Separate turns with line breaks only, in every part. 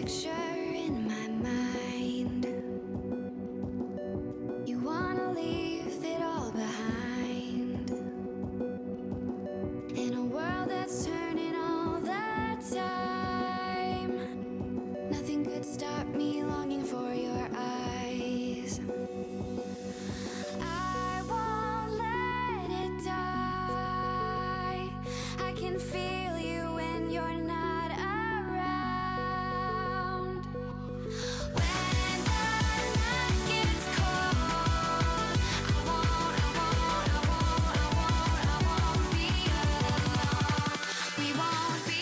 picture in my mind. You wanna leave it all behind. In a world that's turning all the time, nothing could stop me longing for your eyes. I won't let it die. I can feel you when you're not around. When the night gets cold, I won't be alone. We won't be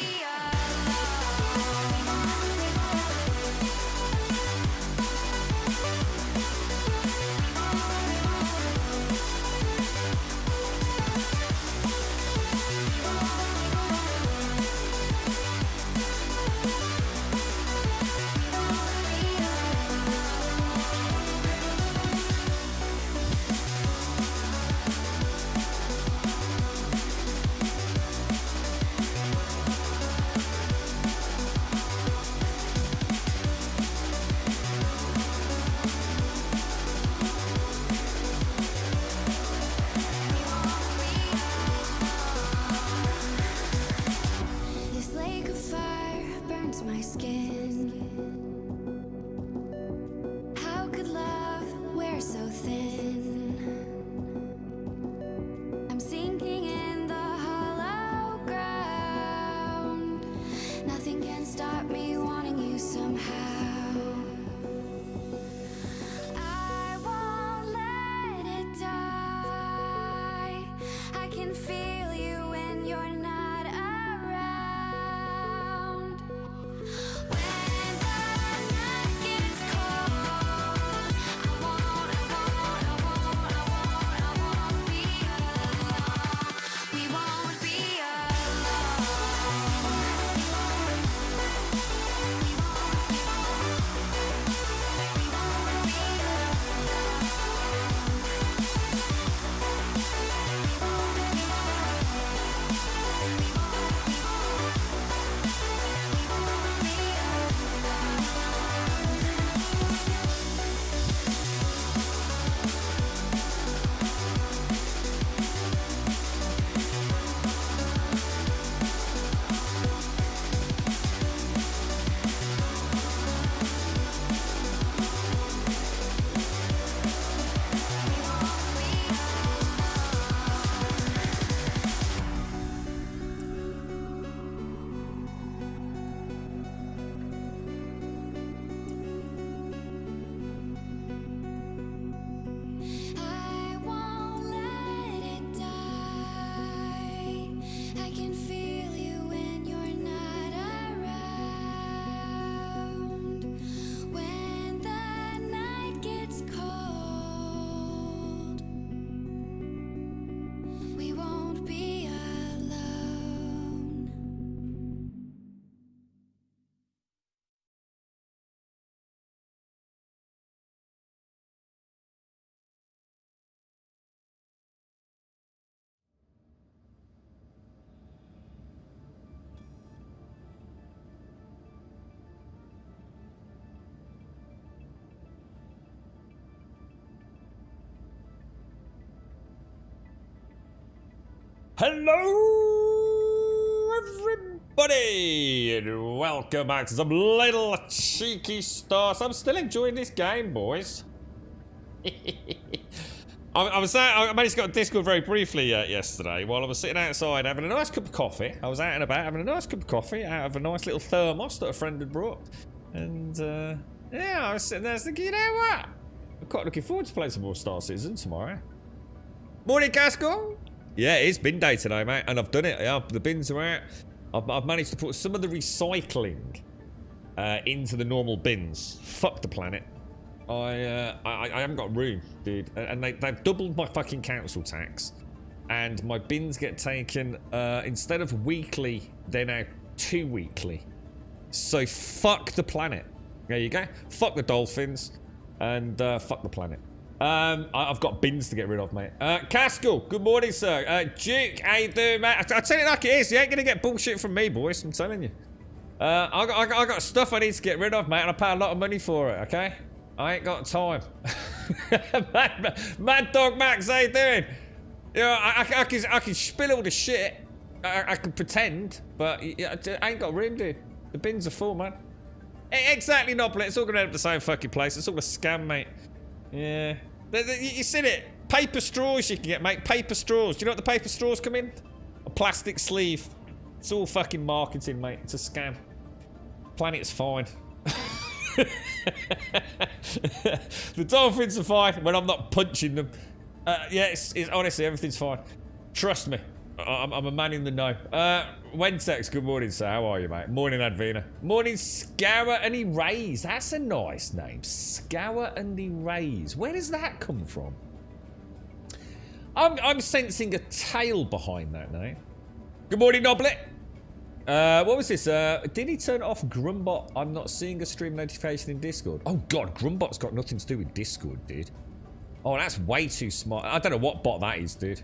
This lake of fire burns my skin. How could love wear so thin? I'm sinking in the hollow ground. Nothing can stop me wanting you somehow. I won't let it die. I can feel you when you're not around. When the night gets cold, I won't be alone. We won't be I won't let it die. I can feel you when you're not around. When the night gets cold, we won't be alone.
Hello, everybody, and welcome back to some little cheeky stars. I'm still enjoying this game, boys. I managed to get on Discord very briefly yesterday while I was sitting outside having a nice cup of coffee. I was out and about having a nice cup of coffee out of a nice little thermos that a friend had brought. And, yeah, I was sitting there thinking, you know what? I'm quite looking forward to playing some more Star Citizen tomorrow. Morning, Casco! Yeah, it's bin day today, mate, and I've done it. Yeah, the bins are out. I've managed to put some of the recycling into the normal bins. Fuck the planet. I haven't got room, dude. And they've doubled my fucking council tax. And my bins get taken, instead of weekly, they're now 2 weekly. So fuck the planet. There you go. Fuck the dolphins. And fuck the planet. I've got bins to get rid of, mate. Caskell, good morning, sir. Duke, how you doing, mate? I'll tell you like it is. You ain't gonna get bullshit from me, boys. I'm telling you. I got stuff I need to get rid of, mate, and I pay a lot of money for it, okay? I ain't got time. Mad Dog Max, how you doing? You know, I can spill all the shit. I can pretend, but I ain't got room, dude. The bins are full, man. Exactly, Noblet. It's all gonna end up the same fucking place. It's all a scam, mate. Yeah. You seen it? Paper straws you can get, mate. Paper straws. Do you know what the paper straws come in? A plastic sleeve. It's all fucking marketing, mate. It's a scam. Planet's fine. The dolphins are fine when I'm not punching them. Yeah, it's honestly, everything's fine. Trust me. I'm a man in the know. Wentex, good morning, sir. How are you, mate? Morning, Advina. Morning, Scour and Erase. That's a nice name. Scour and Erase. Where does that come from? I'm sensing a tale behind that name. Good morning, Noblet. What was this? Did he turn off Grumbot? I'm not seeing a stream notification in Discord. Oh, God. Grumbot's got nothing to do with Discord, dude. Oh, that's way too smart. I don't know what bot that is, dude.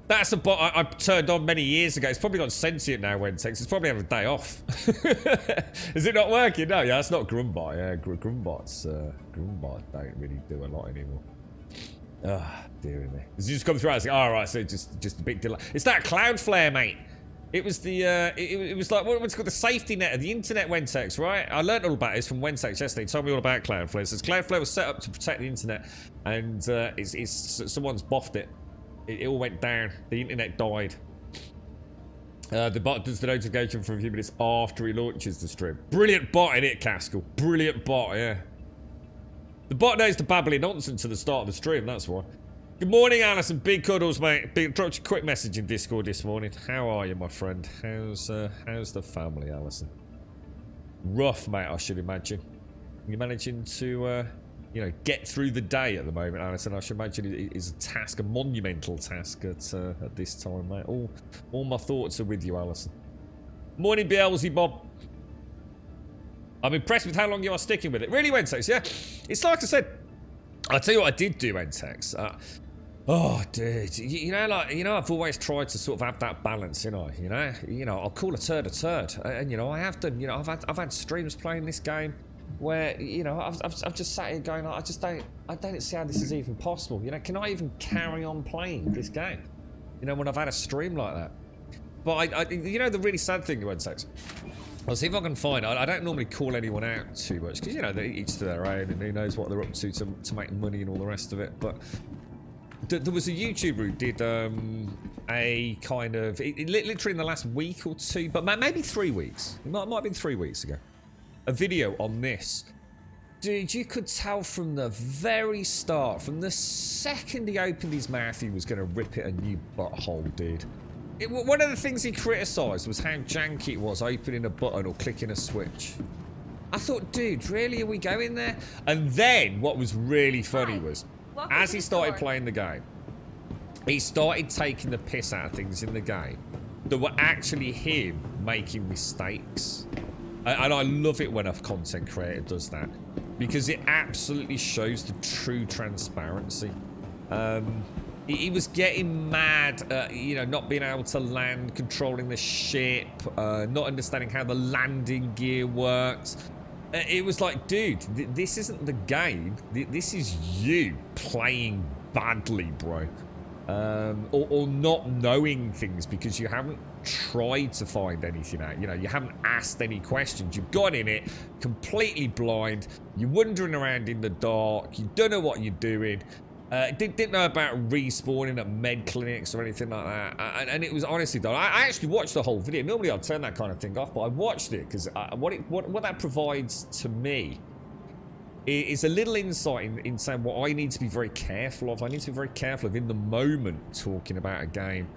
That's a bot I turned on many years ago. It's probably got sentient now, Wentex. It's probably having a day off. Is it not working? No, yeah, that's not Grumbot. Yeah, Grumbot don't really do a lot anymore. Ah, dear me. It's just come through. I was like, all right, so just a big delay. It's that Cloudflare, mate. It was the, it was like, what's called the safety net of the internet, Wentex, right? I learned all about this from Wentex yesterday. He told me all about Cloudflare. It says Cloudflare was set up to protect the internet, and someone's boffed it. It all went down. The internet died. The bot does the notification for a few minutes after he launches the stream. Brilliant bot in it, Caskell. Brilliant bot, yeah. The bot knows the babbling nonsense at the start of the stream, that's why. Good morning, Alison. Big cuddles, mate. Dropped you a quick message in Discord this morning. How are you, my friend? How's the family, Alison? Rough, mate, I should imagine. You managing to, you know, get through the day at the moment, Alison? I should imagine it is a task, a monumental task at this time, mate. All my thoughts are with you, Alison. Morning, Beelzebub. I'm impressed with how long you are sticking with it. Really, Wentex, yeah? It's like I said, I'll tell you what I did do, Wentex. Oh, dude, you know, I've always tried to sort of have that balance, you know, I'll call a turd, and you know, I have done, you know, I've had streams playing this game where, you know, I've just sat here going, I don't see how this is even possible, you know, can I even carry on playing this game, you know, when I've had a stream like that? But I you know, the really sad thing, Wentex, I'll see if I can find. I don't normally call anyone out too much because, you know, they're each to their own, and who knows what they're up to make money and all the rest of it. But there was a YouTuber who did a kind of literally in the last week or two, but maybe 3 weeks. It might have been 3 weeks ago. A video on this. Dude, you could tell from the very start, from the second he opened his mouth, he was going to rip it a new butthole, dude. One of the things he criticised was how janky it was opening a button or clicking a switch. I thought, dude, really, are we going there? And then what was really funny was, as he started playing the game, he started taking the piss out of things in the game that were actually him making mistakes. And I love it when a content creator does that, because it absolutely shows the true transparency. He was getting mad at, you know, not being able to land, controlling the ship, not understanding how the landing gear works. It was like, dude, this isn't the game. This is you playing badly, bro. Or not knowing things because you haven't tried to find anything out. You know, you haven't asked any questions. You've gone in it completely blind. You're wandering around in the dark. You don't know what you're doing. Didn't know about respawning at med clinics or anything like that, and it was honestly done. I actually watched the whole video. Normally I'd turn that kind of thing off, but I watched it because what that provides to me is a little insight in saying what I need to be very careful of. I need to be very careful of in the moment talking about a game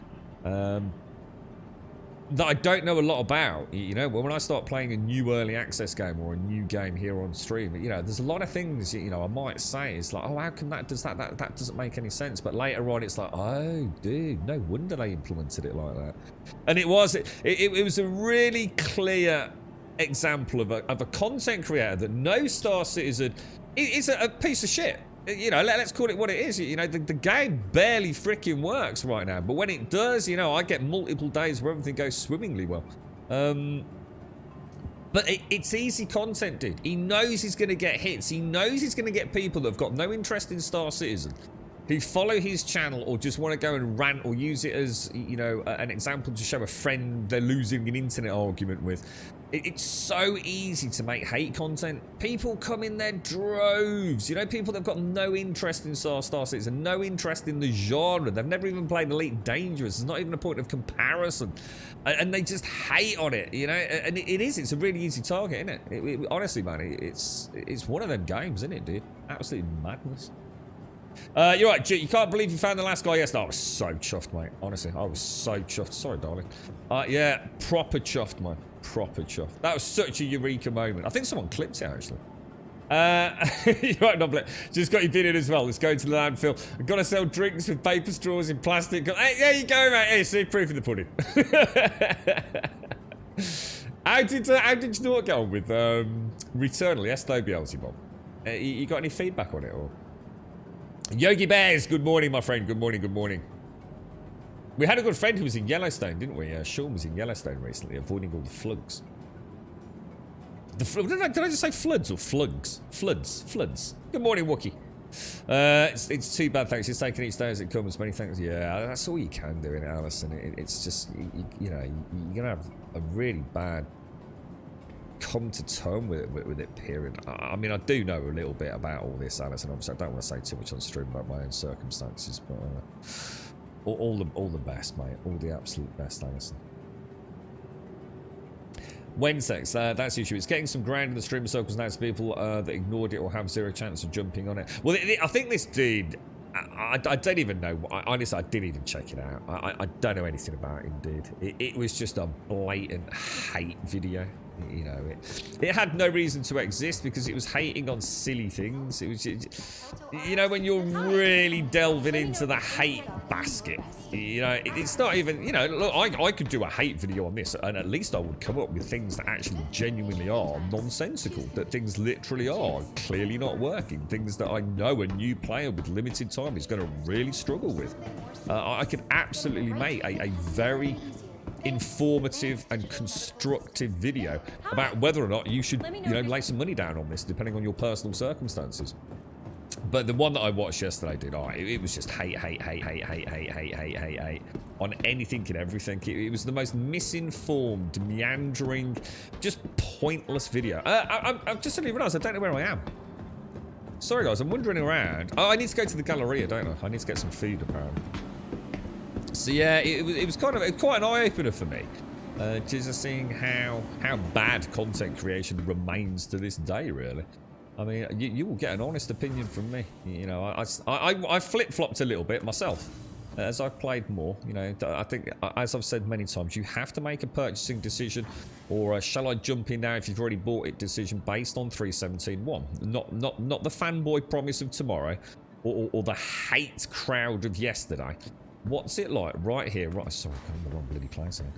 that I don't know a lot about. You know, when I start playing a new early access game or a new game here on stream, you know, there's a lot of things, you know, I might say, it's like, oh, how come that doesn't make any sense? But later on, it's like, oh, dude, no wonder they implemented it like that. And it was a really clear example of a content creator that no Star Citizen is a piece of shit. You know, let's call it what it is. You know, the game barely freaking works right now. But when it does, you know, I get multiple days where everything goes swimmingly well. But it's easy content, dude. He knows he's going to get hits. He knows he's going to get people that have got no interest in Star Citizen, who follow his channel or just want to go and rant or use it as, you know, an example to show a friend they're losing an internet argument with. It's so easy to make hate content. People come in their droves. You know, people that have got no interest in Star Citizen, no interest in the genre. They've never even played Elite Dangerous. There's not even a point of comparison. And they just hate on it, you know? And it's a really easy target, isn't it? Honestly, man, it's one of them games, isn't it, dude? Absolute madness. You're right, you can't believe you found the last guy yesterday. I was so chuffed, mate. Honestly, I was so chuffed. Sorry, darling. Yeah, proper chuffed, man. Proper chuffed. That was such a eureka moment. I think someone clipped it, actually. You're right, Noblet. Just got your bid in as well. Let's go to the landfill. I've got to sell drinks with paper straws in plastic. Hey, there you go, mate. Hey, see, proof of the pudding. How did you not get on with Returnal? Yes, though, Beelzebub. You got any feedback on it, or? Yogi Bears, good morning, my friend. Good morning, good morning. We had a good friend who was in Yellowstone, didn't we? Sean was in Yellowstone recently, avoiding all the floods. Did I just say floods or flugs? Floods. Good morning, Wookie. It's too bad, thanks. It's taking each day as it comes. Many thanks. Yeah, that's all you can do in it, Alison. It's just, you know, you're going to have a really bad come to term with it, period. I mean, I do know a little bit about all this, Alison. Obviously, I don't want to say too much on stream about my own circumstances, but all the best, mate. All the absolute best, Alison. Wednesdays, that's the issue. It's getting some ground in the stream circles now to people that ignored it or have zero chance of jumping on it. Well, I think this dude, I don't even know. Honestly, I didn't even check it out. I don't know anything about it, indeed. It was just a blatant hate video. You know, it had no reason to exist because it was hating on silly things. It was, you know, when you're really delving into the hate basket, you know, it's not even, you know, look, I could do a hate video on this and at least I would come up with things that actually genuinely are nonsensical, that things literally are clearly not working, things that I know a new player with limited time is going to really struggle with. I could absolutely make a very informative and constructive video about whether or not you should, you know, lay some money down on this, depending on your personal circumstances. But the one that I watched yesterday, dude, it was just hate on anything and everything. It was the most misinformed, meandering, just pointless video. I've just suddenly realised I don't know where I am. Sorry, guys, I'm wandering around. Oh, I need to go to the Galleria, don't I? I need to get some food, apparently. So yeah, it was kind of quite an eye-opener for me, just seeing how bad content creation remains to this day. Really, I mean, you will get an honest opinion from me. You know, I flip-flopped a little bit myself as I've played more. You know, I think, as I've said many times, you have to make a purchasing decision, or shall I jump in now if you've already bought it decision based on 317.1, not the fanboy promise of tomorrow, or the hate crowd of yesterday. What's it like right here? Right, sorry, I'm in the wrong bloody place here.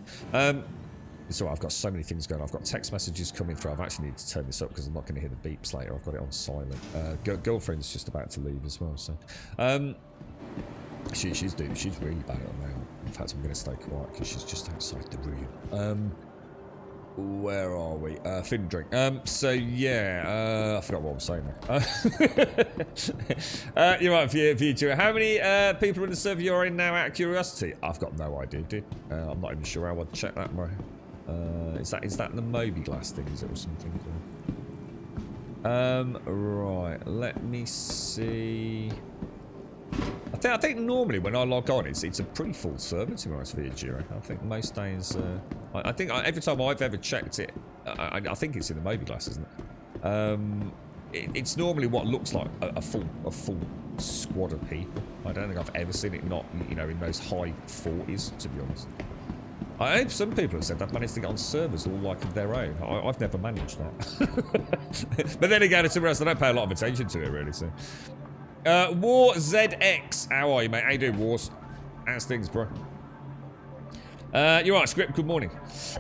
So I've got so many things going on. I've got text messages coming through. I've actually need to turn this up because I'm not going to hear the beeps later. I've got it on silent. Girlfriend's just about to leave as well. So, she's really bad at the moment. In fact, I'm going to stay quiet because she's just outside the room. Where are we? Food and drink. So yeah, I forgot what I was saying there. You're right, future. How many people in the server you're in now, out of curiosity? I've got no idea, dude. I'm not even sure how I'd check that, bro. Is that the Moby Glass thing, is it, or something? Right, let me see. I think normally when I log on, it's a pretty full server, to be honest with you, Jiro. I think most days, I think every time I've ever checked it, I think it's in the Moby Glass, isn't it? It's normally what looks like a full squad of people. I don't think I've ever seen it not, you know, in those high 40s, to be honest. I know some people have said they've managed to get on servers all like of their own. I've never managed that. But then again, it's something else. I don't pay a lot of attention to it, really, so. War ZX, how are you, mate? How you doing, Wars? How's things, bro? You're right, Script, good morning.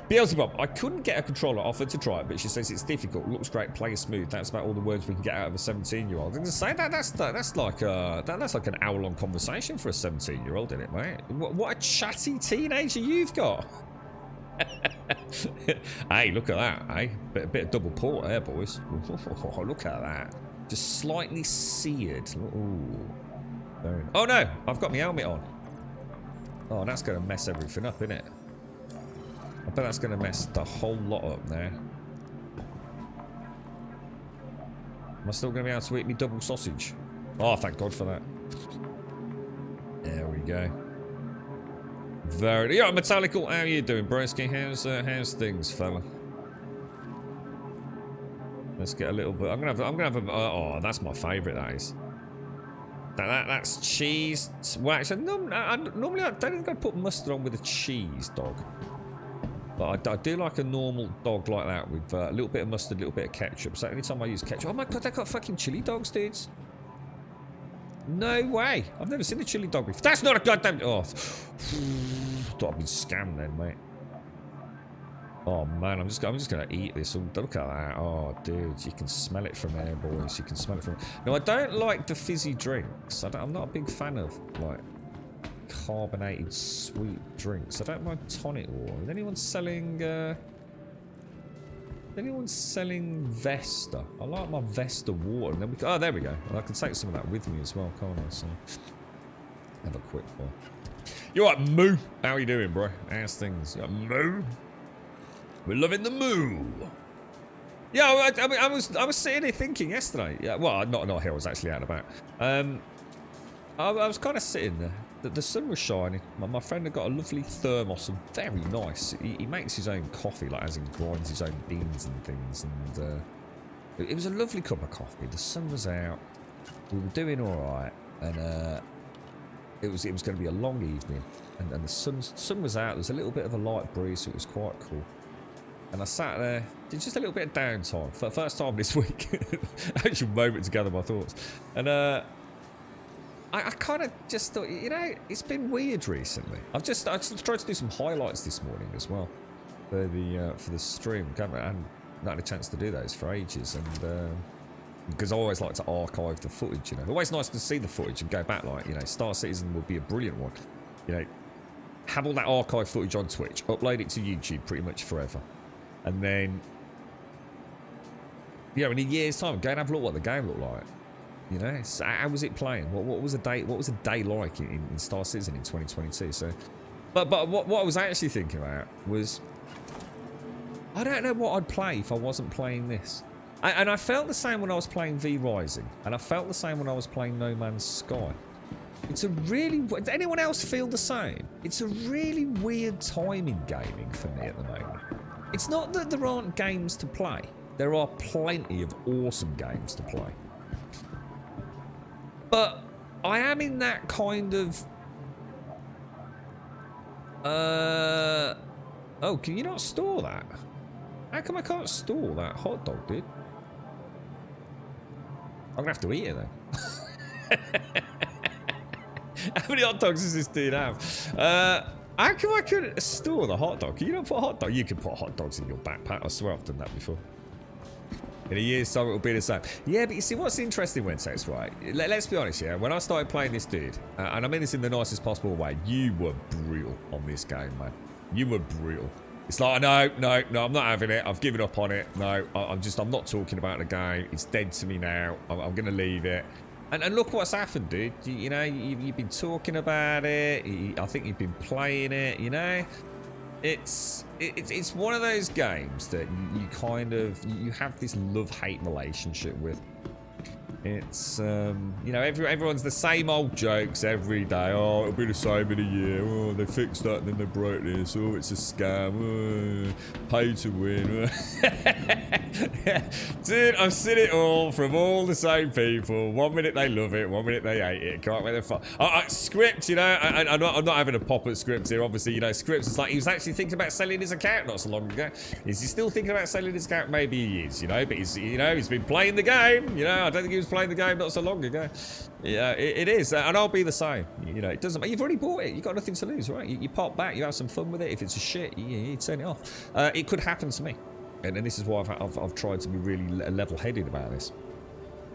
Beelzebub, I couldn't get a controller offered to try it, but she says it's difficult, looks great, plays smooth. That's about all the words we can get out of a 17-year-old. Didn't say that. That's like an hour-long conversation for a 17-year-old, isn't it, mate? What a chatty teenager you've got. Hey, look at that, eh? Bit of double port there, boys. Oh, look at that. Just slightly seared. Ooh. Very... Oh, no. I've got my helmet on. Oh, that's going to mess everything up, isn't it? I bet that's going to mess the whole lot up now. Am I still going to be able to eat me double sausage? Oh, thank God for that. There we go. Very... Yeah, Metallical, how are you doing, broski? How's things, fella? Let's get a little bit... I'm gonna have a... oh, that's my favourite, that is. That's cheese. Well, actually, normally I don't think I'd put mustard on with a cheese dog. But I do like a normal dog like that with a little bit of mustard, a little bit of ketchup. So anytime I use ketchup... Oh my God, they've got fucking chili dogs, dudes. No way. I've never seen a chili dog before. That's not a goddamn... Oh. Thought I'd been scammed then, mate. Oh, man. I'm just going to eat this. Look at that. Oh, dude. You can smell it from there, boys. You can smell it from... No, I don't like the fizzy drinks. I'm not a big fan of, like, carbonated sweet drinks. I don't mind tonic water. Is anyone selling... Anyone selling Vesta? I like my Vesta water. And then we can, oh, there we go. I can take some of that with me as well, can't I? So, have a quick one. You alright, Moo? How are you doing, bro? How's things? You alright, Moo? We're loving the Moo. Yeah, I was sitting here thinking yesterday. Yeah, well, not here. I was actually out and about. I was kind of sitting there. The sun was shining. My friend had got a lovely thermos and very nice. He makes his own coffee, like as he grinds his own beans and things. And it was a lovely cup of coffee. The sun was out. We were doing all right, and it was going to be a long evening. And the sun was out. There was a little bit of a light breeze, so it was quite cool. And I sat there, did just a little bit of downtime for the first time this week. Actual moment to gather my thoughts. And I kind of just thought, you know, it's been weird recently. I just tried to do some highlights this morning as well for the stream. I hadn't had a chance to do those for ages, and because I always like to archive the footage. You know, always nice to see the footage and go back. Like, you know, Star Citizen would be a brilliant one. You know, have all that archive footage on Twitch, upload it to YouTube pretty much forever, and then, you know, in a year's time, go and have a look what the game looked like. You know, how was it playing? What was a day? What was a day like in Star Citizen in 2022? So, but what I was actually thinking about was, I don't know what I'd play if I wasn't playing this. And I felt the same when I was playing V Rising, and I felt the same when I was playing No Man's Sky. It's a really... Does anyone else feel the same? It's a really weird time in gaming for me at the moment. It's not that there aren't games to play. There are plenty of awesome games to play. But I am in that kind of... Oh, can you not store that? How come I can't store that hot dog, dude? I'm gonna have to eat it then. How many hot dogs does this dude have? How come I couldn't store the hot dog? Can you not put a hot dog? You can put hot dogs in your backpack. I swear I've done that before. In a year's time, it'll be the same. Yeah, but you see, what's interesting, Wentex, right? Let's be honest, yeah? When I started playing this dude, and I mean this in the nicest possible way, you were brutal on this game, man. You were brutal. It's like, no, I'm not having it. I've given up on it. No, I'm not talking about the game. It's dead to me now. I'm going to leave it. And look what's happened, dude. You know, you've been talking about it. I think you've been playing it, you know? It's one of those games that you kind of, you have this love-hate relationship with. It's, you know, everyone's the same old jokes every day. Oh, it'll be the same in a year. Oh, they fixed that and then they broke this. Oh, it's a scam. Oh, pay to win. Dude, I've seen it all from all the same people. 1 minute they love it, 1 minute they hate it. Can't wait to fuck. Script, you know, I'm not having a pop at Script here, obviously. You know, Script is like, he was actually thinking about selling his account not so long ago. Is he still thinking about selling his account? Maybe he is, you know, but he's been playing the game. You know, I don't think he was playing the game not so long ago. Yeah, it is, and I'll be the same. You know, it doesn't matter. You've already bought it. You've got nothing to lose, right? You pop back, you have some fun with it. If it's a shit, you turn it off. It could happen to me. And this is why I've tried to be really level-headed about this.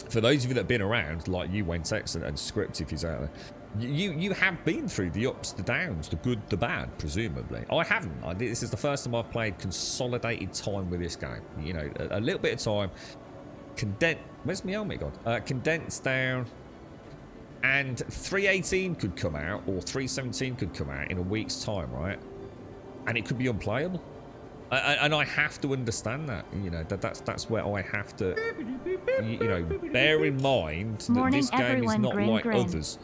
For those of you that have been around, like you, Wentex, and Script, if he's out You have been through the ups, the downs, the good, the bad, presumably. I haven't. This is the first time I've played consolidated time with this game. You know, a little bit of time. Where's my helmet gone? Condensed down. And 318 could come out, or 317 could come out in a week's time, right? And it could be unplayable. And I have to understand that. You know, that's where I have to, you know, bear in mind that this game is not like others.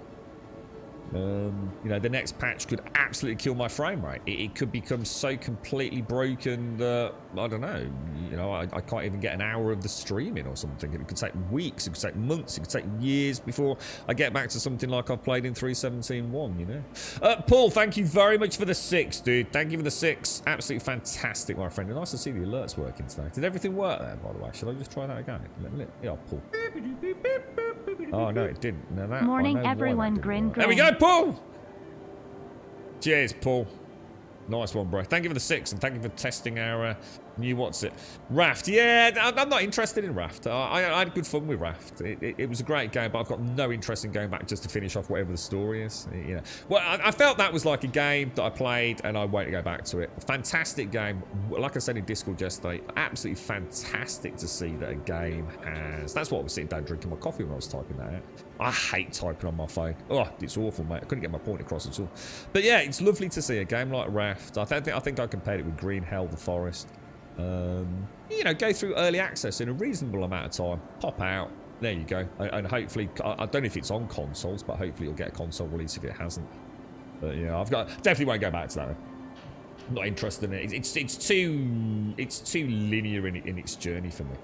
You know, the next patch could absolutely kill my frame rate. It could become so completely broken that, I don't know, you know, I can't even get an hour of the stream in or something. It could take weeks, it could take months, it could take years before I get back to something like I've played in 3.17.1, you know. Paul, thank you very much for the 6, dude. Thank you for the 6. Absolutely fantastic, my friend. And nice to see the alerts working today. Did everything work there, by the way? Should I just try that again? Yeah, Paul. Oh, no, it didn't. Now that,
morning, everyone. Grin.
There we go, Paul! Cheers, Paul. Nice one, bro. Thank you for the 6, and thank you for testing our new Raft. Yeah, I'm not interested in Raft. I had good fun with Raft. It was a great game, but I've got no interest in going back just to finish off whatever the story is. You know. Well, I felt that was like a game that I played, and I won't go back to it. Fantastic game. Like I said in Discord yesterday, absolutely fantastic to see that a game has... That's what I was sitting down drinking my coffee when I was typing that out. I hate typing on my phone. Oh, it's awful, mate. I couldn't get my point across at all. But yeah, it's lovely to see a game like Raft. I think I compared it with Green Hell the Forest. You know, go through early access in a reasonable amount of time. Pop out. There you go. And hopefully, I don't know if it's on consoles, but hopefully you'll get a console release if it hasn't. But yeah, definitely won't go back to that. I'm not interested in it. It's too linear in its journey for me.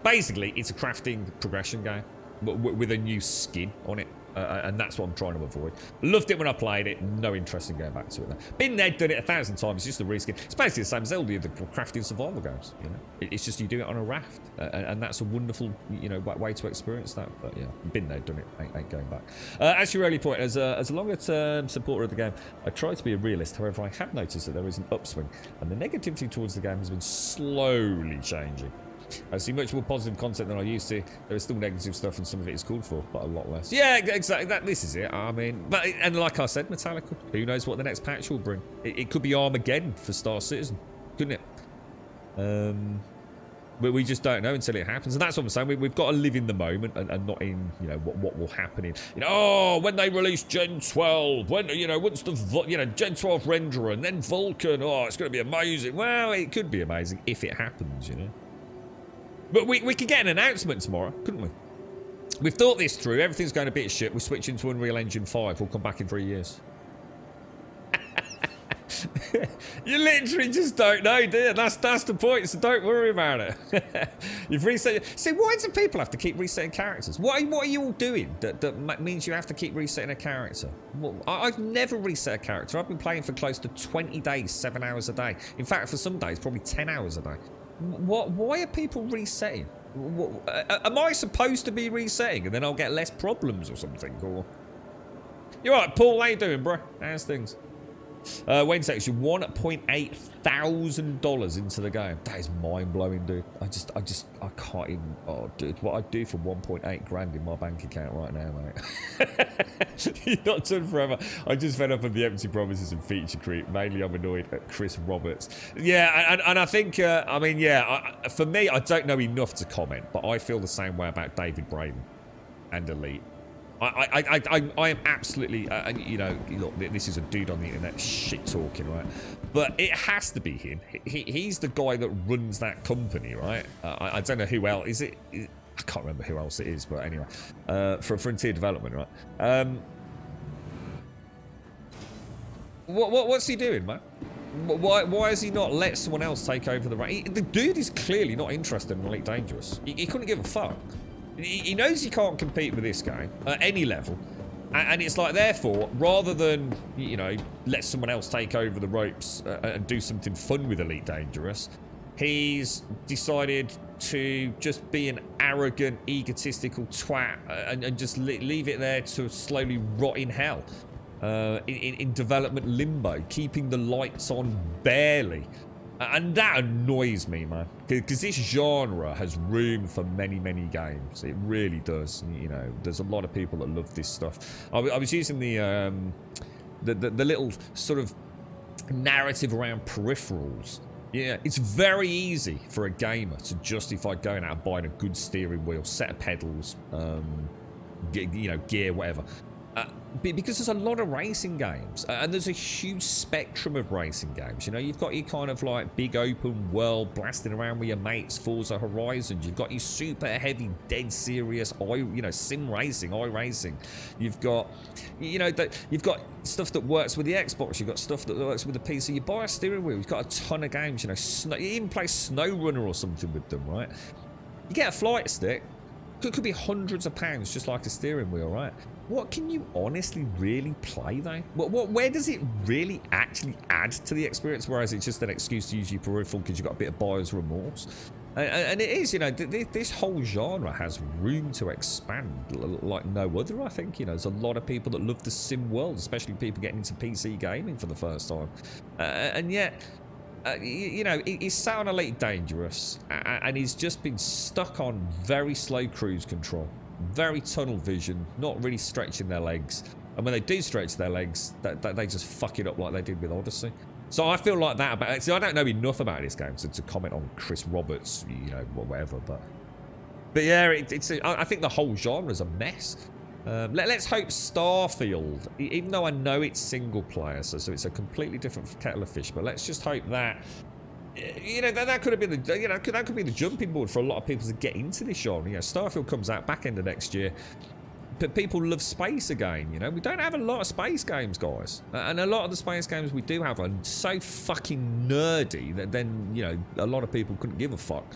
Basically, it's a crafting progression game, but with a new skin on it. And that's what I'm trying to avoid. Loved it when I played it. No interest in going back to it now. Been there, done it 1,000 times. It's just a reskin. It's basically the same as Zelda, the crafting survival games. You know, it's just you do it on a raft, and that's a wonderful, you know, way to experience that. But yeah, been there, done it. Ain't going back. As you really point, as a longer-term supporter of the game, I try to be a realist. However, I have noticed that there is an upswing, and the negativity towards the game has been slowly changing. I see much more positive content than I used to. There is still negative stuff, and some of it is called for, but a lot less. Yeah, exactly. This is it. I mean, and like I said, Metallica. Who knows what the next patch will bring? It could be Armageddon for Star Citizen, couldn't it? But we just don't know until it happens, and that's what I'm saying. We've got to live in the moment and not in, you know, what will happen in, you know, oh, when they release Gen 12, when, you know, once the, you know, Gen 12 renderer and then Vulkan, oh, it's going to be amazing. Well, it could be amazing if it happens, you know. But we could get an announcement tomorrow, couldn't we? We've thought this through. Everything's going a bit shit. We're switching to Unreal Engine 5. We'll come back in 3 years. You literally just don't know, do you? That's the point, so don't worry about it. You've reset... See, why do people have to keep resetting characters? What are you all doing that means you have to keep resetting a character? Well, I've never reset a character. I've been playing for close to 20 days, 7 hours a day. In fact, for some days, probably 10 hours a day. Why are people resetting? Am I supposed to be resetting and then I'll get less problems or something? Or... You're right, Paul. How you doing, bro? How's things? Wayne says you're $1,800 into the game. That is mind-blowing, dude. I can't even... Oh, dude, what I'd do for 1.8 grand in my bank account right now, mate. You're not done forever. I just fed up on the empty promises and feature creep. Mainly I'm annoyed at Chris Roberts. Yeah, and I think, I mean, yeah, for me, I don't know enough to comment, but I feel the same way about David Braden and Elite. I am absolutely, you know, look, this is a dude on the internet shit talking, right? But it has to be him. He's the guy that runs that company, right? I don't know who else. Is it? I can't remember who else it is, but anyway. For Frontier Development, right? What's he doing, man? Why has he not let someone else take over the... The dude is clearly not interested in Elite Dangerous. He couldn't give a fuck. He knows he can't compete with this game at any level. And it's like, therefore, rather than, you know, let someone else take over the ropes and do something fun with Elite Dangerous, he's decided to just be an arrogant, egotistical twat and just leave it there to slowly rot in hell. In development limbo, keeping the lights on barely. And that annoys me, man, because this genre has room for many, many games. It really does. You know, there's a lot of people that love this stuff. I was using the little sort of narrative around peripherals. Yeah, it's very easy for a gamer to justify going out and buying a good steering wheel, set of pedals, you know, gear, whatever. Because there's a lot of racing games, and there's a huge spectrum of racing games. You know, you've got your kind of like big open world blasting around with your mates, Forza Horizons. You've got your super heavy, dead serious, sim racing, iRacing. You've got, you know, you've got stuff that works with the Xbox. You've got stuff that works with the PC. You buy a steering wheel. You've got a ton of games. You know, you even play Snow Runner or something with them, right? You get a flight stick. Could be hundreds of pounds, just like a steering wheel, right? What can you honestly really play, though? Where does it really actually add to the experience, whereas it's just an excuse to use your peripheral because you've got a bit of buyer's remorse? And it is, you know, this whole genre has room to expand like no other, I think. You know, there's a lot of people that love the sim world, especially people getting into PC gaming for the first time. And yet... you know, he's sat on Elite Dangerous, and he's just been stuck on very slow cruise control, very tunnel vision, not really stretching their legs. And when they do stretch their legs, they just fuck it up like they did with Odyssey. So I feel like that about it. See, I don't know enough about this game to comment on Chris Roberts, you know, whatever. But yeah, I think the whole genre's a mess. Let's hope Starfield, even though I know it's single player, so it's a completely different kettle of fish, but let's just hope that, you know, that could have been the, you know, that could be the jumping board for a lot of people to get into this genre. You know, Starfield comes out back end of next year, but people love space again. You know, we don't have a lot of space games, guys, and a lot of the space games we do have are so fucking nerdy that then, you know, a lot of people couldn't give a fuck.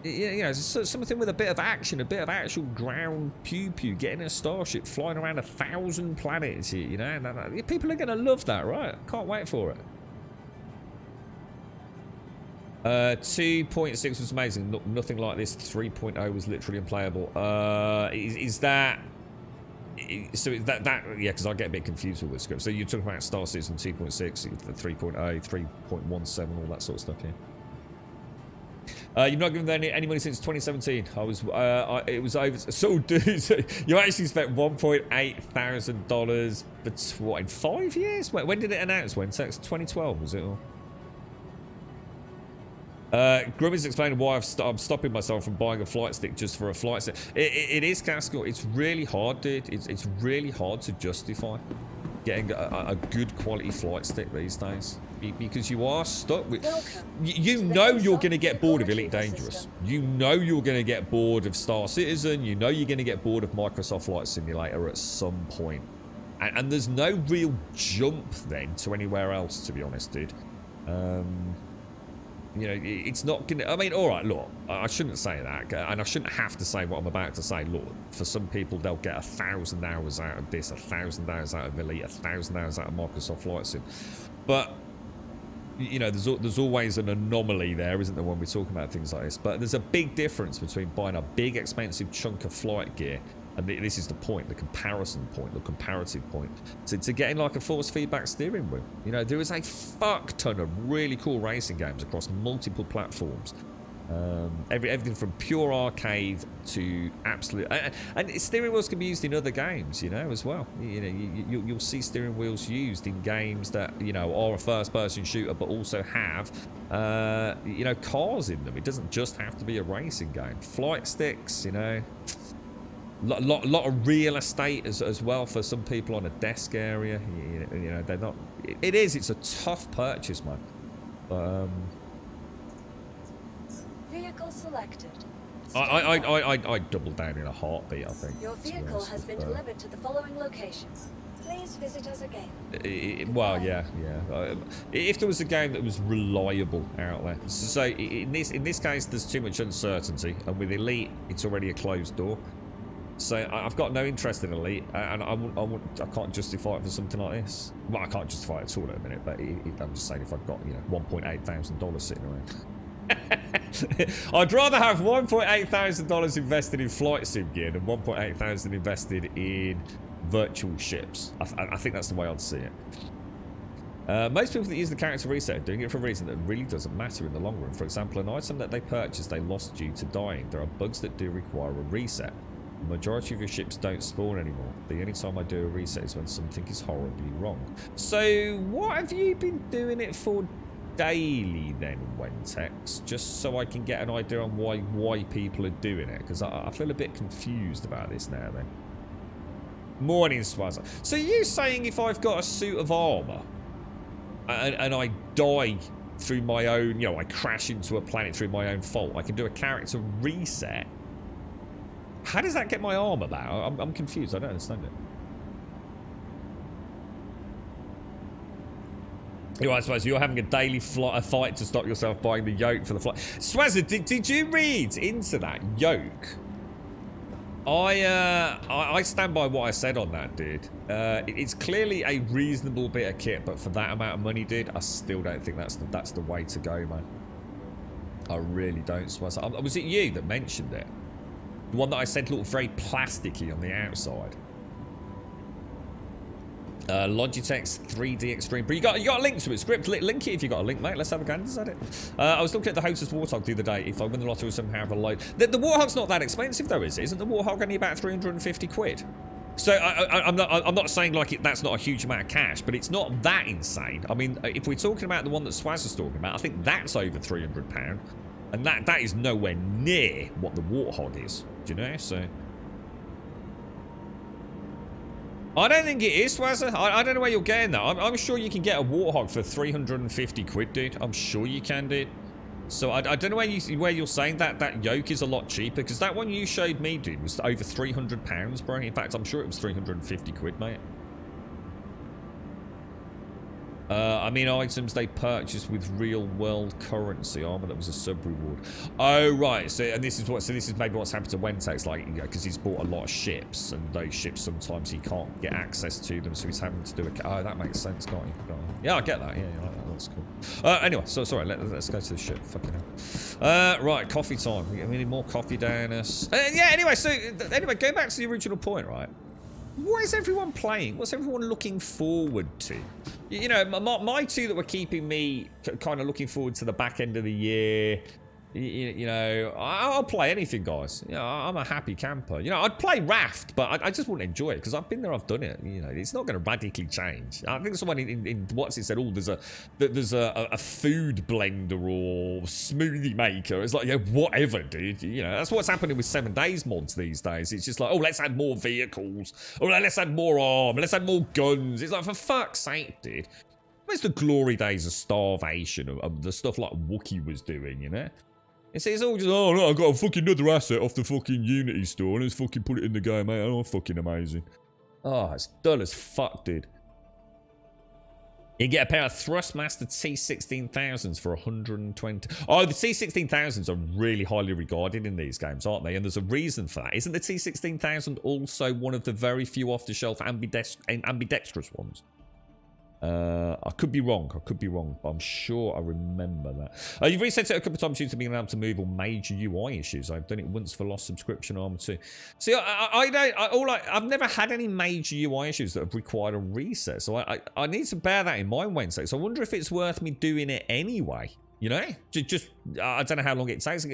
You know, something with a bit of action, a bit of actual ground pew-pew, getting a starship, flying around 1,000 planets, you know, and people are going to love that, right? Can't wait for it. 2.6 was amazing. Nothing like this. 3.0 was literally unplayable. Is that... So that yeah, because I get a bit confused with this script. So you're talking about Star Citizen 2.6, 3.0, 3.17, all that sort of stuff, yeah. You've not given them any money since 2017. It was over. So, dude, you actually spent $1,800 for what, in 5 years? When did it announce? When? 2012 was it? Grum is explaining why I'm stopping myself from buying a flight stick just for a flight stick. It is, Castle. It's really hard, dude. It's really hard to justify getting a good quality flight stick these days. Because you are stuck with... You know you're going to get bored of Elite Dangerous. You know you're going to get bored of Star Citizen. You know you're going to get bored of Microsoft Flight Simulator at some point. And there's no real jump then to anywhere else, to be honest, dude. You know, it's not going to... I mean, all right, look, I shouldn't say that. And I shouldn't have to say what I'm about to say. Look, for some people, they'll get 1,000 hours out of this, 1,000 hours out of Elite, 1,000 hours out of Microsoft Flight Sim. But... you know, there's always an anomaly there, isn't there, when we're talking about things like this? But there's a big difference between buying a big, expensive chunk of flight gear, and this is the point, the comparison point, the comparative point, to getting like a force feedback steering wheel. You know, there is a fuck ton of really cool racing games across multiple platforms. Everything from pure arcade to absolute, and steering wheels can be used in other games, you know, as well. You know, you'll see steering wheels used in games that, you know, are a first-person shooter, but also have, you know, cars in them. It doesn't just have to be a racing game. Flight sticks, you know, lot of real estate as well for some people on a desk area. You know, they're not. It's a tough purchase, man.
Vehicle selected.
I double down in a heartbeat, I think.
Your vehicle has been delivered to the following location. Please visit us again.
Well, yeah. If there was a game that was reliable out there, so in this case, there's too much uncertainty, and with Elite, it's already a closed door. So I've got no interest in Elite, and I can't justify it for something like this. Well, I can't justify it at all at a minute, but I'm just saying, if I've got, you know, $1,800 sitting around. I'd rather have $1,800 invested in flight sim gear than $1,800 invested in virtual ships. I think that's the way I'd see it. Most people that use the character reset are doing it for a reason that really doesn't matter in the long run. For example, an item that they purchased they lost due to dying. There are bugs that do require a reset. The majority of your ships don't spawn anymore. The only time I do a reset is when something is horribly wrong. So what have you been doing it for daily then, Wentex? Just so I can get an idea on why people are doing it. Because I feel a bit confused about this now then. Morning, Swazza. So you saying if I've got a suit of armour and I die through my own, I crash into a planet through my own fault, I can do a character reset? How does that get my armour back? I'm confused. I don't understand it. I suppose you're having a daily fight to stop yourself buying the yoke for the flight. Swazza, did you read into that yoke? I stand by what I said on that, dude. It's clearly a reasonable bit of kit, but for that amount of money, dude, I still don't think that's the way to go, man. I really don't. Swazza. Was it you that mentioned it? The one that I said looked very plasticky on the outside. Logitech's 3D Extreme. But you got a link to it. Script, link it if you got a link, mate. Let's have a gander at it. I was looking at the Hotus Warthog the other day. If I win the lottery, somehow have a load. The Warthog's not that expensive though, is it? Isn't the Warthog only about 350 quid? So I'm not saying like that's not a huge amount of cash, but it's not that insane. I mean, if we're talking about the one that Swazza's talking about, I think that's over £300, and that is nowhere near what the Warthog is. Do you know? So. I don't think it is, Swazza. I don't know where you're getting that. I'm sure you can get a Warthog for 350 quid, dude. I'm sure you can, dude. So I don't know where you're saying that yoke is a lot cheaper, because that one you showed me, dude, was over £300, bro. In fact, I'm sure it was 350 quid, mate. I mean, items they purchased with real-world currency armor that was a sub-reward. Oh, right. So, and this is maybe what's happened to Wentex, like, because he's bought a lot of ships, and those ships sometimes he can't get access to them, so he's having to do a. Oh, that makes sense, can't you? Yeah, I get that. Yeah, that's cool. Anyway, so sorry. Let's go to the ship. Fucking hell. Right, coffee time. We need more coffee down us. Yeah. Anyway, going back to the original point, right? What is everyone playing? What's everyone looking forward to? You know, my two that were keeping me kind of looking forward to the back end of the year. You know, I'll play anything, guys. You know, I'm a happy camper. You know, I'd play Raft, but I just wouldn't enjoy it because I've been there, I've done it. You know, it's not going to radically change. I think someone in what's it said? Oh, there's a food blender or smoothie maker. It's like, yeah, whatever, dude. You know, that's what's happening with 7 Days mods these days. It's just like, oh, let's add more vehicles. Oh, let's add more armor. Let's add more guns. It's like, for fuck's sake, dude. Where's the glory days of starvation of the stuff like Wookiee was doing? You know. It's all just, oh, no, I got a fucking another asset off the fucking Unity store. Let's fucking put it in the game, mate. Oh, fucking amazing. Oh, it's dull as fuck, dude. You get a pair of Thrustmaster T-16,000s for 120. Oh, the T-16,000s are really highly regarded in these games, aren't they? And there's a reason for that. Isn't the T-16,000 also one of the very few off-the-shelf ambidextrous ones? I could be wrong, but I'm sure I remember that. You've reset it a couple of times due to being able to move or major UI issues. I've done it once for Lost Subscription Armor 2. See, I've never had any major UI issues that have required a reset, so I need to bear that in mind, Wednesday. So I wonder if it's worth me doing it anyway. You know, just I don't know how long it takes.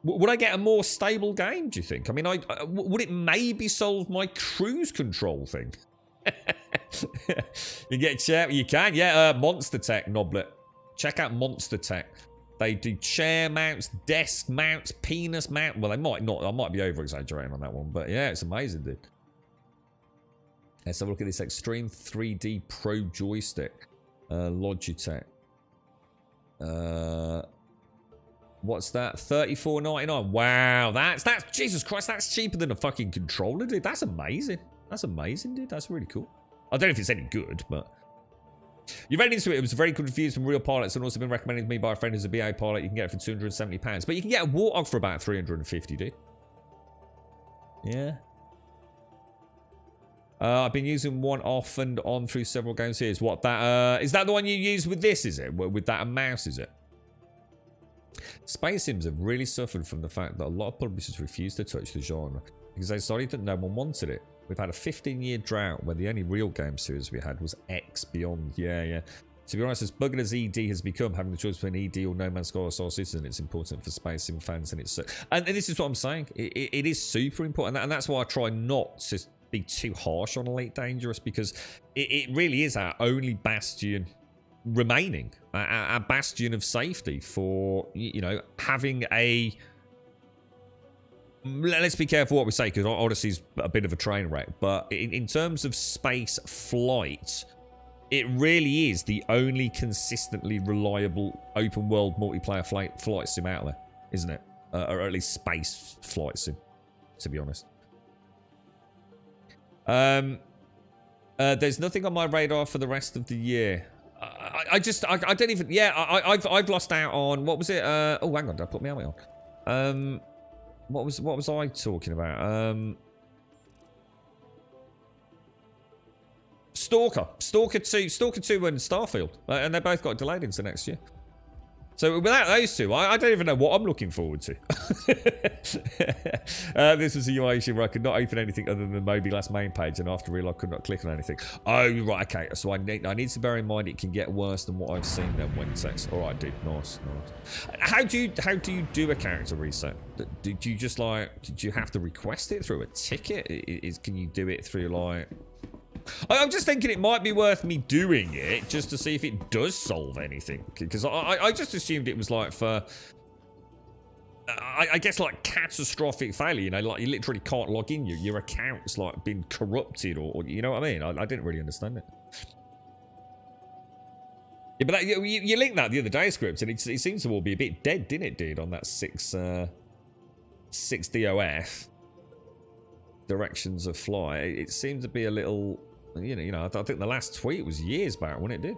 Would I get a more stable game? Do you think? I mean, would it maybe solve my cruise control thing? You get a chair, you can, yeah. Monster Tech, Noblet. Check out Monster Tech. They do chair mounts, desk mounts, penis mount. Well, they might not. I might be over exaggerating on that one, but yeah, it's amazing, dude. Let's have a look at this Extreme 3D Pro joystick. Logitech. What's that? $34.99. Wow, that's Jesus Christ. That's cheaper than a fucking controller, dude. That's amazing. That's amazing, dude. That's really cool. I don't know if it's any good, but you read into it. It was very good reviews from real pilots and also been recommended to me by a friend who's a BA pilot. You can get it for £270, but you can get a Warthog for about 350, dude. Yeah. I've been using one off and on through several games here. Is what that? Is that the one you use with this? Is it with that mouse? Is it? Space Sims have really suffered from the fact that a lot of publishers refuse to touch the genre because they decided that no one wanted it. We've had a 15-year drought where the only real game series we had was X Beyond. Yeah. To be honest, as buggered as ED has become, having the choice between ED or No Man's Sky or Star Citizen, it's important for space sim fans, and and this is what I'm saying. It is super important, and that's why I try not to be too harsh on Elite Dangerous, because it really is our only bastion remaining, our bastion of safety for, you know, having a... Let's be careful what we say, because Odyssey's a bit of a train wreck, but in terms of space flight, it really is the only consistently reliable open world multiplayer flight sim out there, isn't it? Or at least space flight sim, to be honest. There's nothing on my radar for the rest of the year. I don't even... Yeah, I've lost out on... What was it? Oh, hang on, did I put my helmet on? What was I talking about? Stalker 2 and Starfield, and they both got delayed into next year. So without those two, I don't even know what I'm looking forward to. This was a uAEC where I could not open anything other than the Moby last main page, and after real I could not click on anything. Oh right, okay. So I need to bear in mind it can get worse than what I've seen then when text. All right, dude, nice. How do you do a character reset? Do you just like? Do you have to request it through a ticket? Can you do it through like? I'm just thinking it might be worth me doing it just to see if it does solve anything, because I just assumed it was like for I guess like catastrophic failure, you know, like you literally can't log in, your account's like been corrupted, or you know what I mean. I didn't really understand it. Yeah, but you linked that the other day, Script, and it seems to all be a bit dead, didn't it, dude, on that 6 DOF directions of fly. It seemed to be a little, you know, I think the last tweet was years back when it did.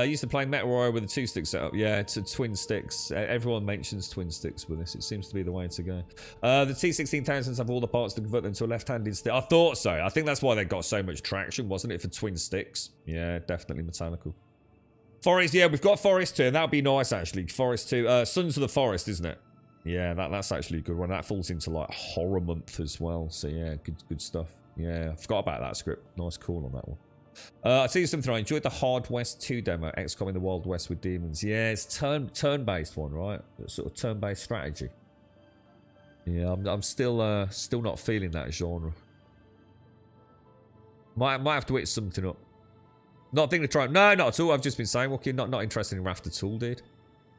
Used to play Metal Warrior with a 2-stick setup. Yeah, it's a twin sticks. Everyone mentions twin sticks with this. It seems to be the way to go. The T16000s have all the parts to convert them to a left-handed stick. I thought so. I think that's why they got so much traction, wasn't it, for twin sticks? Yeah, definitely mechanical. Forest, yeah, we've got Forest 2. That would be nice, actually. Forest 2. Sons of the Forest, isn't it? Yeah, that's actually a good one. That falls into like horror month as well. So yeah, good stuff. Yeah, I forgot about that Script. Nice call on that one. I'll tell you something. I enjoyed the Hard West 2 demo, XCOM in the Wild West with demons. Yeah, it's turn-based one, right? Sort of turn-based strategy. Yeah, I'm still not feeling that genre. Might have to hit something up. Not thinking to try. No, not at all. I've just been saying, okay, not interested in Raft at all, dude.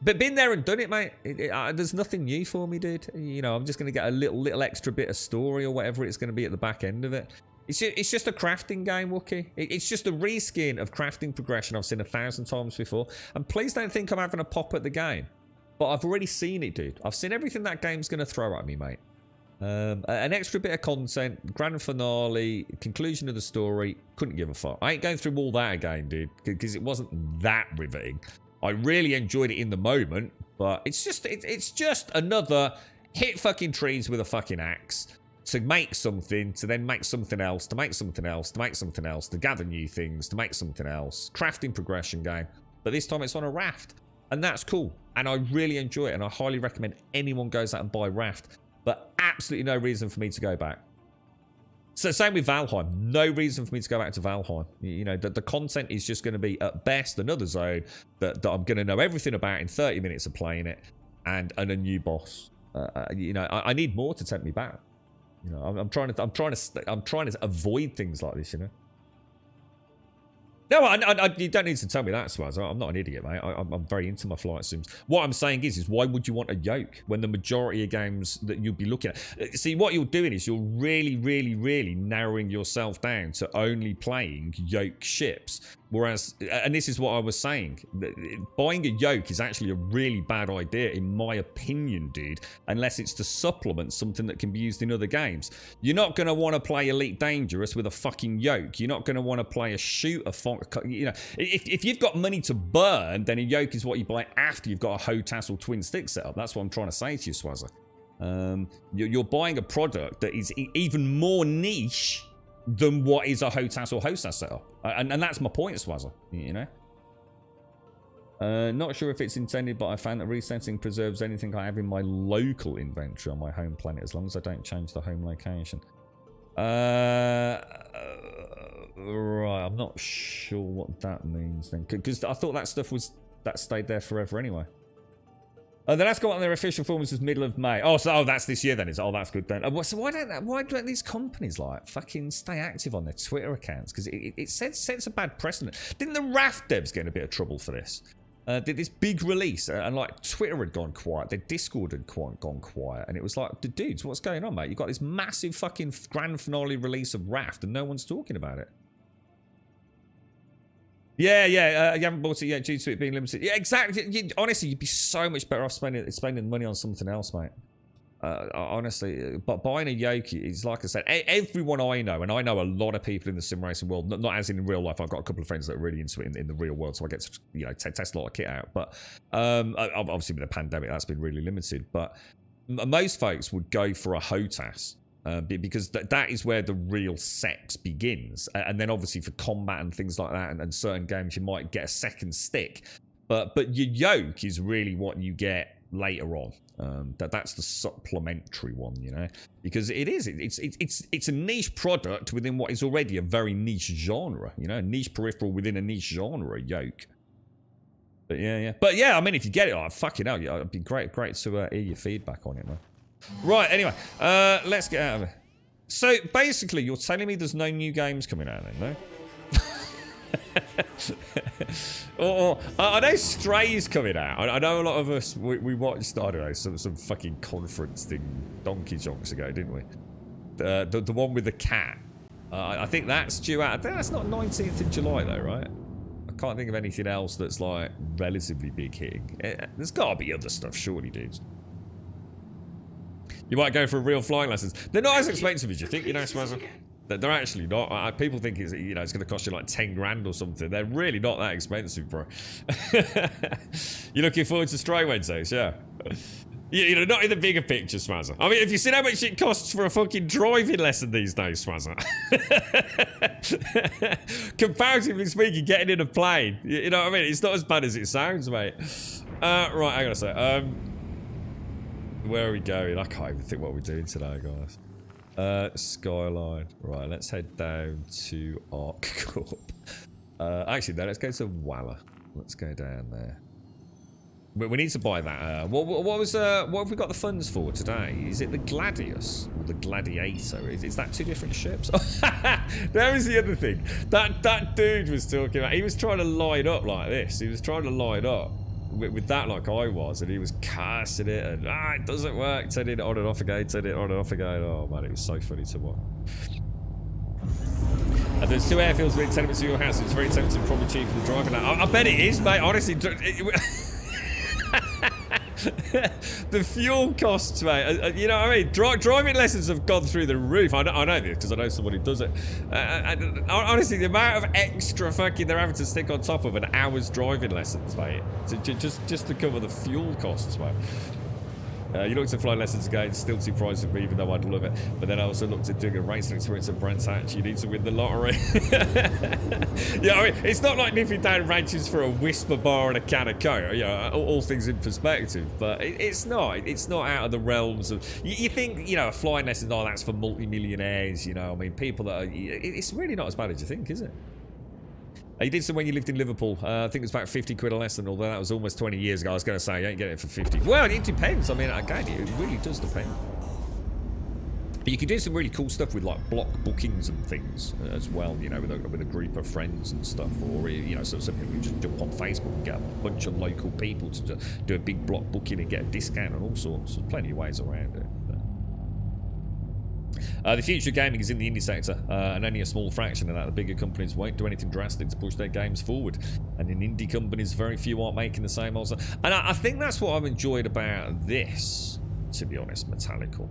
But been there and done it, mate. There's nothing new for me, dude. You know, I'm just going to get a little extra bit of story or whatever it's going to be at the back end of it. It's just a crafting game, Wookie. It's just a reskin of crafting progression I've seen 1,000 times before. And please don't think I'm having a pop at the game. But I've already seen it, dude. I've seen everything that game's going to throw at me, mate. An extra bit of content, grand finale, conclusion of the story. Couldn't give a fuck. I ain't going through all that again, dude. Because it wasn't that riveting. I really enjoyed it in the moment, but it's just another hit fucking trees with a fucking axe to make something, to then make something else, to make something else, to make something else, to gather new things, to make something else. Crafting progression game, but this time it's on a raft, and that's cool, and I really enjoy it, and I highly recommend anyone goes out and buy Raft, but absolutely no reason for me to go back. So same with Valheim. No reason for me to go back to Valheim. You know, the content is just going to be at best another zone that I'm going to know everything about in 30 minutes of playing it, and a new boss. You know, I need more to tempt me back. You know, I'm trying to avoid things like this. You know. No, you don't need to tell me that, Swaz. I'm not an idiot, mate. I'm very into my flight sims. What I'm saying is why would you want a yoke when the majority of games that you'll be looking at... See, what you're doing is you're really, really, really narrowing yourself down to only playing yoke ships. Whereas, and this is what I was saying, buying a yoke is actually a really bad idea, in my opinion, dude, unless it's to supplement something that can be used in other games. You're not going to want to play Elite Dangerous with a fucking yoke. You're not going to want to play a shooter. You know, if you've got money to burn, then a yoke is what you buy after you've got a HOTAS or twin stick setup. That's what I'm trying to say to you, Swazza. You're buying a product that is even more niche than what is a HOTAS or HOSAS setup. And that's my point, Swazza, you know? Not sure if it's intended, but I found that resetting preserves anything I have in my local inventory on my home planet, as long as I don't change the home location. Right, I'm not sure what that means then, because I thought that stuff that stayed there forever anyway. The last go on their official performance was middle of May. Oh, that's this year then. That's good then. So why don't these companies like fucking stay active on their Twitter accounts? Because it sets a bad precedent. Didn't the Raft devs get in a bit of trouble for this? Did this big release and like Twitter had gone quiet, their Discord had gone quiet, and it was like, dudes, what's going on, mate? You got this massive fucking grand finale release of Raft, and no one's talking about it. Yeah, you haven't bought it yet due to it being limited. Yeah, exactly. Honestly, you'd be so much better off spending money on something else, mate. Honestly, but buying a yoke is, like I said, everyone I know, and I know a lot of people in the sim racing world, not as in real life. I've got a couple of friends that are really into it in the real world, so I get to test a lot of kit out. But obviously with the pandemic, that's been really limited. But most folks would go for a HOTAS. Because that is where the real sex begins, and then obviously for combat and things like that, and certain games you might get a second stick, but your yoke is really what you get later on. That's the supplementary one, you know, because it's a niche product within what is already a very niche genre, you know, a niche peripheral within a niche genre, yoke. But yeah, I mean, if you get it, fucking hell, it'd be great to hear your feedback on it, man. Right, anyway, let's get out of it. So, basically, you're telling me there's no new games coming out then, no? I know Stray's coming out. I know a lot of us, we watched, I don't know, some fucking conference thing donkey jonks ago, didn't we? The one with the cat. I think that's due out. I think that's not 19th of July, though, right? I can't think of anything else that's, like, relatively big hitting. There's got to be other stuff, surely, dudes. You might go for real flying lessons. They're not as expensive as you think, you know, Smazza. They're actually not. People think it's going to cost you like 10 grand or something. They're really not that expensive, bro. You're looking forward to Stray Wednesdays, yeah. You know, not in the bigger picture, Smazza. I mean, if you see how much it costs for a fucking driving lesson these days, Smazza. Comparatively speaking, getting in a plane, you know what I mean? It's not as bad as it sounds, mate. Right, hang on a sec. Where are we going? I can't even think what we're doing today, guys. Skyline. Right, let's head down to Arc Corp. Actually, no, let's go to Walla. Let's go down there. We need to buy that. What have we got the funds for today? Is it the Gladius or the Gladiator? Is that two different ships? That was the other thing. That dude was talking about. He was trying to line up like this. He was trying to line up with that like I was, and he was casting it, and it doesn't work. Turn it on and off again. Turn it on and off again. Oh man, it was so funny to watch. And there's two airfields within 10 minutes of your house. It's very tempting, probably cheaper than driving that. I bet it is, mate. Honestly, the fuel costs, mate. You know what I mean? Driving lessons have gone through the roof. I know this because I know someone who does it. Honestly, the amount of extra fucking they're having to stick on top of an hour's driving lessons, mate, just to cover the fuel costs, mate. You looked at flying lessons again, still too pricey for me, even though I'd love it. But then I also looked at doing a racing experience at Brands Hatch. You need to win the lottery. Yeah, I mean, it's not like nipping down ranches for a Whisper bar and a can of Coke. You know, all things in perspective. But it's not out of the realms of. You think, you know, a flying lesson, that's for multi-millionaires. You know, I mean, people that are. It's really not as bad as you think, is it? You did some when you lived in Liverpool. I think it was about 50 quid a lesson, although that was almost 20 years ago. I was going to say, you ain't getting it for 50. Well, it depends. I mean, again, it really does depend. But you can do some really cool stuff with, like, block bookings and things as well, you know, with a group of friends and stuff. Or, you know, so some people just jump on Facebook and get a bunch of local people to do a big block booking and get a discount and all sorts. There's plenty of ways around it. The future of gaming is in the indie sector, and only a small fraction of that. The bigger companies won't do anything drastic to push their games forward. And in indie companies, very few aren't making the same also. And I think that's what I've enjoyed about this, to be honest, Metallical.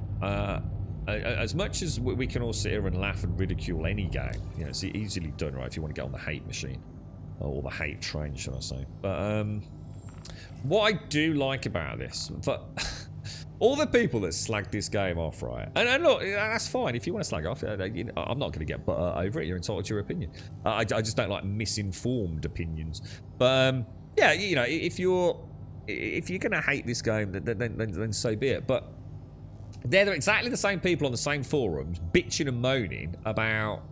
As much as we can all sit here and laugh and ridicule any game, you know, it's easily done, right, if you want to get on the hate machine. Or the hate train, shall I say. But what I do like about this, but... all the people that slag this game off, right? And look, that's fine. If you want to slag off, you know, I'm not going to get butter over it. You're entitled to your opinion. I just don't like misinformed opinions. But yeah, you know, if you're going to hate this game, then so be it. But they're exactly the same people on the same forums bitching and moaning about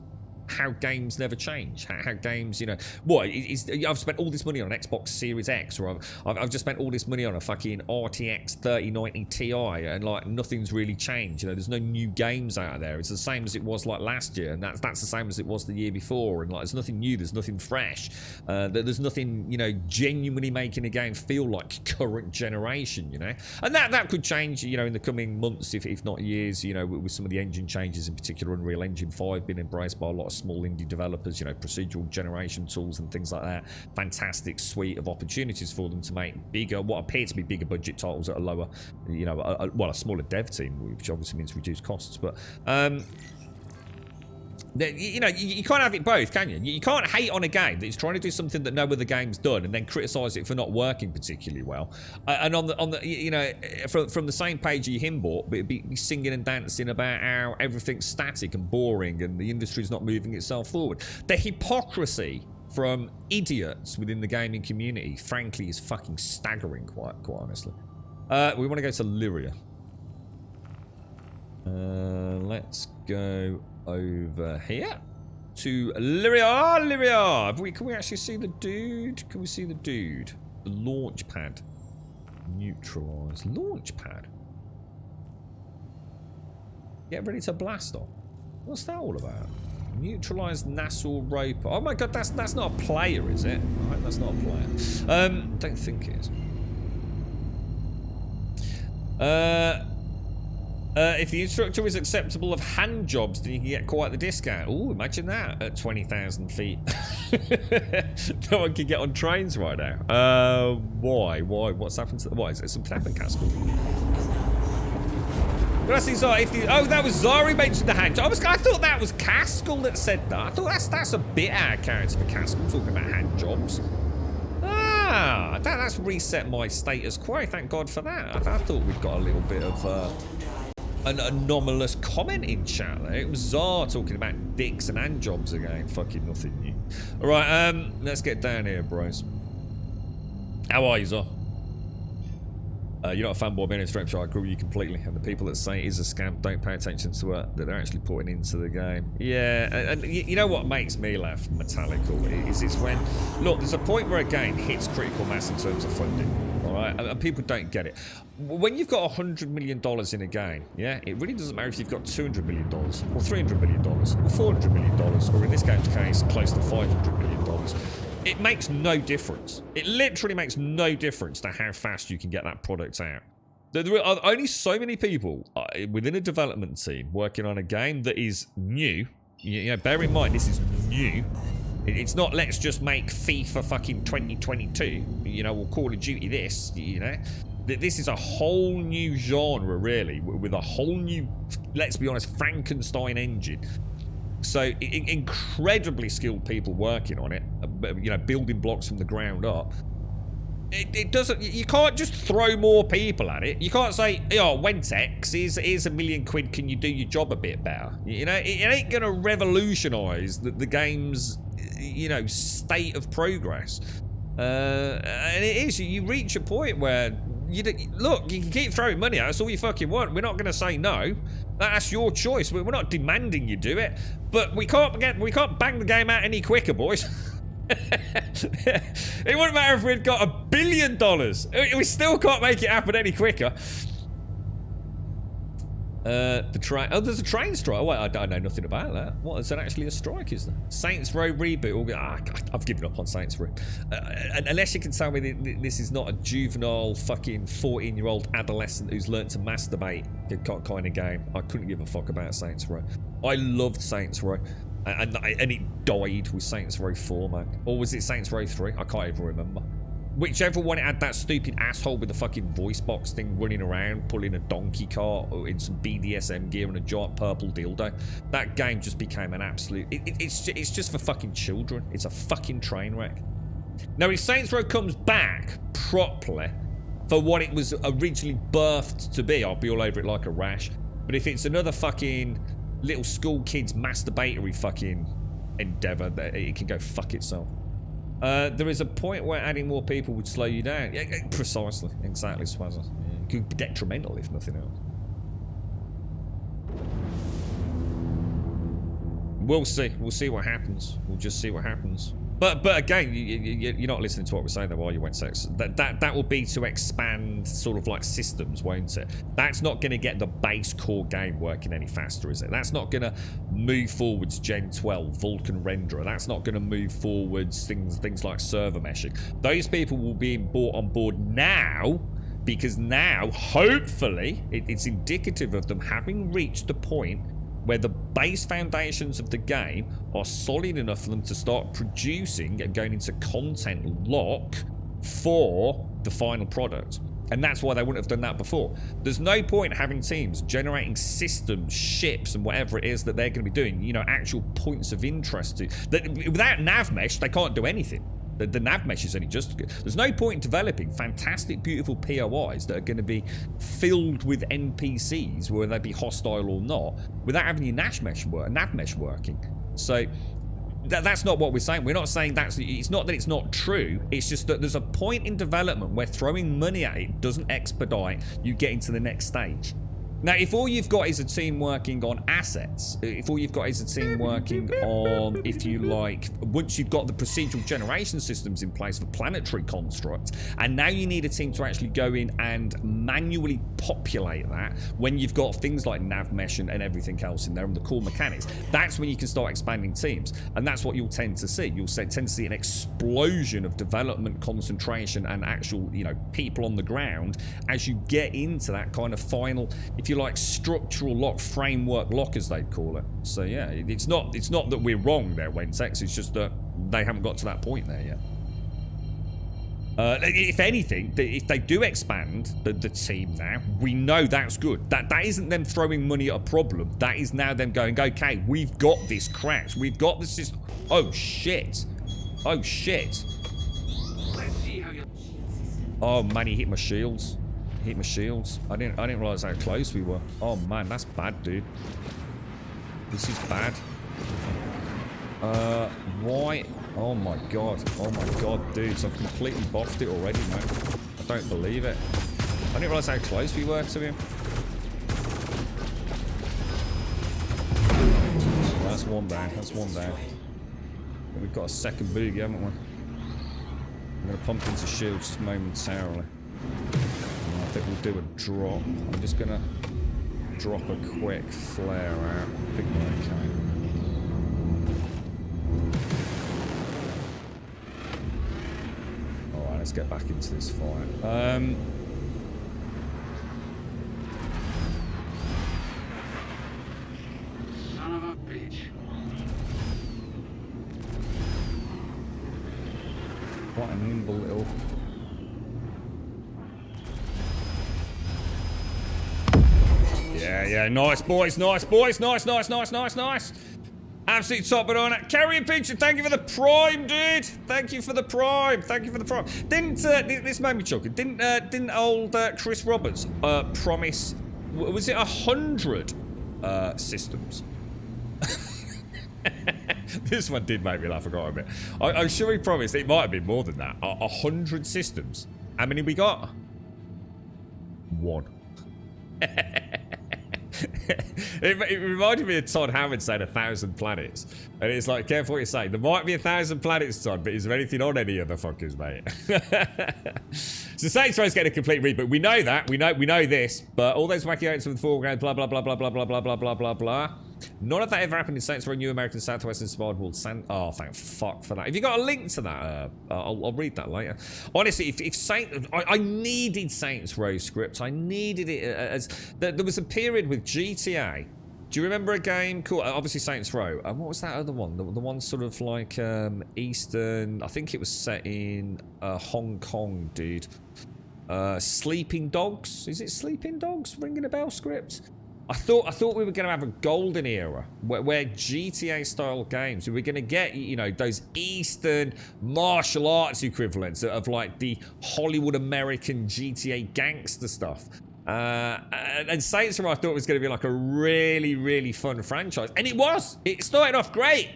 how games never change, how games, you know, what I've spent all this money on an Xbox Series X, or I've just spent all this money on a fucking RTX 3090 Ti, and like nothing's really changed. You know, there's no new games out there. It's the same as it was like last year, and that's the same as it was the year before. And like, there's nothing new, there's nothing fresh. There's nothing, you know, genuinely making a game feel like current generation. You know, and that could change, you know, in the coming months, if not years. You know, with some of the engine changes, in particular, Unreal Engine 5 being embraced by a lot of small indie developers, you know, procedural generation tools and things like that. Fantastic suite of opportunities for them to make bigger, what appear to be bigger budget titles at a lower, you know, a smaller dev team, which obviously means reduced costs. But you know, you can't have it both, can you? You can't hate on a game that's trying to do something that no other game's done, and then criticize it for not working particularly well. And on the you know, from the same page you him bought, be singing and dancing about how everything's static and boring, and the industry's not moving itself forward. The hypocrisy from idiots within the gaming community, frankly, is fucking staggering. Quite honestly. We want to go to Lyria. Let's go over here to Lyria. Lyria! Can we actually see the dude? Can we see the dude? The launch pad. Neutralize. Launch pad? Get ready to blast off. What's that all about? Neutralize Nassau Roper. Oh my god, that's not a player, is it? Right, that's not a player. Don't think it is. If the instructor is acceptable of hand jobs, then you can get quite the discount. Oh, imagine that at 20,000 feet. No one can get on trains right now. Why? What's happened to... What, is it something happened, Castle? Oh, that was Zari mentioned the hand job. I thought that was Caskell that said that. I thought that's a bit out of character for Caskell, talking about hand jobs. Ah, that's reset my status quo. Thank God for that. I thought we'd got a little bit of... an anomalous comment in chat there. It was Zar talking about dicks and hand jobs again. Fucking nothing new. Alright, let's get down here, bros. How are you, Zar? You're not a fanboy being a strength, I agree with you completely. And the people that say it is a scam don't pay attention to what they're actually putting into the game. Yeah, and you know what makes me laugh, Metallical, is it's when... Look, there's a point where a game hits critical mass in terms of funding. Alright, and people don't get it. When you've got $100 million in a game, yeah, it really doesn't matter if you've got $200 million, or $300 million, or $400 million, or in this game's case, close to $500 million. It makes no difference. It literally makes no difference to how fast you can get that product out. There are only so many people within a development team working on a game that is new. You know, bear in mind, this is new. It's not, let's just make FIFA fucking 2022, you know, or Call of Duty this, you know. This is a whole new genre, really, with a whole new, let's be honest, Frankenstein engine. So, incredibly skilled people working on it, you know, building blocks from the ground up. It doesn't, you can't just throw more people at it. You can't say, oh, Wentex, here's £1 million, can you do your job a bit better? You know, it ain't going to revolutionise the game's, you know, state of progress. And it is, you reach a point where, look, you can keep throwing money at us all you fucking want. We're not going to say no. That's your choice. We're not demanding you do it. But we can't bang the game out any quicker, boys. It wouldn't matter if we'd got $1 billion. We still can't make it happen any quicker. The train. Oh, there's a train strike. Oh, wait, I know nothing about that. What, is that actually a strike, is there? Saints Row reboot. I've given up on Saints Row. Unless you can tell me this is not a juvenile fucking 14-year-old adolescent who's learnt to masturbate kind of game. I couldn't give a fuck about Saints Row. I loved Saints Row. And it died with Saints Row 4, man. Or was it Saints Row 3? I can't even remember. Whichever one it had that stupid asshole with the fucking voice box thing running around, pulling a donkey cart or in some BDSM gear and a giant purple dildo. That game just became an absolute... It's just for fucking children. It's a fucking train wreck. Now, if Saints Row comes back properly for what it was originally birthed to be, I'll be all over it like a rash. But if it's another fucking little school kids masturbatory fucking endeavour, it can go fuck itself. There is a point where adding more people would slow you down. Yeah, precisely. Exactly, Swazzer. Yeah, it could be detrimental, if nothing else. We'll see. We'll see what happens. We'll just see what happens. But again, you're not listening to what we're saying though, are you, Wensex? That will be to expand sort of like systems, won't it? That's not going to get the base core game working any faster, is it? That's not going to move forwards Gen 12, Vulkan Renderer. That's not going to move forwards things like server meshing. Those people will be brought on board now, because now, hopefully, it's indicative of them having reached the point where the base foundations of the game are solid enough for them to start producing and going into content lock for the final product. And that's why they wouldn't have done that before. There's no point having teams generating systems, ships, and whatever it is that they're going to be doing, you know, actual points of interest to. Without nav mesh, they can't do anything. The nav mesh is only just good. There's no point in developing fantastic, beautiful POIs that are going to be filled with NPCs, whether they be hostile or not, without having your nav mesh working. So that's not what we're saying. We're not saying it's not that it's not true. It's just that there's a point in development where throwing money at it doesn't expedite you getting to the next stage. Now, if all you've got is a team working on assets, if all you've got is a team working on, if you like, once you've got the procedural generation systems in place for planetary constructs, and now you need a team to actually go in and manually populate that, when you've got things like nav mesh and everything else in there and the core mechanics, that's when you can start expanding teams. And that's what you'll tend to see. You'll tend to see an explosion of development, concentration, and actual, you know, people on the ground as you get into that kind of final, if you like, structural lock, framework lock, as they call it. So yeah, it's not that we're wrong there, Wensex. It's just that they haven't got to that point there yet. If anything, if they do expand the team now, we know that's good. That isn't them throwing money at a problem. That is now them going, okay, we've got this cracked. We've got the system. Oh shit. Oh shit. Oh man, he hit my shields. Hit my shields. I didn't realize how close we were. Oh man, that's bad, dude. This is bad. Why? Oh my god, dudes, I've completely boffed it already, man. I don't believe it. I didn't realize how close we were to him. Well, that's one down. That's one down. But we've got a second boogie, haven't we? I'm gonna pump into shields just momentarily. I think we'll do a drop. I'm just gonna drop a quick flare out. I think we're okay. Alright, let's get back into this fight.
Son of a bitch.
Quite a nimble little. Yeah, nice boys, nice. Absolutely top banana. Carrier Pigeon, thank you for the prime, dude. Thank you for the prime. Didn't this made me chuckle? Didn't old Chris Roberts promise? Was it 100 systems? This one did make me laugh. I got a bit. I'm sure he promised it might have been more than that. 100 systems. How many we got? 1. It reminded me of Todd Howard saying 1,000 planets. And it's like, careful what you say. There might be 1,000 planets, Todd, but is there anything on any of the fuckers, mate? So Saints Row's getting a complete reboot. We know that. We know this. But all those wacky acts from the foreground, blah, blah, blah, blah, blah, blah, blah, blah, blah, blah, blah. None of that ever happened in Saints Row New American Southwest Inspired World. Oh, thank fuck for that. If you got a link to that, I'll read that later. Honestly, if Saints... I needed Saints Row scripts. I needed it as... There was a period with GTA. Do you remember a game called... Obviously Saints Row. What was that other one? The one sort of like Eastern... I think it was set in Hong Kong, dude. Sleeping Dogs? Is it Sleeping Dogs? Ringing a bell script? I thought we were going to have a golden era where GTA-style games, we were going to get, you know, those Eastern martial arts equivalents of like the Hollywood American GTA gangster stuff. And Saints Row I thought was going to be like a really, really fun franchise. And it was. It started off great.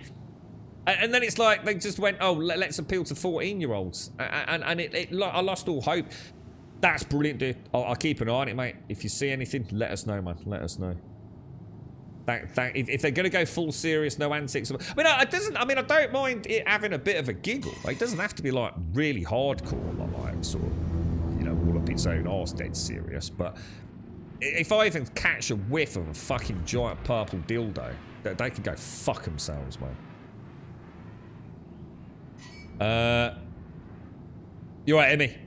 And then it's like they just went, oh, let's appeal to 14-year-olds. And I lost all hope. That's brilliant, dude. I'll keep an eye on it, mate. If you see anything, let us know, man. Let us know. If they're going to go full serious, no antics. I mean, I don't mind it having a bit of a giggle. Like, it doesn't have to be like really hardcore, like sort of, you know, all up its own arse, dead serious. But if I even catch a whiff of a fucking giant purple dildo, they can go fuck themselves, man. You alright, Emmy?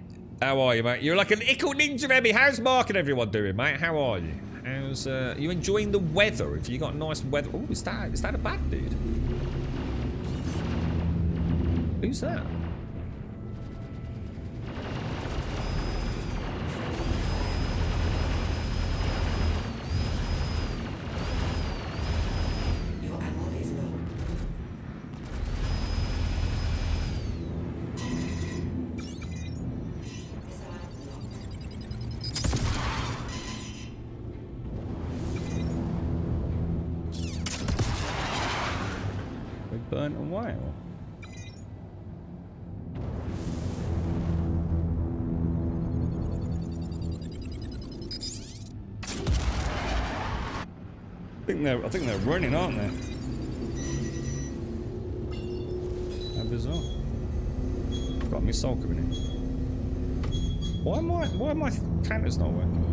How are you, mate? You're like an ickle ninja, Emmy. How's Mark and everyone doing, mate? How are you? How's you enjoying the weather? Have you got nice weather? Oh, is that a bad dude? Who's that?
Burnt away. I think they're running, aren't they? How bizarre. I've got a missile coming in. Why are my counters not working?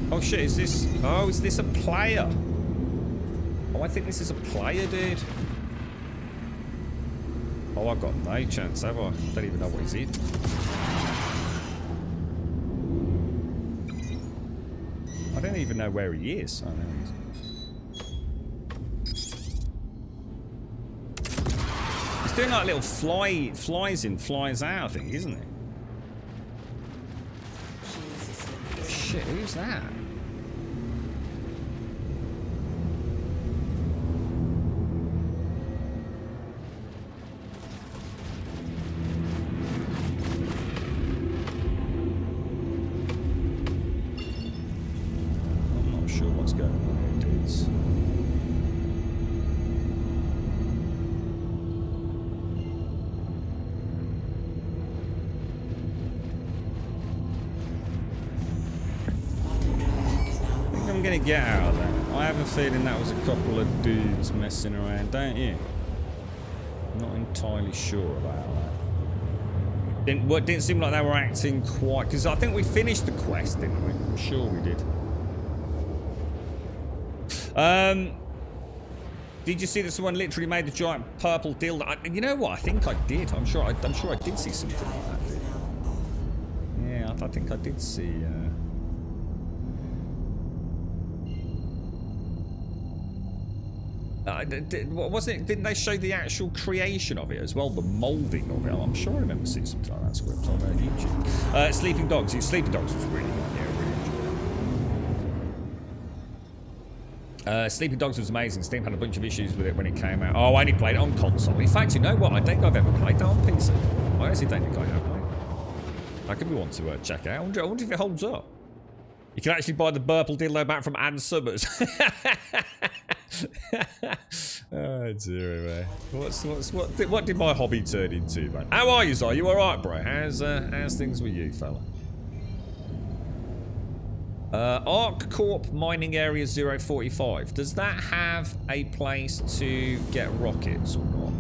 Oh shit, is this a player? Oh, I think this is a player, dude. Oh, I've got no chance, have I? I don't even know what he's in. I don't even know where he is. Oh, there he is. He's doing like little flies in, flies out thing, isn't he? Shit, who's that? I'm not sure what's going on here, dudes. I'm gonna get out of there. I have a feeling that was a couple of dudes messing around, don't you? Not entirely sure about that. Didn't seem like they were acting quite... Because I think we finished the quest, didn't we? I'm sure we did. Did you see that someone literally made a giant purple dildo? You know what? I think I did. I'm sure I did see something like that, dude. Yeah, I think I did see... wasn't it? Didn't they show the actual creation of it as well? The moulding of it. I'm sure I remember seeing something like that script on YouTube. Sleeping Dogs. Sleeping Dogs was really good. Yeah, really enjoyed it. Sleeping Dogs was amazing. Steam had a bunch of issues with it when it came out. Oh, I only played it on console. In fact, you know what? I don't think I've ever played that on PC. I honestly don't think I have, mate. That could be one to check out. I wonder if it holds up. You can actually buy the Burple dildo back from Ann Summers. Oh dear, man. What did my hobby turn into, man? How are you, Zai? You alright, bro? How's things with you, fella? Arc Corp Mining Area 045. Does that have a place to get rockets or not?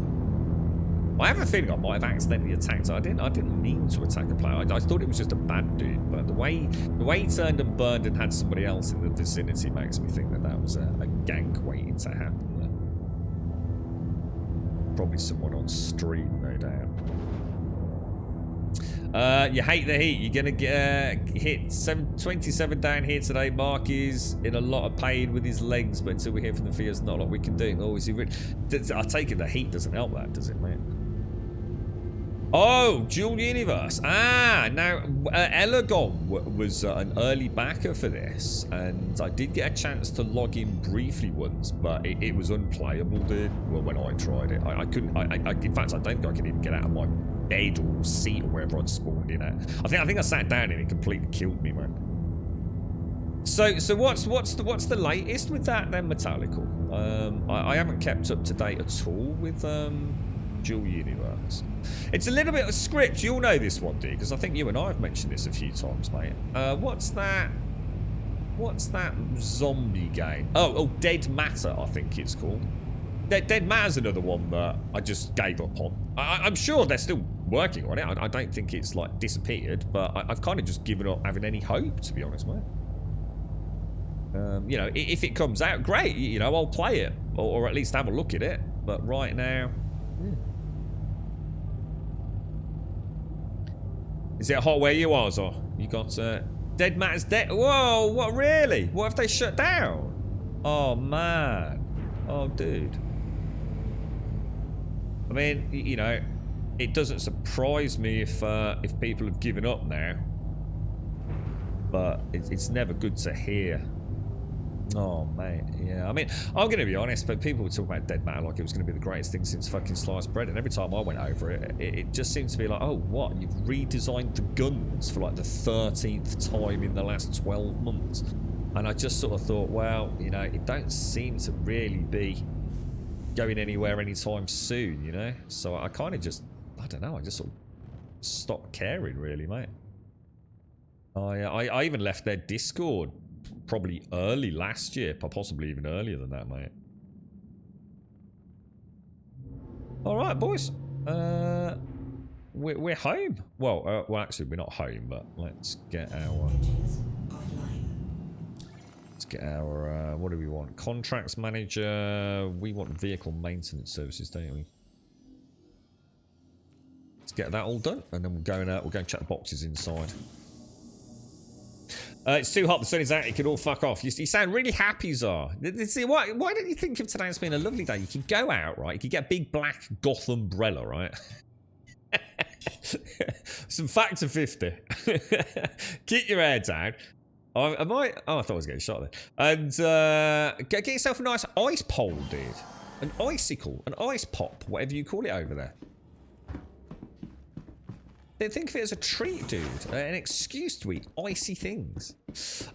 I have a feeling I might have accidentally attacked. I didn't mean to attack a player. I thought it was just a bad dude, but the way he turned and burned and had somebody else in the vicinity makes me think that was a gank waiting to happen there. Probably someone on stream, no doubt. You hate the heat. You're gonna get hit 27 down here today. Mark is in a lot of pain with his legs, but until we hear from the There's not a lot we can do. Oh, is he really? I take it the heat doesn't help that, does it, mate? Oh, Dual Universe. Ah, now Elagon was an early backer for this, and I did get a chance to log in briefly once, but it was unplayable, dude. Well, when I tried it, I couldn't. In fact, I don't think I could even get out of my bed or seat or wherever I'd spawned in at. I think I sat down and it completely killed me, man. So what's the latest with that then, Metallical? I haven't kept up to date at all with Dual universe. It's a little bit of script. You'll know this one, dude, because I think you and I have mentioned this a few times, mate. What's that? What's that zombie game? Oh, Dead Matter, I think it's called. Dead Matter's another one that I just gave up on. I'm sure they're still working on it. I don't think it's like disappeared, but I've kind of just given up having any hope, to be honest, mate. You know, if it comes out, great. You know, I'll play it, or at least have a look at it. But right now, is it hot where you are, Zor? You got Dead Matter's dead. Whoa, what really? What have they shut down? Oh man, oh dude. I mean, you know, it doesn't surprise me if people have given up now, but it's never good to hear. Oh, mate, yeah. I mean, I'm going to be honest, but people were talking about Dead Matter like it was going to be the greatest thing since fucking sliced bread, and every time I went over it, it just seems to be like, oh, what? You've redesigned the guns for like the 13th time in the last 12 months. And I just sort of thought, well, you know, it don't seem to really be going anywhere anytime soon, you know? So I kind of just, I don't know, I just sort of stopped caring, really, mate. I even left their Discord probably early last year, possibly even earlier than that, mate. Alright, boys. We're home. Well, actually, we're not home, but let's get our... Let's get our... what do we want? Contracts manager. We want vehicle maintenance services, don't we? Let's get that all done, and then we'll go and check the boxes inside. It's too hot, the sun is out, you can all fuck off. You sound really happy, Zar. See, why don't you think of today as being a lovely day? You can go out, right? You can get a big black goth umbrella, right? Some factor 50. Keep your hair down. Oh, I thought I was getting shot there. And get yourself a nice ice pole, dude. An icicle, an ice pop, whatever you call it over there. Think of it as a treat, dude. An excuse to eat icy things.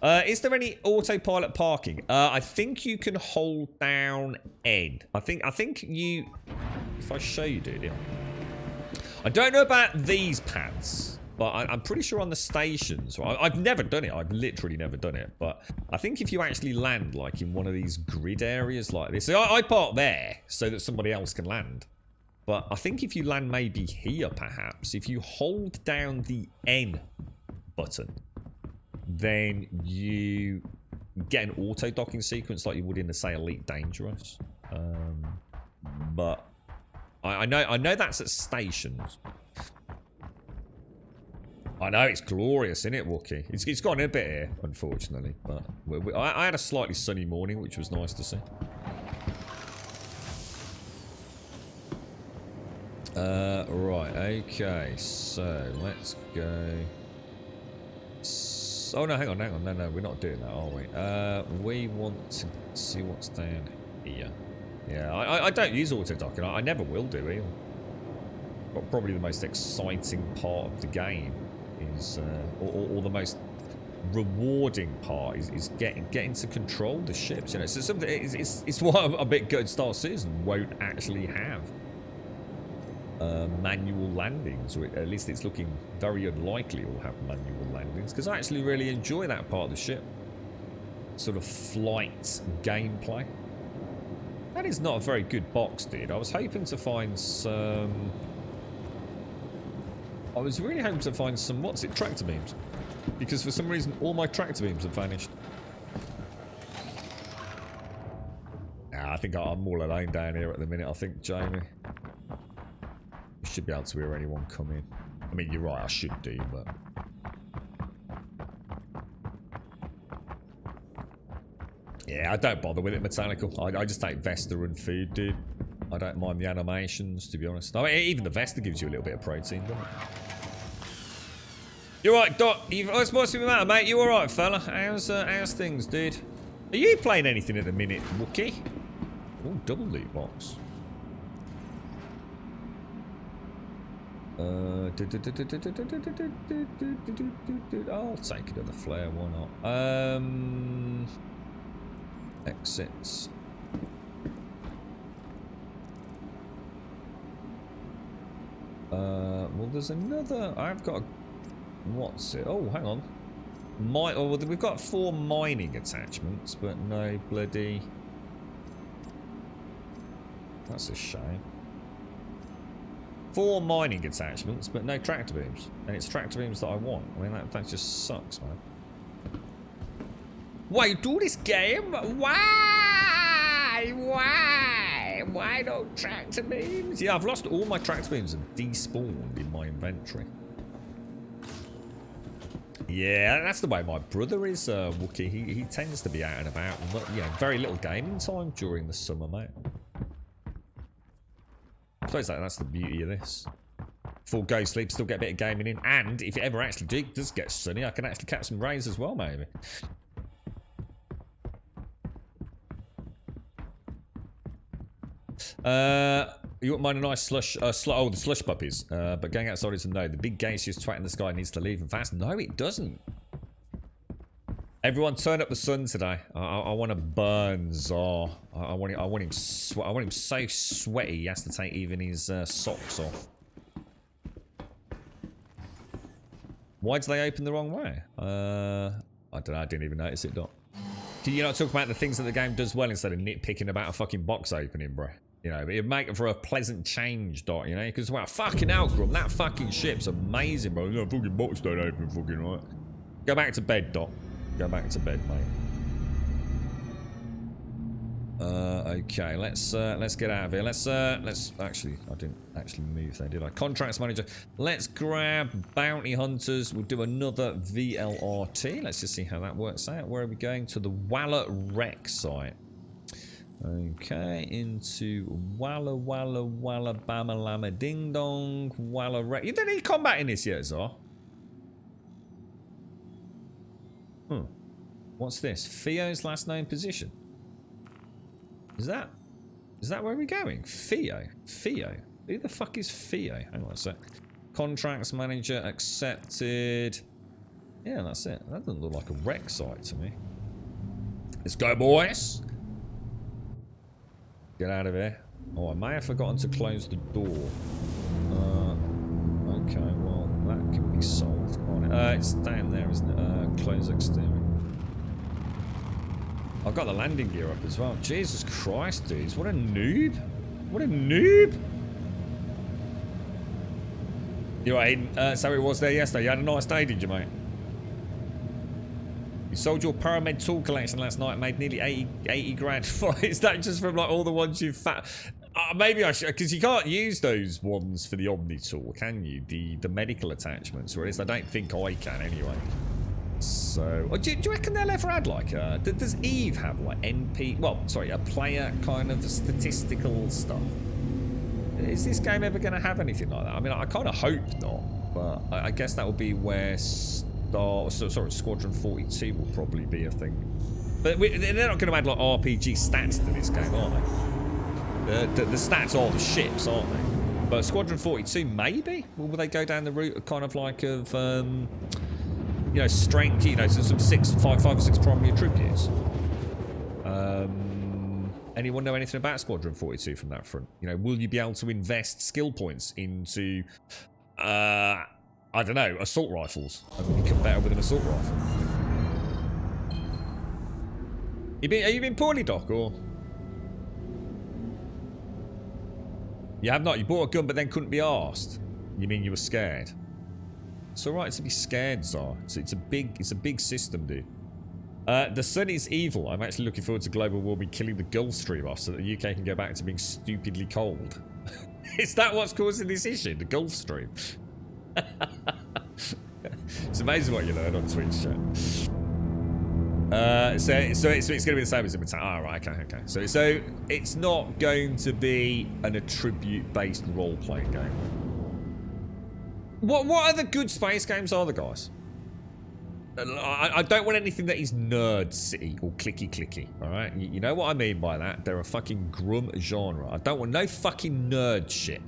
Is there any autopilot parking? I think you can hold down N. I think you... If I show you, dude, yeah. I don't know about these pads, but I'm pretty sure on the stations... I've never done it. I've literally never done it. But I think if you actually land, like, in one of these grid areas like this... So I park there so that somebody else can land. But I think if you land maybe here, perhaps, if you hold down the N button, then you get an auto-docking sequence like you would in the, say, Elite Dangerous. But I know that's at stations. I know, it's glorious, isn't it, Wookie? It's gone a bit here, unfortunately. But I had a slightly sunny morning, which was nice to see. Right, okay, so let's go. Oh no, hang on, no, we're not doing that, are we? We want to see what's down here. Yeah, I don't use auto-docking, I never will do either. But probably the most exciting part of the game is, or the most rewarding part is getting to control the ships. You know, so something it's what a bit good Star Citizen won't actually have. Manual landings, or at least it's looking very unlikely we'll have manual landings, because I actually really enjoy that part of the ship. Sort of flight gameplay. That is not a very good box, dude. I was hoping to find some... I was really hoping to find some, what's it, tractor beams. Because for some reason all my tractor beams have vanished. Nah, I think I'm all alone down here at the minute, I think, Jamie. Should be able to hear anyone come in. I mean, you're right, I should do, but... Yeah, I don't bother with it, Metallical. I just take Vesta and food, dude. I don't mind the animations, to be honest. I mean, even the Vesta gives you a little bit of protein, doesn't it? You're right, Doc. It's supposed to be the matter, mate. You alright, fella? How's things, dude? Are you playing anything at the minute, Wookie? Oh, double loot box. I'll take another flare, why not? Exits. Well, there's another. I've got. What's it? Oh, hang on. Well, we've got 4 mining attachments, but no bloody. That's a shame. 4 mining attachments, but no tractor beams, and it's tractor beams that I want. I mean, that just sucks, man. Why you do this game? Why? Why no tractor beams? Yeah, I've lost all my tractor beams and despawned in my inventory. Yeah, that's the way my brother is, Wookie. He tends to be out and about. Yeah, very little gaming time during the summer, mate. I suppose that's the beauty of this. Full go sleep, still get a bit of gaming in, and if it ever actually does get sunny, I can actually catch some rays as well, maybe. You wouldn't mind a nice slush, the slush puppies. But going outside is a no. The big gaseous twat in the sky needs to leave and fast. No, it doesn't. Everyone, turn up the sun today. I want to burn Czar. I want him so sweaty he has to take even his socks off. Why did they open the wrong way? I don't know. I didn't even notice it, Doc. Can you not talk about the things that the game does well instead of nitpicking about a fucking box opening, bro? You know, it'd make it for a pleasant change, Dot, you know? Because, well, fucking hell, Grum, that fucking ship's amazing, bro. No, fucking box don't open fucking right. Go back to bed, Dot. Go back to bed, mate. Okay, let's get out of here. Let's actually, I didn't actually move there, did I? Contracts manager. Let's grab bounty hunters. We'll do another VLRT. Let's just see how that works out. Where are we going? To the Walla Wreck site. Okay, into Walla Bama Lama Ding Dong Walla Wreck. You didn't need combat in this yet, Zar? What's this? Theo's last known position. Is that where we're going? Theo? Who the fuck is Theo? Hang on a sec. Contracts manager accepted. Yeah, that's it. That doesn't look like a wreck site to me. Let's go, boys. Get out of here. Oh, I may have forgotten to close the door. Okay, well, that can be solved. It's down there, isn't it? Close exterior. I've got the landing gear up as well. Jesus Christ, dudes. What a noob. What a noob. You're right, so it was there yesterday. You had a nice day, did you, mate? You sold your Pyramid tool collection last night and made nearly 80 grand. Is that just from like all the ones you've maybe I should, because you can't use those ones for the Omni tool, can you? The medical attachments, or at least I don't think I can anyway. So, do you reckon they'll ever add like does Eve have like NP, well, sorry, a player kind of statistical stuff? Is this game ever going to have anything like that? I mean, I kind of hope not, but I guess that will be where Squadron 42 will probably be a thing. But they're not going to add like RPG stats to this game, are they? The stats are the ships, aren't they? But Squadron 42, maybe? Will they go down the route of kind of like of, you know, strength, you know, some 5 or 6 primary attributes? Anyone know anything about Squadron 42 from that front? You know, will you be able to invest skill points into, I don't know, assault rifles and become better with an assault rifle? Have you been poorly, Doc, or? You have not. You bought a gun but then couldn't be arsed. You mean you were scared? It's alright to be scared, Zar. It's a big system, dude. The sun is evil. I'm actually looking forward to global warming killing the Gulf Stream off so that the UK can go back to being stupidly cold. Is that what's causing this issue? The Gulf Stream? It's amazing what you learn on Twitch chat. So it's going to be the same as Imitate. Ah, right, okay. So it's not going to be an attribute-based role-playing game. What other good space games are there, guys? I don't want anything that is nerd city or clicky, alright? You know what I mean by that? They're a fucking grum genre. I don't want no fucking nerd shit.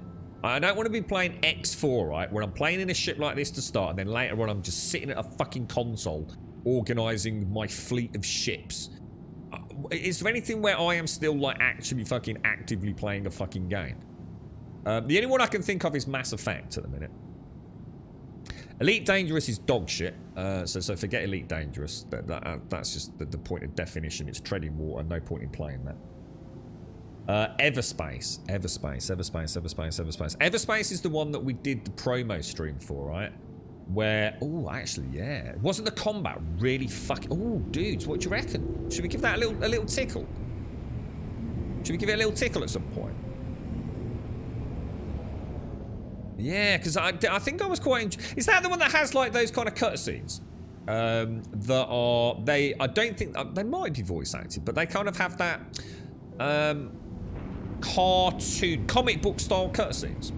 I don't want to be playing X4, right? Where I'm playing in a ship like this to start, and then later on I'm just sitting at a fucking console organising my fleet of ships. Is there anything where I am still like actually fucking actively playing a fucking game?
The only one I can think of is Mass Effect at the minute. Elite Dangerous is dog shit. So forget Elite Dangerous. That's just the point of definition. It's treading water. No point in playing that. Everspace. Everspace is the one that we did the promo stream for, right? Where, oh, actually, yeah. Wasn't the combat really fucking... Oh, dudes, what do you reckon? Should we give that a little tickle? Should we give it a little tickle at some point? Yeah, because I think I was quite... Is that the one that has, like, those kind of cutscenes? That are... I don't think... They might be voice acted, but they kind of have that... cartoon... comic book style cutscenes.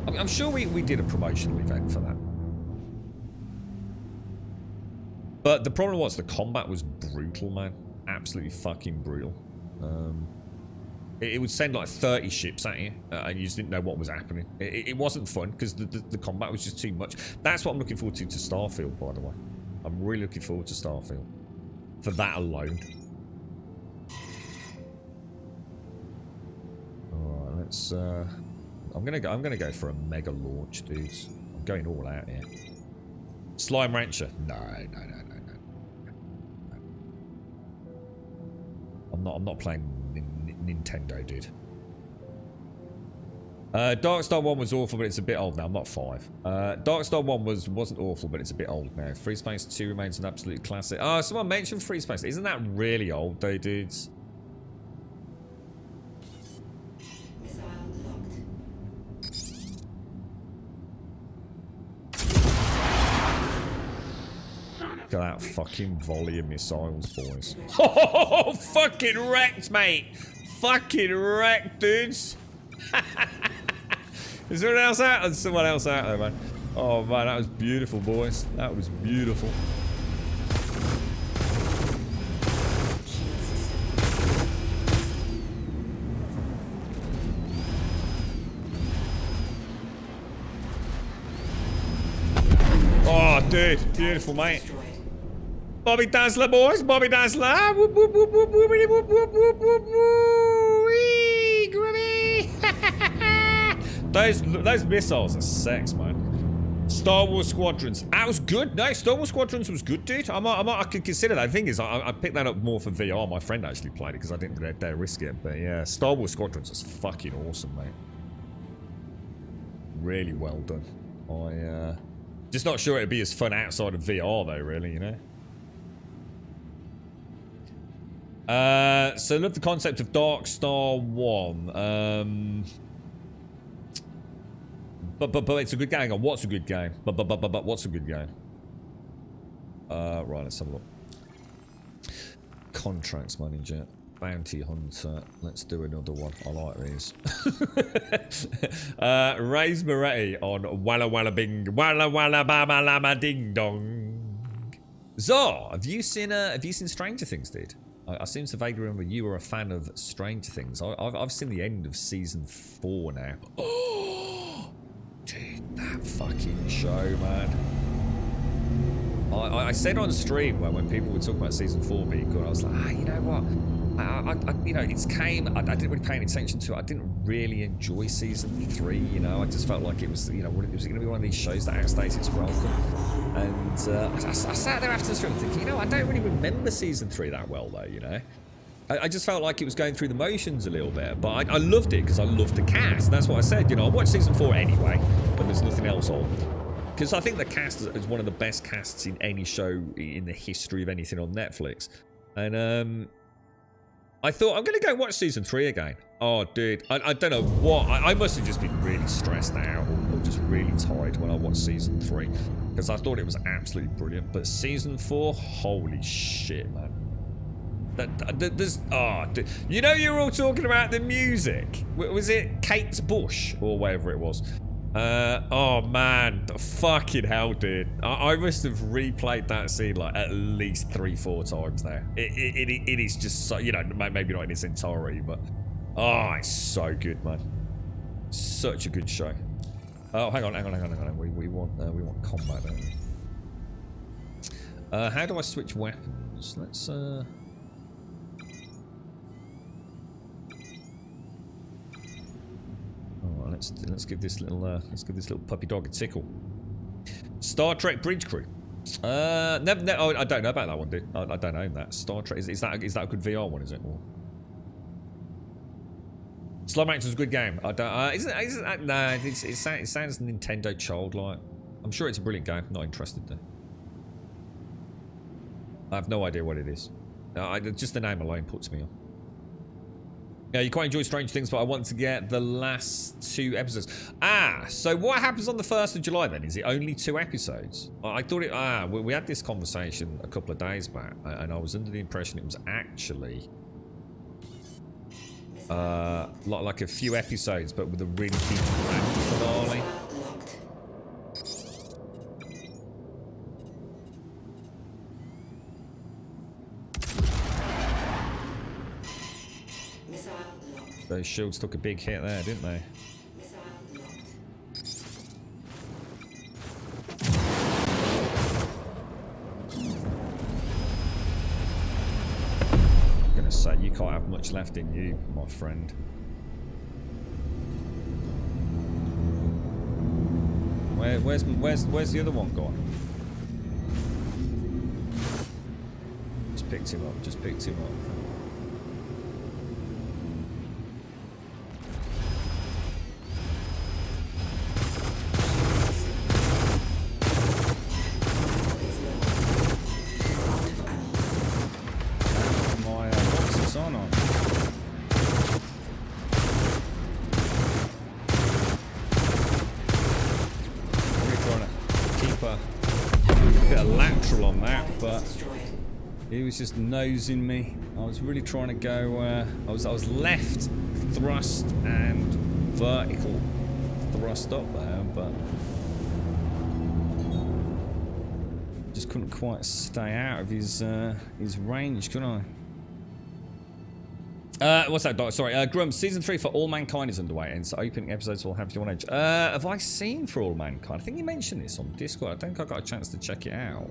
I'm sure we did a promotional event for that. But the problem was the combat was brutal, man. Absolutely fucking brutal. It would send like 30 ships at you, and you just didn't know what was happening. It wasn't fun because the combat was just too much. That's what I'm looking forward to Starfield, by the way. I'm really looking forward to Starfield for that alone. All right, let's. I'm gonna go for a mega launch, dudes. I'm going all out here. Slime Rancher. No. I'm not playing Nintendo, dude. Darkstar 1 was awful, but it's a bit old now. I'm not 5. Darkstar 1 wasn't awful, but it's a bit old now. Free Space 2 remains an absolute classic. Oh, someone mentioned Free Space. Isn't that really old, though, dudes? Look at that fucking volley of missiles, boys. Oh, fucking wrecked, mate. Fucking wrecked, dudes. Is there anyone else out? There's someone else out there, man. Oh, man, that was beautiful, boys. That was beautiful. Oh, dude. Beautiful, mate. Bobby Dazzler, boys. Bobby Dazzler. Whoop, whoop, whoop, whoop, whoop, whoop, whoop, whoop, whoop, whoop. Wee, Grimmy. Those missiles are sex, man. Star Wars Squadrons. That was good. No, Star Wars Squadrons was good, dude. I could consider that. The thing is, I picked that up more for VR. My friend actually played it because I didn't dare risk it. But yeah, Star Wars Squadrons is fucking awesome, mate. Really well done. Just not sure it'd be as fun outside of VR, though, really, you know? So love the concept of Darkstar 1. But it's a good game. What's a good game? But what's a good game? Right, let's have a look. Contracts manager. Bounty Hunter. Let's do another one. I like these. Raise Moretti on Walla Walla Bing. Walla Walla Baba Lama Ding Dong. Zor, have you seen Stranger Things, dude? I seem to vaguely remember you were a fan of Stranger Things. I've seen the end of season 4 now. Oh, dude, that fucking show, man. I said on stream when people were talking about season 4 being good, I was like, you know what? You know, I didn't really pay any attention to it. I didn't really enjoy season 3. You know, I just felt like it was, you know, it was going to be one of these shows that outstays its welcome. And I sat there after the stream thinking, you know, I don't really remember season 3 that well, though. You know, I just felt like it was going through the motions a little bit. But I loved it because I loved the cast. That's what I said. You know, I watched season 4 anyway when there's nothing else on. Because I think the cast is one of the best casts in any show in the history of anything on Netflix. And I thought, I'm going to go watch season 3 again. Oh, dude. I don't know what. I must have just been really stressed out or just really tired when I watched season 3. Because I thought it was absolutely brilliant. But season 4, holy shit, man. Dude. You know, you were all talking about the music. Was it Kate's Bush or whatever it was? Oh man, fucking hell, dude. I must have replayed that scene like at least 3-4 times now. It is just so, you know, maybe not in its entirety, but oh, it's so good, man. Such a good show. Oh, hang on. We want combat, don't we? How do I switch weapons? Let's Let's give this little puppy dog a tickle. Star Trek Bridge Crew. Never, oh, I don't know about that one, dude. I don't own that. Star Trek. Is that a good VR one? Is it? Or... Slow Max was a good game. I don't. Isn't that? No, it sounds Nintendo childlike. I'm sure it's a brilliant game. Not interested though. I have no idea what it is. Just the name alone puts me on. Yeah, you quite enjoy Strange Things, but I want to get the last 2 episodes. So what happens on the 1st of July then? Is it only 2 episodes? I thought it... we had this conversation a couple of days back, and I was under the impression it was actually... like a few episodes, but with a really big grand finale. Those shields took a big hit there, didn't they? I'm gonna say you can't have much left in you, my friend. Where's the other one gone? Just picked him up. Just picked him up. He was just nosing me. I was really trying to go. I was left thrust and vertical thrust up there, but just couldn't quite stay out of his range, could I? What's that, Doc? Sorry, Grum. Season 3 for All Mankind is underway, and so opening episodes will have you on edge. Have I seen For All Mankind? I think you mentioned this on Discord. I think I got a chance to check it out.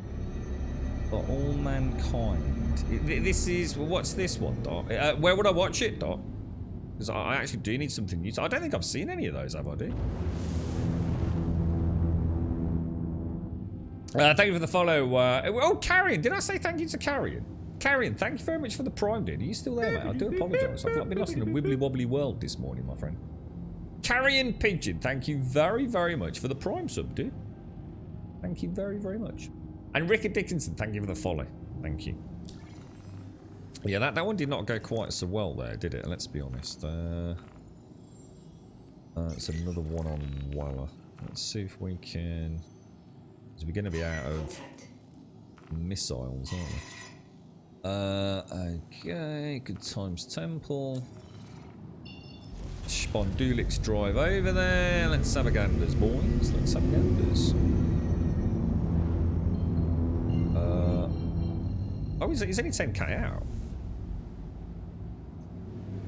For All Mankind. This is... Well, what's this one, Doc? Where would I watch it, Doc? Because I actually do need something new. I don't think I've seen any of those, have I, dude? Thank you for the follow. Oh, Carrion. Did I say thank you to Carrion? Carrion, thank you very much for the Prime, dude. Are you still there, mate? I do apologise. I've been lost in a wibbly-wobbly world this morning, my friend. Carrion Pigeon, thank you very, very much for the Prime sub, dude. Thank you very, very much. And Ricky Dickinson, thank you for the follow. Thank you. Yeah, that one did not go quite so well there, did it? Let's be honest. It's another one on Weller. Let's see if we can... Because we're going to be out of missiles, aren't we? Okay, Good Times Temple. Spondulix drive over there. Let's have a ganders, boys. Let's have ganders. Oh, he's only 10k out.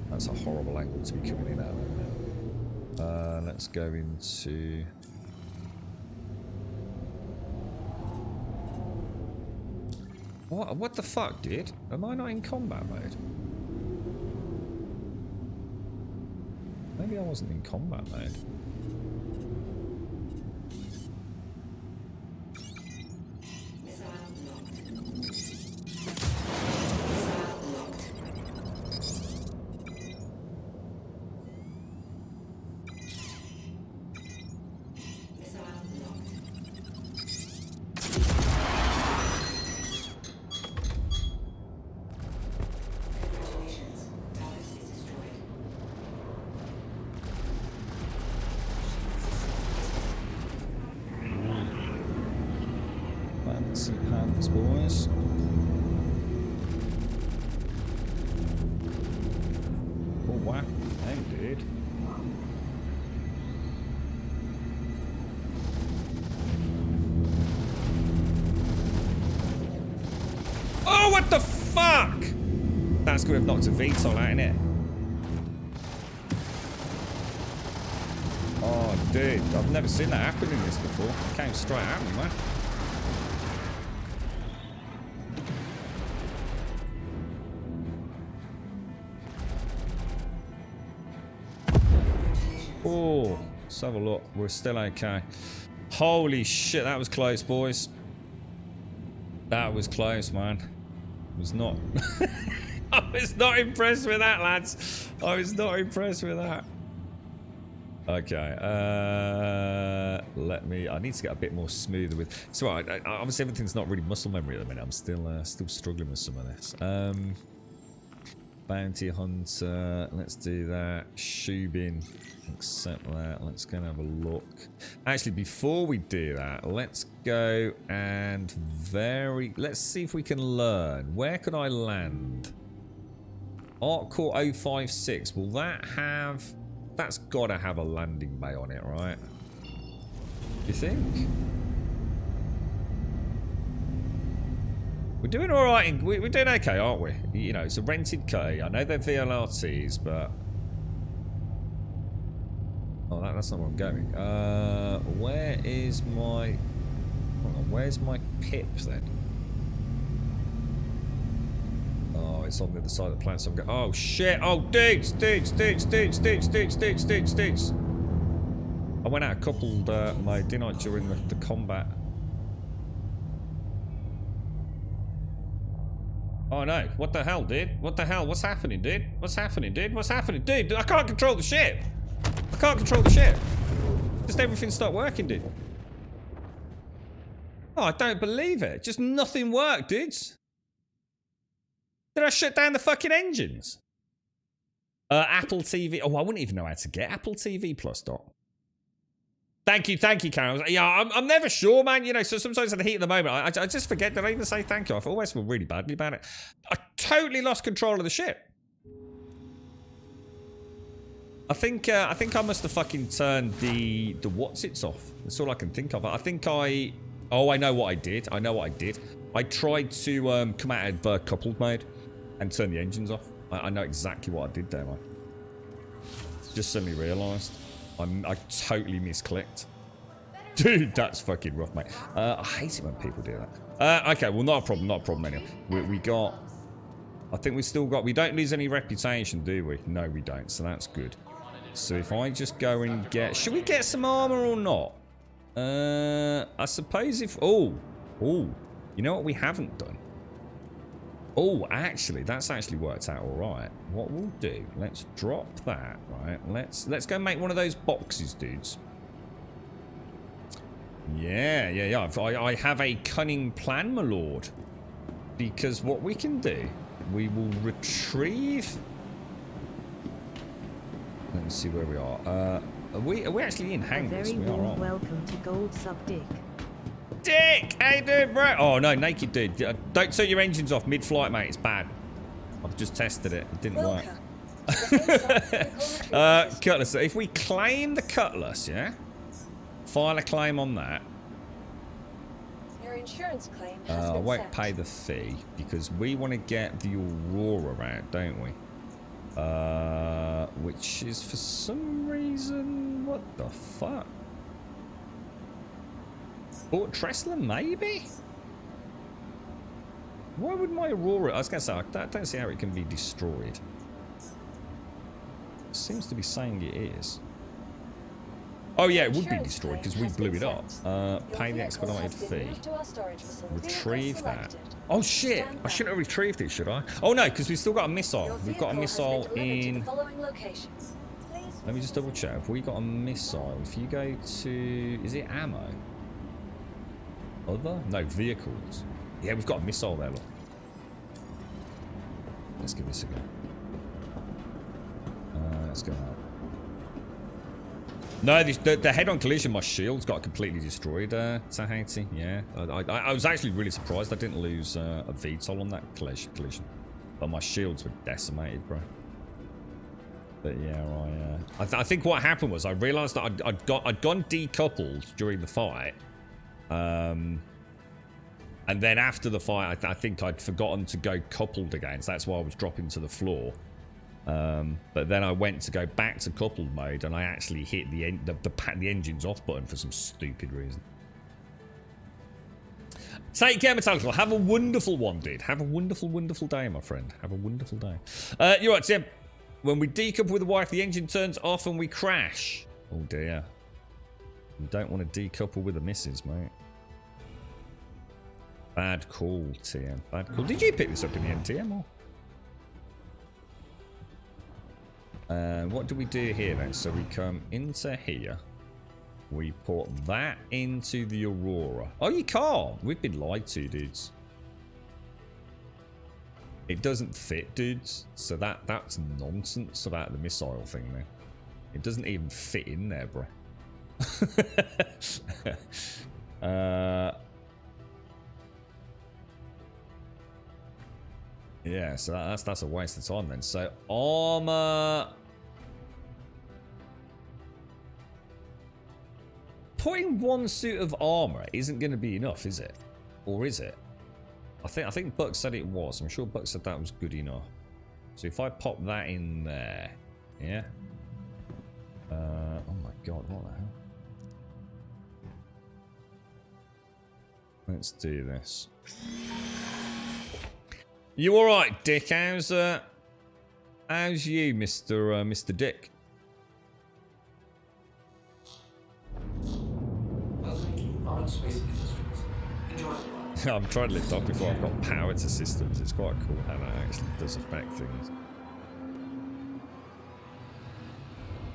That's a horrible angle to be coming in out. Let's go into... What the fuck, dude? Am I not in combat mode? Maybe I wasn't in combat mode. Hands, boys. Oh wow, hey dude. Oh, what the fuck? That's good. I've knocked a VTOL out, innit? Oh, dude, I've never seen that happen in this before. It came straight at me, man. Oh, Let's have a look. We're still okay. Holy shit, that was close, boys. That was close, man. It was not... I was not impressed with that, lads. I was not impressed with that. Okay, let me... I need to get a bit more smoother with... So, obviously everything's not really muscle memory at the minute. I'm still struggling with some of this. Bounty Hunter, let's do that. Shubin, accept that. Let's go and have a look. Actually, before we do that, let's go and let's see if we can learn. Where could I land? Arc Core 056, will that have... That's got to have a landing bay on it, right? You think? We're doing all right. We're doing okay, aren't we? You know, it's a rented K. I know they're VLRTs, but... Oh, that's not where I'm going. Where is my... Hold on, where's my pip, then? Oh, it's on the other side of the planet, so I'm going... Oh, shit! Oh, dudes! I went out coupled mode, didn't I, during the combat? Oh no, what the hell, dude? What the hell? What's happening, dude? What's happening, dude? What's happening? Dude, I can't control the ship! I can't control the ship! Just everything stopped working, dude. Oh, I don't believe it. Just nothing worked, dudes. Did I shut down the fucking engines? Apple TV. Oh, I wouldn't even know how to get Apple TV Plus, Doc. Thank you, Karen. Yeah, I'm never sure, man. You know, so sometimes in the heat of the moment, I just forget that I even say thank you. I always feel really badly about it. I totally lost control of the ship. I think I must have fucking turned the what's-its off. That's all I can think of. I think I... Oh, I know what I did. I tried to come out of coupled mode and turn the engines off. I know exactly what I did there, man. Just suddenly realised. I totally misclicked. Dude, that's fucking rough, mate. I hate it when people do that. Okay, well, not a problem anyway. We got... I think we still got... We don't lose any reputation, do we? No, we don't, so that's good. So if I just go and get... Should we get some armour or not? I suppose if... Oh, you know what we haven't done? Oh, actually, that's actually worked out all right. What we'll do, let's drop that, right? Let's go make one of those boxes, dudes. Yeah. I have a cunning plan, my lord. Because what we can do, we will retrieve... Let me see where we are. Are we actually in hangars? We are, aren't we?
Welcome to Gold Sub Dick.
Dick! How you doing, bro? Oh, no, naked dude. Don't turn your engines off mid-flight, mate. It's bad. I've just tested it. It didn't work. Cutlass. So if we claim the Cutlass, yeah? File a claim on that.
Your insurance claim has
I
been
won't
sent.
pay the fee because we want to get the Aurora out, don't we? Which is for some reason... What the fuck? Fort Tressler, maybe? Why would my Aurora... I was going to say, I don't see how it can be destroyed. Seems to be saying it is. Oh yeah, it would be destroyed because we blew it up. Pay the expedited fee. Retrieve that. Oh shit! I shouldn't have retrieved it, should I? Oh no, because we've still got a missile. We've got a missile in... Let me just double check. Have we got a missile? If you go to... Is it ammo? Other? No, vehicles. Yeah, we've got a missile there, look. Let's give this a go. Let's go out. No, the head-on collision, my shield's got completely destroyed, Tahiti. Yeah, I was actually really surprised I didn't lose a VTOL on that collision. But my shields were decimated, bro. But yeah, I think what happened was I realised that I'd gone decoupled during the fight. And then after the fight, I think I'd forgotten to go coupled again, so that's why I was dropping to the floor. But then I went to go back to coupled mode, and I actually hit the engines off button for some stupid reason. Take care, Metallical. Have a wonderful one, dude. Have a wonderful, wonderful day, my friend. Have a wonderful day. You're right, Tim. When we decouple with the wife, the engine turns off and we crash. Oh dear. You don't want to decouple with the missus, mate. Bad call, TM. Bad call. Did you pick this up in the NTM or? What do we do here then? So we come into here. We put that into the Aurora. Oh, you can't. We've been lied to, dudes. It doesn't fit, dudes. So that's nonsense about the missile thing there. It doesn't even fit in there, bro. Yeah, so that's a waste of time then. So armor. Putting one suit of armor isn't going to be enough, is it? Or is it? I think Buck said it was. I'm sure Buck said that was good enough. So if I pop that in there, yeah. Oh my god, what the hell? Let's do this. You all right, Dick? How's you, Mr. Dick? I'm trying to lift off before I've got power to systems. It's quite cool how that actually does affect things.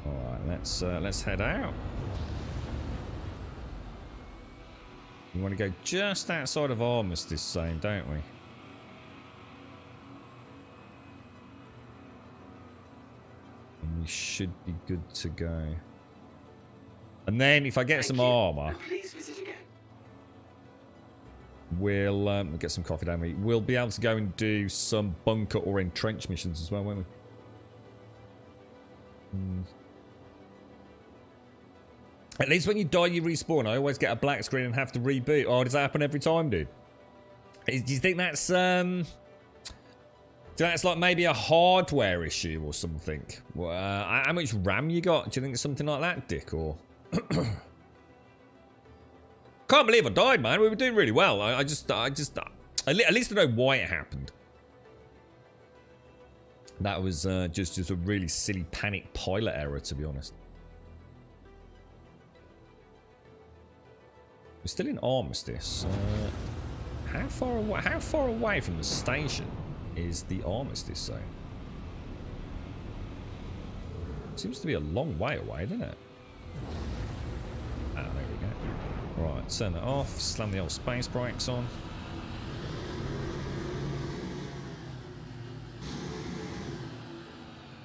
All right, let's head out. We want to go just outside of Armistice Zone, don't we? And we should be good to go. And then if I get some armor, we'll get some coffee, don't we? We'll be able to go and do some bunker or entrench missions as well, won't we? At least when you die, you respawn. I always get a black screen and have to reboot. Oh, does that happen every time, dude? Do you think that's like maybe a hardware issue or something? How much RAM you got? Do you think it's something like that, Dick? Or can't believe I died, man. We were doing really well. At least I know why it happened. That was just a really silly panic pilot error, to be honest. We're still in Armistice. How far away from the station is the Armistice Zone? Seems to be a long way away, doesn't it? Ah, there we go. Right, turn it off. Slam the old space brakes on.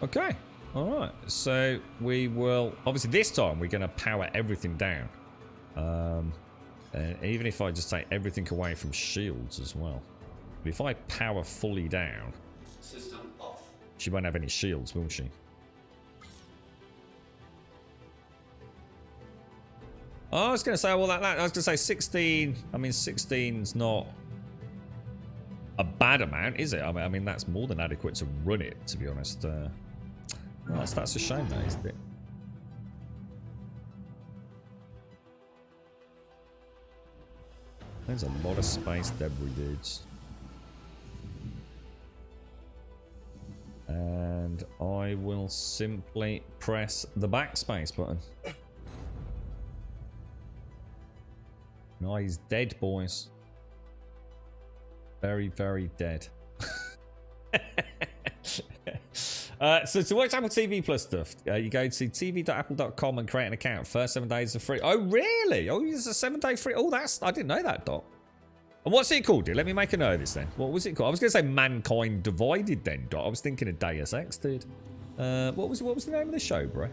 Okay. All right. So we will. Obviously, this time we're going to power everything down. Even if I just take everything away from shields as well. But if I power fully down, system off. She won't have any shields, will she? Oh, I was going to say, well, I was going to say 16. I mean, 16's not a bad amount, is it? I mean, that's more than adequate to run it, to be honest. Well, that's a shame, that isn't it? There's a lot of space debris, dudes. And I will simply press the backspace button. No, he's dead, boys. Very, very dead. So to watch Apple TV Plus stuff, you go to tv.apple.com and create an account. First 7 days are free. Oh, really? Oh, it's a 7-day free. Oh, I didn't know that, Doc. And what's it called, dude? Let me make a note of this then. What was it called? I was going to say Mankind Divided then, Doc. I was thinking of Deus Ex, dude. What was the name of the show, bro?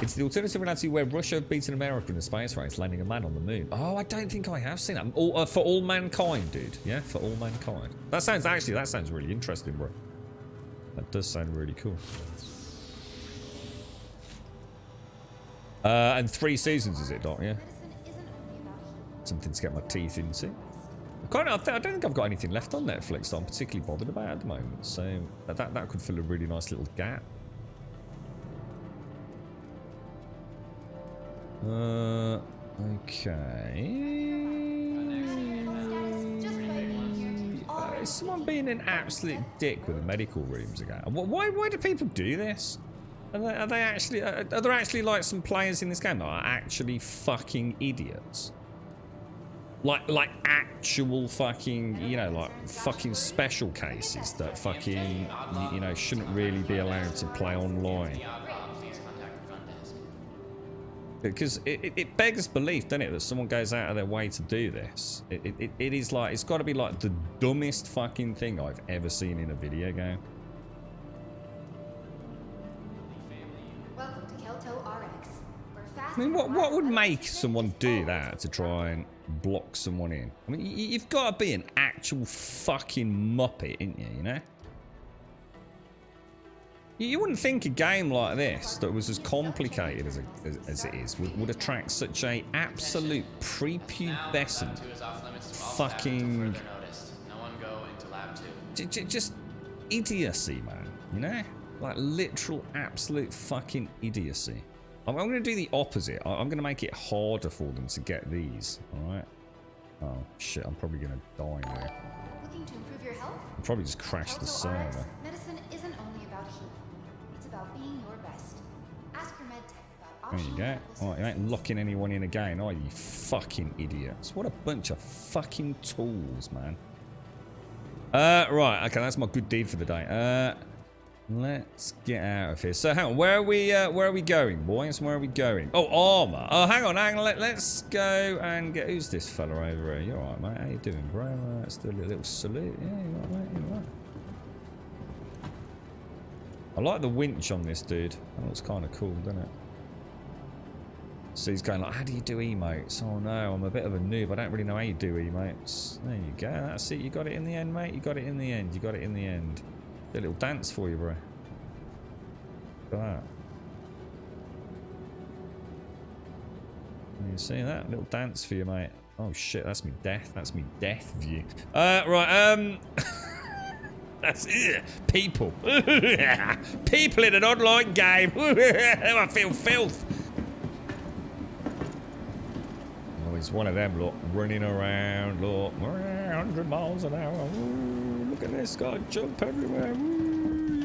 It's the alternative reality where Russia have beaten America in a space race, landing a man on the moon. Oh, I don't think I have seen that. For all mankind, dude. Yeah, for all mankind. That sounds really interesting, bro. That does sound really cool. And 3 seasons, is it, Doc? Yeah. Something to get my teeth into. I don't think I've got anything left on Netflix that I'm particularly bothered about at the moment. So that could fill a really nice little gap. Okay. Is someone being an absolute dick with the medical rooms again? Why do people do this?
Are they actually? Are there actually like some players in this game that are actually fucking idiots? Like actual fucking, you know, like fucking special cases that fucking, you know, shouldn't really be allowed to play online. Because it begs belief, doesn't it, that someone goes out of their way to do this. It is like, it's got to be like the dumbest fucking thing I've ever seen in a video game.
Welcome to Kelto RX. We're fast.
I mean, what would make someone do that to try and block someone in? I mean, you've got to be an actual fucking muppet, ain't you, you know? You wouldn't think a game like this, that was as complicated as it is, would attract such a absolute prepubescent fucking... Just idiocy, man, you know? Like literal absolute fucking idiocy. I'm going to do the opposite. I'm going to make it harder for them to get these, alright? Oh, shit, I'm probably going to die now.
Looking to improve your health?
I'll probably just crash the
Kelto RX
server.
medicine isn't only about healing. It's about being your best. Ask your med tech about
There you
optional
go.
medical
Alright, you ain't
services.
locking anyone in again, are you fucking idiots? What a bunch of fucking tools, man. Right, okay, that's my good deed for the day. Let's get out of here. So hang on, where are we going, boys? Where are we going? Oh, armor. Oh, hang on. Let's go and get, who's this fella over here? You alright, mate? How you doing, bro? Let's do a little salute. Yeah, you alright, mate? You alright? I like the winch on this dude. That looks kind of cool, doesn't it? So he's going like, how do you do emotes? Oh no, I'm a bit of a noob. I don't really know how you do emotes. There you go. That's it. You got it in the end, mate. You got it in the end. You got it in the end. Do a little dance for you, bro. Look at that. You see that? Little dance for you, mate. Oh shit, that's me death. That's me death view. Right, that's it. People. People in an online game. I feel filth. Oh, he's one of them, look, running around, look, 100 miles an hour. Ooh, look at this guy jump everywhere. Ooh,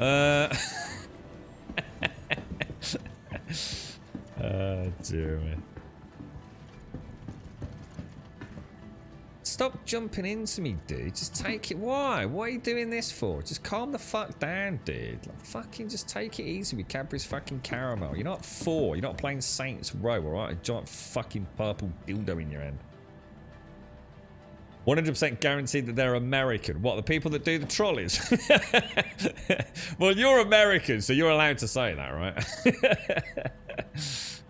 yeah. Oh, dear me. Stop jumping into me, dude. Just take it. Why? What are you doing this for? Just calm the fuck down, dude. Like, fucking just take it easy with Cadbury's fucking caramel. You're not 4. You're not playing Saints Row, alright? A giant fucking purple dildo in your hand. 100% guaranteed that they're American. What, the people that do the trolleys? Well, you're American, so you're allowed to say that, right?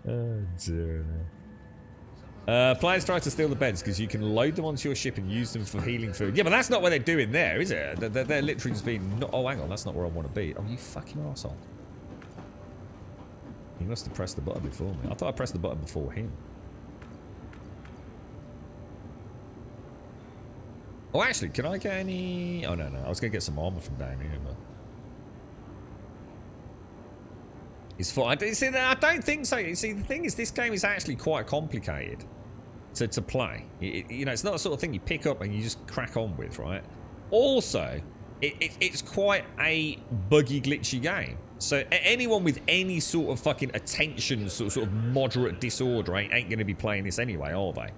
Oh, dear. Players try to steal the beds because you can load them onto your ship and use them for healing food. Yeah, but that's not what they're doing there, is it? They're literally just being... Oh, hang on. That's not where I want to be. Oh, you fucking arsehole. He must have pressed the button before me. I thought I pressed the button before him. Oh, actually, can I get any... Oh, no. I was going to get some armor from down here, but... It's fine. See, I don't think so. You see, the thing is, this game is actually quite complicated to play. You know, it's not the sort of thing you pick up and you just crack on with, right? Also, it's quite a buggy, glitchy game. So anyone with any sort of fucking attention, sort of moderate disorder ain't going to be playing this anyway, are they?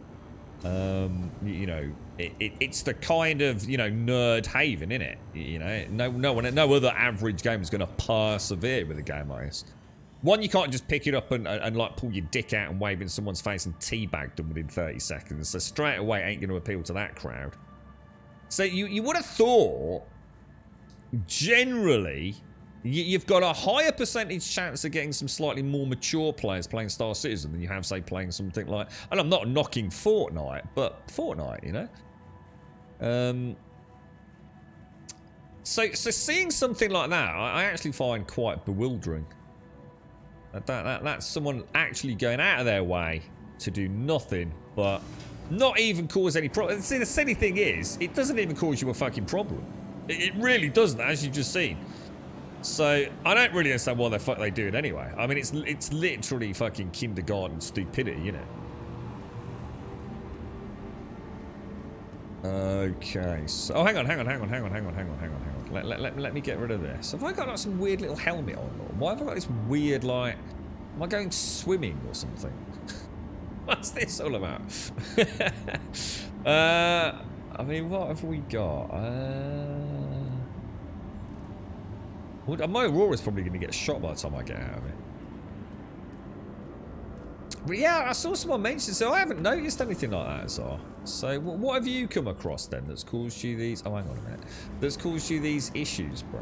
You know, it's the kind of, you know, nerd haven, innit? You know, no other average game is going to persevere with a game like this. One, you can't just pick it up and like pull your dick out and wave in someone's face and teabag them within 30 seconds. So straight away ain't going to appeal to that crowd. So you would have thought, generally, you've got a higher percentage chance of getting some slightly more mature players playing Star Citizen than you have, say, playing something like... And I'm not knocking Fortnite, but Fortnite, you know? So seeing something like that, I actually find quite bewildering. That's someone actually going out of their way to do nothing but not even cause any problem. See, the silly thing is, it doesn't even cause you a fucking problem. It really doesn't, as you've just seen. So, I don't really understand why the fuck they do it anyway. I mean, it's literally fucking kindergarten stupidity, you know? Okay, so... Oh, hang on.
Let me get rid of this. Have I got like some weird little helmet on? Or why have I got this weird like... Am I going swimming or something? What's this all about? I mean, what have we got? Well, my Aurora's probably going to get shot by the time I get out of it. But yeah, I saw someone mention, so I haven't noticed anything like that, So what have you come across then that's caused you these... Oh, hang on a minute. That's caused you these issues, bro?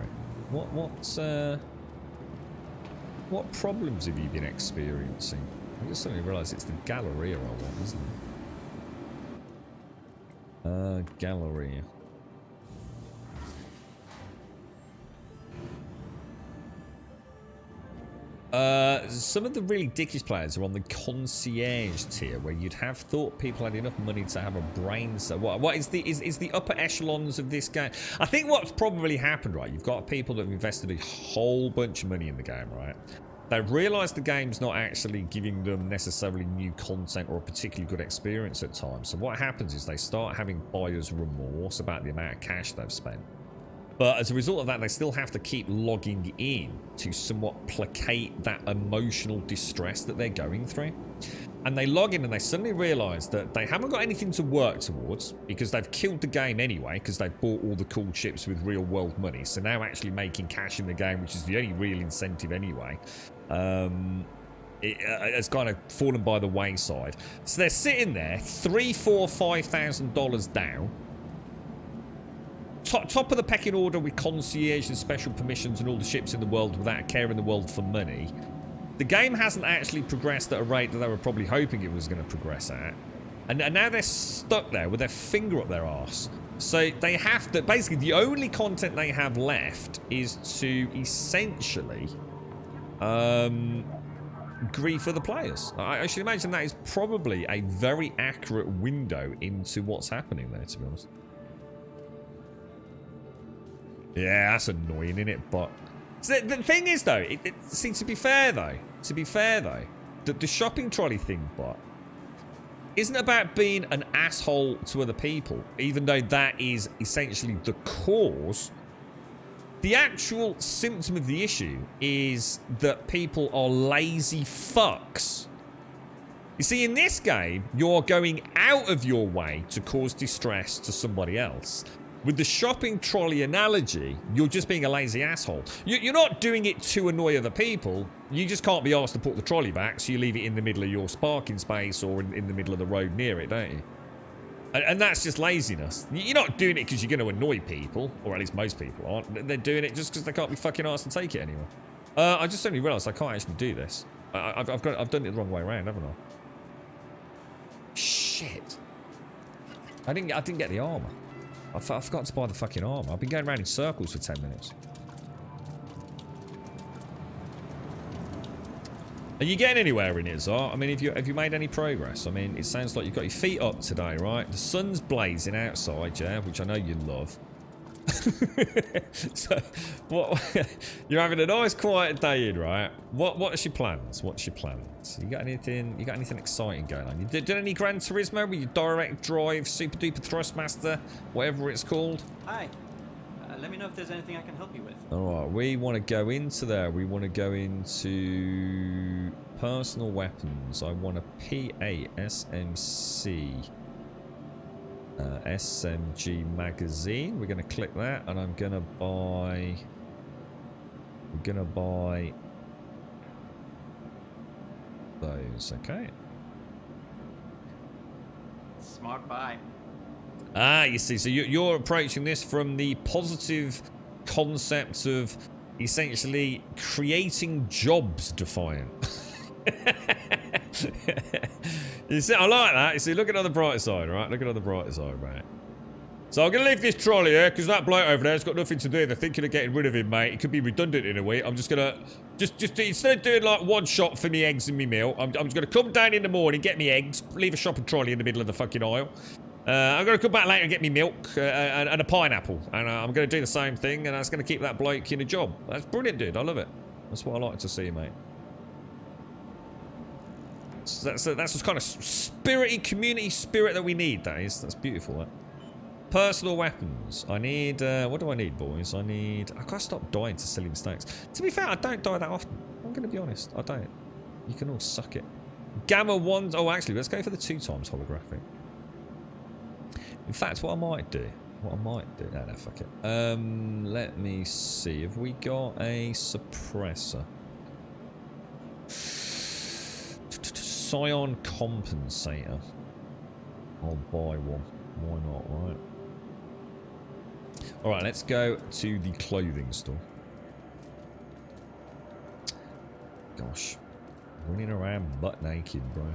What problems have you been experiencing? I just suddenly realised it's the Galleria I want, isn't it? Galleria. Some of the really dickish players are on the concierge tier, where you'd have thought people had enough money to have a brain cell. What is the upper echelons of this game? I think what's probably happened, right? You've got people that have invested a whole bunch of money in the game, right? They've realised the game's not actually giving them necessarily new content or a particularly good experience at times. So what happens is they start having buyer's remorse about the amount of cash they've spent. But as a result of that, they still have to keep logging in to somewhat placate that emotional distress that they're going through. And they log in and they suddenly realise that they haven't got anything to work towards because they've killed the game anyway, because they've bought all the cool chips with real world money. So now actually making cash in the game, which is the only real incentive anyway, it's kind of fallen by the wayside. So they're sitting there, $3,000, $4,000, $5,000 down. Top of the pecking order with concierge and special permissions and all the ships in the world without a care in the world for money. The game hasn't actually progressed at a rate that they were probably hoping it was going to progress at. And now they're stuck there with their finger up their arse. So they have to... Basically, the only content they have left is to essentially... grief for the players. I should imagine that is probably a very accurate window into what's happening there, to be honest. Yeah, that's annoying, isn't it? But so the thing is, though, see, to be fair, though, the shopping trolley thing, but isn't about being an asshole to other people, even though that is essentially the cause. The actual symptom of the issue is that people are lazy fucks. You see, in this game, you're going out of your way to cause distress to somebody else. With the shopping trolley analogy, you're just being a lazy asshole. You're not doing it to annoy other people. You just can't be asked to put the trolley back, so you leave it in the middle of your parking space or in the middle of the road near it, don't you? And that's just laziness. You're not doing it because you're going to annoy people, or at least most people aren't. They're doing it just because they can't be fucking arsed and take it anymore. I just suddenly realised I can't actually do this. I've done it the wrong way around, haven't I? Shit. I didn't get the armour. I forgot to buy the fucking armour. I've been going around in circles for 10 minutes. Are you getting anywhere in it, Zar? I mean, have you made any progress? I mean, it sounds like you've got your feet up today, right? The sun's blazing outside, yeah, which I know you love. So, what? You're having a nice, quiet day in, right? What's your plans? What's your plans? You got anything? You got anything exciting going on? You did any Gran Turismo with your direct drive, super duper thrustmaster, whatever it's called?
Hi. Let me know if there's anything I can help you with.
Alright, we want to go into there. We want to go into personal weapons. I want a P8 SMC SMG magazine. We're going to click that, and I'm going to buy... We're going to buy those, okay?
Smart buy.
Ah, you see, so you're approaching this from the positive concept of essentially creating jobs, Defiant. You see, I like that. You see, look at on the bright side, right? Look at on the bright side, right? So I'm going to leave this trolley here, because that bloke over there has got nothing to do. They're thinking of getting rid of him, mate. It could be redundant in a way. I'm just going to... Just instead of doing like one shot for me eggs and me milk, I'm just going to come down in the morning, get me eggs, leave a shopping trolley in the middle of the fucking aisle. I'm going to come back later and get me milk and a pineapple. And I'm going to do the same thing, and that's going to keep that bloke in a job. That's brilliant, dude. I love it. That's what I like to see, mate. So that's the kind of spirity, community spirit that we need, that is. That's beautiful, that. Personal weapons. I need, what do I need, boys? I gotta stop dying to silly mistakes. To be fair, I don't die that often. I'm gonna be honest, I don't. You can all suck it. Gamma 1, oh actually, let's go for the 2 times holographic. In fact, what I might do, no, fuck it. Let me see, have we got a suppressor? Scion compensator. I'll buy one. Why not, right? Alright, let's go to the clothing store. Gosh. Running around butt naked, bro.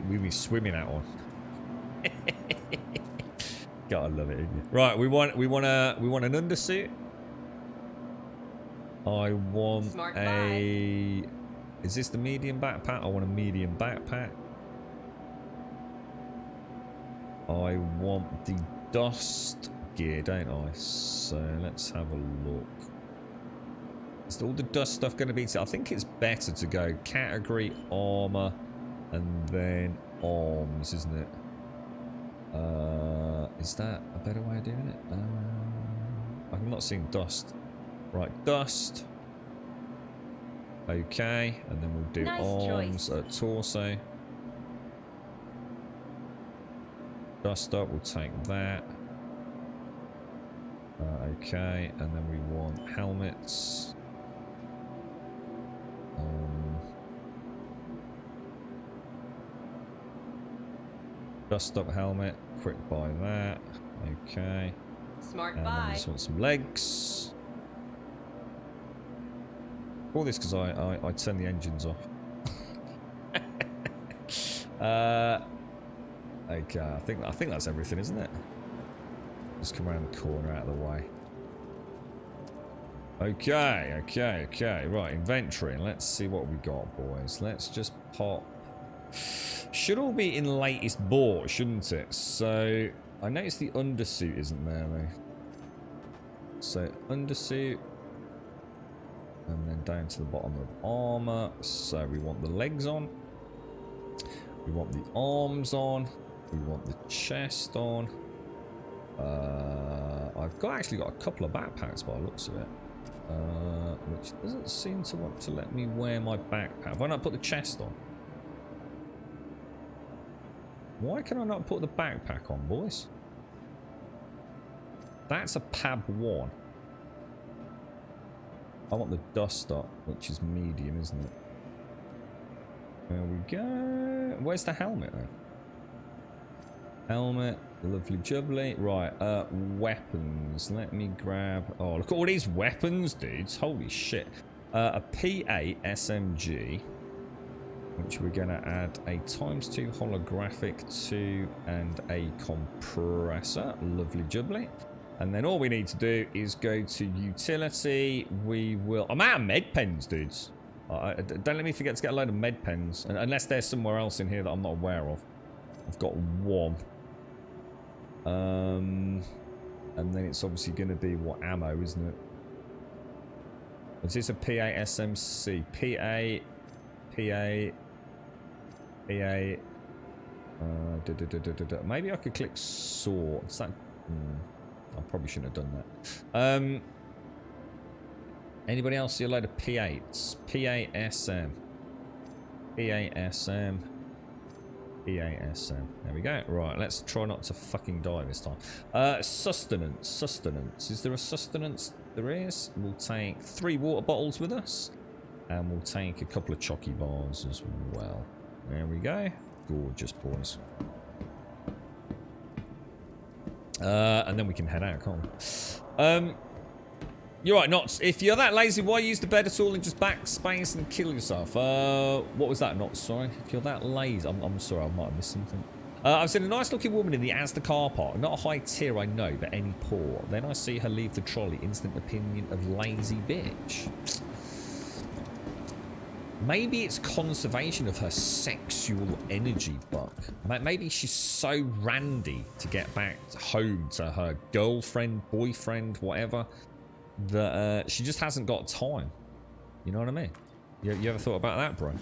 We'd be swimming out one. God, I love it. Right, we want an undersuit. I want
Smart
a... Is this the medium backpack? I want a medium backpack. I want the dust gear, don't I? So let's have a look. Is all the dust stuff going to be... I think it's better to go category, armor, and then arms, isn't it? Is that a better way of doing it? I'm not seeing dust. Right, dust. Okay, and then we'll do
Nice
arms
choice.
at torso. Dust up, we'll take that. Okay, and then we want helmets. Dust up helmet, quick buy that. Okay.
Smart
And then we
buy.
just want some legs. All this because I turn the engines off. Okay, I think that's everything, isn't it? Just come around the corner out of the way. Okay. Right, inventory. Let's see what we got, boys. Let's just pop. Should all be in latest bought, shouldn't it? So I noticed the undersuit isn't there though. So undersuit. And then down to the bottom of armor. So we want the legs on. We want the arms on. We want the chest on. I've actually got a couple of backpacks by the looks of it. Which doesn't seem to want to let me wear my backpack. Have I not put the chest on? Why can I not put the backpack on, boys? That's a PAB 1. I want the dust up, which is medium, isn't it? There we go. Where's the helmet then? Helmet, lovely jubbly. Right, weapons. Let me grab... Oh, look at all these weapons, dudes. Holy shit. A P8 SMG, which we're going to add a ×2 holographic 2 and a compressor. Lovely jubbly. And then all we need to do is go to utility. We will... I'm out of med pens, dudes. Don't let me forget to get a load of med pens. Unless there's somewhere else in here that I'm not aware of. I've got one. And then it's obviously going to be what ammo, isn't it? Is this a PA SMC? PA... Maybe I could click sort. Is that... I probably shouldn't have done that. Anybody else see a load of P8s? PASM. PASM. PASM. There we go. Right, let's try not to fucking die this time. Sustenance. Sustenance. Is there a sustenance? There is. We'll take 3 water bottles with us. And we'll take a couple of chocky bars as well. There we go. Gorgeous, boys. And then we can head out, can't we? You're right, Knots. If you're that lazy, why use the bed at all and just backspace and kill yourself? What was that, Knots? Sorry. If you're that lazy, I'm sorry, I might have missed something. I've seen a nice-looking woman in the Asda car park. Not a high tier, I know, but any poor. Then I see her leave the trolley. Instant opinion of lazy bitch. Maybe it's conservation of her sexual energy, Buck. Maybe she's so randy to get back home to her girlfriend, boyfriend, whatever, that she just hasn't got time. You know what I mean? You ever thought about that, bro?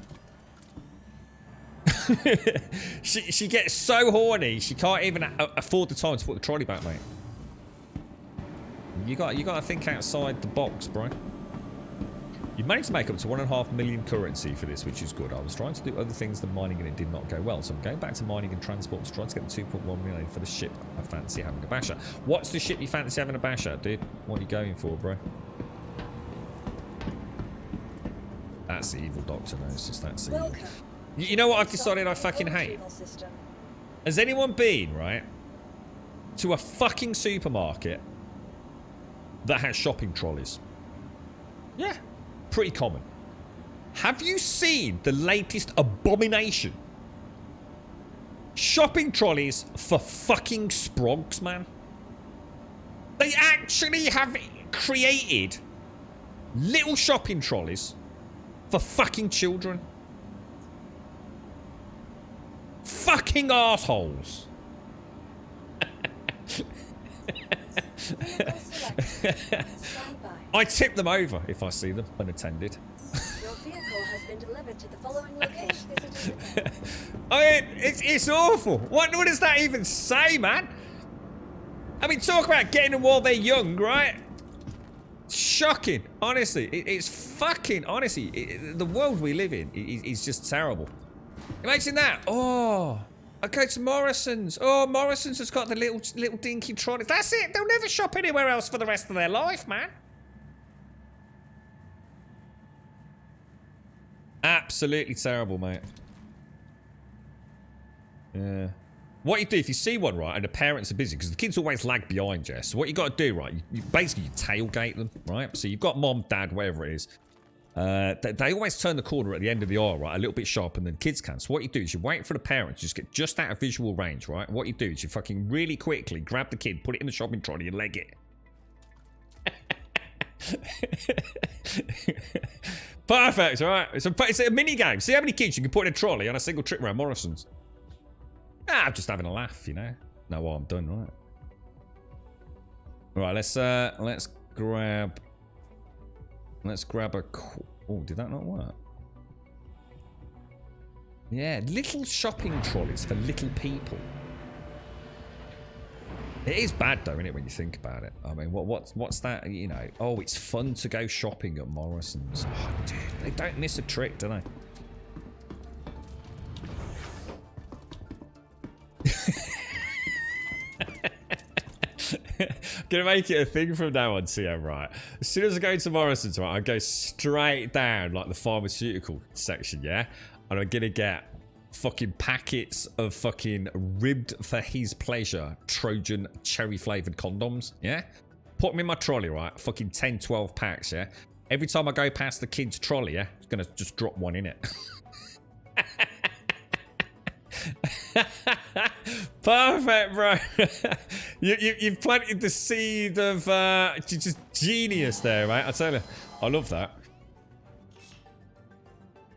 she gets so horny, she can't even afford the time to put the trolley back, mate.
You got to think outside the box, bro. You managed to make up to 1.5 million currency for this, which is good. I was trying to do other things than mining and it did not go well. So I'm going back to mining and transport to try to get the 2.1 million for the ship I fancy having a bash at. What's the ship you fancy having a bash at, dude? What are you going for, bro? That's the evil doctor knows. That's the evil. You know what I've decided I fucking hate? Has anyone been, right, to a fucking supermarket that has shopping trolleys? Yeah. Pretty common. Have you seen the latest abomination? Shopping trolleys for fucking sprogs, man. They actually have created little shopping trolleys for fucking children. Fucking assholes. I tip them over if I see them unattended.
Your vehicle has been delivered to the following location.
I mean, it's awful. What does that even say, man? I mean, talk about getting them while they're young, right? Shocking. Honestly, it's fucking, honestly, the world we live in is just terrible. Imagine that. Oh, I go to Morrison's. Oh, Morrison's has got the little dinky trolleys. That's it. They'll never shop anywhere else for the rest of their life, man. Absolutely terrible, mate. Yeah. What you do if you see one, right, and the parents are busy, because the kids always lag behind, Jess. So what you got to do, right, you basically tailgate them, right? So you've got mom, dad, whatever it is. They always turn the corner at the end of the aisle, right, a little bit sharper than kids can. So what you do is you wait for the parents, just get just out of visual range, right? What you do is you fucking really quickly grab the kid, put it in the shopping trolley, and leg it. Perfect, right? It's a mini game. See how many kids you can put in a trolley on a single trip around Morrison's. I'm just having a laugh, you know. No, well, I'm done, right? Right, let's grab a. Oh, did that not work? Yeah, little shopping trolleys for little people. It is bad though, isn't it, when you think about it? I mean, what's that? You know, oh, it's fun to go shopping at Morrison's. Oh, dude, they don't miss a trick, do they? Gonna make it a thing from now on, CM, right? As soon as I go to Morrison's, right, I go straight down like the pharmaceutical section, yeah? And I'm gonna get fucking packets of fucking ribbed for his pleasure Trojan cherry flavored condoms, yeah? Put them in my trolley, right? Fucking 10, 12 packs, yeah? Every time I go past the kid's trolley, yeah? I'm gonna just drop one in it. Perfect, bro. You've planted the seed of just genius there, mate. I tell you, I love that.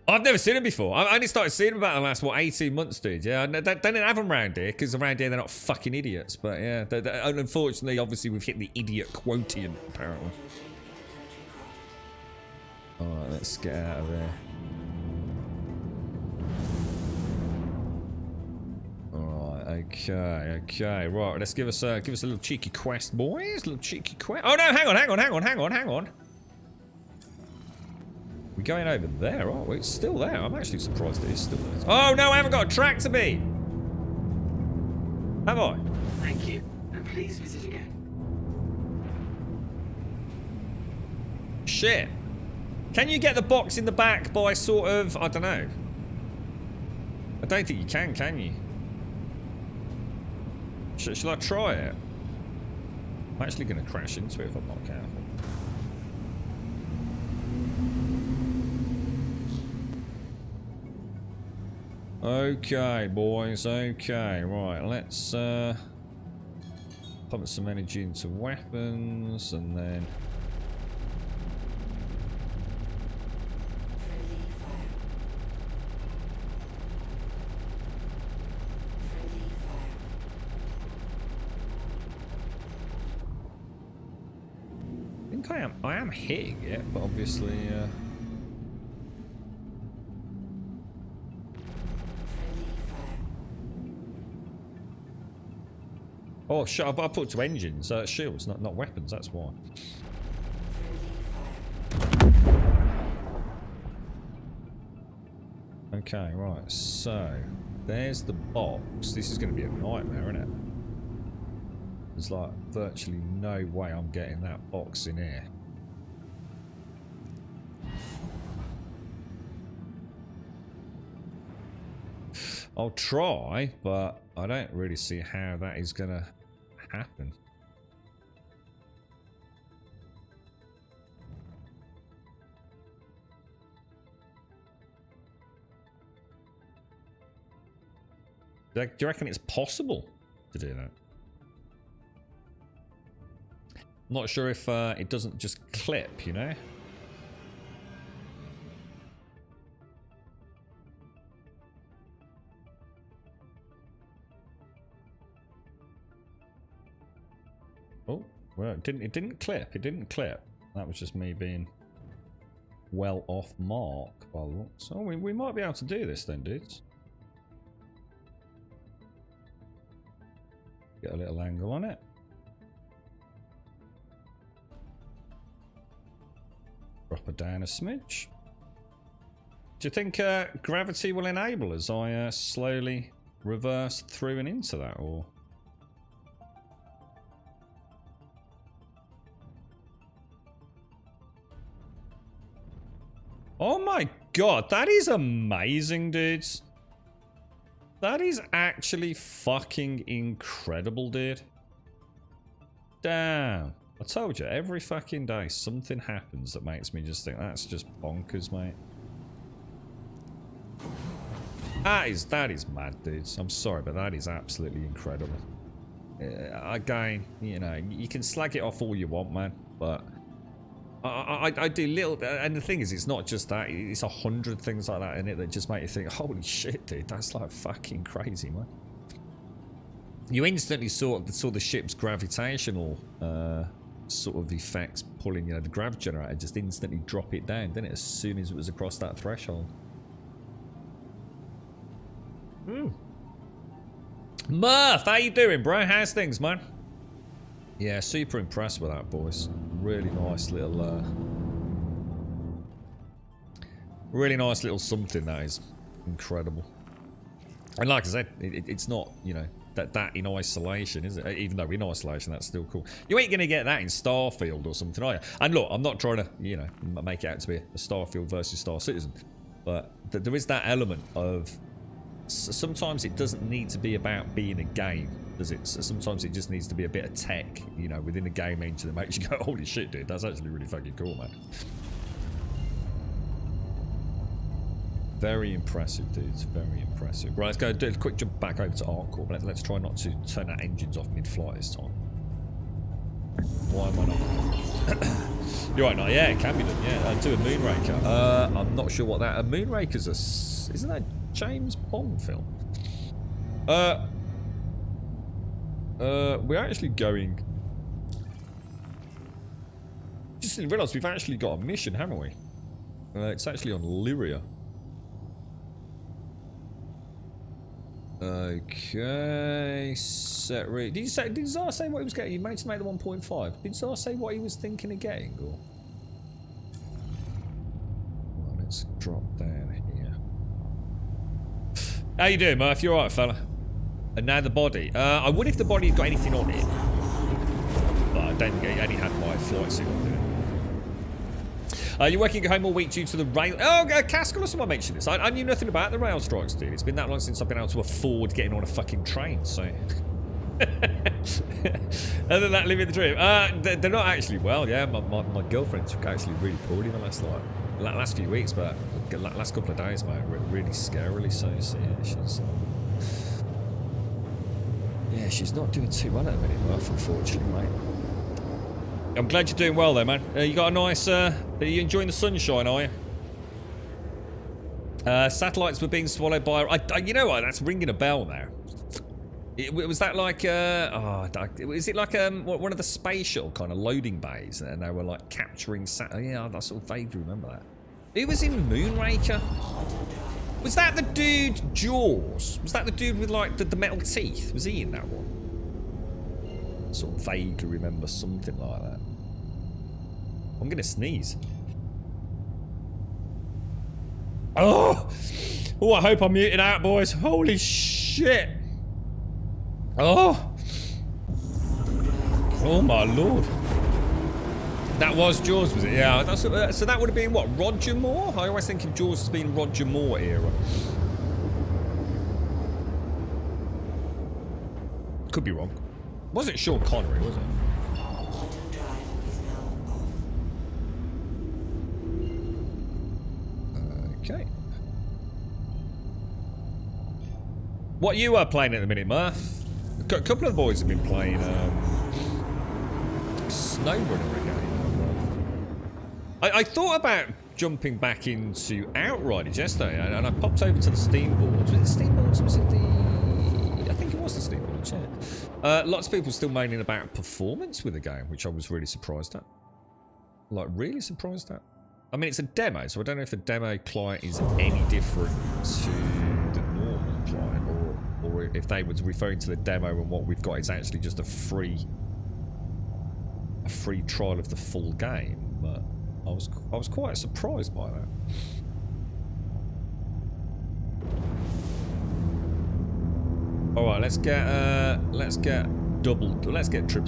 I've never seen them before. I only started seeing them about the last, 18 months, dude. Yeah, they don't have them around here, because around here they're not fucking idiots. But yeah, unfortunately, obviously, we've hit the idiot quotient, apparently. Alright, let's get out of there. Okay, right. Let's give us a little cheeky quest, boys. A little cheeky quest. Oh no, hang on. We're going over there, aren't we? It's still there. I'm actually surprised it is still there. Oh no, I haven't got a track to beat. Have I?
Thank you, and please visit again.
Shit. Can you get the box in the back by sort of, I don't know. I don't think you can you? Shall I try it? I'm actually going to crash into it if I'm not careful. Okay, boys. Okay, right. Let's pump some energy into weapons and then. I am hitting it, but obviously,
Oh, shit, I put to engines, shields, not weapons, that's why. Okay, right, so there's the box. This is going to be a nightmare, isn't it? There's like virtually no way I'm getting that box in here. I'll try, but I don't really see how that is going to happen. Do you reckon it's possible to do that? I'm not sure if it doesn't just clip, you know? Oh, well, it didn't clip. It didn't clip. That was just me being well off mark. Well, so we might be able to do this then, dudes. Get a little angle on it. Drop her down a smidge. Do you think gravity will enable as I slowly reverse through and into that, or? Oh my god, that is amazing, dudes. That is actually fucking incredible, dude. Damn. I told you, every fucking day something happens that makes me just think that's just bonkers, mate. That is mad, dudes. I'm sorry, but that is absolutely incredible. Again, you know, you can slag it off all you want, man, but I do little, and the thing is, it's not just that, it's 100 things like that in it that just make you think, holy shit, dude, that's like fucking crazy, man. You instantly saw the ship's gravitational sort of effects pulling, you know, the grav generator just instantly drop it down, didn't it, as soon as it was across that threshold. Murph, how you doing, bro? How's things, man? Yeah, super impressed with that, boys. Really nice little something, that is. Incredible. And like I said, it's not, you know, that in isolation, is it? Even though in isolation, that's still cool. You ain't gonna get that in Starfield or something, are you? And look, I'm not trying to, you know, make it out to be a Starfield versus Star Citizen, but there is that element of sometimes it doesn't need to be about being a game, does it? So sometimes it just needs to be a bit of tech, you know, within a game engine that makes you go, holy shit, dude, that's actually really fucking cool, man. Very impressive, dudes. Very impressive. Right, let's go do a quick jump back over to ArcCorp. Let's try not to turn our engines off mid-flight this time. Why am I not? You're right, not. Yeah, it can be done. Yeah, do a Moonraker. I'm not sure what that. A Moonraker's isn't that James Bond film? We're actually going. Just didn't realise we've actually got a mission, haven't we? It's actually on Lyria. Okay, set read. Did Zar say what he was getting? You managed to make the 1.5. Did Zar say what he was thinking of getting? Or? Well, let's drop down here. How you doing, Murph? You alright, fella? And now the body. I would if the body had got anything on it. But I don't think it only had my flight suit on it. You're working at home all week due to the rail. Oh, Caskell or someone mentioned this. I knew nothing about the rail strikes, dude. It's been that long since I've been able to afford getting on a fucking train, so. Other than that, living the dream. They're not actually well, yeah. My girlfriend took actually really poorly the last few weeks, but last couple of days, mate, really scarily so yeah, she's not doing too well at the minute, Murph, unfortunately, mate. I'm glad you're doing well, though, man. You got a nice. Are you enjoying the sunshine? Are you? Satellites were being swallowed by. You know what? That's ringing a bell now. Was that like? Is it like one of the space shuttle kind of loading bays, and they were like capturing yeah, I sort of vaguely remember that. Who was in Moonraker? Was that the dude Jaws? Was that the dude with like the metal teeth? Was he in that one?
sort of vaguely remember something like that. I'm gonna sneeze. Oh! Oh, I hope I'm muted out, boys. Holy shit! Oh! Oh my lord. That was Jaws, was it? Yeah, that's, so that would have been what, Roger Moore? I always think of Jaws as being Roger Moore era. Could be wrong. Wasn't Sean Connery, was it? Okay. What you are playing at the minute, Murph? A couple of the boys have been playing SnowRunner again. I thought about jumping back into Outriders yesterday, and I popped over to the Steam boards. Was it Steam boards? Was it the... I think it was the Steam boards, yeah. Lots of people still moaning about performance with the game, which I was really surprised at. Like, really surprised at. I mean, it's a demo, so I don't know if the demo client is any different to the normal client, or if they were referring to the demo and what we've got is actually just a free trial of the full game. But I was quite surprised by that. All right, let's get triple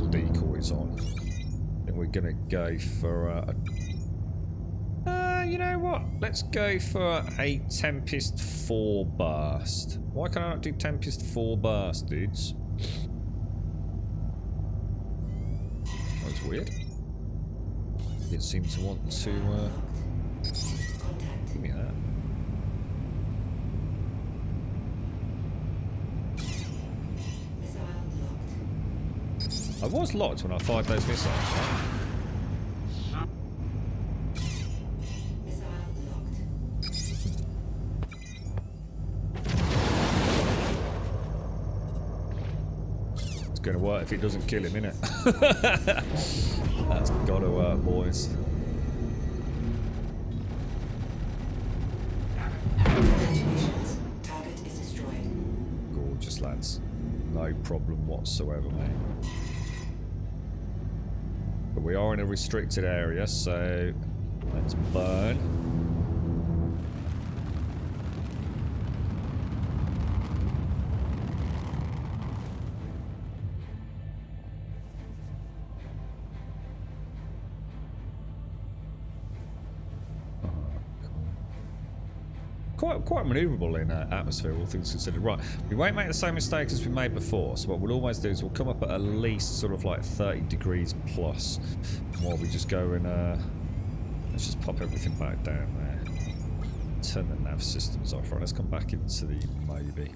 decoys on. I think we're gonna go for you know what? Let's go for a Tempest 4 burst. Why can't I not do Tempest 4 burst, dudes? That was weird. It seemed to want to give me that. I was locked when I fired those missiles, right? It's gonna work if it doesn't kill him, innit? That's gotta work, boys.
Target is destroyed.
Gorgeous, lads. No problem whatsoever, mate. But we are in a restricted area, so let's burn. Quite manoeuvrable in atmosphere, all things considered. Right, we won't make the same mistakes as we made before, so what we'll always do is we'll come up at least sort of like 30 degrees plus while we just go and let's just pop everything back down there. Turn the nav systems off. Right, let's come back into the maybe.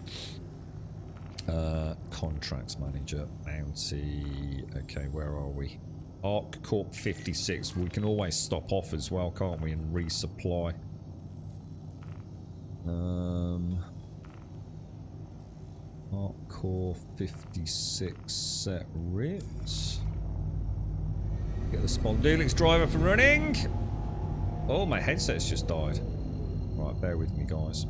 Contracts manager, bounty. Okay, where are we? Arc Corp 56. We can always stop off as well, can't we, and resupply. Core 56 set ribs. Get the Spondylics driver up and running. Oh, my headset's just died. Right, bear with me, guys.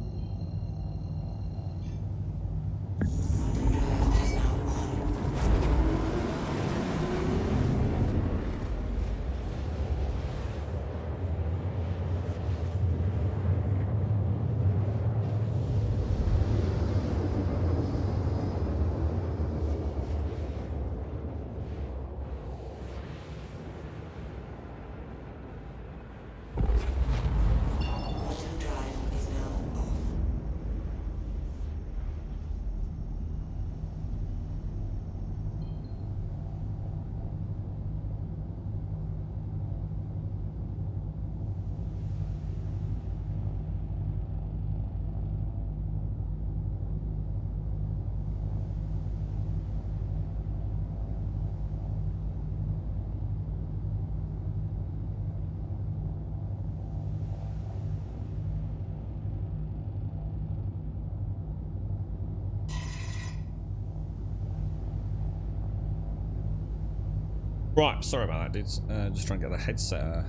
Right, sorry about that, dudes. Just trying to get the headset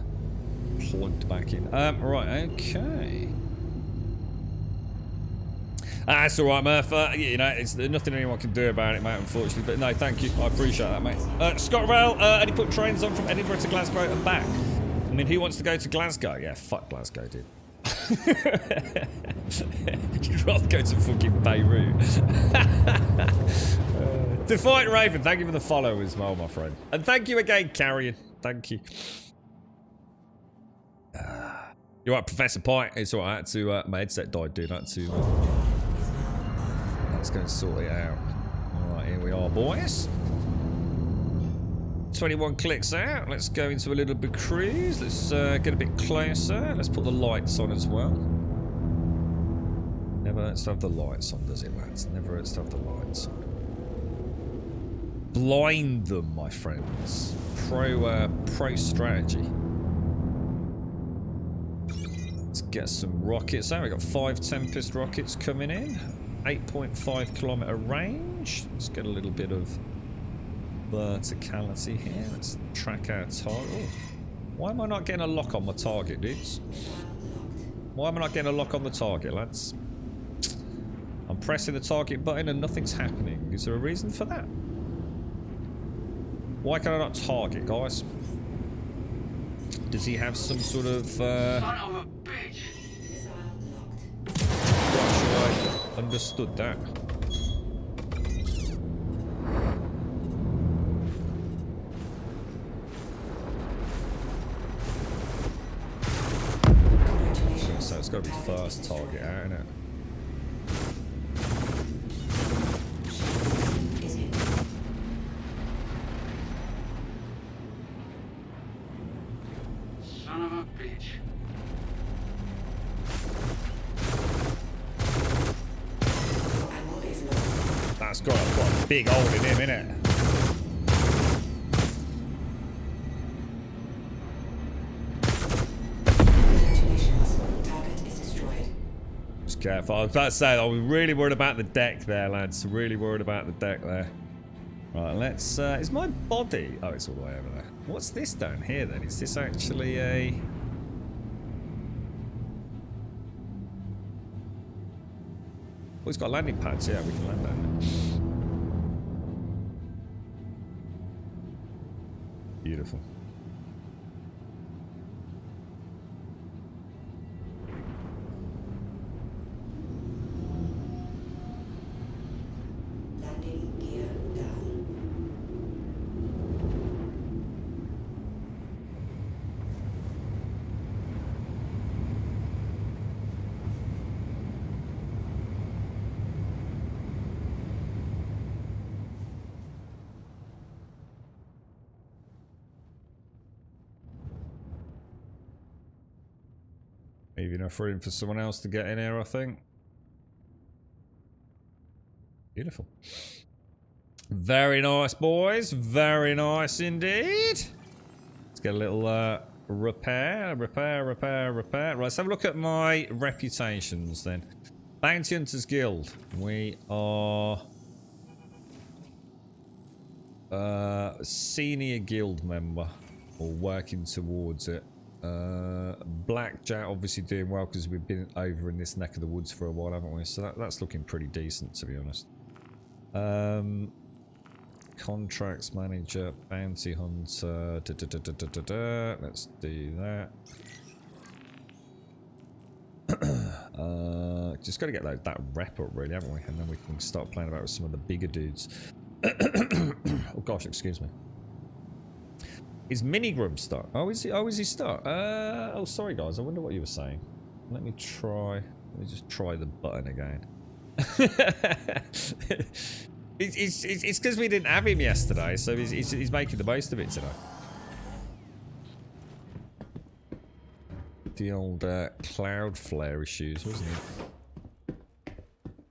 plugged back in. Right, okay.
That's all right, Murph. You know, there's nothing anyone can do about it, mate, unfortunately. But no, thank you. I appreciate that, mate. Scott Rail, and he put trains on from Edinburgh to Glasgow and back. I mean, who wants to go to Glasgow? Yeah, fuck Glasgow, dude. You'd rather go to fucking Beirut. Defiant Raven, thank you for the follow as well, my friend. And thank you again, Carrion. Thank you. You're right, Professor Pike. It's alright. I had to, my headset died, dude. I had to. Let's go and sort it out. Alright, here we are, boys. 21 clicks out. Let's go into a little bit cruise. Let's get a bit closer. Let's put the lights on as well. Never hurts to have the lights on, does it, lads? Never hurts to have the lights on. Blind them, my friends. Pro strategy. Let's get some rockets out. We've got 5 Tempest rockets coming in. 8.5 kilometer range. Let's get a little bit of verticality here. Let's track our target. Oh, why am I not getting a lock on my target, dudes? Why am I not getting a lock on the target, lads? I'm pressing the target button and nothing's happening. Is there a reason for that? Why can I not target, guys? Does he have some sort of
Son of a bitch!
I understood that. So it's got to be first target out, isn't it?
Son of a bitch.
That's got a big hole in him, innit? Just careful. I was about to say, I was really worried about the deck there, lads. Really worried about the deck there. Right, let's... is my body... Oh, it's all the way over there. What's this down here, then? Is this actually a... Oh, it's got landing pads. Yeah, we can land down there. Beautiful.
Landing gear down.
Maybe enough room for someone else to get in here, I think. Beautiful. Very nice, boys. Very nice indeed. Let's get a little repair. Right, let's have a look at my reputations then. Bounty Hunters Guild. We are senior guild member, or working towards it. Blackjack obviously doing well because we've been over in this neck of the woods for a while, haven't we? So that's looking pretty decent, to be honest. Contracts manager, bounty hunter. Let's do that. Just got to get that rep up, really, haven't we? And then we can start playing about with some of the bigger dudes. Oh gosh, excuse me. Is Minigrum start? Oh, is he? Oh, is he start? Oh, sorry guys. I wonder what you were saying. Let me try. Let me just try the button again. It's because we didn't have him yesterday, so he's making the most of it today. The old Cloudflare issues, wasn't it?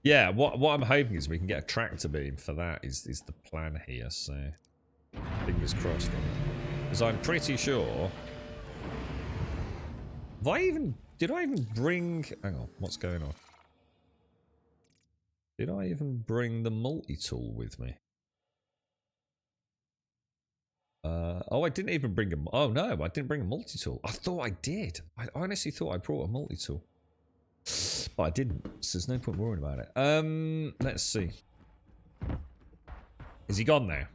Yeah. What I'm hoping is we can get a tractor beam for that. Is the plan here? So fingers crossed. Because I'm pretty sure... Did I even bring... Hang on, what's going on? Did I even bring the multi-tool with me? Oh, I didn't even bring a... Oh, no, I didn't bring a multi-tool. I thought I did. I honestly thought I brought a multi-tool. But I didn't, so there's no point worrying about it. Let's see. Is he gone now?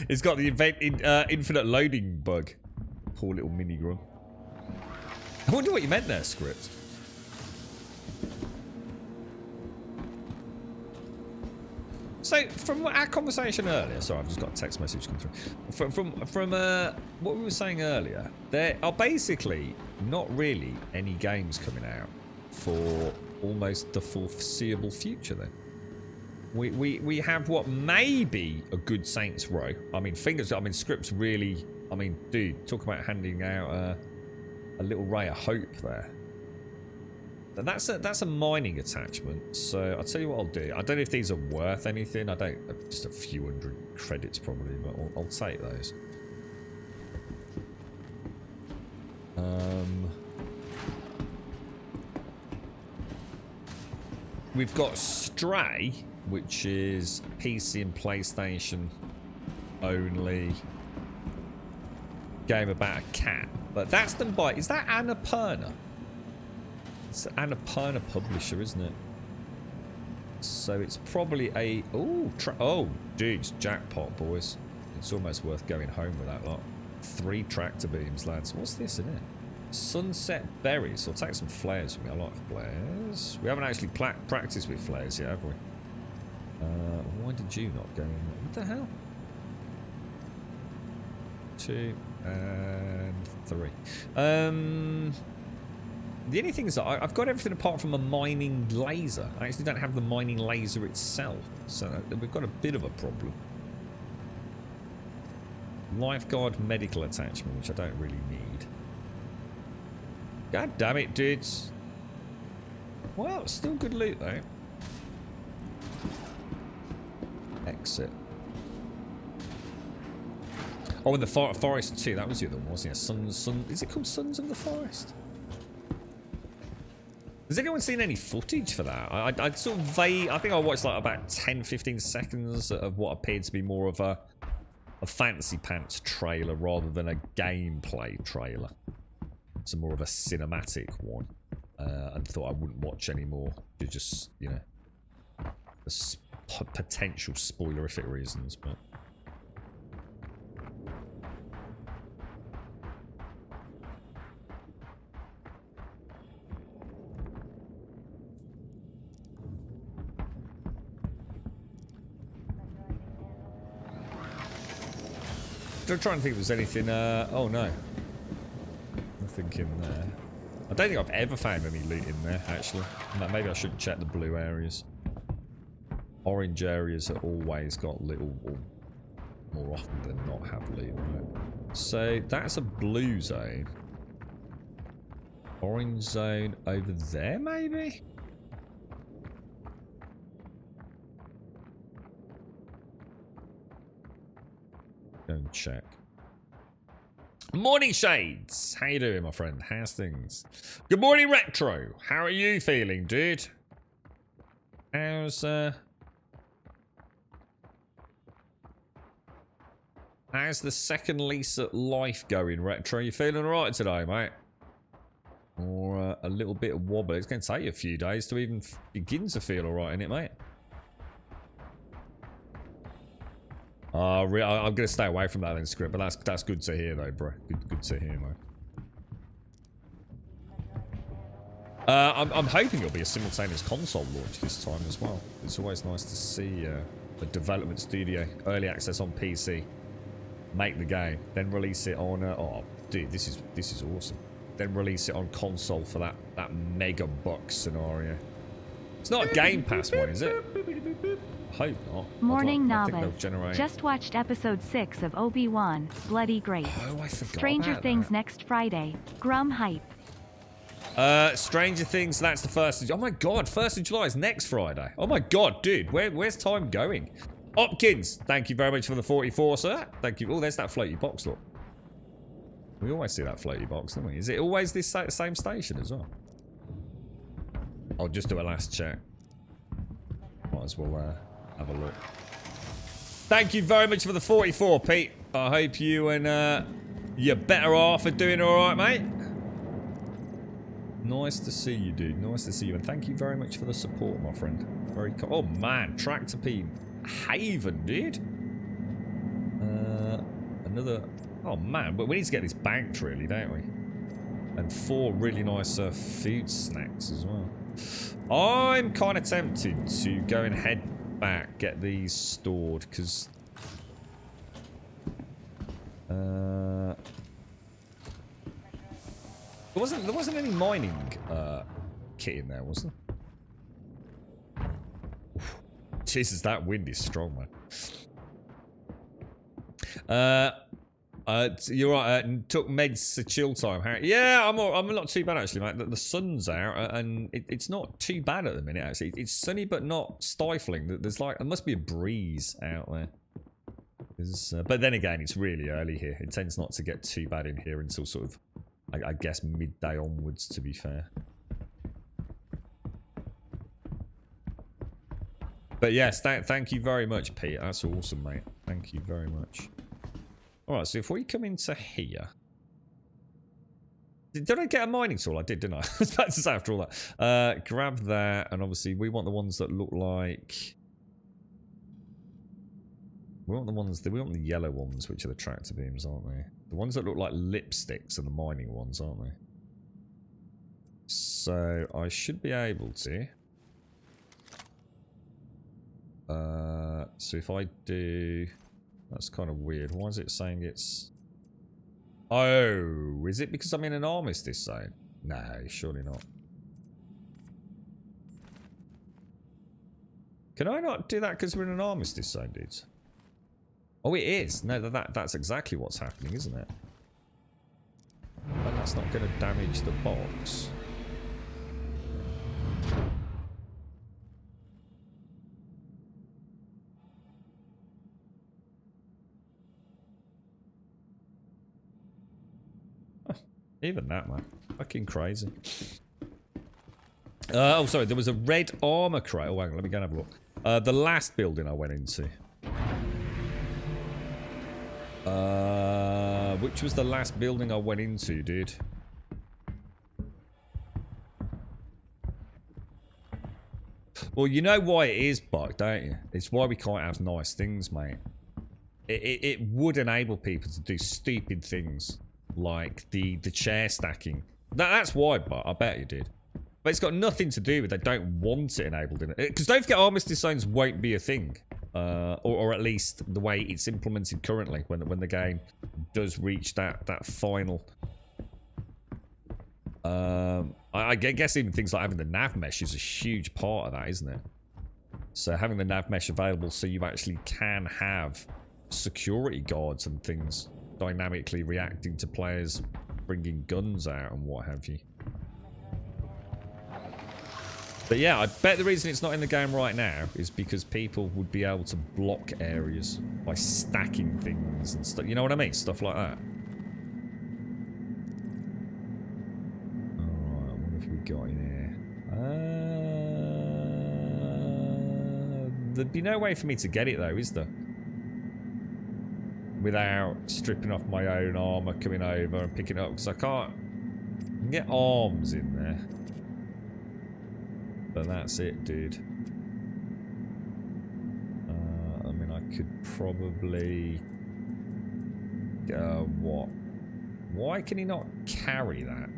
He's got the infinite loading bug. Poor little mini grum. I wonder what you meant there, script. So, from our conversation earlier, sorry, I've just got a text message come through. From what we were saying earlier, there are basically not really any games coming out for almost the foreseeable future. Then we have what may be a good Saints Row. I mean, scripts really. I mean, dude, talk about handing out a little ray of hope there. And that's a mining attachment, so I'll tell you what I'll do. I don't know if these are worth anything. I don't, just a few hundred credits probably, but I'll take those. We've got Stray, which is PC and PlayStation only game about a cat, but that's done by, is that Annapurna? It's an Annapurna publisher, isn't it? So it's probably a... Oh, dudes, jackpot, boys. It's almost worth going home with that lot. 3 tractor beams, lads. What's this in it? Sunset berries. I'll take some flares with me. I like flares. We haven't actually practiced with flares yet, have we? Why did you not go in? What the hell? 2 and 3. The only thing is that I've got everything apart from a mining laser. I actually don't have the mining laser itself, so we've got a bit of a problem. Lifeguard medical attachment, which I don't really need. God damn it, dudes. Well, still good loot though. Exit. Oh, and the forest too. That was the other one, wasn't it? Is it called Sons of the Forest? Has anyone seen any footage for that? I sort of I think I watched like about 10-15 seconds of what appeared to be more of a fancy pants trailer rather than a gameplay trailer. It's more of a cinematic one. And thought I wouldn't watch anymore. Just, you know, potential spoilerific reasons, but... I'm trying to think if there's anything, oh no. Nothing in there. I don't think I've ever found any loot in there, actually. Maybe I should check the blue areas. Orange areas are always got little, or more often than not have loot, right? So, that's a blue zone. Orange zone over there, maybe? Go and check. Morning Shades! How you doing, my friend? How's things? Good morning, Retro! How are you feeling, dude? How's the second lease at life going, Retro? You feeling alright today, mate? Or a little bit of wobbly? It's going to take you a few days to even begin to feel alright, innit, mate? I'm going to stay away from that then, script, but that's good to hear though, bro. Good to hear, mate. I'm hoping it'll be a simultaneous console launch this time as well. It's always nice to see a development studio, early access on PC, make the game, then release it on. Oh, dude, this is awesome. Then release it on console for that mega bucks scenario. It's not a Game Pass one, is it? I hope not.
Morning Novice. Just watched episode 6 of Obi-Wan. Bloody great.
Oh, I forgot
Stranger
about
Things
that.
next Friday. Grum hype.
Stranger Things, that's the 1st of July. Oh my god, 1st of July is next Friday. Oh my god, dude, where's time going? Hopkins, thank you very much for the 44, sir. Thank you. Oh, there's that floaty box, look. We always see that floaty box, don't we? Is it always this same station as well? I'll just do a last check. Might as well have a look. Thank you very much for the 44, Pete. I hope you and you're better off are doing alright, mate.
Nice to see you, dude. Nice to see you. And thank you very much for the support, my friend. Very cool. Oh, man. Tractor P Haven, dude. Another... Oh, man. But we need to get this banked, really, don't we? And 4 really nice food snacks as well. I'm kind of tempted to go and head back, get these stored, because... There wasn't any mining kit in there, was there? Oof. Jesus, that wind is strong, man. You're right. Took meds to chill time. Yeah, I'm not too bad actually, mate. The sun's out and it's not too bad at the minute. Actually, it's sunny but not stifling. There's like there must be a breeze out there. But then again, it's really early here. It tends not to get too bad in here until sort of, I guess, midday onwards. To be fair. But yes, thank you very much, Pete. That's awesome, mate. Thank you very much. Alright, so if we come into here... Did I get a mining tool? I did, didn't I? I was about to say after all that. Grab that, and obviously we want the ones that look like... We want the yellow ones, which are the tractor beams, aren't they? The ones that look like lipsticks are the mining ones, aren't they? So, I should be able to... so if I do... That's kind of weird. Why is it saying it's... Oh, is it because I'm in an armistice zone? No, surely not. Can I not do that because we're in an armistice zone, dudes? Oh, it is. No, that's exactly what's happening, isn't it? And that's not going to damage the box. Even that, man. Fucking crazy. Oh, sorry. There was a red armor crate. Oh, hang on. Let me go and have a look. The last building I went into. Which was the last building I went into, dude? Well, you know why it is, Buck, don't you? It's why we can't have nice things, mate. It would enable people to do stupid things. Like the chair stacking. That's why, but I bet you did. But it's got nothing to do with they don't want it enabled in it. Because don't forget, armistice zones won't be a thing. Or at least the way it's implemented currently when the game does reach that final. I guess even things like having the nav mesh is a huge part of that, isn't it? So having the nav mesh available so you actually can have security guards and things dynamically reacting to players bringing guns out and what have you. But yeah, I bet the reason it's not in the game right now is because people would be able to block areas by stacking things and stuff. You know what I mean? Stuff like that. Alright, what have we got in here? There'd be no way for me to get it though, is there? Without stripping off my own armor, coming over and picking it up, because I can get arms in there. But that's it, dude. I mean, I could probably... what? Why can he not carry that?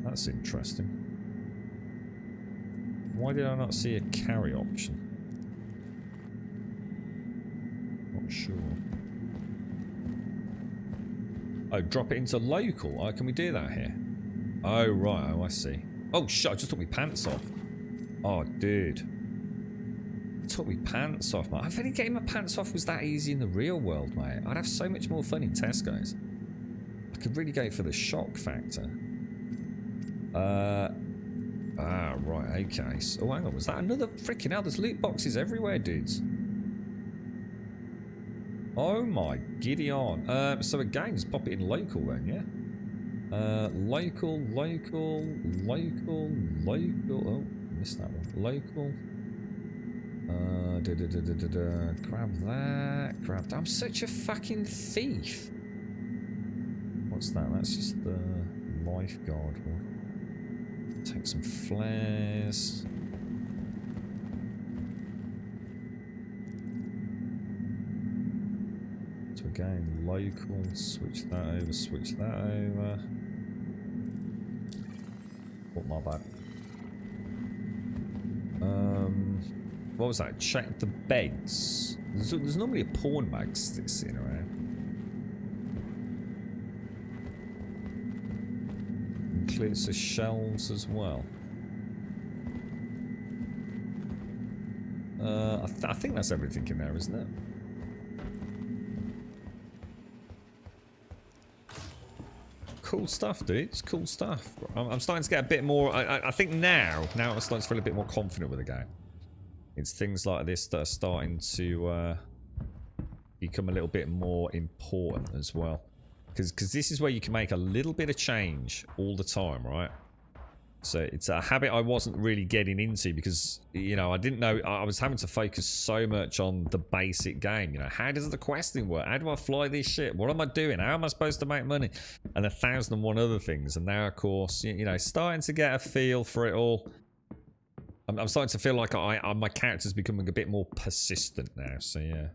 That's interesting. Why did I not see a carry option? Sure. Oh, drop it into local. Oh, can we do that here? Oh, right. Oh, I see. Oh, shit. I just took my pants off. Oh, dude. I took my pants off, mate. I think getting my pants off was that easy in the real world, mate. I'd have so much more fun in Tesco's. I could really go for the shock factor. Right. Okay. So, oh, hang on. Was that another freaking hell? There's loot boxes everywhere, dudes. Oh my giddy on. So again, just pop it in local then, yeah? Local. Oh, missed that one. Local. Grab that. Grab that. I'm such a fucking thief. What's that? That's just the...
lifeguard one. Take some flares. So again, local, switch that over, switch that over. Oh, my bad. What was that? Check the beds. There's normally a porn mag sitting around. Includes the shelves as well. I think that's everything in there, isn't it? Cool stuff, dude. It's cool stuff. I'm starting to get a bit more... I think now I'm starting to feel a bit more confident with the game. It's things like this that are starting to become a little bit more important as well. Because this is where you can make a little bit of change all the time, right? So it's a habit I wasn't really getting into because, you know, I didn't know... I was having to focus so much on the basic game. You know, how does the questing work? How do I fly this shit? What am I doing? How am I supposed to make money? And 1,001 other things. And now, of course, you know, starting to get a feel for it all. I'm starting to feel like my character's becoming a bit more persistent now. So, yeah.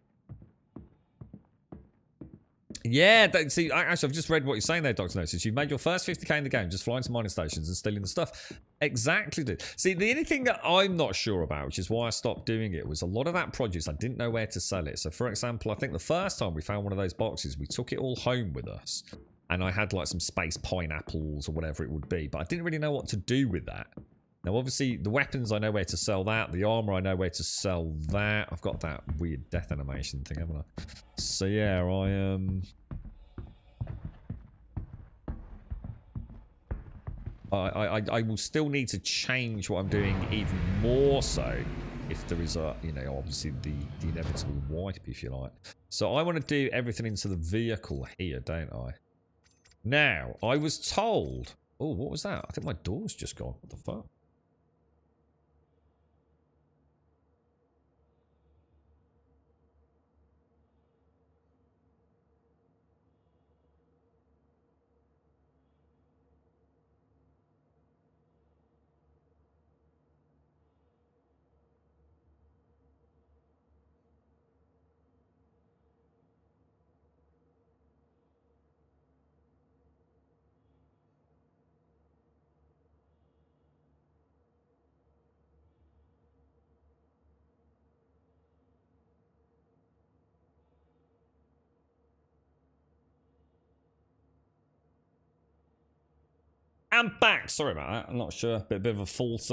Yeah, see, actually, I've just read what you're saying there, Dr. Notice. You've made your first 50k in the game just flying to mining stations and stealing the stuff. Exactly, dude. See, the only thing that I'm not sure about, which is why I stopped doing it, was a lot of that produce, I didn't know where to sell it. So, for example, I think the first time we found one of those boxes, we took it all home with us. And I had, like, some space pineapples or whatever it would be. But I didn't really know what to do with that. Now, obviously, the weapons, I know where to sell that. The armor, I know where to sell that. I've got that weird death animation thing, haven't I? So, yeah, I will still need to change what I'm doing even more so if there is a, you know, obviously the inevitable wipe, if you like. So I want to do everything into the vehicle here, don't I? Now, I was told... Oh, what was that? I think my door's just gone. What the fuck? I'm back. Sorry about that. I'm not sure. Bit of a false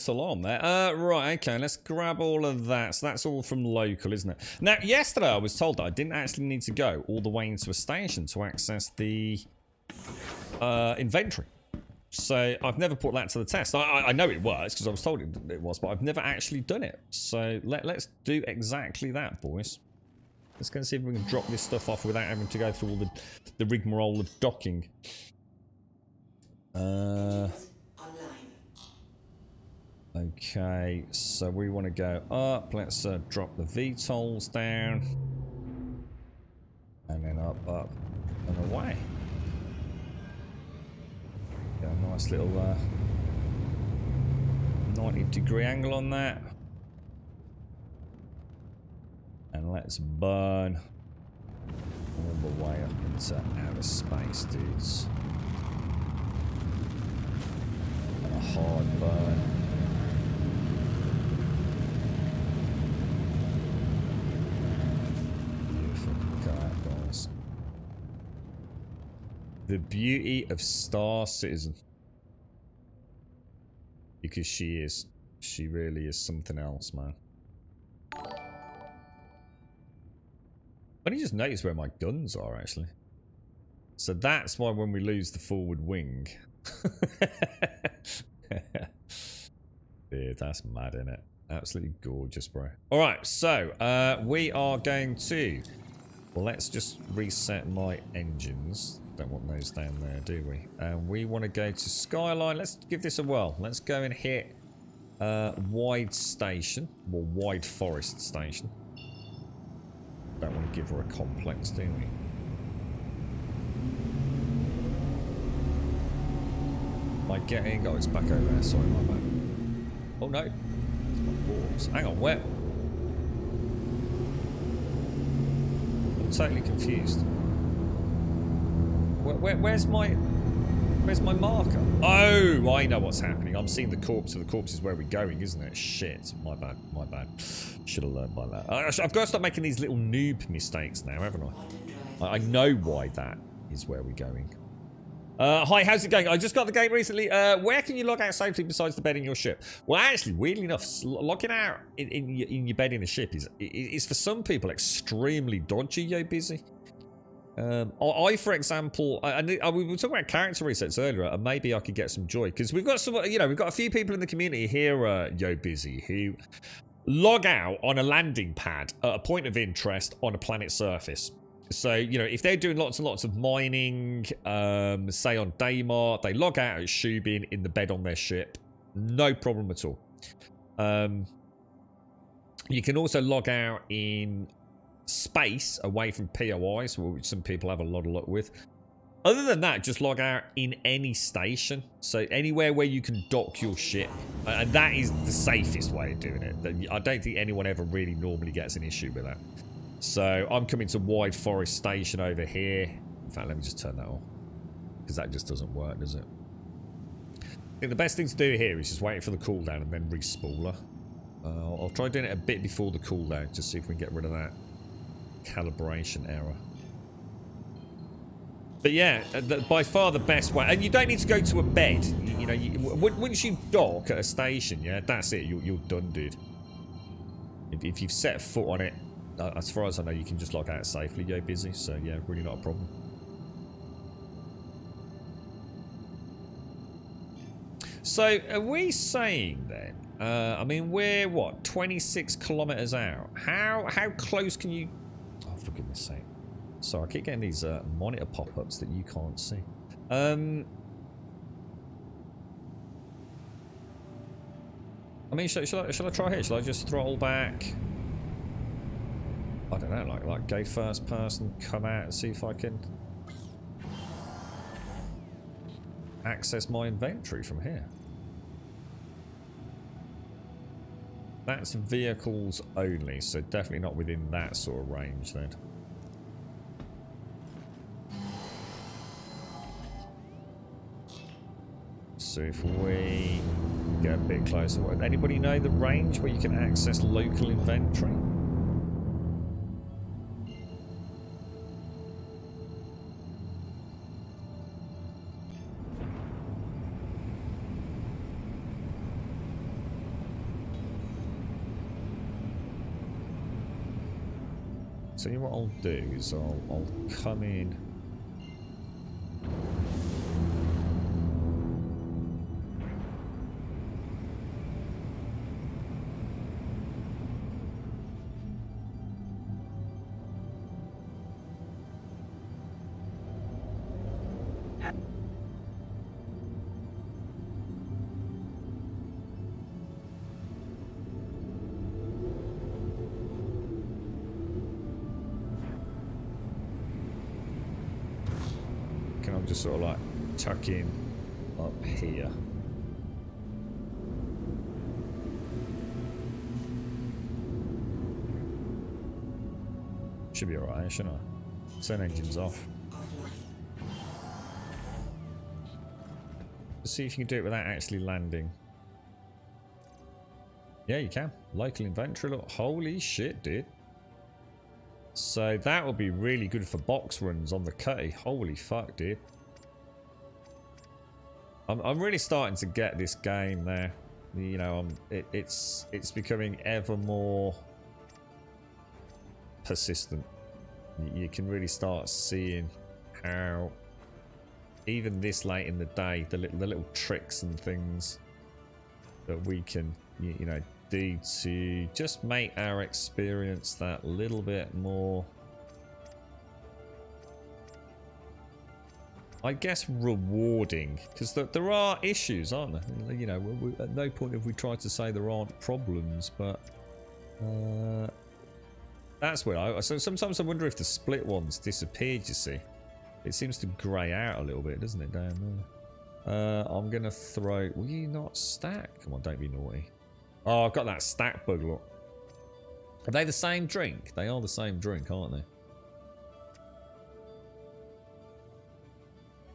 alarm there. Right, okay. Let's grab all of that. So that's all from local, isn't it? Now, yesterday I was told that I didn't actually need to go all the way into a station to access the inventory. So I've never put that to the test. I know it works because I was told it was, but I've never actually done it. So let's do exactly that, boys. Let's go and see if we can drop this stuff off without having to go through all the rigmarole of docking. Okay, so we want to go up. Let's drop the VTOLs down. And then up, and away. Got a nice little 90-degree angle on that. And let's burn all the way up into outer space, dudes. And a hard burn. Beautiful. Look at that, guys. The beauty of Star Citizen. Because she is. She really is something else, man. I only just noticed where my guns are, actually. So that's why when we lose the forward wing... Dude, that's mad, innit? Absolutely gorgeous, bro. Alright, so we are going to... Well, let's just reset my engines. Don't want those down there, do we? And we want to go to Skyline. Let's give this a whirl. Let's go and hit Wide Station. Or Wide Forest Station. Don't want to give her a complex, do we?
I getting? Oh, it's back over there. Sorry, my bad. Oh no. It's my corpse. Hang on, where? I'm totally confused. Where's my marker? Oh, I know what's happening. I'm seeing the corpse, so the corpse is where we're going, isn't it? Shit. My bad. My bad. Should have learned by that. I've got to stop making these little noob mistakes now, haven't I? I know why that is where we're going. Hi, how's it going? I just got the game recently. Where can you log out safely besides the bed in your ship? Well, actually, weirdly enough, logging out in your bed in a ship is for some people extremely dodgy, yo busy. I, for example, we were talking about character resets earlier, and maybe I could get some joy because we've got some, we've got a few people in the community here, yo busy, who log out on a landing pad at a point of interest on a planet's surface. So, if they're doing lots and lots of mining, say on Daymar, they log out at Shubin in the bed on their ship. No problem at all. You can also log out in space away from POIs, which some people have a lot of luck with. Other than that, just log out in any station. So anywhere where you can dock your ship. And that is the safest way of doing it. I don't think anyone ever really normally gets an issue with that. So I'm coming to Wide Forest Station over here. In fact, let me just turn that off. Because that just doesn't work, does it? I think the best thing to do here is just wait for the cooldown and then respooler. I'll try doing it a bit before the cooldown. Just see if we can get rid of that calibration error. But yeah, by far the best way. And you don't need to go to a bed. Once you dock at a station, yeah, that's it. You're done, dude. If you've set foot on it, as far as I know, you can just log out safely, yo busy. So yeah, really not a problem. So are we saying then? I mean, we're what, 26 kilometers out? How close can you? Oh, for goodness sake! Sorry, I keep getting these monitor pop-ups that you can't see. I mean, shall I try here? Shall I just throttle back? I don't know, like go first person, come out and see if I can access my inventory from here. That's vehicles only, so definitely not within that sort of range then. So if we get a bit closer, anybody know the range where you can access local inventory? So what I'll do is I'll come in. Just sort of like tuck in up here. Should be alright, shouldn't I? Turn engines off. Let's see if you can do it without actually landing. Yeah, you can. Local inventory, look. Holy shit, dude. So that will be really good for box runs on the cutty. Holy fuck, dude. I'm really starting to get this game now. It's becoming ever more persistent. You can really start seeing how even this late in the day, the little tricks and things that we can do to just make our experience that little bit more, I guess, rewarding, because there are issues, aren't there? At no point have we tried to say there aren't problems, but that's where so sometimes I wonder if the split ones disappeared. You see, it seems to grey out a little bit, doesn't it, down there? I'm gonna throw. Will you not stack? Come on, don't be naughty. Oh, I've got that stack bug. Look. Are they the same drink? They are the same drink, aren't they?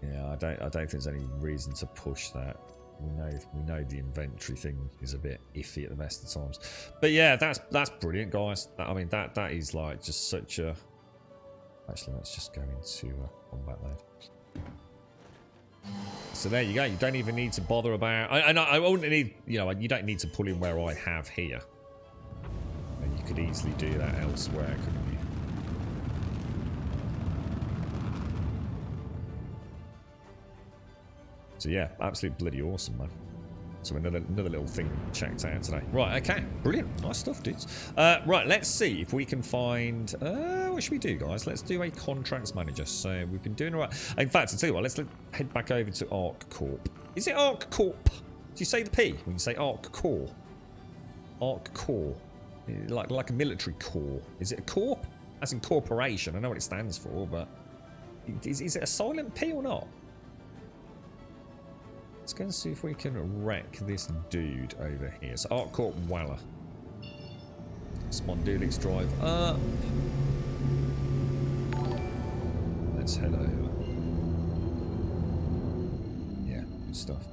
Yeah, I don't think there's any reason to push that. We know the inventory thing is a bit iffy at the best of times. But yeah, that's brilliant, guys. I mean, that is like just such a. Actually, let's just go into combat mode. So there you go. You don't even need to bother about. I won't need. You know, you don't need to pull in where I have here. And you could easily do that elsewhere, couldn't you? So yeah, absolutely bloody awesome, man. So another little thing checked out today. Right, okay, brilliant, nice stuff, dudes. Right, let's see if we can find. What should we do, guys? Let's do a contracts manager. So we've been doing all right. In fact, I'll tell you what. Let's head back over to Arc Corp. Is it Arc Corp? Do you say the P when you say Arc Corp? Arc Corp, like a military corps. Is it a corp? As in corporation. I know what it stands for, but is it a silent P or not? Let's go and see if we can wreck this dude over here. So Arc Corp Walla. Spondylix drive up. Let's head over. Yeah, good stuff.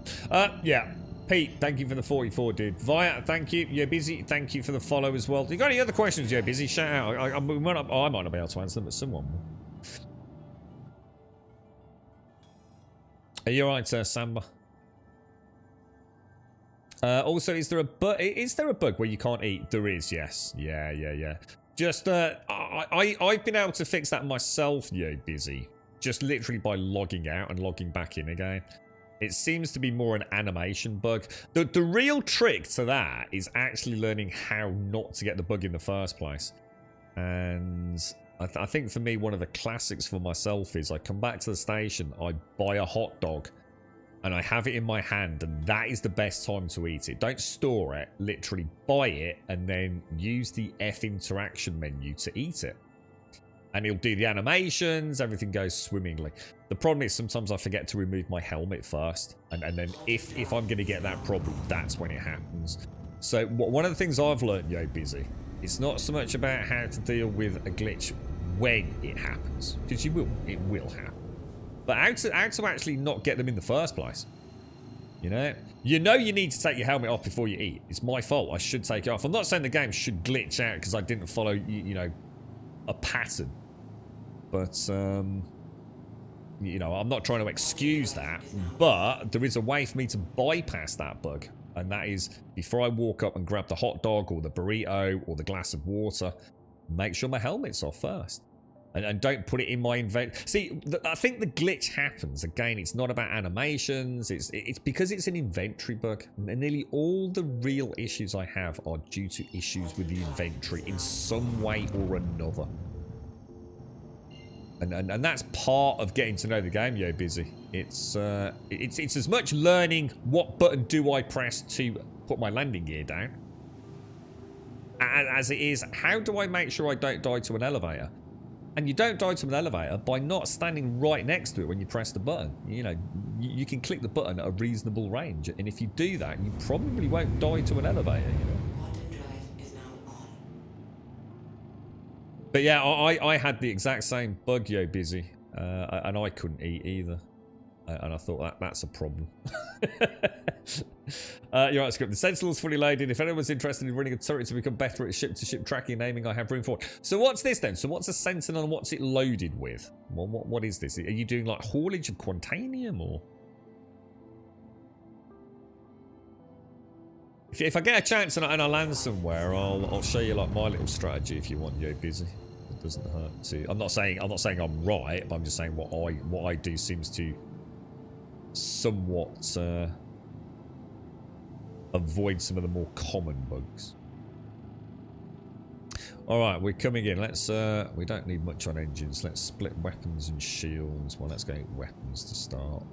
Yeah. Pete, thank you for the 44, dude. Via, thank you. You're busy. Thank you for the follow as well. You got any other questions, you're busy? Shout out. I might not be able to answer them, but someone will. Are you alright, Samba? Also, is there a bug where you can't eat? There is, yes. Yeah. Just, I've been able to fix that myself, yo, busy. Just literally by logging out and logging back in again. It seems to be more an animation bug. The real trick to that is actually learning how not to get the bug in the first place. And I think for me, one of the classics for myself is I come back to the station, I buy a hot dog, and I have it in my hand, and that is the best time to eat it. Don't store it, literally buy it, and then use the F interaction menu to eat it. And it'll do the animations, everything goes swimmingly. The problem is sometimes I forget to remove my helmet first, and then if I'm going to get that problem, that's when it happens. So one of the things I've learned, yo, busy, it's not so much about how to deal with a glitch when it happens, because it will happen. But how to actually not get them in the first place. You know you need to take your helmet off before you eat. It's my fault. I should take it off. I'm not saying the game should glitch out because I didn't follow, you know, a pattern. But, you know, I'm not trying to excuse that. But there is a way for me to bypass that bug. And that is, before I walk up and grab the hot dog or the burrito or the glass of water, make sure my helmet's off first. And don't put it in my inventory. See, I think the glitch happens. Again, it's not about animations. It's because it's an inventory bug. And nearly all the real issues I have are due to issues with the inventory in some way or another. And that's part of getting to know the game, yo, busy. It's as much learning what button do I press to put my landing gear down as it is how do I make sure I don't die to an elevator. And you don't die to an elevator by not standing right next to it when you press the button. You know, you can click the button at a reasonable range. And if you do that, you probably won't die to an elevator, you know. But yeah, I had the exact same bug, yo, busy. And I couldn't eat either. And I thought that's a problem. You're right, Script. The Sentinel's fully loaded. If anyone's interested in running a turret to become better at ship-to-ship tracking and aiming, I have room for it. So what's this then? So what's a Sentinel and what's it loaded with? What is this? Are you doing like haulage of Quantanium or? If I get a chance and I land somewhere, I'll show you like my little strategy if you want, yo, busy. It doesn't hurt to. I'm not saying I'm right, but I'm just saying what I do seems to somewhat avoid some of the more common bugs. Alright, we're coming in. Let's we don't need much on engines. Let's split weapons and shields. Well, let's go weapons to start.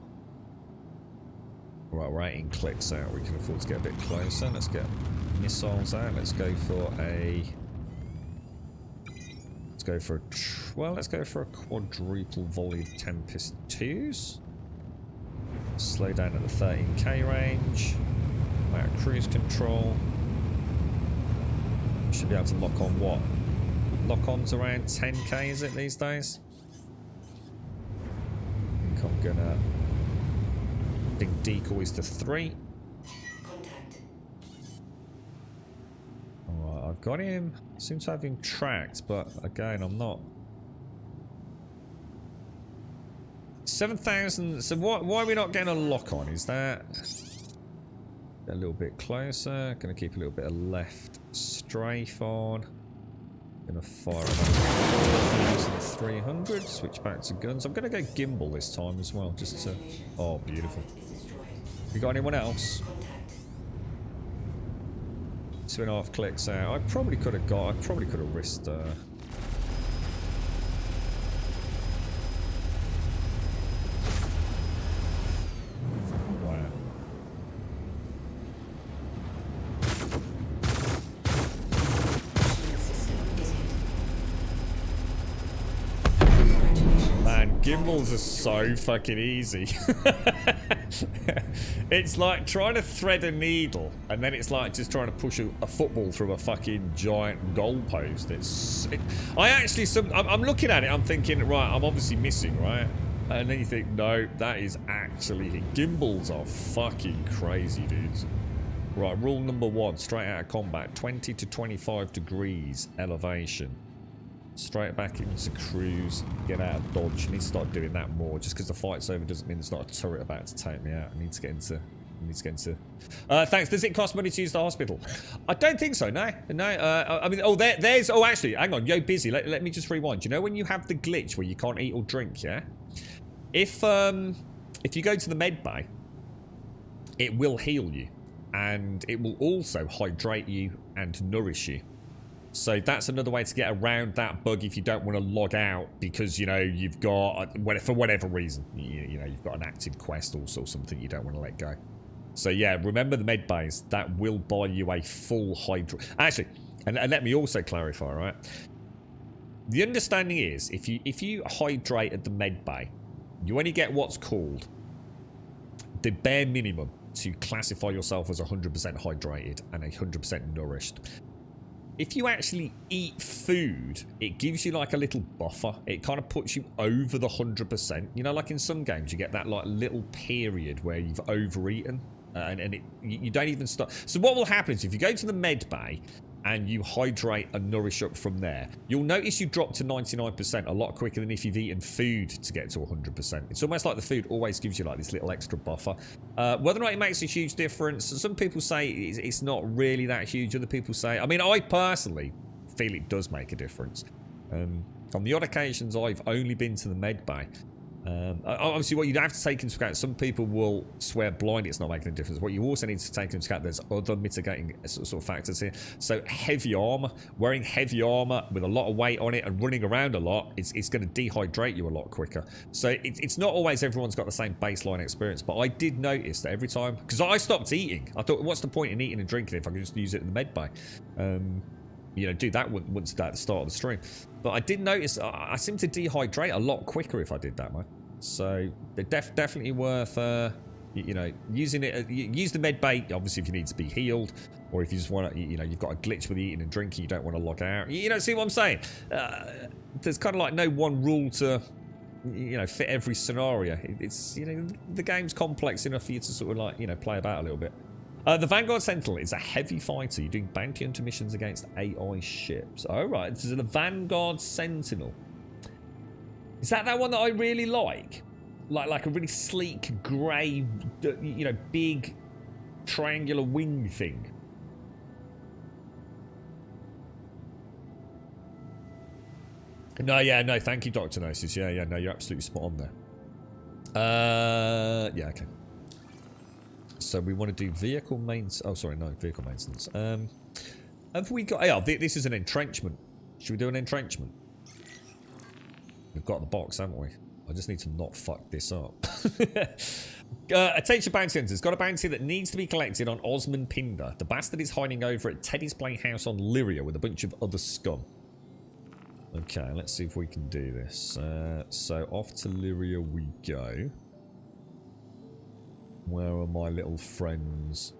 Alright, we're 18 clicks out. We can afford to get a bit closer. Let's get missiles out. Let's go for a let's go for a quadruple volley Tempest 2s.
Slow down at the 13k range. Out of cruise control. Should be able to lock on what? Lock-on's around 10k, is it, these days? I think I'm gonna... I think decoys to 3. Alright, I've got him. Seem to have him tracked, but again, I'm not... 7,000. So why are we not getting a lock on? Is that a little bit closer? Gonna keep a little bit of left strafe on. Gonna fire about 300. Switch back to guns. I'm gonna go gimbal this time as well, just to. Oh, beautiful. You got anyone else? 2.5 clicks out. I probably could have risked. Gimbals are so fucking easy. It's like trying to thread a needle, and then it's like just trying to push a football through a fucking giant goalpost. I'm looking at it, I'm thinking, right, I'm obviously missing, right? And then you think, no, that is actually... Gimbals are fucking crazy, dudes. Right, rule number 1, straight out of combat, 20 to 25 degrees elevation. Straight back into cruise, get out of dodge. I need to start doing that more. Just because the fight's over doesn't mean there's not a turret about to take me out. I need to get into... thanks. Does it cost money to use the hospital? I don't think so, no. No, I mean, oh, there's... Oh, actually, hang on. Yo, busy. Let me just rewind. You know when you have the glitch where you can't eat or drink, yeah? If you go to the med bay, it will heal you. And it will also hydrate you and nourish you. So that's another way to get around that bug if you don't want to log out because, you know, you've got, for whatever reason, you know, you've got an active quest or something you don't want to let go. So yeah, remember the med bays. That will buy you a full hydro... Actually, and let me also clarify, right? The understanding is, if you hydrate at the med bay, you only get what's called the bare minimum to classify yourself as 100% hydrated and 100% nourished. If you actually eat food, it gives you like a little buffer. It kind of puts you over the 100%. You know, like in some games, you get that like little period where you've overeaten, and you don't even stop. So what will happen is if you go to the med bay and you hydrate and nourish up from there, you'll notice you drop to 99% a lot quicker than if you've eaten food to get to 100%. It's almost like the food always gives you like this little extra buffer. Whether or not it makes a huge difference, some people say it's not really that huge. Other people say, I mean, I personally feel it does make a difference. On the odd occasions, I've only been to the med bay. Obviously, what you have to take into account, some people will swear blind it's not making a difference. What you also need to take into account, there's other mitigating sort of factors here. So heavy armor, wearing heavy armor with a lot of weight on it and running around a lot, it's going to dehydrate you a lot quicker. So it's not always everyone's got the same baseline experience, but I did notice that every time, because I stopped eating, I thought, what's the point in eating and drinking if I can just use it in the med bay? You know, do that once at the start of the stream. But I did notice I seem to dehydrate a lot quicker if I did that, man. So they're definitely worth, you know, using it. Use the med bay, obviously, if you need to be healed, or if you just want to, you know, you've got a glitch with eating and drinking, you don't want to log out. You know, see what I'm saying? There's kind of like no one rule to, you know, fit every scenario. It's, you know, the game's complex enough for you to sort of like, you know, play about a little bit. The Vanguard Sentinel is a heavy fighter. You're doing bounty hunter missions against AI ships. Alright, this is the Vanguard Sentinel. Is that one that I really like? Like a really sleek, grey, you know, big, triangular wing thing. No, yeah, no, thank you, Dr. Gnosis. Yeah, no, you're absolutely spot on there. Yeah, okay. So we want to do vehicle maintenance. Oh, sorry, no, vehicle maintenance. Have we got... Oh, this is an entrenchment. Should we do an entrenchment? We've got the box, haven't we? I just need to not fuck this up. Attention bounty hunters. Got a bounty that needs to be collected on Osman Pinder. The bastard is hiding over at Teddy's Playhouse on Lyria with a bunch of other scum. Okay, let's see if we can do this. So off to Lyria we go.
Where are my little friends?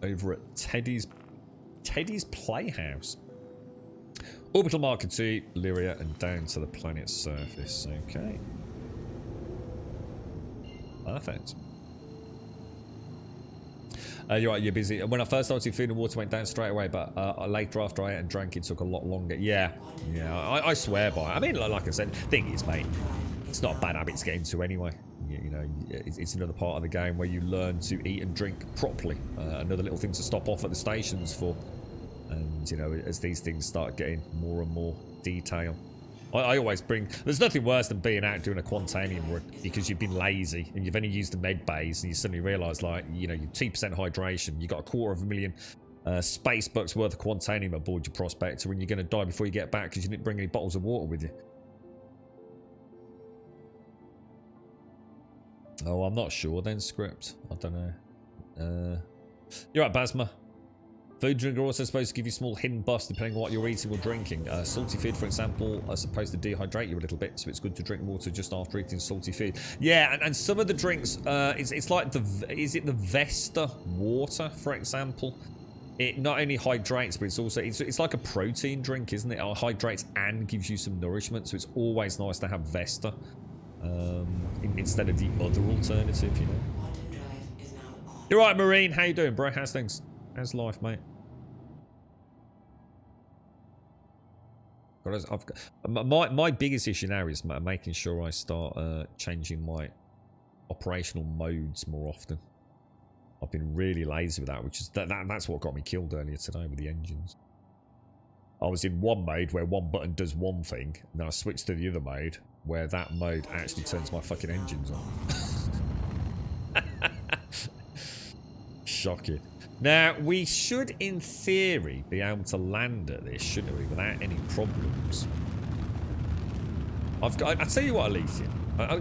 Over at Teddy's Playhouse. Orbital marker 2, Lyria, and down to the planet's surface. Okay. Perfect. You're right, you're busy. When I first started, food and water went down straight away, but later after I ate and drank, it took a lot longer. Yeah, I swear by it. I mean, like I said, thing is, mate, it's not a bad habit to get into anyway. You know, it's another part of the game where you learn to eat and drink properly. Another little thing to stop off at the stations for. And, you know, as these things start getting more and more detail. I always bring... There's nothing worse than being out doing a Quantanium run because you've been lazy and you've only used the med bays and you suddenly realise, like, you know, you're 2% hydration, you got 250,000 space bucks worth of Quantanium aboard your Prospector and you're going to die before you get back because you didn't bring any bottles of water with you. Oh, I'm not sure then, Script. I don't know. You're right, Basma. Food drink are also supposed to give you small hidden buffs depending on what you're eating or drinking. Salty food, for example, are supposed to dehydrate you a little bit, so it's good to drink water just after eating salty food. Yeah, and some of the drinks, it's like is it the Vesta water, for example? It not only hydrates, but it's also it's like a protein drink, isn't it? It hydrates and gives you some nourishment, so it's always nice to have Vesta instead of the other alternative, you know. You're right, Marine. How you doing, bro? How's things? How's life, mate? My biggest issue now is making sure I start changing my operational modes more often. I've been really lazy with that, which is that's what got me killed earlier today with the engines. I was in one mode where one button does one thing, and then I switched to the other mode where that mode actually turns my fucking engines on. Shocking. Now, we should, in theory, be able to land at this, shouldn't we, without any problems. I'll tell you what, Alethea.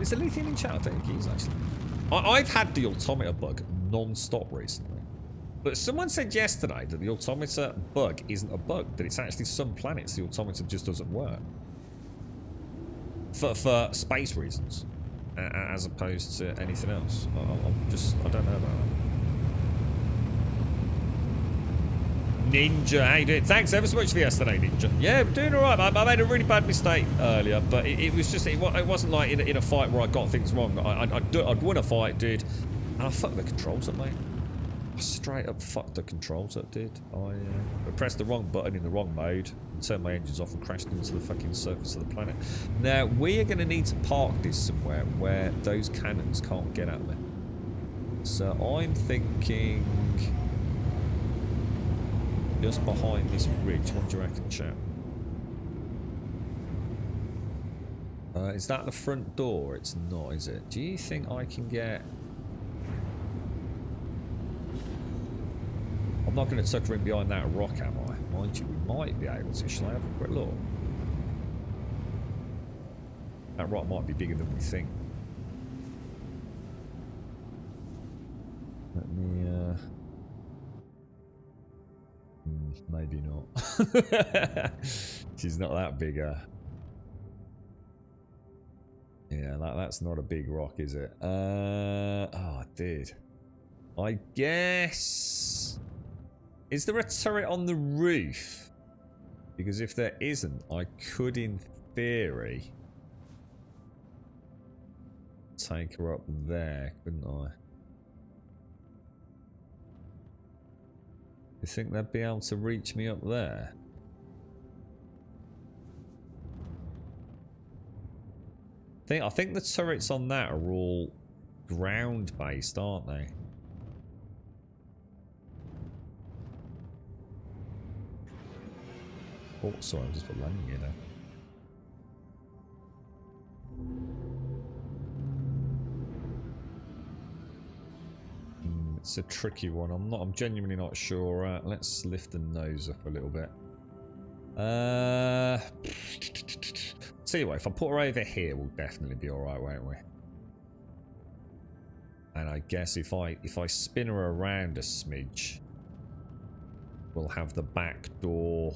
Is Alethea in chat? I think he is, actually. I've had the altimeter bug non-stop recently. But someone said yesterday that the altimeter bug isn't a bug, that it's actually some planets the altimeter just doesn't work. For space reasons, as opposed to anything else. I don't know about that. Ninja, how you doing? Thanks ever so much for yesterday, Ninja. Yeah, I'm doing alright. I made a really bad mistake earlier, but it was just, it wasn't like in a fight where I got things wrong. I'd won a fight, dude, and I fucked the controls up, mate. I straight up fucked the controls up, dude. I pressed the wrong button in the wrong mode and turned my engines off and crashed into the fucking surface of the planet. Now, we are going to need to park this somewhere where those cannons can't get at me. So I'm thinking... just behind this ridge. What do you reckon, chap? Is that the front door? It's not, is it? Do you think I can get... I'm not going to tuck her in behind that rock, am I? Mind you, we might be able to. Shall I have a quick look? That rock might be bigger than we think. Let me... maybe not. She's not that big. Yeah, that's not a big rock, is it? Oh, dude. I guess... Is there a turret on the roof? Because if there isn't, I could, in theory, take her up there, couldn't I? You think they'd be able to reach me up there? I think the turrets on that are all ground-based, aren't they? Oh, sorry, I just put landing here now. It's a tricky one. I'm genuinely not sure. Let's lift the nose up a little bit. Tell you what, if I put her over here, we'll definitely be alright, won't we? And I guess if I spin her around a smidge, we'll have the back door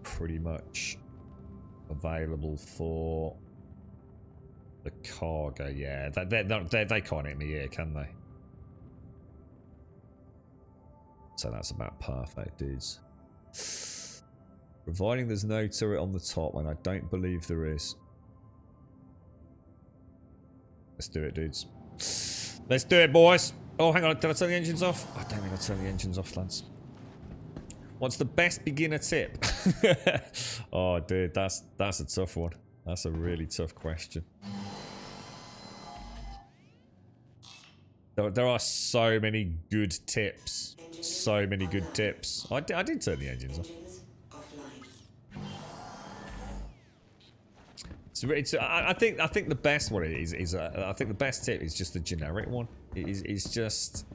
pretty much available for
the cargo. Yeah, they can't hit me here, can they? So that's about perfect, dudes. Providing there's no turret on the top, and I don't believe there is. Let's do it, dudes. Let's do it, boys. Oh, hang on. Did I turn the engines off? I don't think I turned the engines off, lads. What's the best beginner tip? Oh, dude, that's a tough one. That's a really tough question. There are so many good tips. So many good tips. I did turn the engines off. I think the best one is I think the best tip is just the generic one. It's just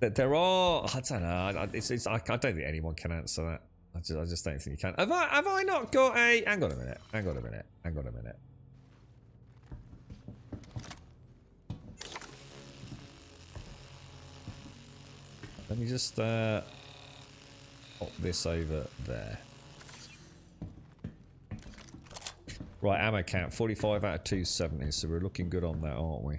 that there are, I don't know. I don't think anyone can answer that. I just don't think you can. Have I not got a? Hang on a minute. Hang on a minute. Hang on a minute. Let me just pop this over there. Right, ammo count 45 out of 270, so we're looking good on that, aren't we?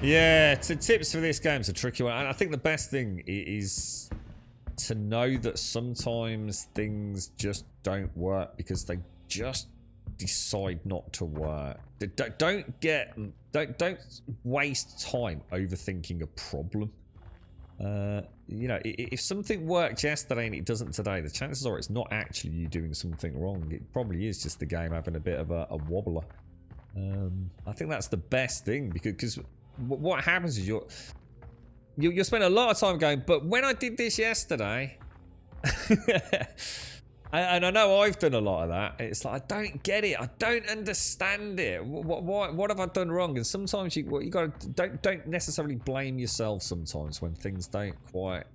Yeah, tips for this game's a tricky one. And I think the best thing is to know that sometimes things just don't work because they just decide not to work. Don't waste time overthinking a problem. You know, if something worked yesterday and it doesn't today, the chances are it's not actually you doing something wrong. It probably is just the game having a bit of a wobbler. I think that's the best thing because what happens is you'll spend a lot of time going, but when I did this yesterday, and I know I've done a lot of that. It's like I don't get it. I don't understand it. What have I done wrong? And sometimes you got to don't necessarily blame yourself. Sometimes when things don't quite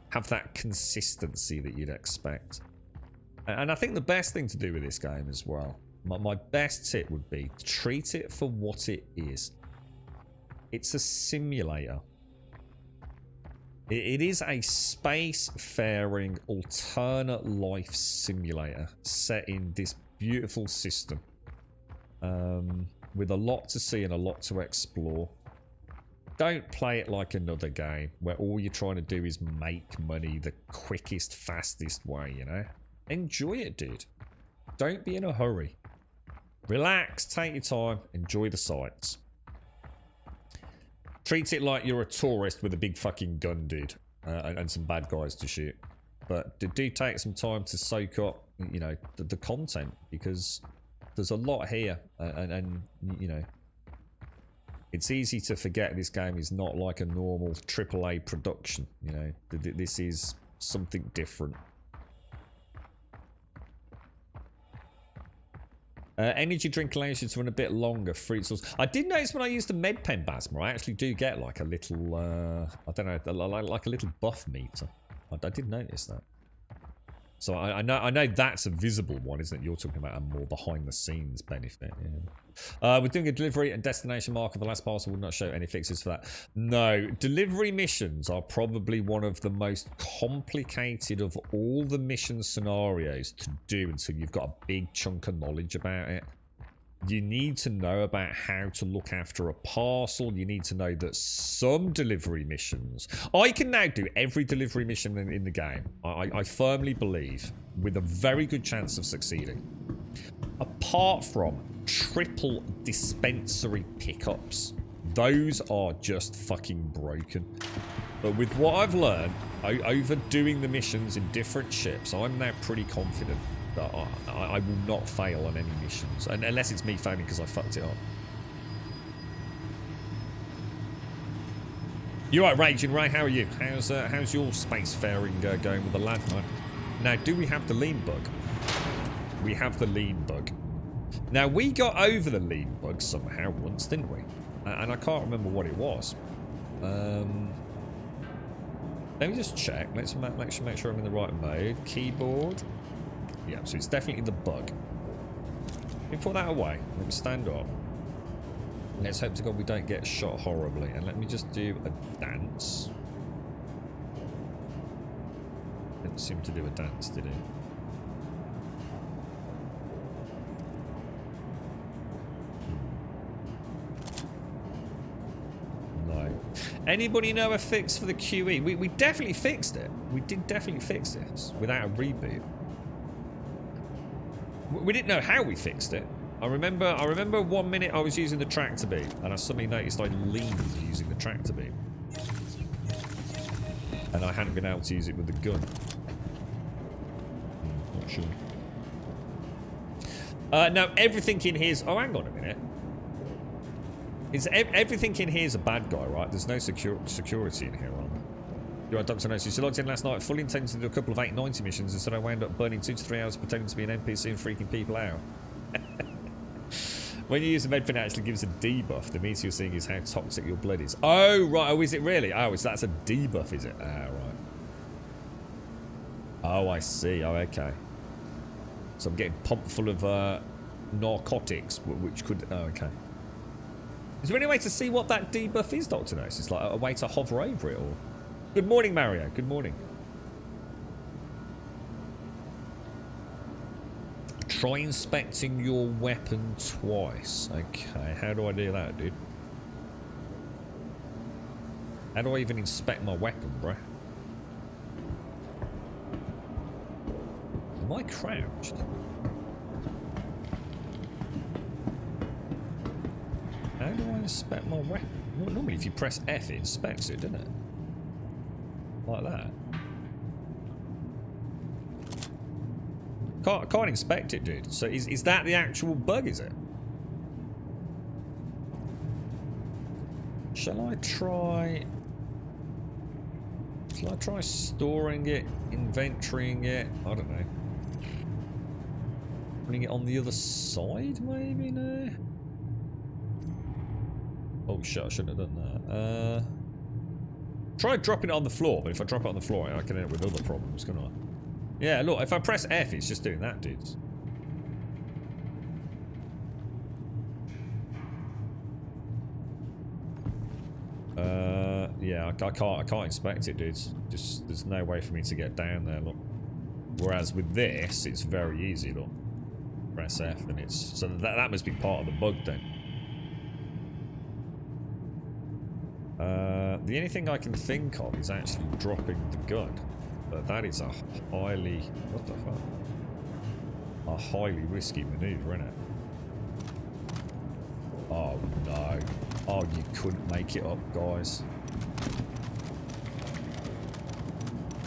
have that consistency that you'd expect. And I think the best thing to do with this game as well, my best tip would be to treat it for what it is. It's a simulator. It is a space-faring alternate life simulator set in this beautiful system with a lot to see and a lot to explore. Don't play it like another game where all you're trying to do is make money the quickest, fastest way, you know? Enjoy it, dude. Don't be in a hurry. Relax, take your time, enjoy the sights. Treat it like you're a tourist with a big fucking gun, dude, and some bad guys to shoot. But do take some time to soak up, you know, the content, because there's a lot here, and you know, it's easy to forget this game is not like a normal AAA production. You know, this is something different. Energy drink allows you to run a bit longer. Fruit sauce. I did notice when I used the med pen Basma, I actually do get like a little, I don't know, like a little buff meter. I did notice that. So I know that's a visible one, isn't it? You're talking about a more behind the scenes benefit. Yeah. We're doing a delivery and destination marker. The last parcel would not show any fixes for that. No, delivery missions are probably one of the most complicated of all the mission scenarios to do until you've got a big chunk of knowledge about it. You need to know about how to look after a parcel. You need to know that some delivery missions... I can now do every delivery mission in the game. I firmly believe, with a very good chance of succeeding. Apart from triple dispensary pickups. Those are just fucking broken. But with what I've learned, over doing the missions in different ships, I'm now pretty confident that I will not fail on any missions, and unless it's me failing because I fucked it up. You're right, Raging Ray. How are you? How's your spacefaring going with the lad, man? Now, do we have the lean bug? We have the lean bug. Now, we got over the lean bug somehow once, didn't we? And I can't remember what it was. Let me just check. Let's make sure I'm in the right mode. Keyboard. Yeah, so it's definitely the bug. Let me put that away. Let me stand up. Let's hope to God we don't get shot horribly. And let me just do a dance. didn't seem to do a dance, did he? No. Anybody know a fix for the QE? We definitely fixed it. We did definitely fix this without a reboot. We didn't know how we fixed it. I remember 1 minute I was using the tractor beam, and I suddenly noticed I leaned using the tractor beam. And I hadn't been able to use it with the gun. Not sure. Now, everything in here is... Oh, hang on a minute. Everything in here is a bad guy, right? There's no security in here, right? You're right, Dr. Nosis. You logged in last night, fully intending to do a couple of 890 missions, instead I wound up burning 2 to 3 hours pretending to be an NPC and freaking people out. When you use the medfin, it actually gives a debuff. The meter you're seeing is how toxic your blood is. Oh, right. Oh, is it really? Oh, so that's a debuff, is it? Ah, right. Oh, I see. Oh, okay. So I'm getting pumped full of narcotics, which could... Oh, okay. Is there any way to see what that debuff is, Dr. Nose? It's like a way to hover over it, or... Good morning, Mario. Good morning. Try inspecting your weapon twice. Okay, how do I do that, dude? How do I even inspect my weapon, bruh? Am I crouched? How do I inspect my weapon? Well, normally if you press F, it inspects it, doesn't it? Like that. Can't inspect it, dude. So is that the actual bug, is it? Shall I try storing it, inventorying it? I don't know. Putting it on the other side, maybe? No? Oh shit, I shouldn't have done that. Try dropping it on the floor, but if I drop it on the floor, I can end up with other problems, can't I? Yeah, look, if I press F, it's just doing that, dudes. Yeah, I can't inspect it, dudes. Just, there's no way for me to get down there, look. Whereas with this, it's very easy, look. Press F and it's... So that must be part of the bug then. The only thing I can think of is actually dropping the gun. But that is a highly... What the fuck? A highly risky maneuver, isn't it? Oh, no. Oh, you couldn't make it up, guys.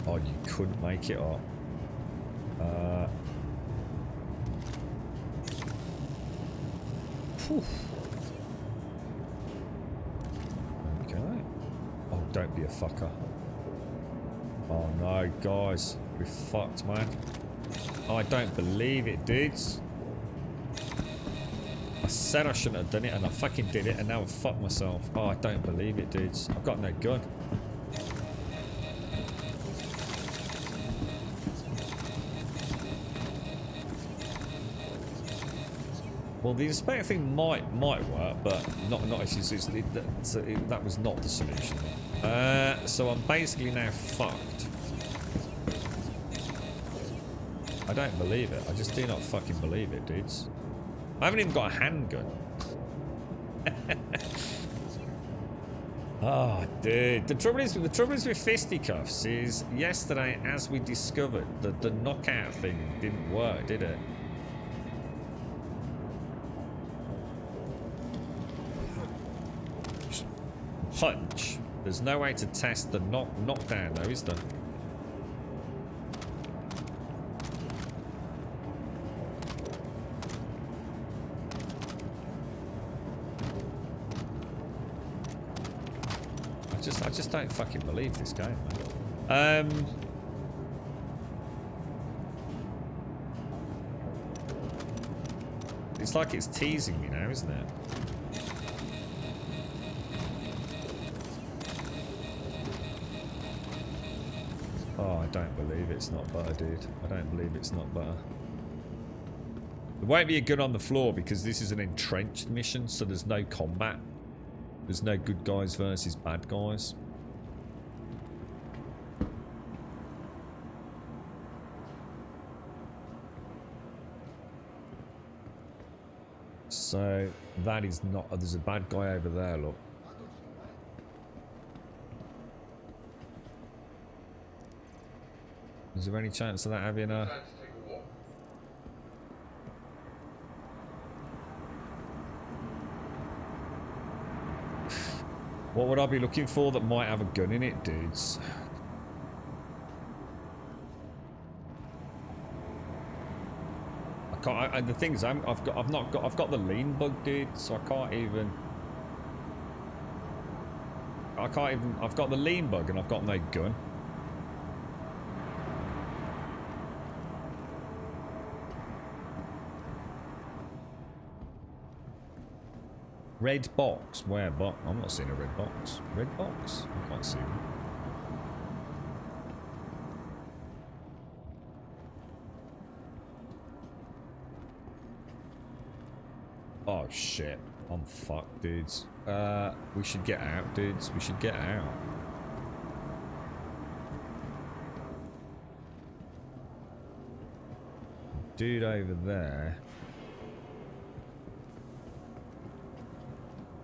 Oh, you couldn't make it up. Whew. Okay. Oh, don't be a fucker. Oh no, guys. We're fucked, man. Oh, I don't believe it, dudes. I said I shouldn't have done it, and I fucking did it, and now I've fucked myself. Oh, I don't believe it, dudes. I've got no gun. Well, the inspector thing might work, but not if that was not the solution. So I'm basically now fucked. I don't believe it. I just do not fucking believe it, dudes. I haven't even got a handgun. Oh, dude. The trouble is with fisticuffs is yesterday, as we discovered, that the knockout thing didn't work, did it? Punch. There's no way to test the knockdown though, is there? I just don't fucking believe this game, man. It's like it's teasing me now, isn't it? Oh, I don't believe it's not butter, dude. I don't believe it's not butter. There won't be a gun on the floor because this is an entrenched mission, so there's no combat. There's no good guys versus bad guys. So that is not. Oh, there's a bad guy over there. Look. Is there any chance of that having a? What would I be looking for that might have a gun in it, dudes? I can't. The thing is, I've got the lean bug, dude. So I can't even. I've got the lean bug and I've got no gun. Red box? Where? I'm not seeing a red box. Red box? I can't see one. Oh shit. I'm fucked, dudes. We should get out, dudes. We should get out. Dude over there.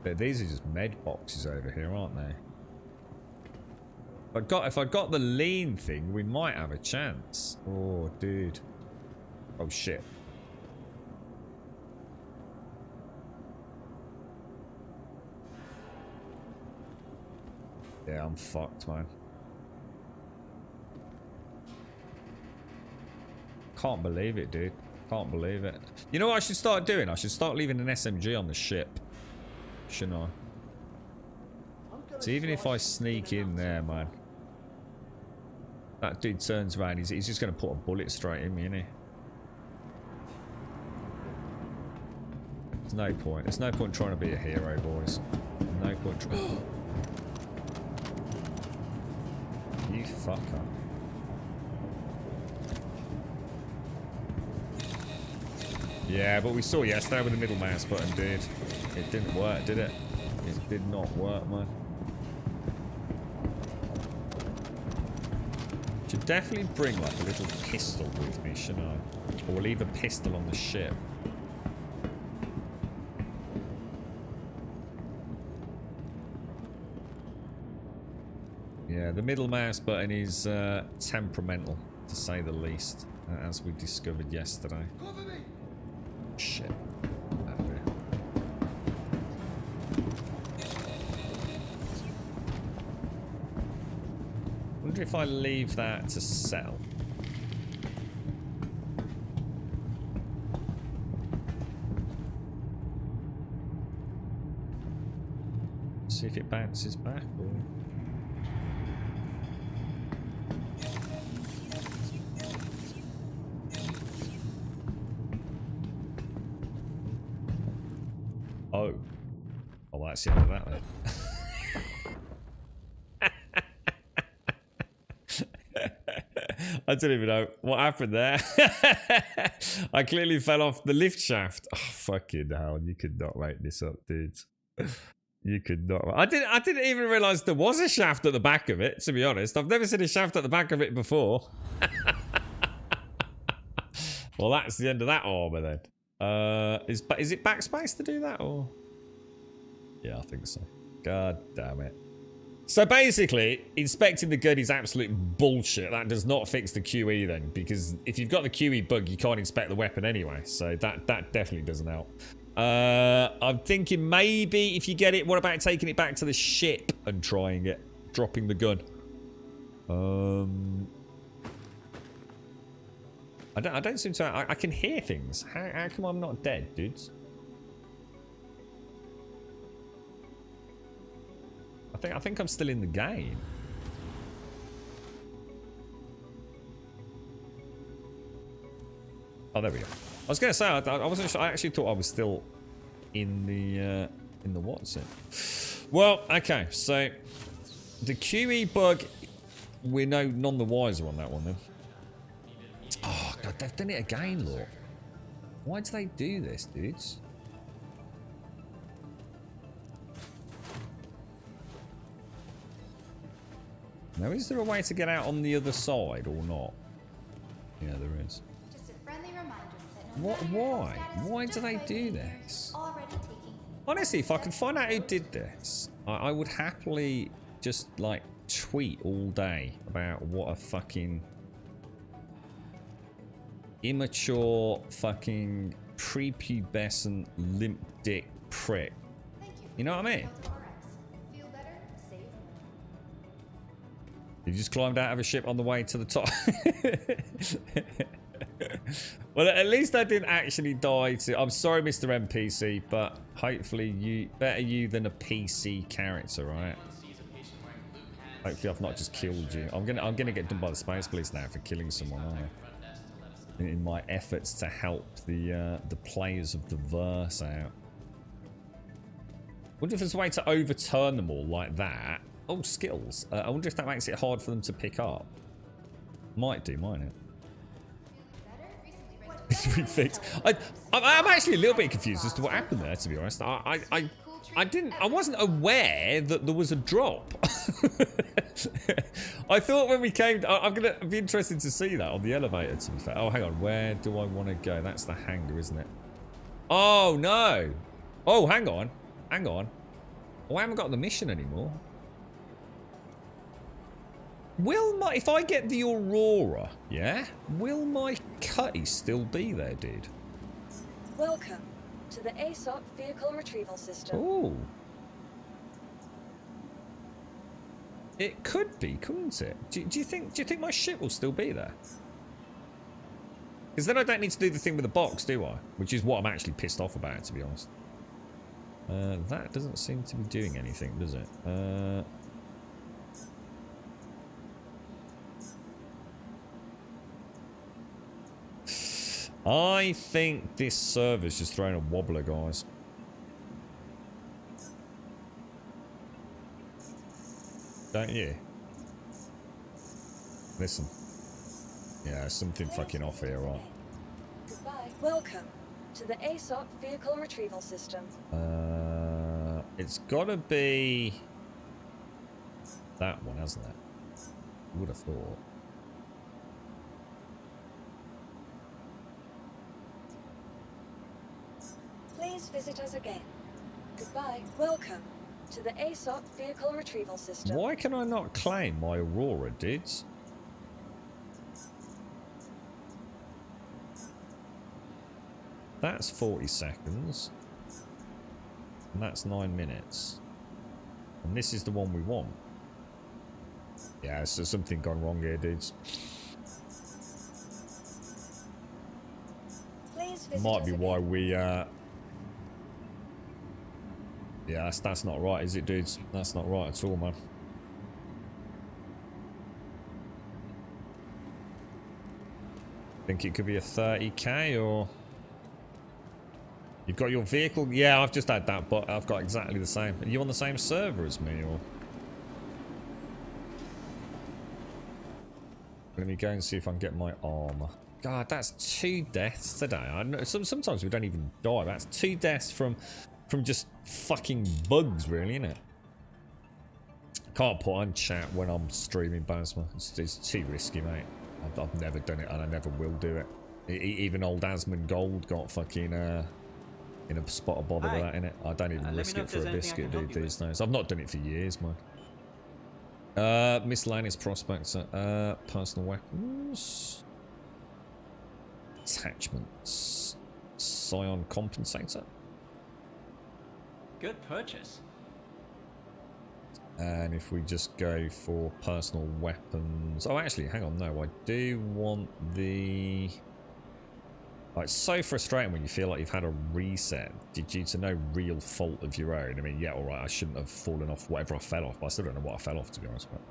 But these are just med boxes over here, aren't they? If I got the lean thing, we might have a chance. Oh, dude. Oh shit. Yeah, I'm fucked, man. Can't believe it, dude. Can't believe it. You know what I should start doing? I should start leaving an SMG on the ship. Shouldn't I? So even if I sneak in there, man. That dude turns around, he's just going to put a bullet straight in me, isn't he? There's no point. There's no point trying to be a hero, boys. No point trying. You fucker. Yeah, but we saw yesterday with the middle mouse button, dude. It didn't work, did it? It did not work, man. Should definitely bring like a little pistol with me, shouldn't I? Or leave a pistol on the ship. Yeah, the middle mouse button is temperamental, to say the least, as we discovered yesterday. Shit. Wonder if I leave that to sell. See if it bounces back or... Oh. Oh, that's the end of that then. I don't even know what happened there. I clearly fell off the lift shaft. Oh, fucking hell. You could not make this up, dudes. You could not. I didn't even realise there was a shaft at the back of it, to be honest. I've never seen a shaft at the back of it before. Well, that's the end of that armour then. Is it backspace to do that, or? Yeah, I think so. God damn it. So basically, inspecting the gun is absolute bullshit. That does not fix the QE then, because if you've got the QE bug, you can't inspect the weapon anyway. So that definitely doesn't help. I'm thinking maybe if you get it, what about taking it back to the ship and trying it, dropping the gun? I don't seem to. I can hear things. How come I'm not dead, dudes? I think I'm still in the game. Oh, there we go. I was gonna say I wasn't sure. I actually thought I was still in the what's it? Well, okay. So the QE bug, we're none the wiser on that one then. Oh god, they've done it again, look. Why do they do this, dudes? Now, is there a way to get out on the other side or not? Yeah, there is.
Just a friendly reminder that
What? Why? Why do they do this?
Already taking.
Honestly, if I could find out who did this, I would happily just like tweet all day about what a fucking immature, fucking prepubescent, limp dick prick.
Thank you.
You know what I mean?
Delta RX. Feel better? Save.
You just climbed out of a ship on the way to the top. Well, at least I didn't actually die to... I'm sorry, Mr. NPC, but hopefully you... Better you than a PC character, right? Hopefully I've not just killed you. I'm gonna get done by the space police now for killing someone, aren't I? In my efforts to help the players of the verse out. Wonder if there's a way to overturn them all like that. Oh, skills. I wonder if that makes it hard for them to pick up. Might do, might it? Fixed. I'm actually a little bit confused as to what happened there, to be honest. I wasn't aware that there was a drop. I thought when we came, I'm gonna be interested to see that on the elevator, to be fair. Oh, hang on, where do I want to go? That's the hangar, isn't it? Oh no. Oh, hang on. Oh, I haven't got the mission anymore. Will my, if I get the Aurora, yeah, will my Cutty still be there, dude?
Welcome to the ASOP Vehicle Retrieval System.
Oh. It could be, couldn't it? Do you think my ship will still be there? Because then I don't need to do the thing with the box, do I? Which is what I'm actually pissed off about, to be honest. That doesn't seem to be doing anything, does it? I think this server's just throwing a wobbler, guys. Don't you? Listen. Yeah, something fucking off here, right?
Goodbye. Welcome to the ASOP Vehicle Retrieval System.
It's gotta be that one, hasn't it? Would have thought.
Please visit us again. Goodbye. Welcome to the ASOP Vehicle Retrieval System.
Why can I not claim my Aurora, dudes? That's 40 seconds. And that's 9 minutes. And this is the one we want. Yeah, so something gone wrong here, dudes.
Please visit
Might
us
be
again.
why we, yeah, that's not right, is it, dudes? That's not right at all, man. Think it could be a 30k, or... You've got your vehicle? Yeah, I've just had that, but I've got exactly the same. Are you on the same server as me, or...? Let me go and see if I can get my armor. God, that's 2 deaths today. I know, sometimes we don't even die. That's 2 deaths from just fucking bugs, really, innit? Can't put on chat when I'm streaming Basma. It's too risky, mate. I've never done it, and I never will do it. Even old Asmund Gold got fucking in a spot of bother with that, innit? I don't even risk it for a biscuit, dude, these days. I've not done it for years, man. Miscellaneous prospector. Personal weapons. Attachments. Scion compensator.
Good purchase.
And if we just go for personal weapons... Oh, actually, hang on. No, I do want the... Oh, it's so frustrating when you feel like you've had a reset due to no real fault of your own. I mean, yeah, alright, I shouldn't have fallen off whatever I fell off, but I still don't know what I fell off, to be honest. But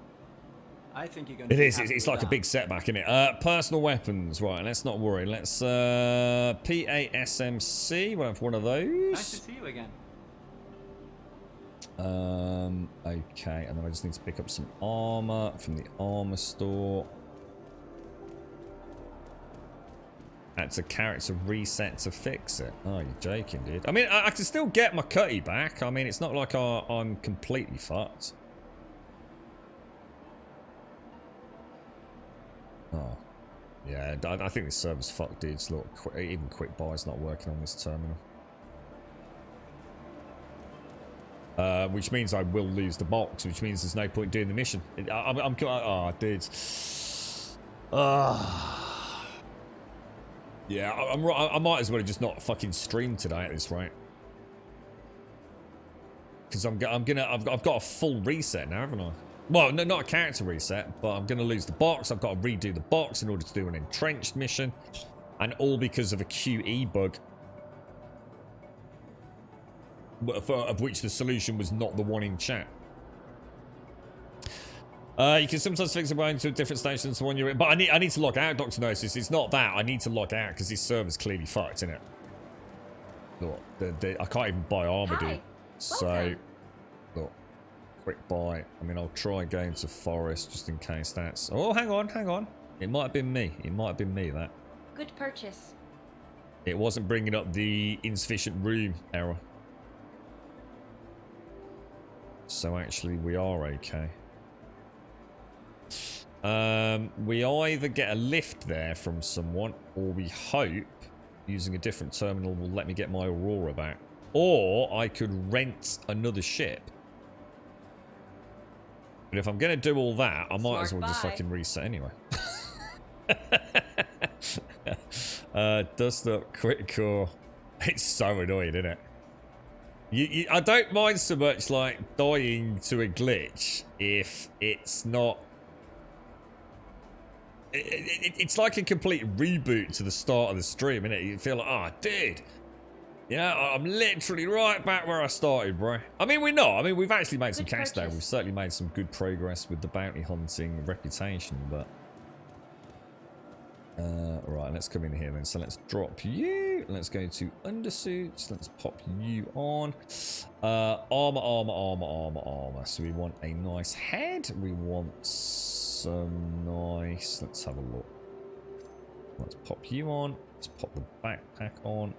I think you're going to
it is. It's like a big setback, isn't it? Personal weapons. Right, let's not worry. Let's... PASMC. We'll have one of those.
Nice to see you again.
Okay, and then I just need to pick up some armor from the armor store. That's a character reset to fix it. Oh, you're joking, dude. I mean, I can still get my Cutty back. I mean, it's not like I'm completely fucked. Oh.
Yeah, I think this server's fucked, dudes. Look, even quick buy's not working on this terminal. Which means I will lose the box, which means there's no point doing the mission. Oh, dudes. Yeah, I might as well have just not fucking streamed today at this rate. Because I've got a full reset now, haven't I? Well, no, not a character reset, but I'm going to lose the box. I've got to redo the box in order to do an entrenched mission. And all because of a QE bug. Of which the solution was not the one in chat. You can sometimes fix a way into a different station than the one you're in. But I need to log out, Dr. Gnosis. It's not that. I need to log out because this server's clearly fucked, isn't it? Look, I can't even buy armor, dude. So, look. Quick buy. I mean, I'll try going to forest just in case that's... Oh, hang on. It might have been me. That.
Good purchase.
It wasn't bringing up the insufficient room error. So actually, we are okay. We either get a lift there from someone, or we hope using a different terminal will let me get my Aurora back. Or I could rent another ship. But if I'm going to do all that, I might as well just fucking reset anyway. Dust up, quick core. It's so annoying, isn't it? I don't mind so much like dying to a glitch if it's not... It's like a complete reboot to the start of the stream, innit? You feel like, oh, dude. Yeah, I'm literally right back where I started, bro. I mean, we're not. I mean, we've actually made some cash there. We've certainly made some good progress with the bounty hunting reputation, but... right, let's come in here then. So let's drop you. Let's go to undersuits. Let's pop you on. Armor. So we want a nice head. We want some nice... Let's have a look. Let's pop you on. Let's pop the backpack on.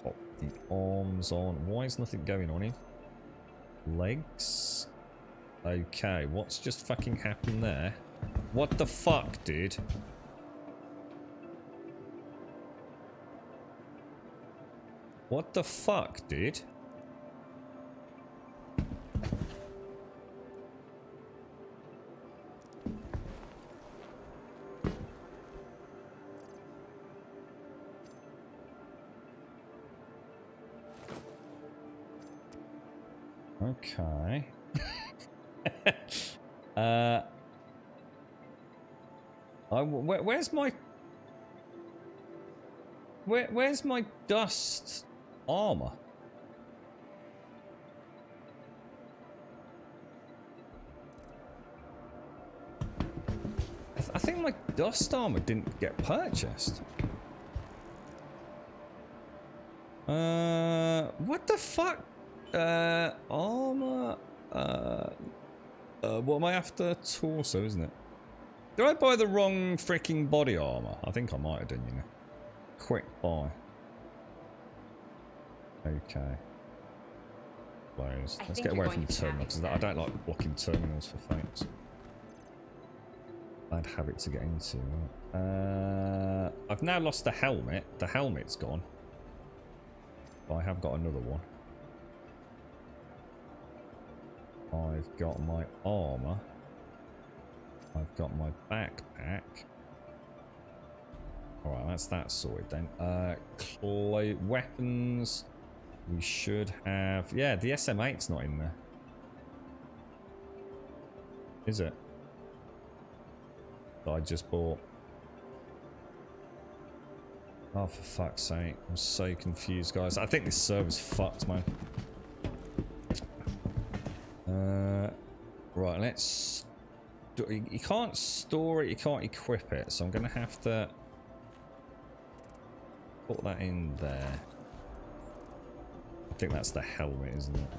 Pop the arms on. Why is nothing going on here? Legs. Okay, what's just fucking happened there? What the fuck, dude? What the fuck, dude? Okay. Where's my... Where's my dust armor? I think my dust armor didn't get purchased. What the fuck? Armor. What am I after? Torso, isn't it? Did I buy the wrong freaking body armor? I think I might have done, you know. Quick buy. Okay. Close. Let's get away from the terminal because I don't like blocking terminals for folks. Bad habit to get into. I've now lost the helmet. The helmet's gone. But I have got another one. I've got my armor. I've got my backpack. Alright, that's that sorted then. Weapons. We should have... Yeah, the SM8's not in there. Is it? That I just bought. Oh, for fuck's sake. I'm so confused, guys. I think this server's fucked, man. Right, let's... You can't store it, you can't equip it, so I'm going to have to put that in there. I think that's the helmet, isn't it?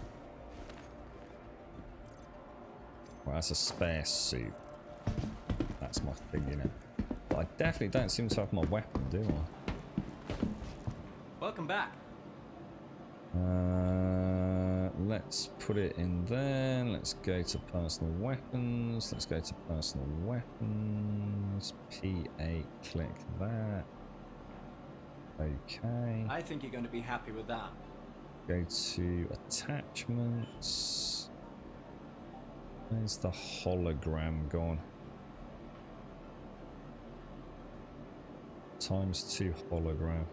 Well, that's a spare suit. That's my thing, innit? But I definitely don't seem to have my weapon, do I?
Welcome back.
let's put it in there. Let's go to personal weapons. Let's go to personal weapons. P8, click that. Okay.
I think you're going to be happy with that.
Go to attachments. Where's the hologram gone? ×2 hologram.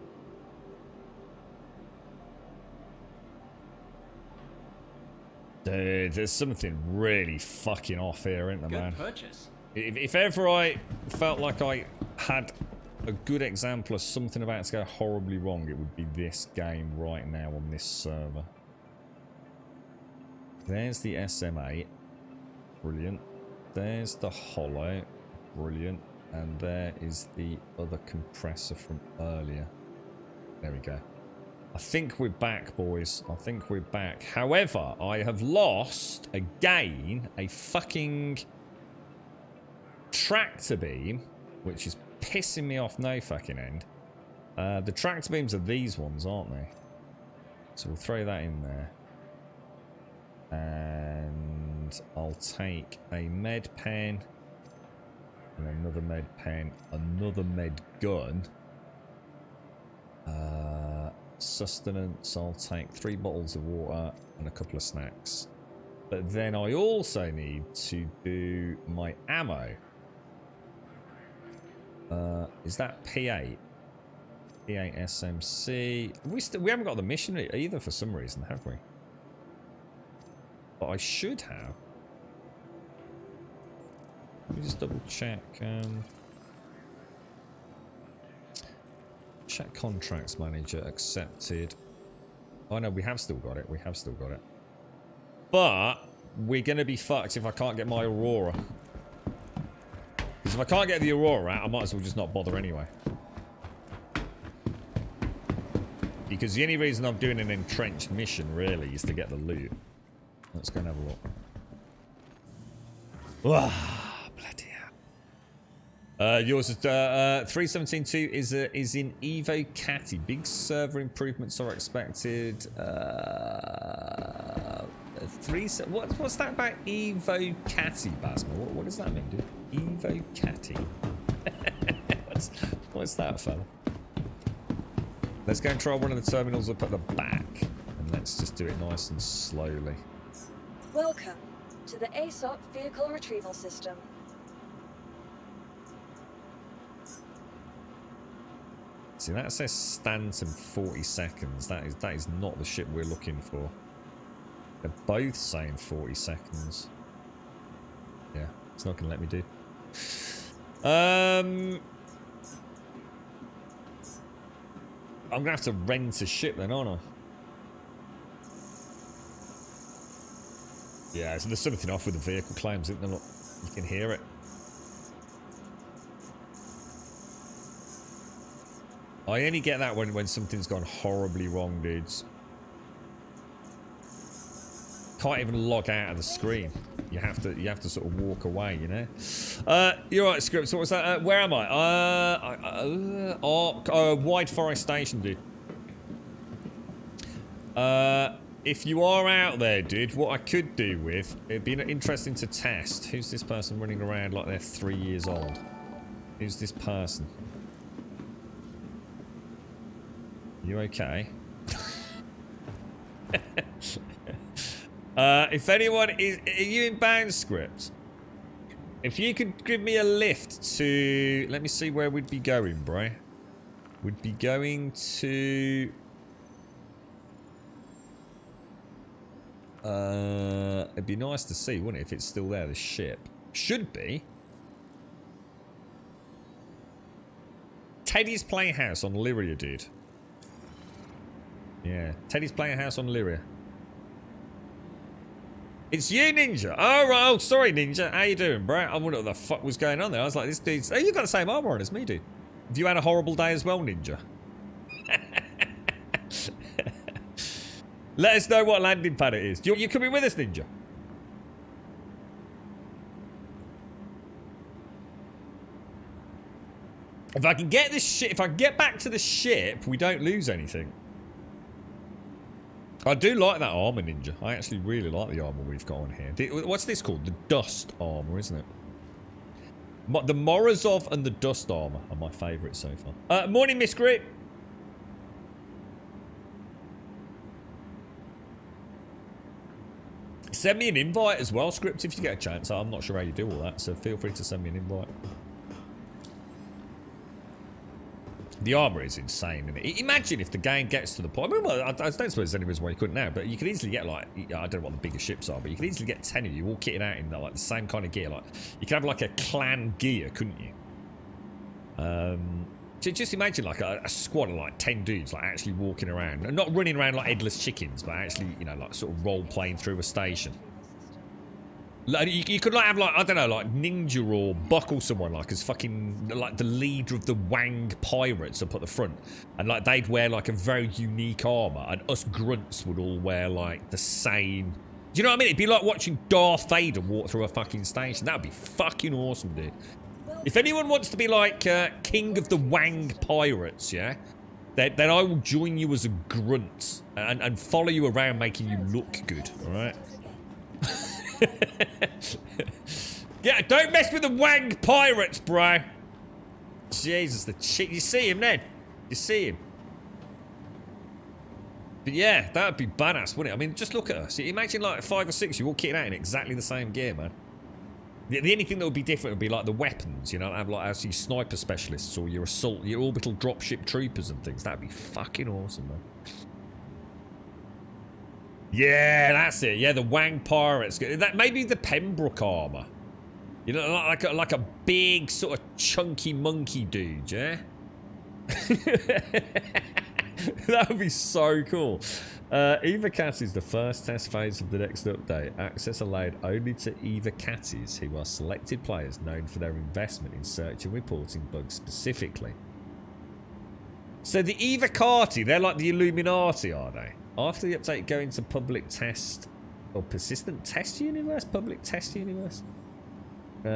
Dude, there's something really fucking off here, isn't there, man?
Good purchase.
If ever I felt like I had a good example of something about to go horribly wrong, it would be this game right now on this server. There's the SM8. Brilliant. There's the holo. Brilliant. And there is the other compressor from earlier. There we go. I think we're back, boys. I think we're back. However, I have lost, again, a fucking tractor beam, which is pissing me off no fucking end. The tractor beams are these ones, aren't they? So we'll throw that in there. And I'll take a med pen and another med pen, another med gun. Sustenance, I'll take 3 bottles of water and a couple of snacks. But then I also need to do my ammo. Is that P8? P8 SMC. We haven't got the mission either for some reason, have we? But I should have. Let me just double check. Check contracts manager accepted. Oh no, we have still got it. We have still got it. But we're going to be fucked if I can't get my Aurora. Because if I can't get the Aurora out, I might as well just not bother anyway. Because the only reason I'm doing an entrenched mission, really, is to get the loot. Let's go and have a look. Wow, bloody hell. Yours is 317.2 is in Evo Catty. Big server improvements are expected. What's that about Evo Catty, Basma? What does that mean, dude? Evo Catty. what's that, fella? Let's go and try one of the terminals up at the back, and let's just do it nice and slowly.
Welcome to the ASOP Vehicle Retrieval System.
See, that says Stanton 40 seconds. That is not the ship we're looking for. They're both saying 40 seconds. Yeah, it's not going to let me do. I'm going to have to rent a ship then, aren't I? Yeah, so there's something off with the vehicle claims, isn't there? Look, you can hear it. I only get that when something's gone horribly wrong, dudes. Can't even log out of the screen. You have to sort of walk away, you know. You're right, Scripts. What was that? Where am I? Wide Forest Station, dude. If you are out there, dude, what I could do with it'd be interesting to test. Who's this person running around like they're 3 years old? Who's this person? You okay? If anyone is... Are you in bound, Script? If you could give me a lift to... Let me see where we'd be going, bro. We'd be going to... it'd be nice to see, wouldn't it, if it's still there, the ship. Should be. Teddy's Playhouse on Lyria, dude. Yeah, Teddy's Playhouse on Lyria. It's you, Ninja. Oh, right. Oh, sorry, Ninja. How you doing, bro? I wonder what the fuck was going on there. I was like, this dude's... Oh, you got the same armor on as me, dude. Have you had a horrible day as well, Ninja? Let us know what landing pad it is. You coming with us, Ninja? If I can get this ship... If I can get back to the ship, we don't lose anything.
I do like that armor, Ninja. I actually really like the armor we've got on here. What's this called? The dust armor, isn't it? The Morozov and the dust armor are my favourites so far. Morning, Miss Grip. Send me an invite as well, Script, if you get a chance. I'm not sure how you do all that, so feel free to send me an invite. The armor is insane, isn't it? Imagine if the game gets to the point. I mean, well, I don't suppose there's any reason why you couldn't now, but you could easily get like, I don't know what the biggest ships are, but you could easily get 10 of you all kitted out in like the same kind of gear. Like you could have like a clan gear, couldn't you? Just imagine like a squad of like 10 dudes like actually walking around, and not running around like headless chickens, but actually, you know, like sort of role playing through a station. Like, you could like have like, I don't know, like Ninja or Buck or someone like as fucking like the leader of the Wang pirates up at the front, and like they'd wear like a very unique armor, and us grunts would all wear like the same. Do you know what I mean? It'd be like watching Darth Vader walk through a fucking station. That would be fucking awesome, dude. If anyone wants to be like king of the Wang pirates, yeah, then I will join you as a grunt and follow you around, making you look good. All right. Yeah, don't mess with the Wang pirates, bro. Jesus, the chick. You see him, Ned? You see him? But yeah, that would be badass, wouldn't it? I mean, just look at us. Imagine like 5 or 6 you all kitted out in exactly the same gear, man. The only thing that would be different would be like the weapons, you know, have like actually sniper specialists or your assault, your orbital dropship troopers and things. That'd be fucking awesome, man. Yeah, that's it. Yeah, the Wang pirates. That maybe the Pembroke armor. You know, like a big sort of chunky monkey dude, yeah. That would be so cool. Eva Cat is the first test phase of the next update. Access allowed only to Eva Catties, who are selected players known for their investment in search and reporting bugs specifically. So the Eva Carti, they're like the Illuminati, are they? After the update, go into public test or persistent test universe? Public test universe?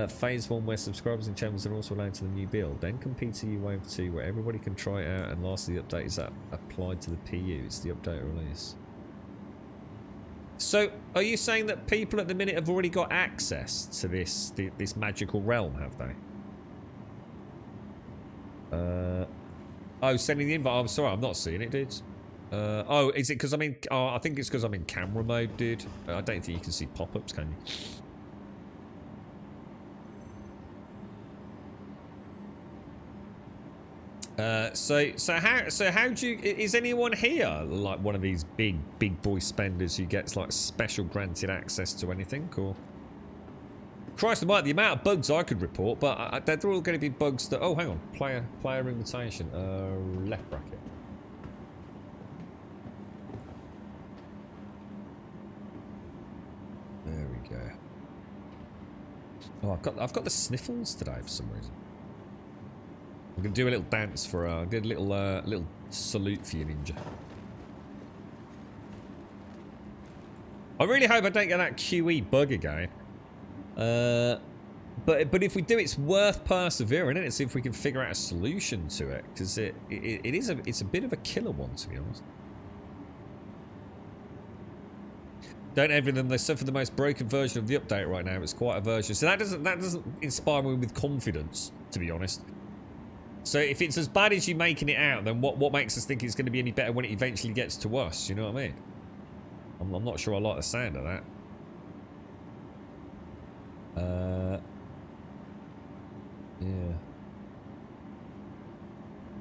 Phase 1, where subscribers and channels are also allowed to the new build. Then compete to Wave 2, where everybody can try it out. And lastly, the update is applied to the PU. It's the update release. So, are you saying that people at the minute have already got access to this magical realm, have they? Oh, sending the invite. I'm sorry, I'm not seeing it, dude. Oh, is it because I'm in... Oh, I think it's because I'm in camera mode, dude. I don't think you can see pop-ups, can you? So how do you... Is anyone here like one of these big boy spenders who gets like special granted access to anything, or... Christ almighty, the amount of bugs I could report, but they're all going to be bugs that... Oh, hang on. Player invitation. Left bracket. There we go. Oh, I've got the sniffles today for some reason. I'm gonna do a little dance for I did a little salute for you, Ninja. I really hope I don't get that QE bug again. But if we do, it's worth persevering, isn't it? See if we can figure out a solution to it, because it's a bit of a killer one, to be honest. Don't envy them. They suffer the most broken version of the update right now. It's quite a version, so that doesn't inspire me with confidence, to be honest. So if it's as bad as you making it out, then what makes us think it's going to be any better when it eventually gets to us? You know what I mean? I'm not sure I like the sound of that. Yeah.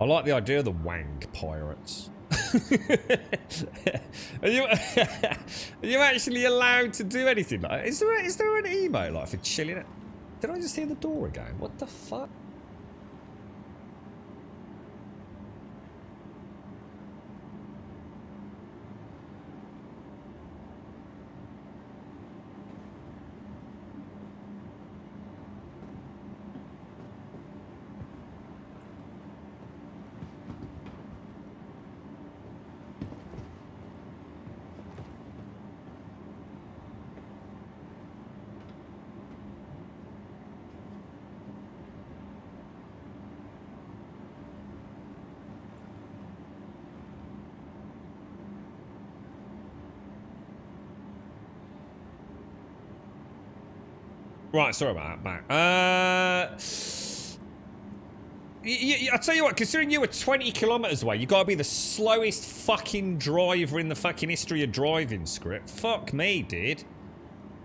I like the idea of the Wang pirates. Are you actually allowed to do anything like that? Is there an email like for chilling it? Did I just hear the door again? What the fuck?
Right, sorry about that, Matt. I'll tell you what, considering you were 20 kilometers away, you gotta be the slowest fucking driver in the fucking history of driving, Script. Fuck me, dude.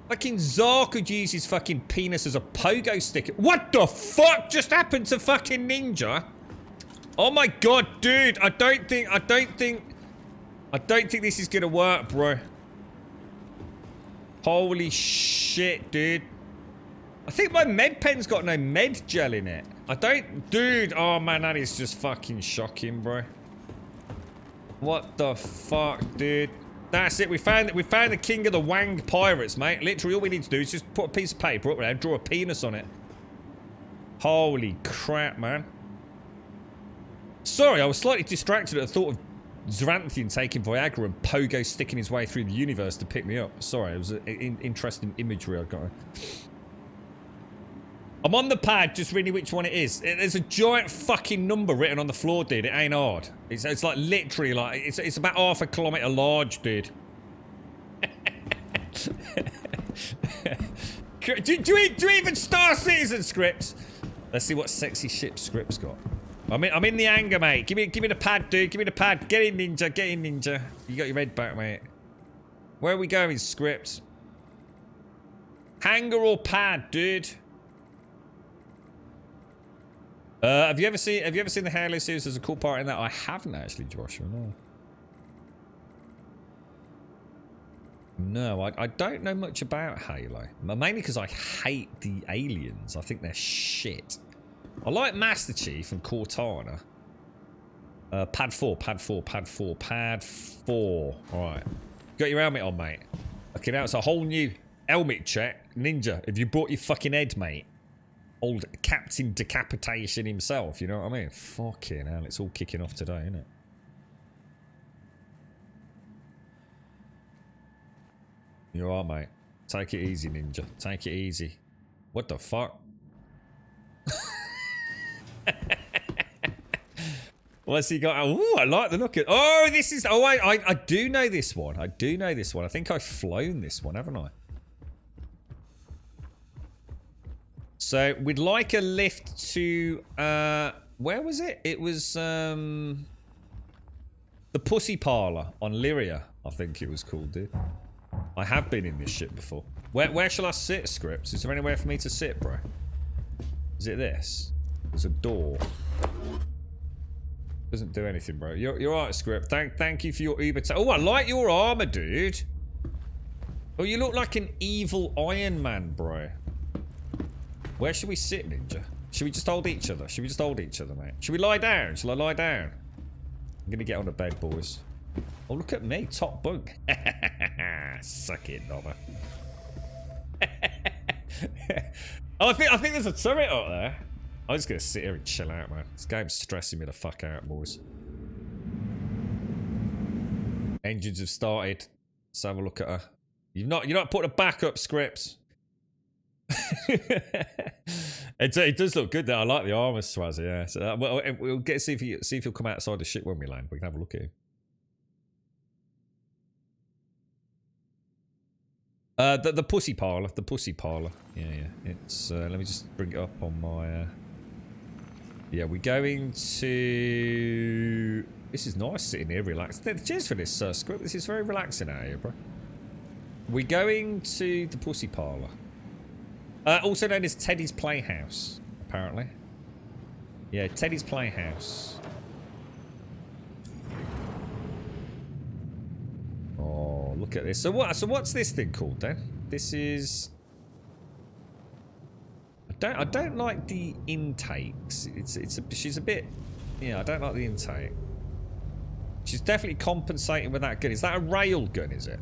Fucking Czar could use his fucking penis as a pogo stick. What the fuck just happened to fucking Ninja? Oh my god, dude. I don't think this is gonna work, bro. Holy shit, dude. I think my med pen's got no med gel in it. I don't... Dude, oh man, that is just fucking shocking, bro. What the fuck, dude? That's it. We found the king of the wanged pirates, mate. Literally, all we need to do is just put a piece of paper up there and draw a penis on it. Holy crap, man. Sorry, I was slightly distracted at the thought of Zranthian taking Viagra and Pogo sticking his way through the universe to pick me up. Sorry, it was an interesting imagery I got. I'm on the pad, just reading which one it is. There's a giant fucking number written on the floor, dude. It ain't hard. It's like literally like it's about half a kilometer large, dude. do you even Star Citizen Scripts? Let's see what sexy ship Scripts got. I'm in the anger, mate. Give me the pad, dude. Give me the pad. Get in, Ninja. Get in, Ninja. You got your head back, mate. Where are we going, Scripts? Hangar or pad, dude? Have you ever seen the Halo series? There's a cool part in that. I haven't actually, Joshua. No, I don't know much about Halo. Mainly because I hate the aliens. I think they're shit. I like Master Chief and Cortana. Pad 4. Alright. Got your helmet on, mate. Okay, now it's a whole new helmet check. Ninja, have you brought your fucking head, mate? Old Captain Decapitation himself, you know what I mean? Fucking hell, it's all kicking off today, isn't it? You are, mate. Take it easy, Ninja. Take it easy. What the fuck? What's he got? Oh, I like the look at. Oh, this is. Oh, I do know this one. I do know this one. I think I've flown this one, haven't I? So we'd like a lift to. Where was it? It was the Pussy Parlor on Lyria. I think it was called, dude. I have been in this ship before. Where shall I sit, Scripts? Is there anywhere for me to sit, bro? Is it this? There's a door. Doesn't do anything, bro. You're right, Script. Thank you for your Uber. Oh, I like your armor, dude. Oh, you look like an evil Iron Man, bro. Where should we sit, Ninja? Should we just hold each other? Should we just hold each other, mate? Should we lie down? Shall I lie down? I'm gonna get on the bed, boys. Oh, look at me, top bunk. Suck it, Nova. Oh, I think there's a turret up there. I'm just gonna sit here and chill out, man. This game's stressing me the fuck out, boys. Engines have started. Let's have a look at her. You're not putting a backup, Scripts. It does look good there. I like the armor, Swazzy. Yeah. So we'll get see if he'll come outside the ship when we land. We can have a look at him. The Pussy Parlor. The Pussy Parlor. Yeah. It's let me just bring it up on my. Yeah, we're going to. This is nice sitting here, relaxed. Cheers for this, Script. This is very relaxing out here, bro. We're going to the Pussy Parlor. Also known as Teddy's Playhouse, apparently. Yeah, Teddy's Playhouse. Oh, look at this. So what's this thing called then? This is. I don't like the intakes. She's a bit. Yeah, I don't like the intake. She's definitely compensating with that gun. Is that a rail gun? Is it?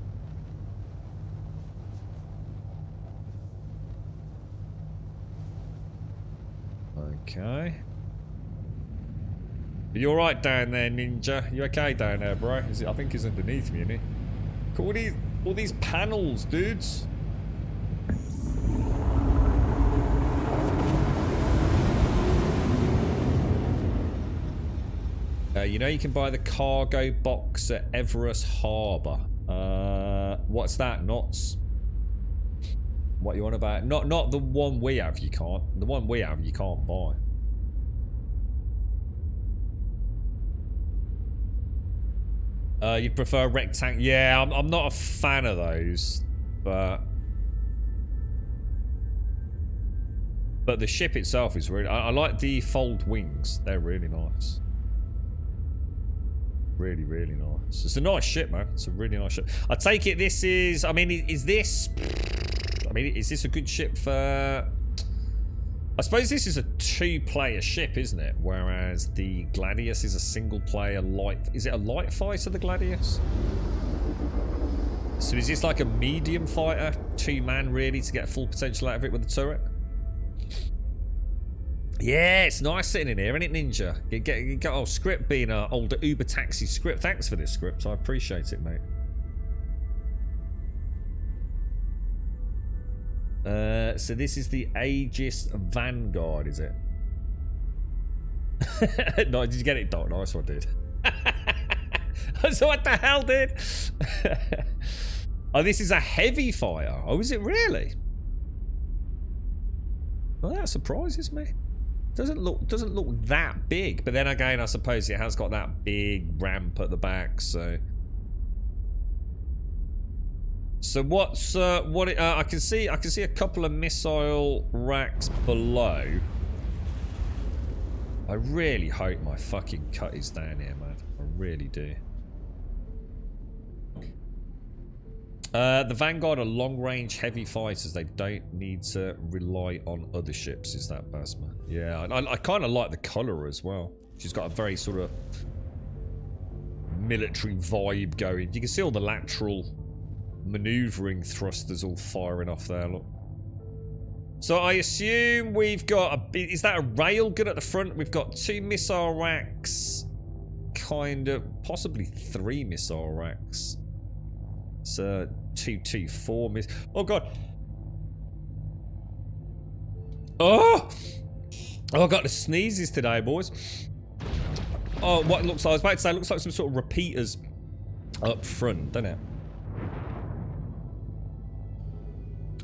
Okay. Are you alright down there, Ninja? You okay down there, bro? I think he's underneath me, isn't he? Look at all these panels, dudes. You know you can buy the cargo box at Everest Harbour. What's that, Knots?
What you on about? Not the one we have. You can't. The one we have, you can't buy. You prefer rectangle? Yeah, I'm not a fan of those, but the ship itself is really. I like the fold wings. They're really nice. Really, really nice. It's a nice ship, man. It's a really nice ship. I take it this is. I mean, is this? I mean, is this a good ship for? I suppose this is a two-player ship, isn't it? Whereas the Gladius is a single-player light... Is it a light fighter, the Gladius? So is this like a medium fighter? Two-man, really, to get full potential out of it with the turret? Yeah, it's nice sitting in here, isn't it, Ninja? You get, oh, Script being an older Uber taxi Script. Thanks for this, Script. I appreciate it, mate. So this is the Aegis Vanguard, is it? No, did you get it, Doc? Nice one, dude. So what the hell, dude? Oh, this is a heavy fire. Oh, is it really? Well, that surprises me. Doesn't look that big, but then again, I suppose it has got that big ramp at the back, so. So what's I can see a couple of missile racks below. I really hope my fucking cut is down here, man. I really do. The Vanguard are long-range heavy fighters. They don't need to rely on other ships. Is that Basma? Yeah, I kind of like the color as well. She's got a very sort of military vibe going. You can see all the lateral maneuvering thrusters all firing off there, look. So I assume we've got a... Is that a railgun at the front? We've got 2 missile racks. Kind of... Possibly 3 missile racks. It's 224 miss... Oh, God. Oh! Oh, I got the sneezes today, boys. Oh, what it looks like... I was about to say, it looks like some sort of repeaters up front, doesn't it?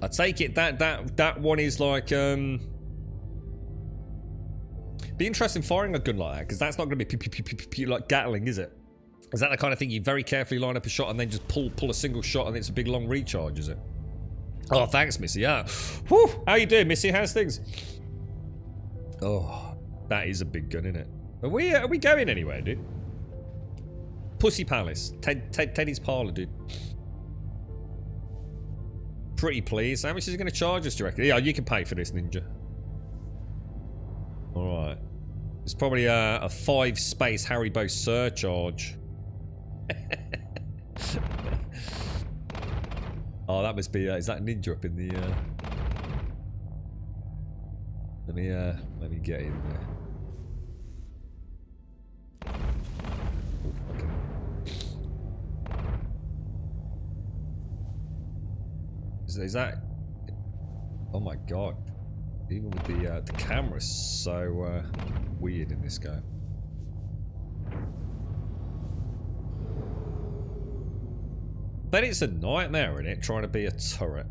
I take it that one is like be interesting firing a gun like that, because that's not going to be pew, pew, pew, pew, pew, like Gatling, is it? Is that the kind of thing you very carefully line up a shot and then just pull a single shot and it's a big long recharge, is it? Oh, thanks, Missy. Yeah. Whew. How you doing, Missy? How's things? Oh, that is a big gun, isn't it? Are we going anywhere, dude? Pussy Palace, Teddy's parlor, dude. Pretty please. How much is it going to charge us, do you reckon? Yeah, you can pay for this, Ninja. Alright. It's probably a 5-space Haribo surcharge. Oh, that must be... is that Ninja up in the... Let me get in there. Oh, okay. Is that... Oh my god. Even with the camera's so weird in this game. But it's a nightmare, isn't it? Trying to be a turret.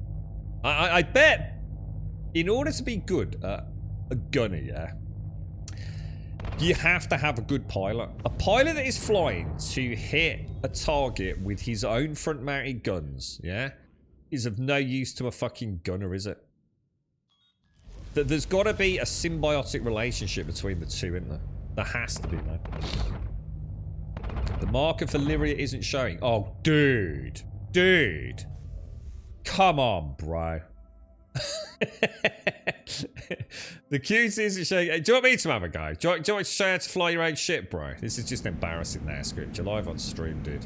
I bet in order to be good at a gunner, yeah, you have to have a good pilot. A pilot that is flying to hit a target with his own front-mounted guns, yeah, is of no use to a fucking gunner, is it? There's got to be a symbiotic relationship between the two, isn't there? There has to be, man. The marker for Lyria isn't showing. Oh, dude. Dude. Come on, bro. The QC isn't showing. Do you want me to have a go? Do you want to show you how to fly your own ship, bro? This is just embarrassing now, Script. You're live on stream, dude.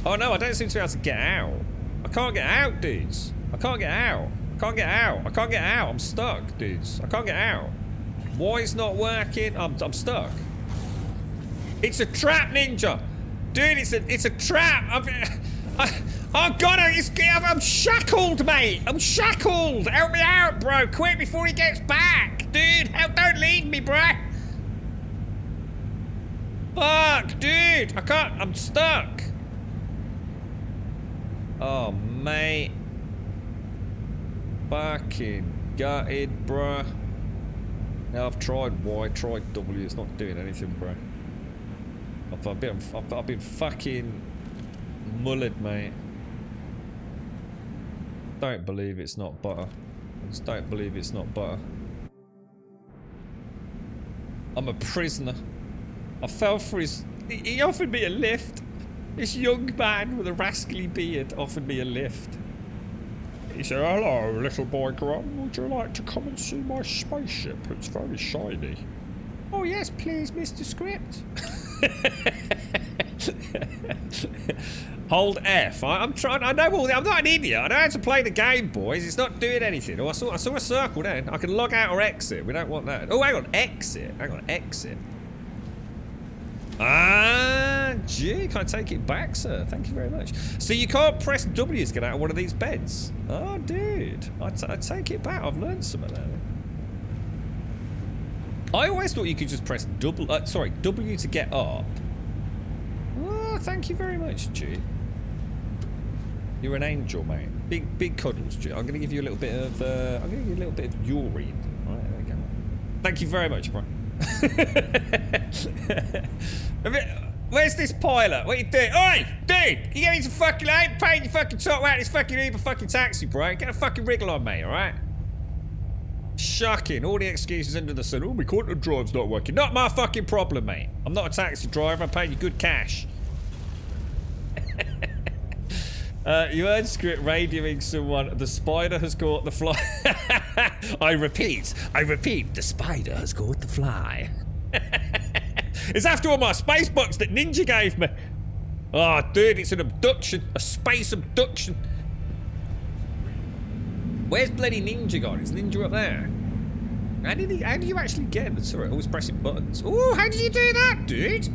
Oh, no, I don't seem to be able to get out. I can't get out, dudes. I can't get out. I can't get out. I can't get out. I'm stuck, dudes. I can't get out. Why is not working? I'm stuck. It's a trap, Ninja. Dude, it's a trap. Oh god, I'm shackled, mate. I'm shackled. Help me out, bro. Quick before he gets back. Dude, don't leave me, bro. Fuck, dude. I can't. I'm stuck. Oh, mate.
fucking gutted, bruh. Now I've tried Y, tried W, it's not doing anything, bruh. I've been fucking mullered, mate. Don't believe it's not butter. I just don't believe it's not butter. I'm a prisoner. I fell for his... He offered me a lift. This young man with a rascally beard offered me a lift. He said, "Hello, little boy Grum. Would you like to come and see my spaceship? It's very shiny." "Oh yes, please, Mr. Script." Hold F. I'm trying. I know all. I'm not an idiot. I know how to play the game, boys. It's not doing anything. Oh, I saw a circle then. I can log out or exit. We don't want that. Oh, hang on, exit. Hang on, exit. Ah, gee, can I take it back, sir? Thank you very much. So you can't press W to get out of one of these beds. Oh, dude, I take it back. I've learned something there. I always thought you could just press W to get up. Oh, thank you very much, G. You're an angel, mate. Big cuddles, G. I'm gonna give you a little bit of urine. All right, there we go. Thank you very much, bro. Where's this pilot? What are you doing? Oi, dude! You get me some fucking... I ain't paying you fucking top out this fucking Uber fucking taxi, bro. Get a fucking wriggle on me, alright? Shocking. All the excuses under the sun. Oh, my content drive's not working. Not my fucking problem, mate. I'm not a taxi driver. I'm paying you good cash. You heard Script radioing someone. The spider has caught the fly. I repeat, the spider has caught the fly. It's after all my space bucks that Ninja gave me. Oh, dude, it's an abduction. A space abduction. Where's bloody Ninja gone? Is Ninja up there? How do you actually get him? Sorry, always pressing buttons. Oh, how did you do that, dude?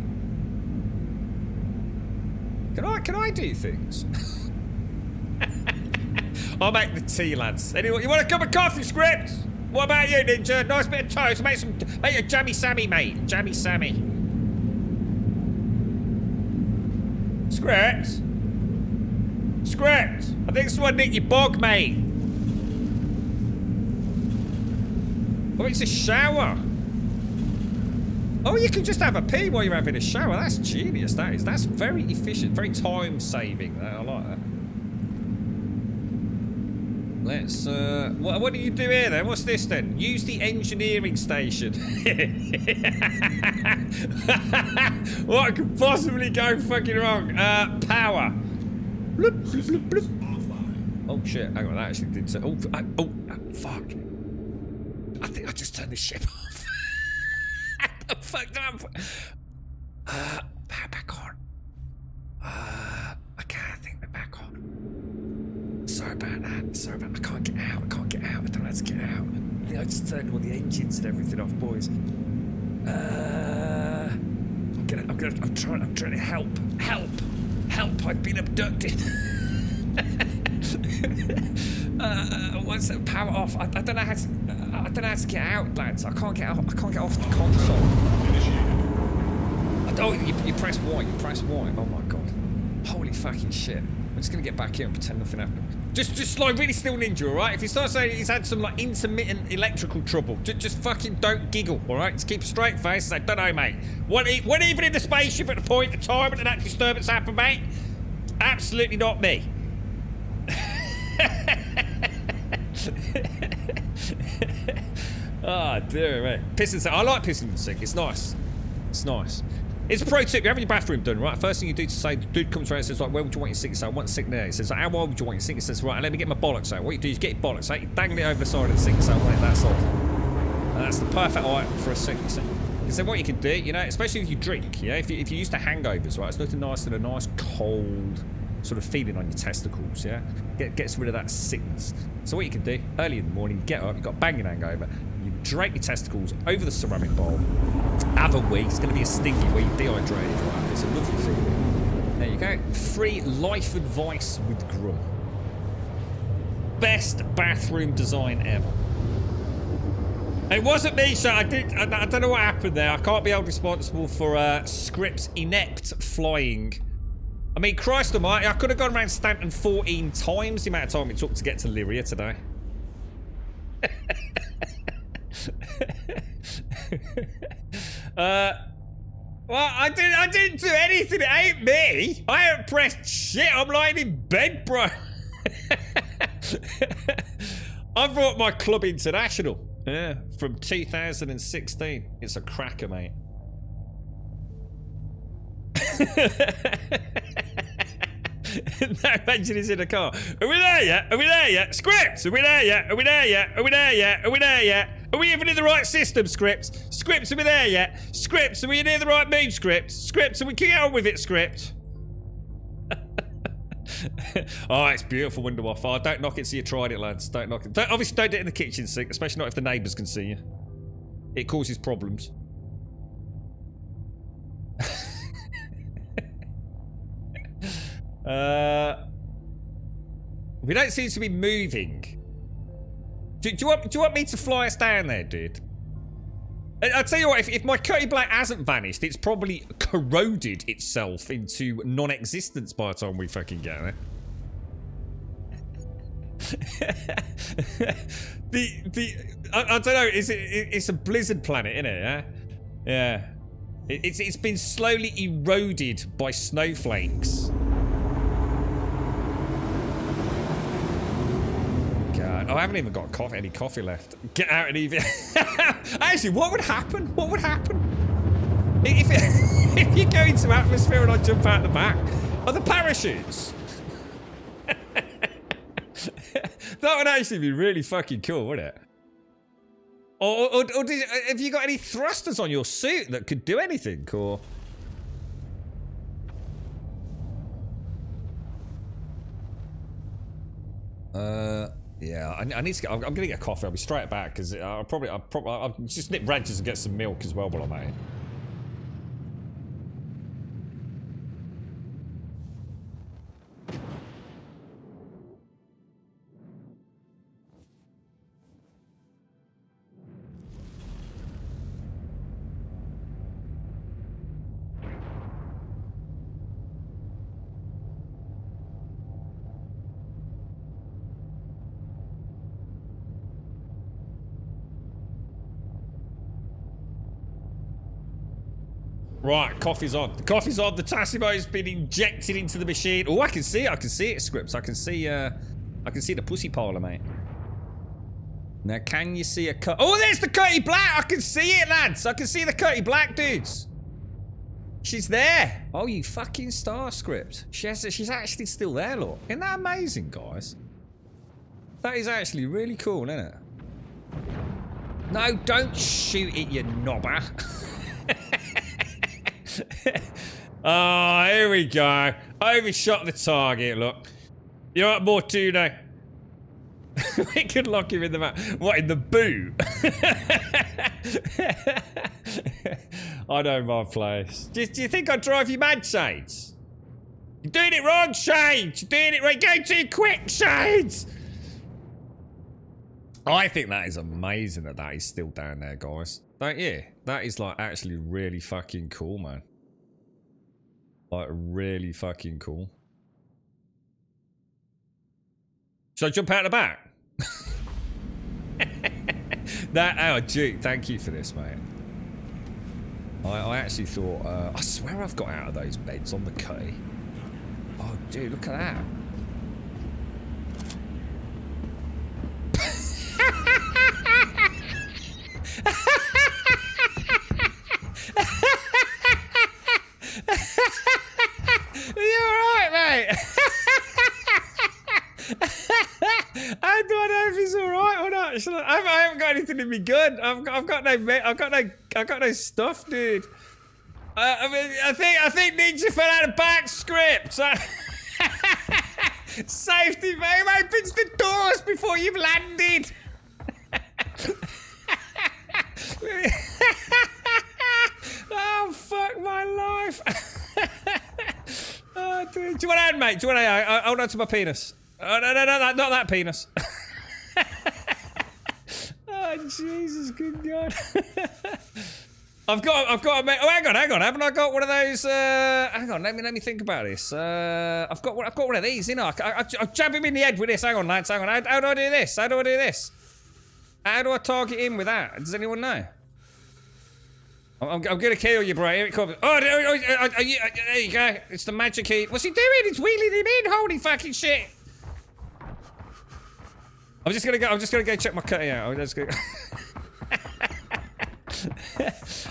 Can I do things? I'll make the tea, lads. Anyway, you want a cup of coffee, Script? What about you, Ninja? Nice bit of toast. Make a jammy Sammy, mate. Jammy Sammy. Script? Script? I think someone nicked your bog, mate. Oh, it's a shower. Oh, you can just have a pee while you're having a shower. That's genius, that is. That's very efficient, very time-saving. I like that. Let's, what do you do here then? What's this then? Use the engineering station. What could possibly go fucking wrong? Power. Bloop, bloop, bloop, bloop. Oh shit, hang on, that actually did so. Oh, fuck. I think I just turned the ship off. I fucked up. Power back on. Okay, I think we're back on. Sorry about that. I can't get out. I don't know how to get out. I think I just turned all the engines and everything off, boys. I'm trying to help. I've been abducted. Once the power off, I don't know how to get out, lads. I can't get off the console. Oh, you press Y. Oh my god. Holy fucking shit. I'm just gonna get back here and pretend nothing happened. Just like really still, Ninja, alright? If you start saying he's had some like intermittent electrical trouble, just fucking don't giggle, alright? Just keep a straight face and say, don't know, mate. What even in the spaceship at the point of time when that disturbance happened, mate? Absolutely not me. Oh, dear, mate. Piss and sink. I like pissing and sink. It's nice. It's a pro tip. You have your bathroom done, right? First thing you do to say, the dude comes around and says, like, where would you want your sink? So I want the sink there. He says, how wide would you want your sink? He says, right, let me get my bollocks out. What you do is get your bollocks out, you dangle it over the side of the sink, so I want it that side. And that's the perfect item for a sink, you see. Because then what you can do, you know, especially if you drink, yeah, if you're used to hangovers, right, it's nothing nicer than a nice cold sort of feeling on your testicles, yeah? Gets rid of that sickness. So what you can do, early in the morning, you get up, you've got a banging hangover, you drape your testicles over the ceramic bowl, have a wee. It's going to be a stinky wee, dehydrated, right? It's a lovely thing. There you go. Free life advice with Grum. Best bathroom design ever. It wasn't me, so I don't know what happened there. I can't be held responsible for Script's inept flying. I mean, Christ almighty, I could have gone around Stanton 14 times the amount of time it took to get to Lyria today. Well, I didn't do anything. It ain't me. I haven't pressed shit. I'm lying in bed, bro. I brought my Club International. Yeah, from 2016. It's a cracker, mate. Now imagine he's in a car. Are we there yet? Are we there yet? Scripts! Are we there yet? Are we there yet? Are we there yet? Are we there yet? Are we even in the right system, Scripts? Scripts, are we there yet? Scripts, are we near the right mood, Scripts? Scripts, are we get on with it, Script? Oh, it's beautiful window off. Oh, don't knock it till you tried it, lads. Don't knock it. Obviously, don't do it in the kitchen sink, especially not if the neighbours can see you. It causes problems. We don't seem to be moving. Do you want me to fly us down there, dude? I'll tell you what, if my Cutty Black hasn't vanished, it's probably corroded itself into non-existence by the time we fucking get there. I don't know, it's a blizzard planet, isn't it? Yeah? Yeah. It's been slowly eroded by snowflakes. God, I haven't even got any coffee left. Get out and even. Actually, what would happen? What would happen if you go into atmosphere and I jump out the back? Are the parachutes? That would actually be really fucking cool, wouldn't it? Or have you got any thrusters on your suit that could do anything, or? Yeah, I need to get. I'm gonna get a coffee. I'll be straight back because I'll just nip Ranches and get some milk as well while I'm at it. Right, coffee's on. The coffee's on. The Tassimo's been injected into the machine. Oh, I can see it. I can see it, Scripts. I can see the pussy parlor, mate. Now, can you see a cut? Oh, there's the Cutty Black. I can see it, lads. I can see the Cutty Black, dudes. She's there. Oh, you fucking star, Script. She's actually still there, look. Isn't that amazing, guys? That is actually really cool, isn't it? No, don't shoot it, you knobber. Oh, here we go. I overshot the target, look. You're up more too now. We could lock him in the map. What, in the boot? I know my place. Do you think I'd drive you mad, Shades? You're doing it wrong, Shades. You're doing it right. Go too quick, Shades. I think that is amazing that is still down there, guys. Don't you? That is like actually really fucking cool, man. Like really fucking cool. Should I jump out the back? Oh, Duke, thank you for this, mate. I actually thought, I swear I've got out of those beds on the Cutty. Oh, dude, look at that. Are you alright, mate? I don't know if he's alright or not. I haven't got anything in me gun. I've got no stuff, dude. I think Ninja fell out of back, Script. Safety valve opens the doors before you've landed. Oh, fuck my life. Oh, dude. Do you want to add, mate? Do you want to add? Hold on to my penis. Oh, no, not that penis. Oh, Jesus, good God. I've got a mate. Oh, hang on. Haven't I got one of those? Hang on. Let me think about this. I've got one of these. You know, I'll jab him in the head with this. Hang on, lads. Hang on. How do I do this? How do I target him with that? Does anyone know? I'm gonna kill you, bro. Here it comes. Oh, there you go. It's the magic heat. What's he doing? He's wheeling him in. Holy fucking shit. I'm just gonna go check my cutting out. I'm just gonna...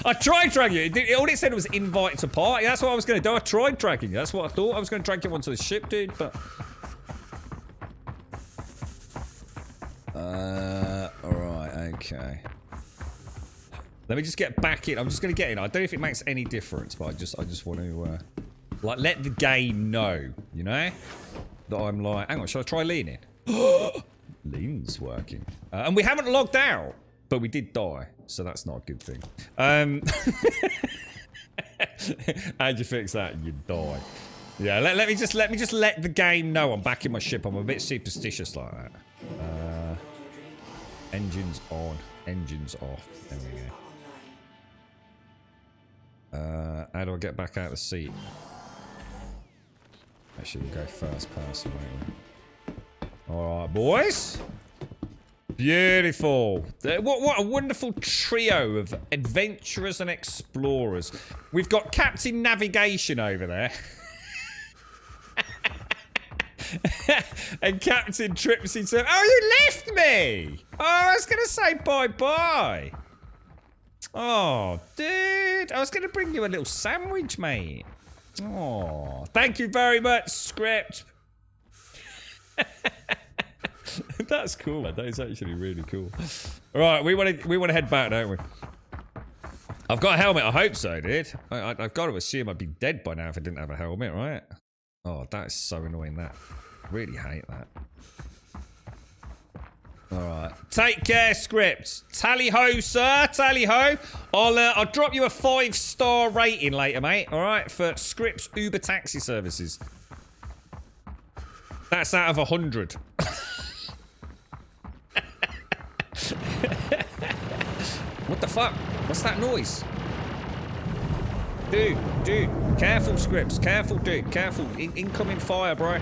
I tried dragging you. All it said was invite to party. That's what I was gonna do. I tried dragging you. That's what I thought. I was gonna drag you onto the ship, dude, but... Alright, okay. Let me just get back in. I'm just gonna get in. I don't know if it makes any difference, but I just want to like let the game know, you know? That I'm like, hang on, should I try leaning? Lean's working. And we haven't logged out, but we did die, so that's not a good thing. How'd you fix that? You die. Yeah, let me just let the game know I'm back in my ship. I'm a bit superstitious like that. Engines on, engines off. There we go. How do I get back out of the seat? Actually, we'll go first person. Alright, boys. Beautiful. What a wonderful trio of adventurers and explorers. We've got Captain Navigation over there. And Captain Tripsy said, oh, you left me! Oh, I was going to say bye-bye. Oh, dude. I was going to bring you a little sandwich, mate. Oh, thank you very much, Script. That's cool, man. That is actually really cool. All right, we want to head back, don't we? I've got a helmet. I hope so, dude. I've got to assume I'd be dead by now if I didn't have a helmet, right? Oh, that is so annoying, that. Really hate that. Alright. Take care, Script. Tally-ho, sir. Tally-ho. I'll drop you a 5-star rating later, mate. Alright, for Script's Uber taxi services. That's out of 100. What the fuck? What's that noise? Dude. Careful, Scripts. Careful, dude. Careful. Incoming fire, bro.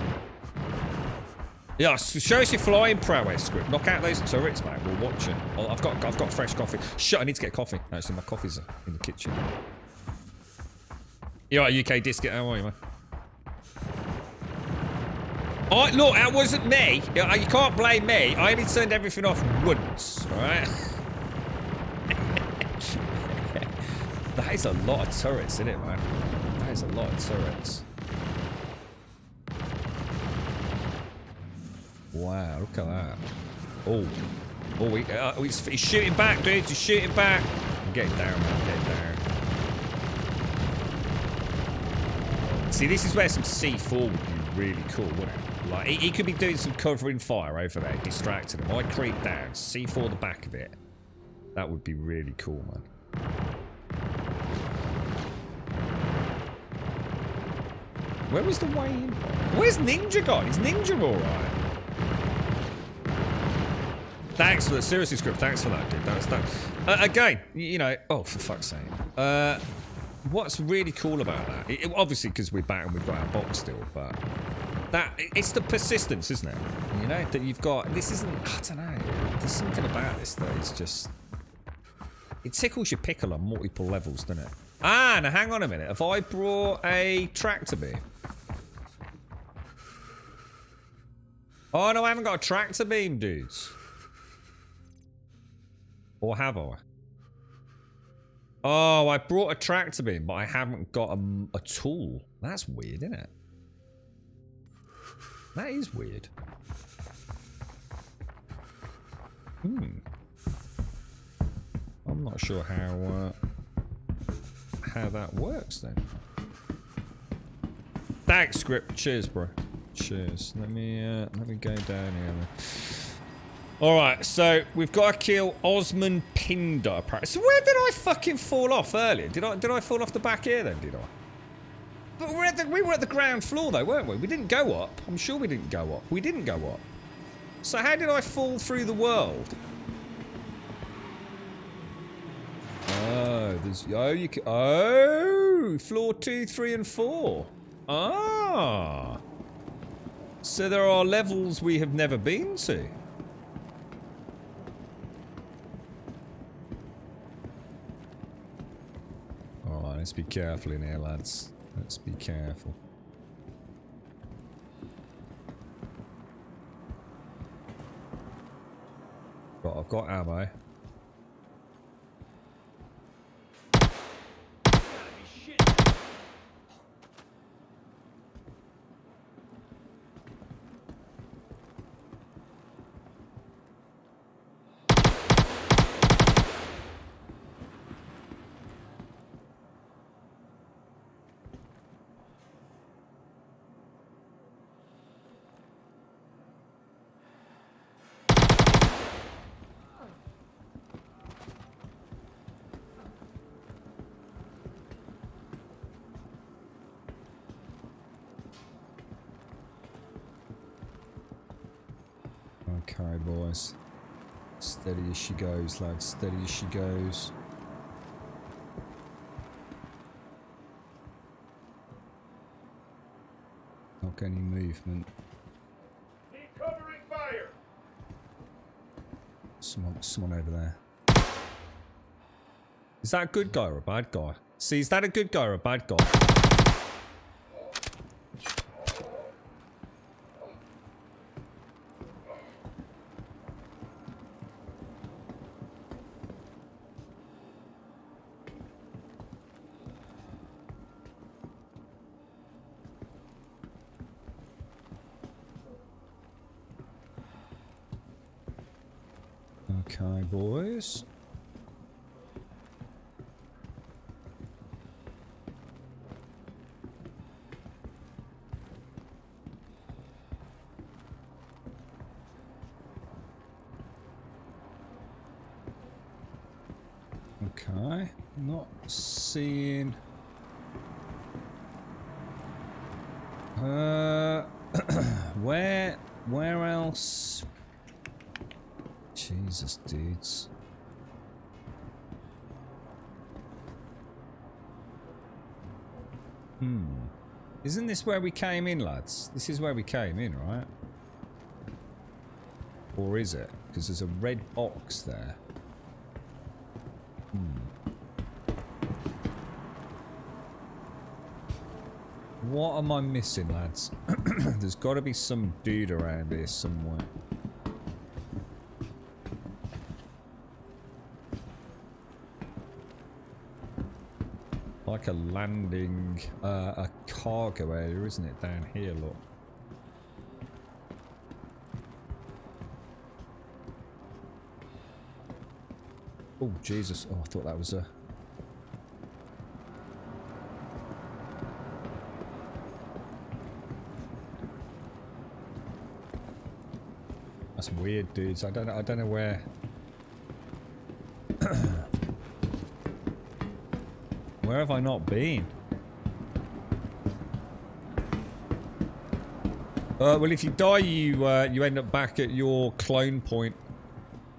Yeah, show us your flying prowess, Script. Knock out those turrets, mate. We'll watch it. Oh, I've got fresh coffee. Shit, I need to get coffee. Actually, my coffee's in the kitchen. You're right, UK Discount. How are you, man? Oh, look, that wasn't me. You can't blame me. I only turned everything off once, alright? That is a lot of turrets, isn't it, man? That is a lot of turrets. Wow, look at that. Oh, he's shooting back, dude. He's shooting back. I'm getting down, man. I'm getting down. See, this is where some C4 would be really cool, wouldn't it? Like, he could be doing some covering fire over there, distracting him. I creep down, C4 the back of it. That would be really cool, man. Where was the way in? Where's Ninja gone? Is Ninja alright? Thanks for that. Seriously, Script. Thanks for that, dude. Again, you know... Oh, for fuck's sake. What's really cool about that? Obviously, because we're back and we've got our box still, but... It's the persistence, isn't it? You know? That you've got... This isn't... I don't know. There's something about this that it's just... It tickles your pickle on multiple levels, doesn't it? Ah, now hang on a minute. Have I brought a tractor beam? Oh, no, I haven't got a tractor beam, dudes. Or have I? Oh, I brought a tractor beam, but I haven't got a tool. That's weird, isn't it? That is weird. I'm not sure how that works then. Thanks, Script. Cheers, bro. Cheers. Let me go down here. Alright, so we've got to kill Osman Pinder, apparently. So where did I fucking fall off earlier? Did I fall off the back here then, did I? But we were at the ground floor though, weren't we? We didn't go up. I'm sure we didn't go up. We didn't go up. So how did I fall through the world? Oh, floor 2, 3, and 4. Ah. So there are levels we have never been to.
let's be careful in here, lads. Let's be careful. Right, I've got ammo. Okay, boys. Steady as she goes, lads. Steady as she goes. Not getting any movement.
Need covering fire.
Someone over there. Is that a good guy or a bad guy? See, is that a good guy or a bad guy? Okay, boys. Okay, not seeing. Where else? Jesus, dudes. Isn't this where we came in, lads? This is where we came in, right? Or is it? Because there's a red box there. What am I missing, lads? There's got to be some dude around here somewhere. Like a landing, a cargo area, isn't it? Down here, look. Oh, Jesus. Oh, I thought that was a... That's weird, dudes. I don't know where... Where have I not been? Well, if you die, you end up back at your clone point,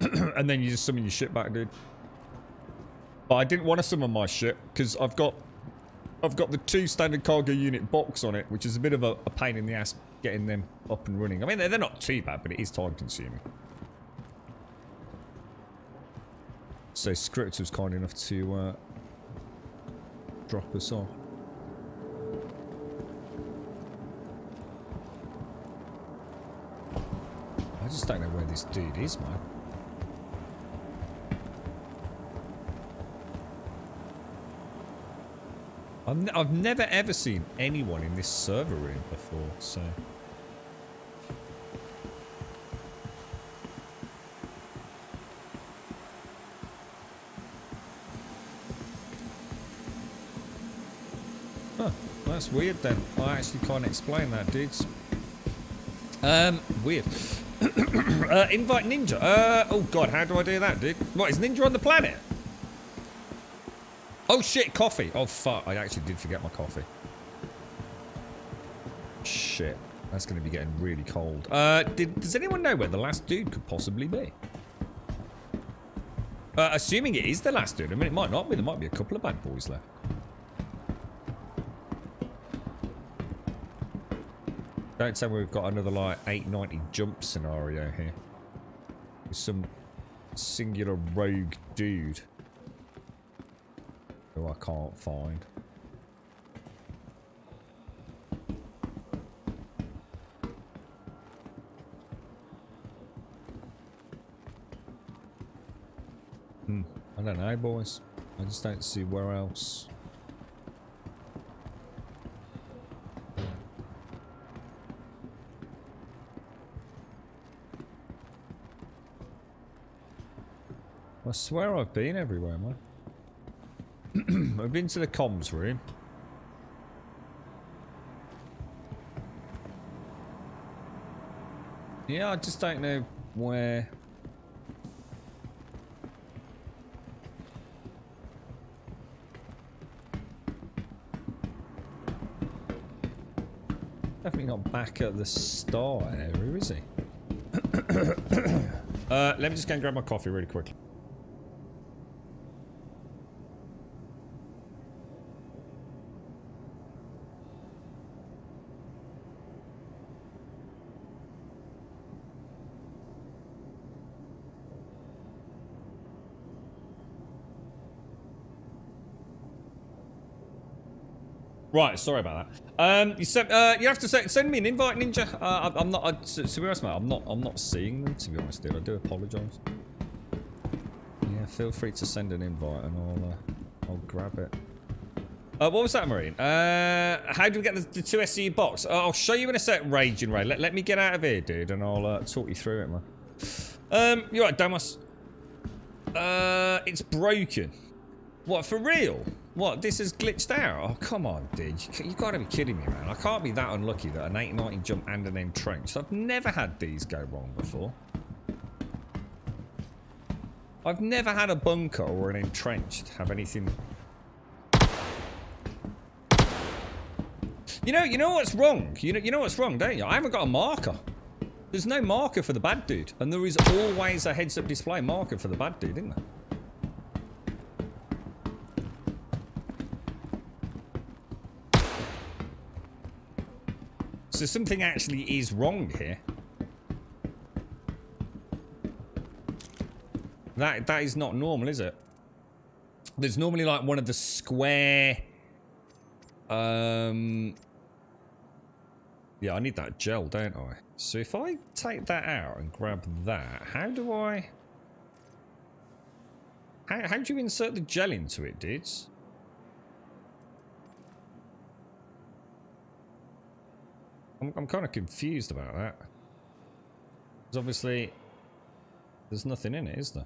and then you just summon your ship back, dude. But I didn't want to summon my ship because I've got the 2 standard cargo unit box on it, which is a bit of a pain in the ass getting them up and running. I mean, they're not too bad, but it is time consuming. So Script was kind enough to drop us off. I just don't know where this dude is, man. I've never ever seen anyone in this server room before, so... Huh, that's weird then. I actually can't explain that, dudes. Weird. Invite Ninja. Oh god, how do I do that, dude? What, is Ninja on the planet? Oh shit, coffee. Oh fuck, I actually did forget my coffee. Shit, that's going to be getting really cold. Does anyone know where the last dude could possibly be? Assuming it is the last dude. I mean, it might not be. There might be a couple of bad boys left. Don't tell me we've got another, like, 890 jump scenario here. With some singular rogue dude.
who I can't find. I don't know, boys. I just don't see where else. I swear I've been everywhere, man. I've been to the comms room. Yeah, I just don't know where. Definitely not back at the start area, is he? Let me just go and grab my coffee really quickly. Right, sorry about that. You have to send me an invite, Ninja. I'm not. To be honest, mate, I'm not seeing them. To be honest, dude, I do apologise. Yeah, feel free to send an invite, and I'll grab it. What was that, Marine? How do we get the 2 SCU box? I'll show you in a sec, Raging Ray. Let me get out of here, dude, and I'll talk you through it, man. You're right, Damas. It's broken. What, for real? What, this has glitched out? Oh, come on, dude. You gotta be kidding me, man. I can't be that unlucky that an 890 jump and an entrenched. I've never had these go wrong before. I've never had a bunker or an entrenched have anything... You know what's wrong? You know what's wrong, don't you? I haven't got a marker. There's no marker for the bad dude. And there is always a heads-up display marker for the bad dude, isn't there? So something actually is wrong here. That is not normal, is it? There's normally like one of the square... Yeah, I need that gel, don't I? So if I take that out and grab that, how do I... How do you insert the gel into it, dudes? I'm kind of confused about that. Because obviously, there's nothing in it, is there?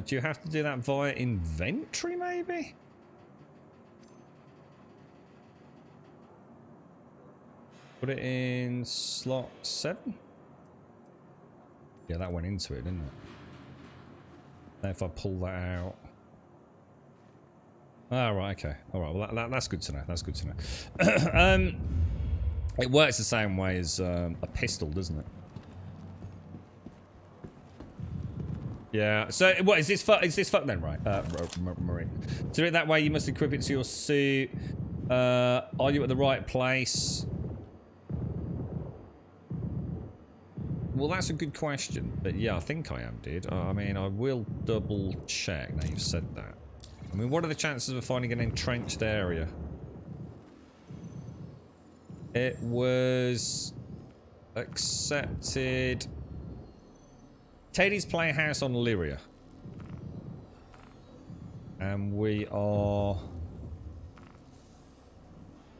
Do you have to do that via inventory, maybe? Put it in slot 7? Yeah, that went into it, didn't it? Now if I pull that out... Ah, right, okay. Alright, well that's good to know. That's good to know. It works the same way as a pistol, doesn't it? Yeah, so what is this fuck then, right? Marine. To do it that way, you must equip it to your suit. Are you at the right place? Well, that's a good question. But yeah, I think I am, dude. I mean, I will double check now you've said that. I mean, what are the chances of finding an entrenched area? It was accepted. Teddy's Playhouse on Lyria. And we are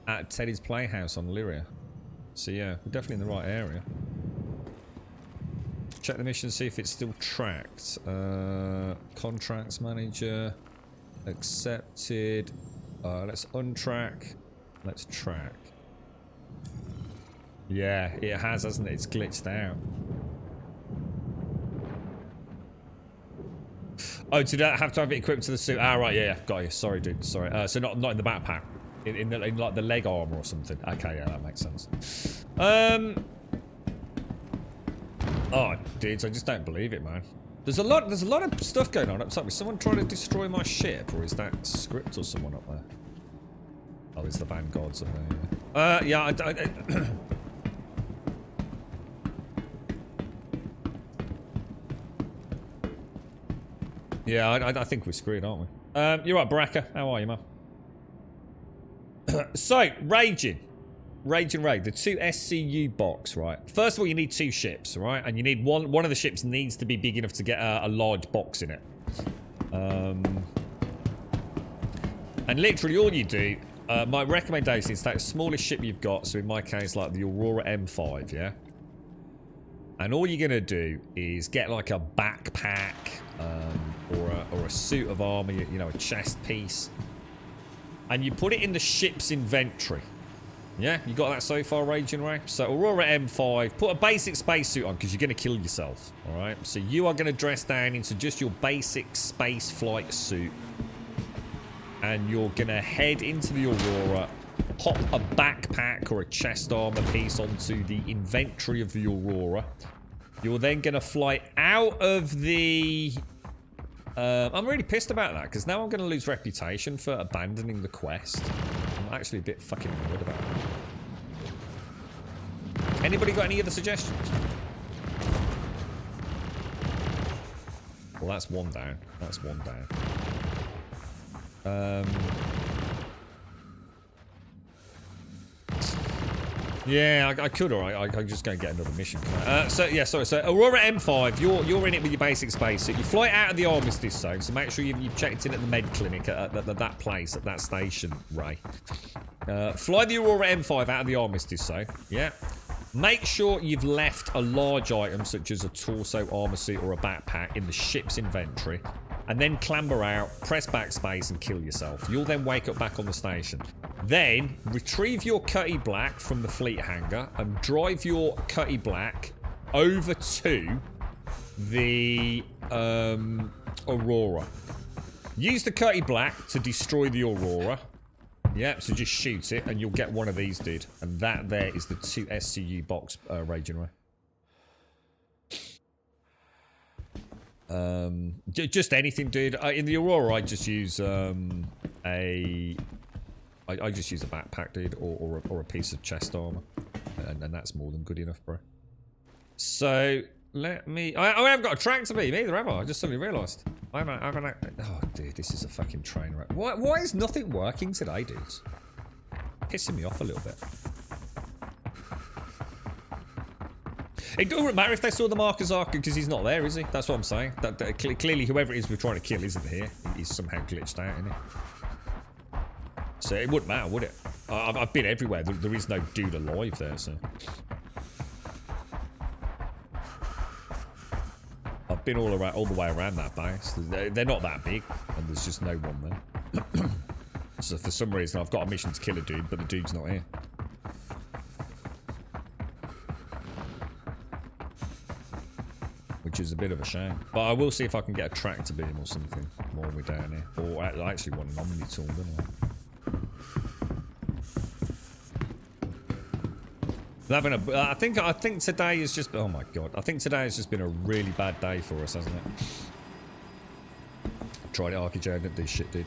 at Teddy's Playhouse on Lyria. So yeah, we're definitely in the right area. Check the mission, see if it's still tracked. Contracts manager. Accepted. Let's untrack. Let's track. Yeah, it has, hasn't it? It's glitched out. Oh, did I have to have it equipped to the suit? Ah, right, yeah, got you. Sorry, dude. Sorry. So not in the backpack. In like the leg armor or something. Okay, yeah, that makes sense. Oh, dudes, I just don't believe it, man. There's a lot of stuff going on up top. Is someone trying to destroy my ship, or is that script or someone up there? Oh, it's the vanguards up there. Yeah. Yeah, I think we're screwed, aren't we? You're right, Baraka. How are you, man? So, Raging Raid, the 2 SCU box, right? First of all, you need 2 ships, right? And you need one of the ships needs to be big enough to get a large box in it. And literally all you do, my recommendation is take the smallest ship you've got, so in my case, like the Aurora M5, yeah? And all you're going to do is get like a backpack, or a suit of armor, you know, a chest piece. And you put it in the ship's inventory. Yeah, you got that so far, Raging Ray? So Aurora M5, put a basic spacesuit on because you're going to kill yourself, alright? So you are going to dress down into just your basic space flight suit. And you're going to head into the Aurora, pop a backpack or a chest armor piece onto the inventory of the Aurora. You're then going to fly out of the... I'm really pissed about that because now I'm going to lose reputation for abandoning the quest. I'm actually a bit fucking annoyed about it. Anybody got any other suggestions? Well, that's one down. That's one down. Yeah, I could, alright. I can just go and get another mission. So Aurora M5, you're in it with your basic spacesuit. You fly out of the Armistice Zone, so make sure you've checked in at the med clinic at that place, at that station, Ray. Fly the Aurora M5 out of the Armistice Zone, yeah. Make sure you've left a large item, such as a torso armor suit or a backpack, in the ship's inventory. And then clamber out, press backspace, and kill yourself. You'll then wake up back on the station. Then, retrieve your Cutty Black from the fleet hangar and drive your Cutty Black over to the Aurora. Use the Cutty Black to destroy the Aurora. Yep, so just shoot it and you'll get one of these, dude. And that there is the 2 SCU box, Raging Ray. Just anything, dude. In the Aurora, I just use I just use a backpack, dude, or a piece of chest armor, and that's more than good enough, bro. So let me. I haven't got a tractor beam either, have I? I just suddenly realised. I haven't. Oh, dude, this is a fucking train wreck. Why is nothing working today, dudes? Pissing me off a little bit. It doesn't matter if they saw the Marcus Ark because he's not there, is he? That's what I'm saying. That clearly, whoever it is we're trying to kill isn't here. He's somehow glitched out, isn't he? So it wouldn't matter, would it? I've been everywhere. There is no dude alive there, so. I've been all the way around that base. They're not that big, and there's just no one there. So for some reason, I've got a mission to kill a dude, but the dude's not here. Which is a bit of a shame. But I will see if I can get a tractor beam or something while we're down here. Or I actually want an Omni tool, don't I? I think today is just, oh my god, I think today has just been a really bad day for us, hasn't it? Tried it, Arky Joe, didn't do shit, dude.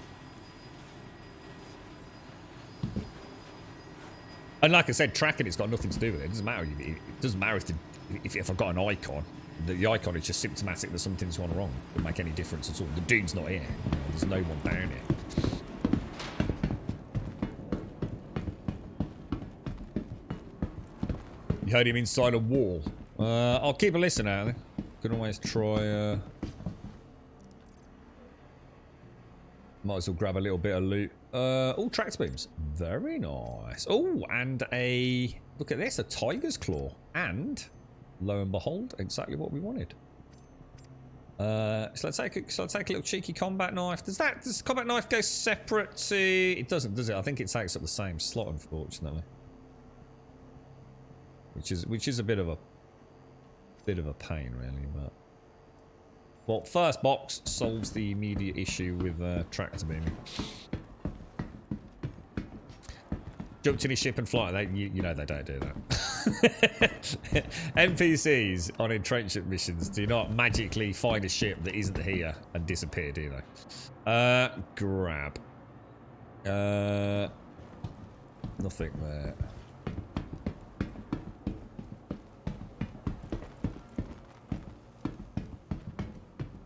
And like I said, tracking it's got nothing to do with it. It doesn't matter. It doesn't matter if I've got an icon. The icon is just symptomatic that something's gone wrong. It doesn't make any difference at all. The dude's not here. There's no one down here. You heard him inside a wall. I'll keep a listen out there. Can always try. Might as well grab a little bit of loot. All tractor beams. Very nice. Oh, and a look at this, a tiger's claw, and lo and behold, exactly what we wanted. So let's take a little cheeky combat knife. Does the combat knife go separate to? It doesn't, does it? I think it takes up the same slot, unfortunately. Which is a bit of a pain, really. But well, first box solves the immediate issue with tractor beaming. Jump to the ship and fly. You know they don't do that. NPCs on entrenchment missions do not magically find a ship that isn't here and disappear, do they? Grab. Nothing there.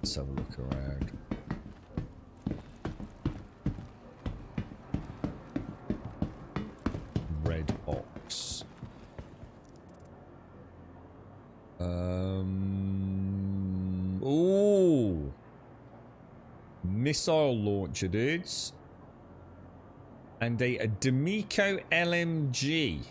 Let's have a look around.
Ooh. Missile launcher, dudes. And a D'Amico LMG.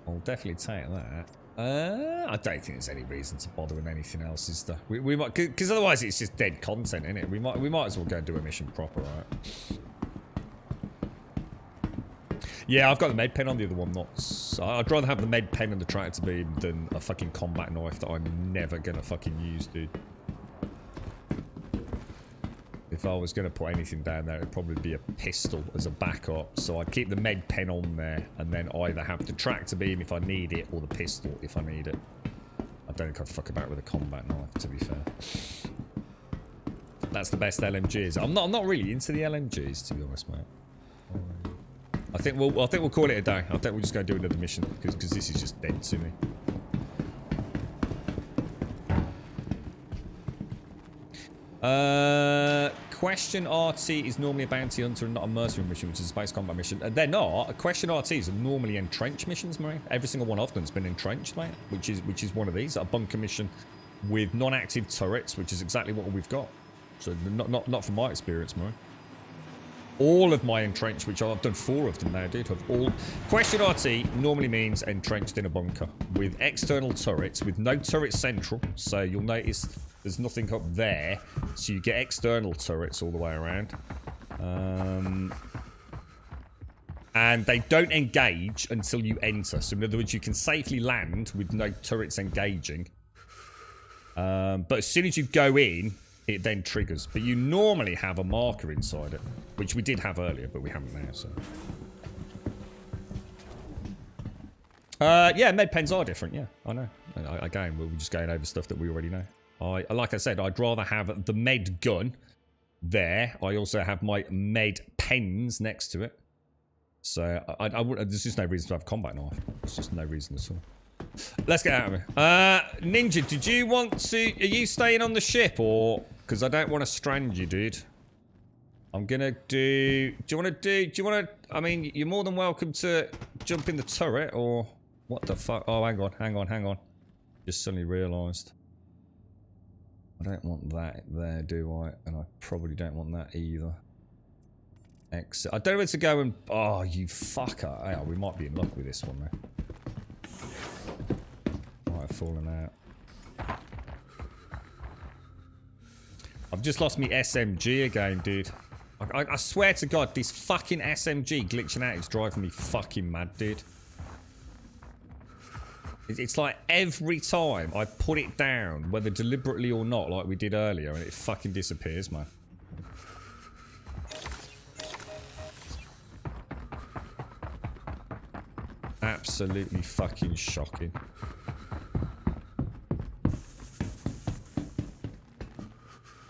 I'll definitely take that. I don't think there's any reason to bother with anything else, is there? We might, because otherwise it's just dead content, isn't it? We might as well go and do a mission proper, right? Yeah, I've got the med pen on the other one. I'd rather have the med pen and the tractor beam than a fucking combat knife that I'm never gonna fucking use, dude. If I was gonna put anything down there, it'd probably be a pistol as a backup. So I'd keep the med pen on there, and then either have the tractor beam if I need it, or the pistol if I need it. I don't think I'd fuck about with a combat knife, to be fair. That's the best LMGs. I'm not really into the LMGs, to be honest, mate. I think we'll call it a day. I think we'll just go do another mission because this is just dead to me. Question RT is normally a bounty hunter and not a mercenary mission, which is a space combat mission. They're not. Question RTs are normally entrenched missions, mate. Every single one of them's been entrenched, mate. Which is one of these. A bunker mission with non-active turrets, which is exactly what we've got. So not from my experience, mate. All of my entrenched, which I've done 4 of them now, dude, have all... Question RT normally means entrenched in a bunker with external turrets, with no turret central, so you'll notice there's nothing up there, so you get external turrets all the way around. And they don't engage until you enter, so in other words, you can safely land with no turrets engaging. But as soon as you go in, it then triggers. But you normally have a marker inside it, which we did have earlier, but we haven't now, so... yeah, med pens are different, yeah, I know. Again, we're just going over stuff that we already know. Like I said, I'd rather have the med gun there. I also have my med pens next to it. So, there's just no reason to have a combat knife. There's just no reason at all. Let's get out of here. Ninja, did you want to... Are you staying on the ship, or... Because I don't want to strand you, dude. I'm gonna do... Do you want to... I mean, you're more than welcome to jump in the turret, or... What the fuck? Oh, hang on. Just suddenly realised. I don't want that there, do I? And I probably don't want that either. Exit. I don't know where to go and... Oh, you fucker. Oh, we might be in luck with this one, though. Might have fallen out. I've just lost me SMG again, dude. I swear to God, this fucking SMG glitching out is driving me fucking mad, dude. It's like every time I put it down, whether deliberately or not, like we did earlier, and it fucking disappears, man. Absolutely fucking shocking.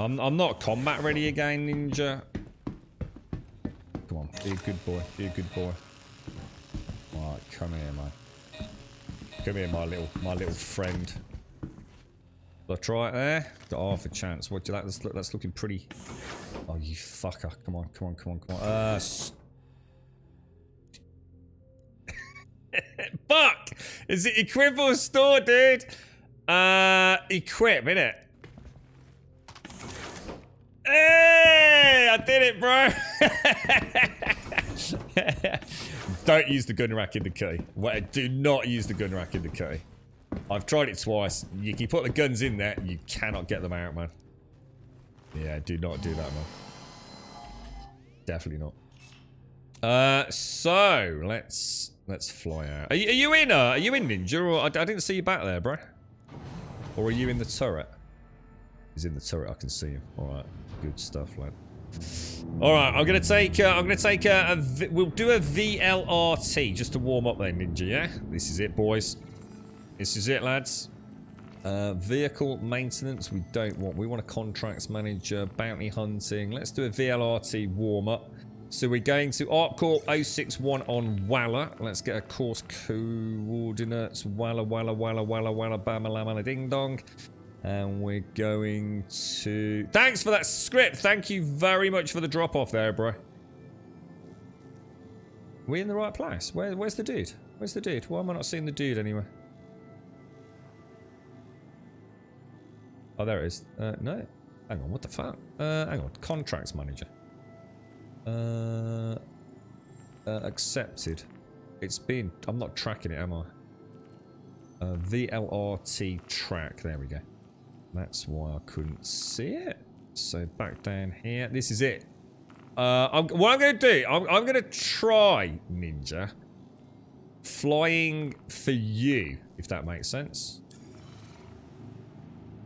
I'm not combat ready again, Ninja. Come on, be a good boy. Be a good boy. Alright, come here, man. Come here, my little friend. Did I try it there? Got half a chance. What do you like? That's looking pretty. Oh, you fucker! Come on. Fuck! Is it equip or store, dude? Equip, innit? Hey! I did it, bro! Don't use the gun rack in the key. Wait, do not use the gun rack in the key. I've tried it twice. You can put the guns in there, you cannot get them out, man. Yeah, do not do that, man. Definitely not. So let's fly out. Are you in Ninja, or I didn't see you back there, bro? Or are you in the turret? He's in the turret. I can see him. All right, good stuff, lad. All right, we'll do a VLRT just to warm up then, Ninja. Yeah, this is it, boys. This is it, lads. Vehicle maintenance. We don't want. We want a contracts manager, bounty hunting. Let's do a VLRT warm up. So we're going to ArcCorp 061 on Walla. Let's get a course coordinates. Walla, bama, ding dong. And we're going to... Thanks for that script. Thank you very much for the drop off there, bro. We in the right place? Where's the dude? Where's the dude? Why am I not seeing the dude anywhere?
Oh, there it is. No. Hang on, what the fuck? Hang on. Contracts manager. Accepted. It's been... I'm not tracking it, am I? VLRT track. There we go. That's why I couldn't see it. So back down here. This is it. What I'm going to do, I'm going to try, Ninja, flying for you, if that makes sense.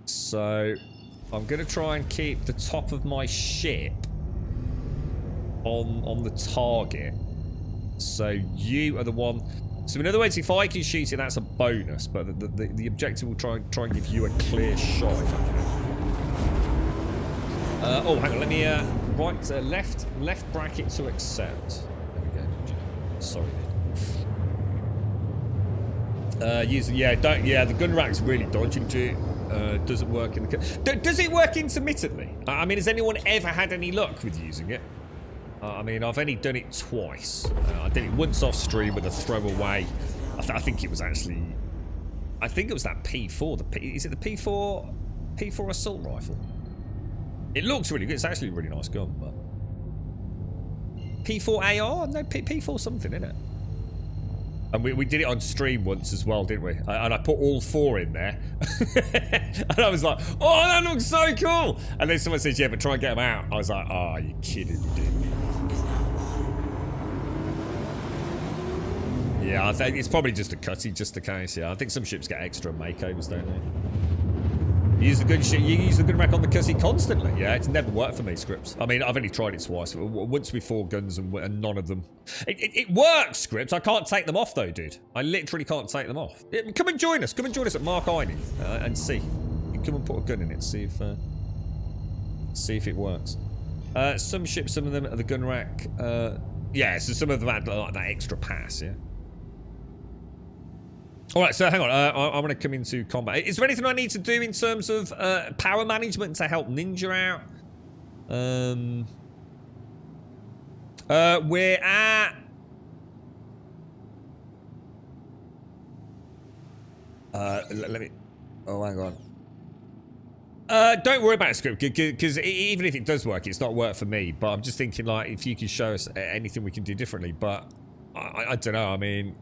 So I'm going to try and keep the top of my ship on the target. So you are the one. So in other words, if I can shoot it, that's a bonus. But the objective will try and give you a clear shot. Oh, hang on. Let me left bracket to accept. There we go. Sorry. The gun rack's really dodgy too. Doesn't work in the. Does it work intermittently? I mean, has anyone ever had any luck with using it? I mean, I've only done it twice. I did it once off stream with a throwaway. I think it was actually. I think it was that P4. Is it the P4 assault rifle? It looks really good. It's actually a really nice gun, but P4 AR? No, P4 something, isn't it? And we did it on stream once as well, didn't we? And I put all 4 in there. And I was like, oh, that looks so cool. And then someone says, yeah, but try and get them out. I was like, oh, you kidding me, dude. Yeah, I think it's probably just a cutty, just the case. Yeah, I think some ships get extra makeovers, don't they? You use the gun rack on the cutty constantly. Yeah, it's never worked for me, Scripts. I mean, I've only tried it twice. Once with 4 guns and none of them. It works, Scripts. I can't take them off though, dude. I literally can't take them off. Come and join us. Come and join us at Mark Eining and see. You come and put a gun in it. See if it works. Some ships, some of them are the gun rack. Yeah, so some of them had like that extra pass. Yeah. Alright, so hang on, I want to come into combat. Is there anything I need to do in terms of power management to help Ninja out? We're at... let me... Oh, hang on. Don't worry about it, Script, because even if it does work, it's not work for me. But I'm just thinking, like, if you can show us anything we can do differently. But I don't know, I mean...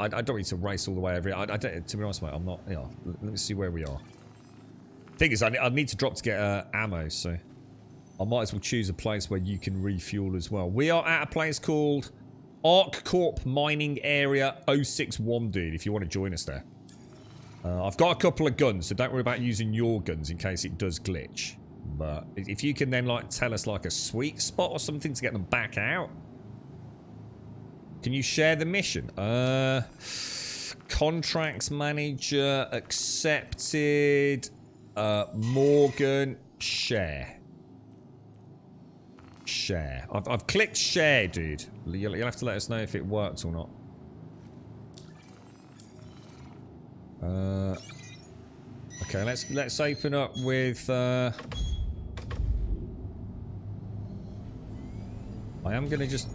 I don't need to race all the way over here. I don't, to be honest, mate, I'm not... You know, let me see where we are. Thing is, I need to drop to get ammo, so... I might as well choose a place where you can refuel as well. We are at a place called Arc Corp Mining Area 061, dude, if you want to join us there. I've got a couple of guns, so don't worry about using your guns in case it does glitch. But if you can then, like, tell us, like, a sweet spot or something to get them back out... Can you share the mission? Contracts manager accepted. Morgan, share. Share. I've clicked share, dude. You'll have to let us know if it works or not. Okay, let's open up with. I am gonna just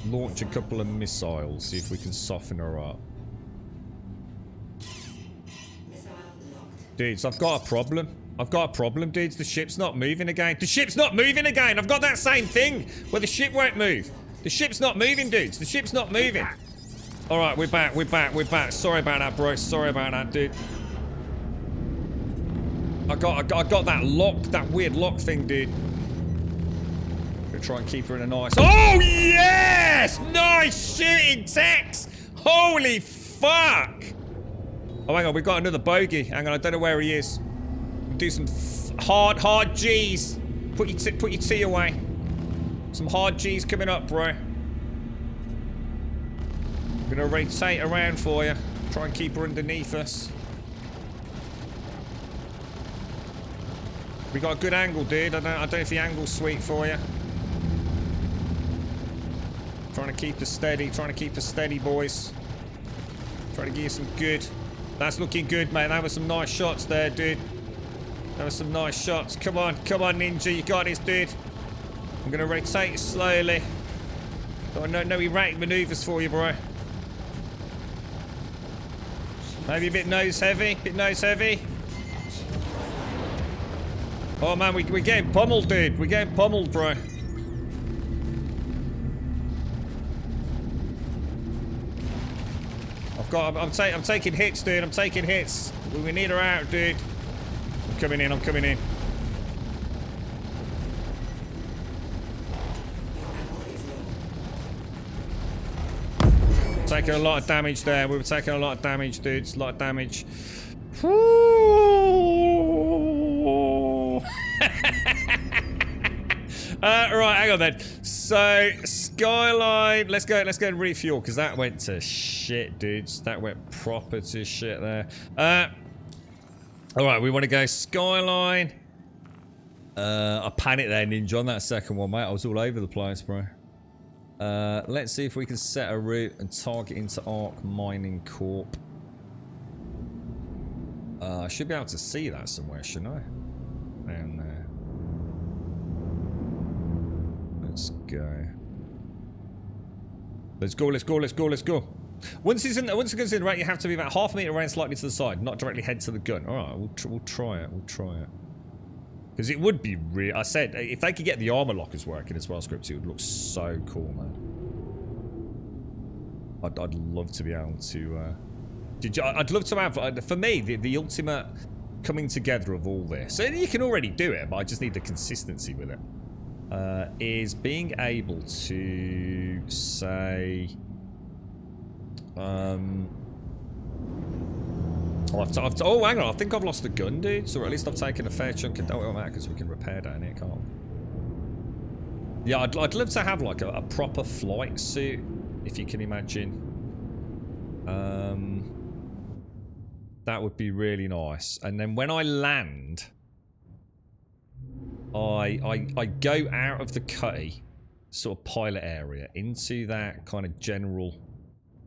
launch a couple of missiles, see if we can soften her up. Dudes, I've got a problem. I've got a problem, dudes. The ship's not moving again. The ship's not moving again! I've got that same thing where the ship won't move. The ship's not moving, dudes. The ship's not moving. Alright, we're back. Sorry about that, bro. Sorry about that, dude. I got that lock, that weird lock thing, dude. Try and keep her in a nice... Oh, yes! Nice shooting, Tex! Holy fuck! Oh, hang on, we've got another bogey. Hang on, I don't know where he is. Do some hard G's. Put your T away. Some hard G's coming up, bro. I'm gonna rotate around for you. Try and keep her underneath us. We got a good angle, dude. I don't know if the angle's sweet for you. Trying to keep us steady, boys. Trying to give you some good. That's looking good, mate. That was some nice shots there, dude. That was some nice shots. Come on, Ninja. You got this, dude. I'm going to rotate slowly. Got no erratic maneuvers for you, bro. Maybe a bit nose heavy. Oh man, we're getting pummeled, dude. We're getting pummeled, bro. I'm taking hits, dude. I'm taking hits. We need her out, dude. I'm coming in. I'm coming in. Taking a lot of damage there. We were taking a lot of damage, dudes. A lot of damage. Right, hang on then. So, Skyline. Let's go and refuel, because that went to shit, dudes. That went proper to shit there. Alright, we want to go Skyline. I panicked there, Ninja, on that second one, mate. I was all over the place, bro. Let's see if we can set a route and target into Arc Mining Corp. I should be able to see that somewhere, shouldn't I? Down there. Let's go. Let's go, let's go, let's go, let's go. Once it goes in, right, you have to be about half a meter around slightly to the side, not directly head to the gun. Alright, we'll try it, we'll try it. Because it would be real. I said, if they could get the armor lockers working as well, Scripts, it would look so cool, man. I'd love to be able to, I'd love to have, for me, the ultimate coming together of all this, and you can already do it, but I just need the consistency with it, is being able to say, oh, hang on, I think I've lost the gun, dude, so at least I've taken a fair chunk of, don't matter, because we can repair down here, can't we? Yeah, I'd love to have, like, a proper flight suit, if you can imagine. That would be really nice. And then when I land, I go out of the cutty sort of pilot area into that kind of general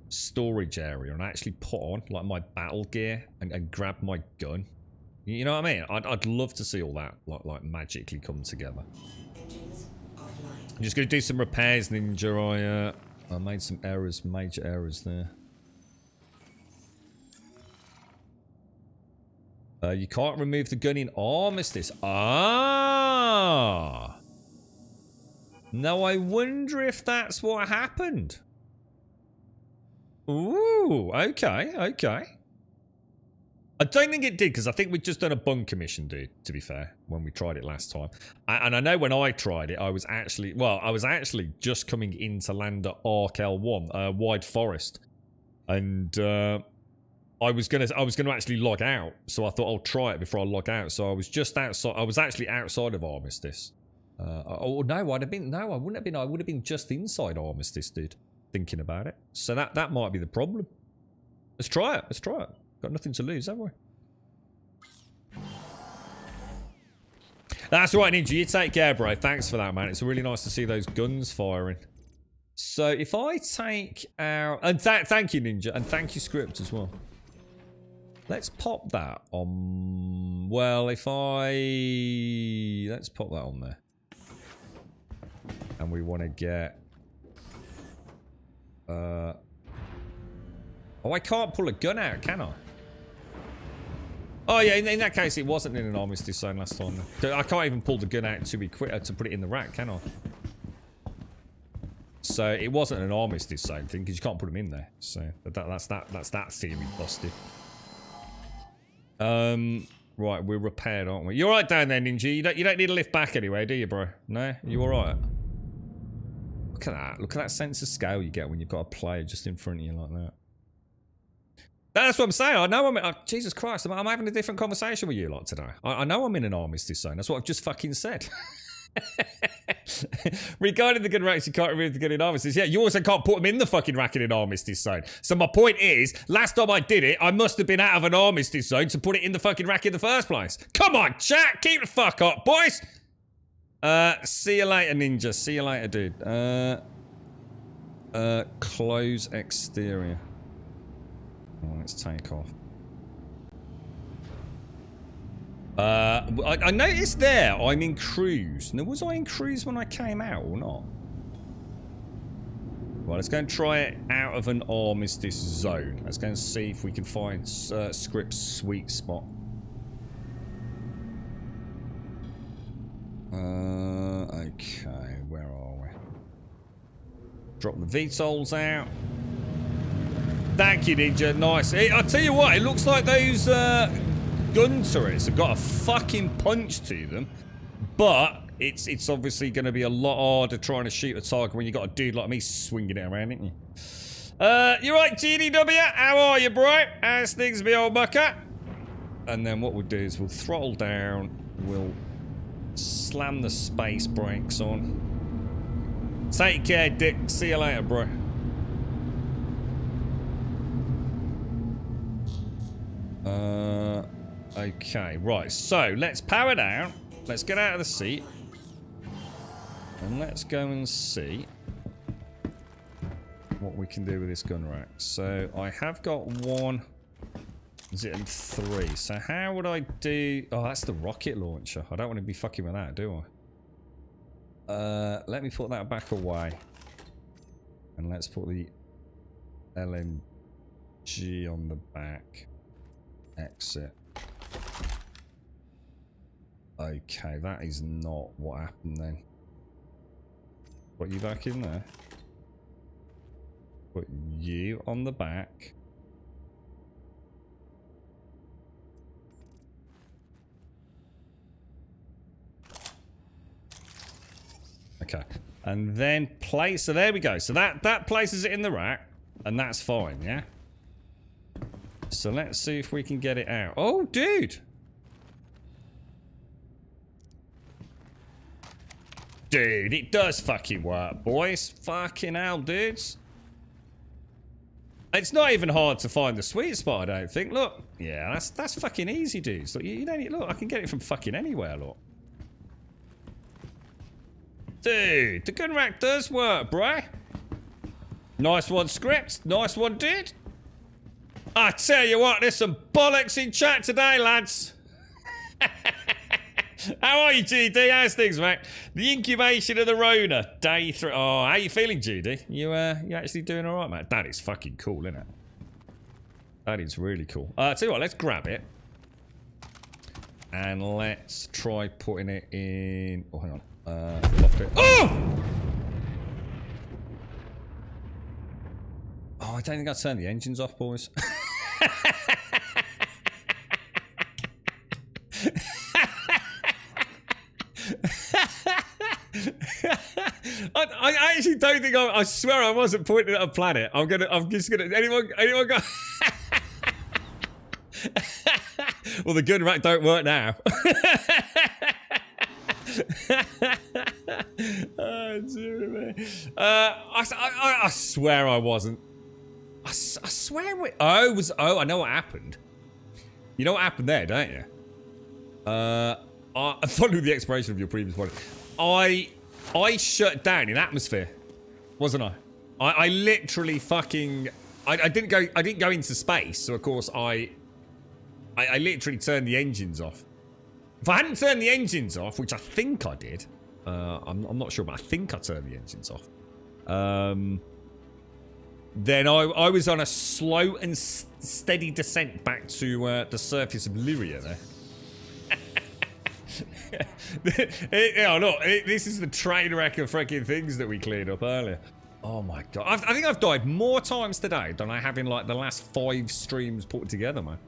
storage area and actually put on like my battle gear and grab my gun. You know what I mean? I'd love to see all that like magically come together. I'm just gonna do some repairs, Ninja. I made some errors, major errors there. You can't remove the gun in Armistice. Ah! Now I wonder if that's what happened. Ooh, okay, okay. I don't think it did, because I think we'd just done a bunker mission, dude, to be fair, when we tried it last time. And I know when I tried it, I was actually just coming into land at Arc L1, Wide Forest. And I was gonna actually log out, so I thought I'll try it before I log out. So I was just outside. I was actually outside of Armistice. Oh no, I wouldn't have been. I would have been just inside Armistice, dude. Thinking about it, so that might be the problem. Let's try it. Let's try it. Got nothing to lose, have we? That's right, Ninja. You take care, bro. Thanks for that, man. It's really nice to see those guns firing. So if I take our and thank you, Ninja, and thank you, Script, as well. Let's pop that on. Well, let's pop that on there, and we want to get. Oh, I can't pull a gun out, can I? Oh yeah, in that case, it wasn't in an Armistice zone last time. I can't even pull the gun out to be quick to put it in the rack, can I? So it wasn't an Armistice zone thing because you can't put them in there. So that's that theory busted. Right, we're repaired, aren't we? You're right down there, Ninja. You don't need a lift back anyway, do you, bro? No, you all right? Look at that. Look at that sense of scale you get when you've got a player just in front of you like that. That's what I'm saying. I know Jesus Christ, I'm having a different conversation with you lot today. I know I'm in an Armistice zone. That's what I've just fucking said. Regarding the gun racks, you can't remove the gun in Armistice. Yeah, you also can't put them in the fucking rack in an Armistice zone. So my point is, last time I did it, I must have been out of an Armistice zone to put it in the fucking rack in the first place. Come on, chat. Keep the fuck up, boys. See you later, Ninja. See you later, dude. Close exterior. Oh, let's take off. I noticed there I'm in cruise. Now, was I in cruise when I came out or not? Right, let's go and try it out of an Armistice zone. Let's go and see if we can find Script's sweet spot. Okay, where are we? Drop the VTOLs out. Thank you, Ninja. Nice. I'll tell you what, it looks like those gun turrets have got a fucking punch to them. But it's obviously going to be a lot harder trying to shoot a target when you got a dude like me swinging it around, ain't you? You right, GDW? How are you, bro? How's things, me old bucker? And then what we'll do is we'll throttle down. We'll slam the space brakes on. Take care, Dick. See you later, bro. Okay, right. So, let's power down. Let's get out of the seat. And let's go and see what we can do with this gun rack. So, I have got 1, 0, and 3. So, how would I do... Oh, that's the rocket launcher. I don't want to be fucking with that, do I? Let me put that back away. And let's put the LMG on the back. Exit. Okay, that is not what happened then. Put you back in there. Put you on the back. Okay. And then place, so there we go. So that places it in the rack, and that's fine, yeah? So let's see if we can get it out. Oh, dude! Dude, it does fucking work, boys. Fucking hell, dudes. It's not even hard to find the sweet spot, I don't think. Look. Yeah, that's fucking easy, dudes. Look, you don't need, look, I can get it from fucking anywhere, look. Dude, the gun rack does work, bruh. Nice one, Script. Nice one, dude. I tell you what, there's some bollocks in chat today, lads. How are you, GD? How's things, mate? The incubation of the Rona, day 3. Oh, how you feeling, GD? You actually doing all right, mate? That is fucking cool, isn't it? That is really cool. Tell you what, let's grab it. And let's try putting it in... Oh, hang on. Locked it. Oh! Oh, I don't think I turned the engines off, boys. I actually don't think I swear I wasn't pointing at a planet. I'm just gonna anyone go. Well, the gun rack don't work now. Oh, dear me. I swear I wasn't. I swear we... Oh, I know what happened. You know what happened there, don't you? Following the expiration of your previous one, I shut down in atmosphere, wasn't I? I literally fucking... I didn't go into space, so of course I literally turned the engines off. If I hadn't turned the engines off, which I think I did, I'm not sure, but I think I turned the engines off. Then I was on a slow and steady descent back to the surface of Lyria there. Look, this is the train wreck of freaking things that we cleared up earlier. Oh my god. I think I've died more times today than I have in like the last 5 streams put together, man.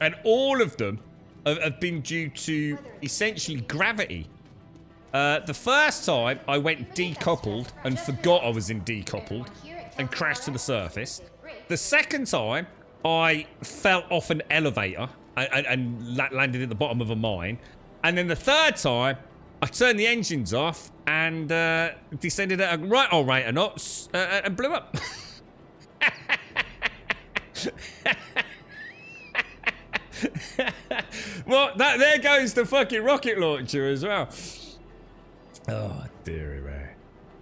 And all of them have been due to essentially gravity. The first time I went decoupled and forgot I was in decoupled and crashed to the surface. The second time I fell off an elevator and landed at the bottom of a mine. And then the third time I turned the engines off and descended at a right old rate of knots and blew up. Well, there goes the fucking rocket launcher as well. Oh, dearie, man.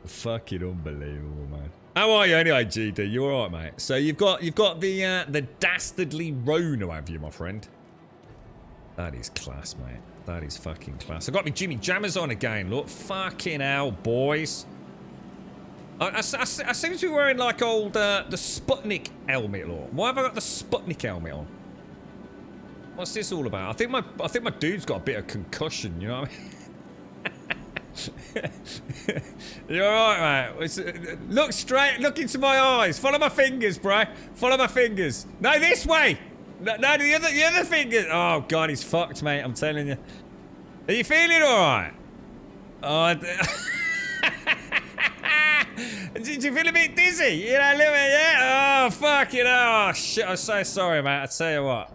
Fucking unbelievable, man. How are you anyway, GD? You alright, mate? So you've got the dastardly Rona, have you, my friend? That is class, mate. That is fucking class. I got me Jimmy Jammers on again, look. Fucking hell, boys. I seem to be wearing like old the Sputnik helmet, look. Why have I got the Sputnik helmet on? What's this all about? I think my dude's got a bit of concussion, you know what I mean? You alright, mate? Look straight, look into my eyes. Follow my fingers, bro. Follow my fingers. No, this way. No, the other fingers. Oh, God, he's fucked, mate. I'm telling you. Are you feeling alright? Oh, did you feel a bit dizzy? You know, a little bit, yeah? Oh, fucking oh, shit. I'm so sorry, mate. I tell you what.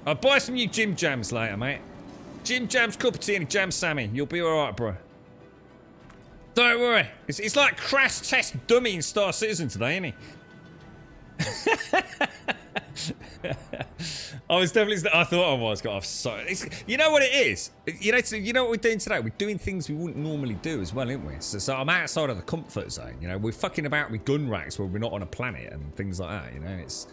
I'll buy some new Jim Jams later, mate. Jim Jams, cup of tea and jam Sammy. You'll be alright, bro. Don't worry. It's like crash test dummy in Star Citizen today, isn't he? I was definitely. I thought I was. Got off. So you know what it is. You know what we're doing today. We're doing things we wouldn't normally do as well, aren't we? So I'm outside of the comfort zone. You know, we're fucking about with gun racks where we're not on a planet and things like that. You know, it's.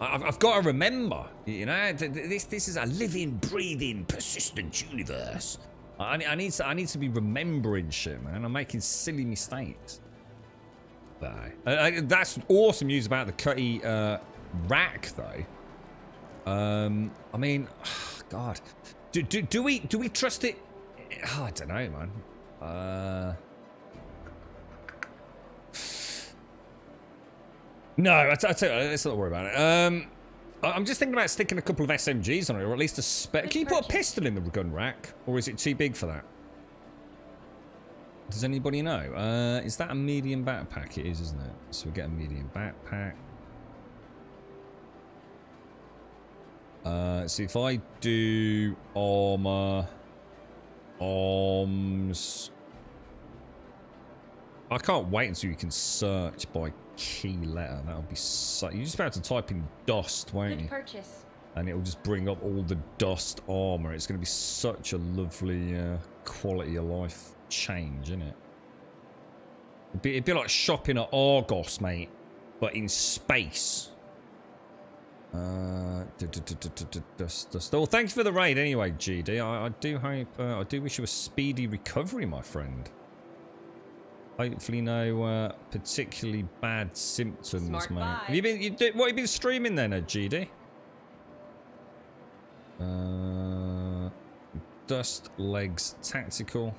I've got to remember. You know, this is a living, breathing, persistent universe. I need to be remembering shit, man. I'm making silly mistakes. That's awesome news about the Cutty rack, though. I mean, God, do we trust it? Oh, I don't know, man. No, I tell you, let's not worry about it. I'm just thinking about sticking a couple of SMGs on it, or at least a spare. Can you put a pistol in the gun rack, or is it too big for that? Does anybody know? Is that a medium backpack? It is, isn't it? So we get a medium backpack. So if I do armor, arms, I can't wait until you can search by key letter. That'll be so. You're just about to type in dust, won't you?
Purchase.
And it will just bring up all the dust armor. It's going to be such a lovely quality of life change, isn't it? It'd be like shopping at Argos, mate, but in space. Dust. Well, thank you for the raid anyway, GD. I do hope, I do wish you a speedy recovery, my friend. Hopefully no particularly bad symptoms,
Smart
mate.
buy.
Have you been, what have you been streaming then, GD? Dust, legs, tactical.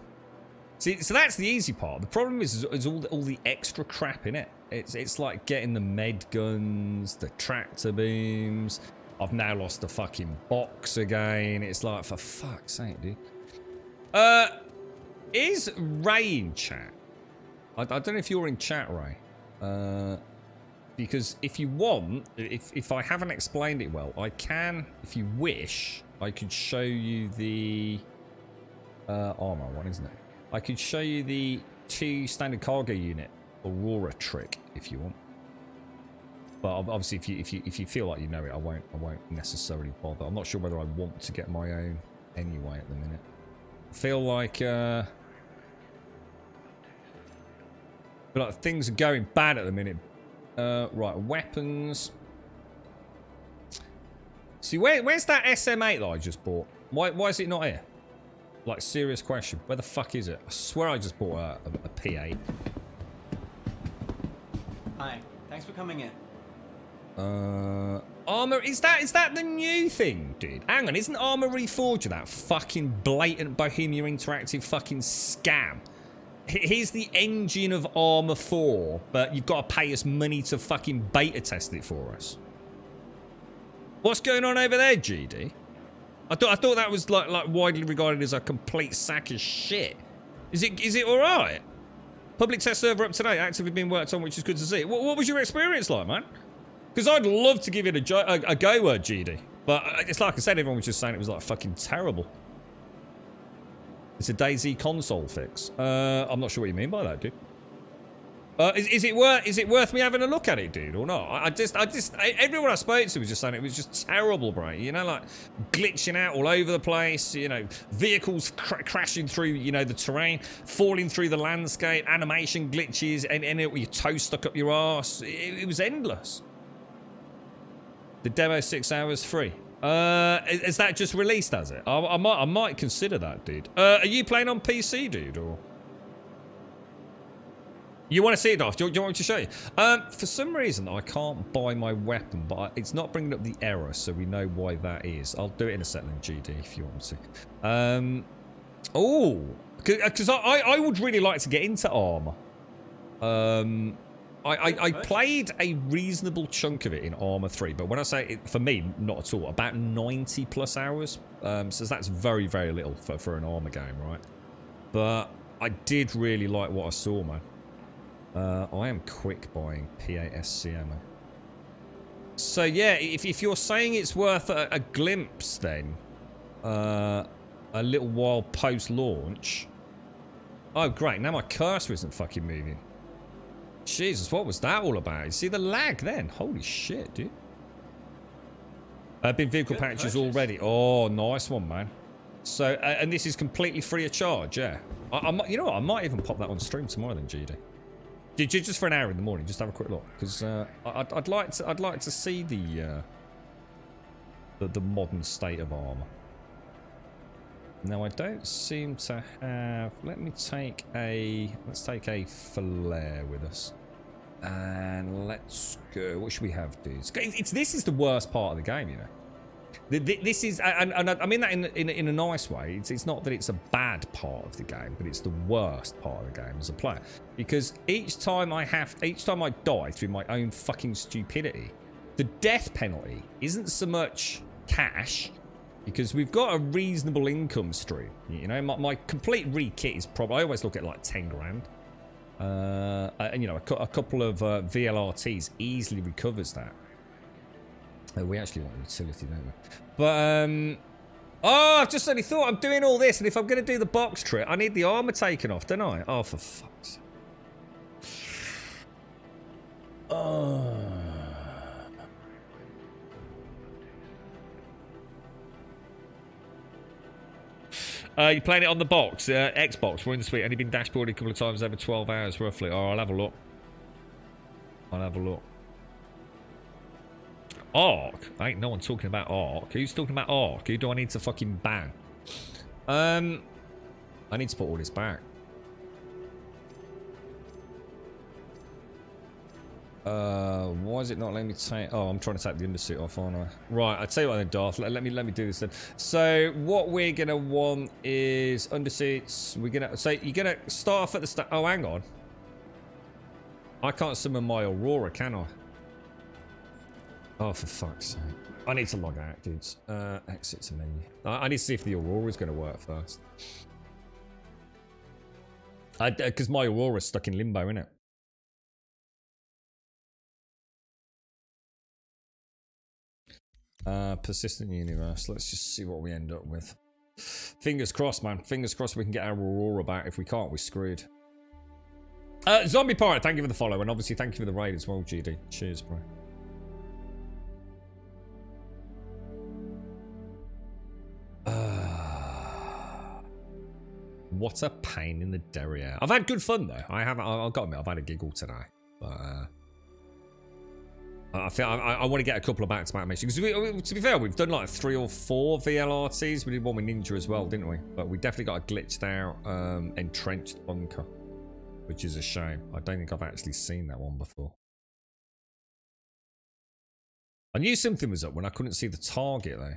See, so that's the easy part. The problem is all the extra crap in it. It's like getting the med guns, the tractor beams. I've now lost the fucking box again. It's like, for fuck's sake, dude. Is Ray in chat? I don't know if you're in chat, Ray. Because if you want, if I haven't explained it well, I can, if you wish, I could show you the armor one, isn't it? I could show you the 2 standard cargo unit Aurora trick if you want. But obviously, if you feel like you know it, I won't necessarily bother. I'm not sure whether I want to get my own anyway at the minute. I feel like things are going bad at the minute. Right, weapons. See, where's that SM8 that I just bought? Why is it not here? Like, serious question. Where the fuck is it? I swear I just bought a P8.
Hi, thanks for coming in.
Armor, is that the new thing, dude? Hang on, isn't Armor Reforged that fucking blatant Bohemia Interactive fucking scam? Here's the engine of Armor 4, but you've got to pay us money to fucking beta test it for us. What's going on over there, GD? I thought that was like widely regarded as a complete sack of shit. Is it all right? Public test server up today, actively being worked on, which is good to see. What was your experience like, man? Because I'd love to give it a go, GD. But it's like I said, everyone was just saying it was like fucking terrible. It's a DayZ console fix. I'm not sure what you mean by that, dude. Is it worth me having a look at it, dude, or not? Everyone I spoke to was just saying it was just terrible, bro. You know, like glitching out all over the place. You know, vehicles crashing through, you know, the terrain, falling through the landscape, animation glitches, and with your toe stuck up your ass. It was endless. The demo 6 hours free. Is that just released, has it? I might consider that, dude. Are you playing on PC, dude, or? You want to see it off? Do you want me to show you? For some reason, I can't buy my weapon, but it's not bringing up the error, so we know why that is. I'll do it in a second, GD, if you want to. Oh, because I would really like to get into armor. I played a reasonable chunk of it in Arma 3, but when I say it, for me, not at all. About 90 plus hours. So that's very, very little for an Arma game, right? But I did really like what I saw, man. I am quick buying PASC ammo. So yeah, if you're saying it's worth a glimpse, then a little while post-launch. Oh, great! Now my cursor isn't fucking moving. Jesus, what was that all about? You see the lag then? Holy shit, dude. I've been vehicle patches already. Oh, nice one, man. So, and this is completely free of charge, yeah. You know what? I might even pop that on stream tomorrow then, GD. Just for an hour in the morning, just have a quick look, because I'd like to see the modern state of armor. Now I don't seem to have. Let's take a flare with us, and let's go. What should we have, dudes? This is the worst part of the game, you know. This is, and I mean that in a nice way. It's not that it's a bad part of the game, but it's the worst part of the game as a player, because each time I die through my own fucking stupidity, the death penalty isn't so much cash. Because we've got a reasonable income stream, you know. My complete re-kit is probably, I always look at like 10 grand. And you know, a couple of VLRTs easily recovers that. We actually want utility, don't we? But oh, I've just suddenly thought I'm doing all this, and if I'm going to do the box trip, I need the armor taken off, don't I? Oh, for fuck's sake. Oh. You're playing it on the box, Xbox. We're in the suite. Only been dashboarded a couple of times over 12 hours, roughly. Oh, I'll have a look. Arc? Ain't no one talking about Arc. Who's talking about Arc? Who do I need to fucking ban? I need to put all this back. Why is it not letting me take? Oh, I'm trying to take the undersuit off, aren't I? Right, I'll tell you what then, Darth. Let me do this then. So what we're gonna want is undersuits. So you're gonna start off at the start. Oh, hang on. I can't summon my Aurora, can I? Oh, for fuck's sake. I need to log out, dudes. Exit to menu. I need to see if the Aurora is gonna work first. Because my Aurora's stuck in limbo, innit? Persistent universe. Let's just see what we end up with. Fingers crossed, man. Fingers crossed we can get our Aurora back. If we can't, we're screwed. Zombie Pirate, thank you for the follow. And obviously, thank you for the raid as well, GD. Cheers, bro. What a pain in the derriere. I've had good fun, though. I've got to admit, I've had a giggle today. But, I feel I want to get a couple of back-to-back missions. Because to be fair, we've done like 3 or 4 VLRTs. We did one with Ninja as well, didn't we? But we definitely got a glitched out entrenched bunker, which is a shame. I don't think I've actually seen that one before. I knew something was up when I couldn't see the target, though.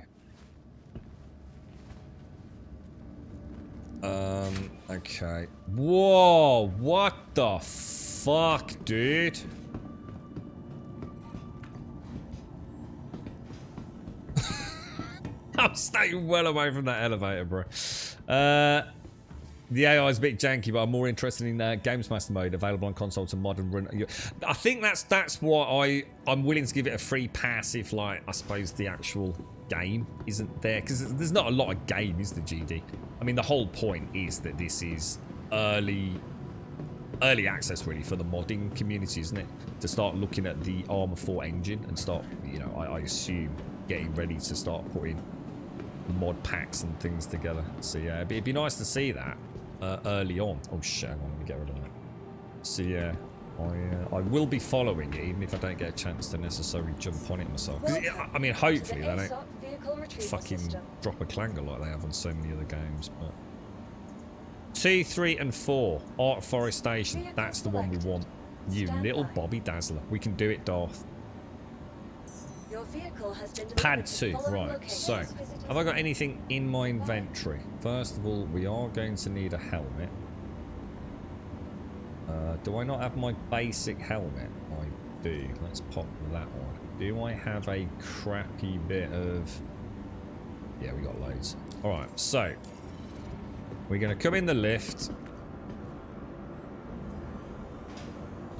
Okay. Whoa, what the fuck, dude? I'm staying well away from that elevator, bro. The AI is a bit janky, but I'm more interested in Games Master mode available on console to mod and run. I think that's why I'm willing to give it a free pass if, like, I suppose the actual game isn't there, because there's not a lot of game, is the GD? I mean, the whole point is that this is early access, really, for the modding community, isn't it? To start looking at the Arma 4 engine and start, you know, I assume getting ready to start putting mod packs and things together. So yeah, it'd be nice to see that early on. Oh shit, hang on, let me get rid of that. So yeah, I will be following it, even if I don't get a chance to necessarily jump on it myself. I mean, hopefully they don't fucking drop a clanger like they have on so many other games. But 2, 3, and 4, Art Forestation. That's the one we want. You little Bobby Dazzler. We can do it, Darth.
Your vehicle has been delivered
Pad
to the
2,
following
right.
locations.
So,
Visitors-
have I got anything in my inventory? First of all, we are going to need a helmet. Do I not have my basic helmet? I do. Let's pop that on. Do I have a crappy bit of... Yeah, we got loads. Alright, so... We're going to come in the lift.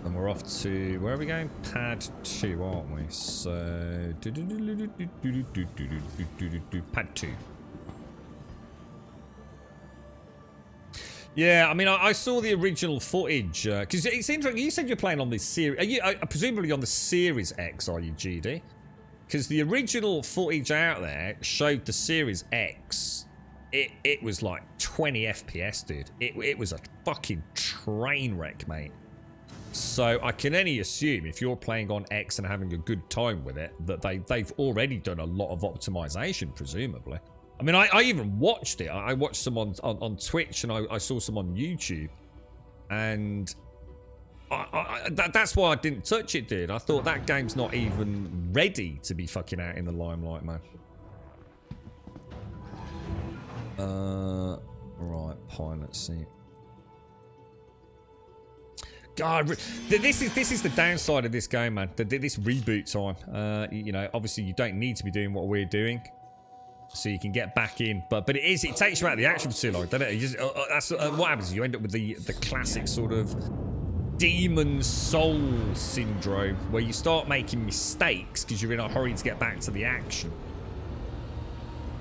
And we're off to... Where are we going? Pad 2, aren't we? So... Pad 2. Yeah, I mean, I saw the original footage, because it's interesting, you said you're playing on this series, are you, presumably on the Series X, are you, GD? Because the original footage out there showed the Series X, it was like 20 FPS, dude. It was a fucking train wreck, mate. So I can only assume if you're playing on X and having a good time with it, that they've already done a lot of optimization, presumably. I mean, I even watched it. I watched some on Twitch, and I saw some on YouTube. And that's why I didn't touch it, dude. I thought that game's not even ready to be fucking out in the limelight, man. Right, pilot seat. God, this is the downside of this game, man. This reboot time. You know, obviously you don't need to be doing what we're doing, so you can get back in. But it takes you out of the action for too long, doesn't it? You just, that's what happens. You end up with the classic sort of demon soul syndrome, where you start making mistakes because you're in a hurry to get back to the action.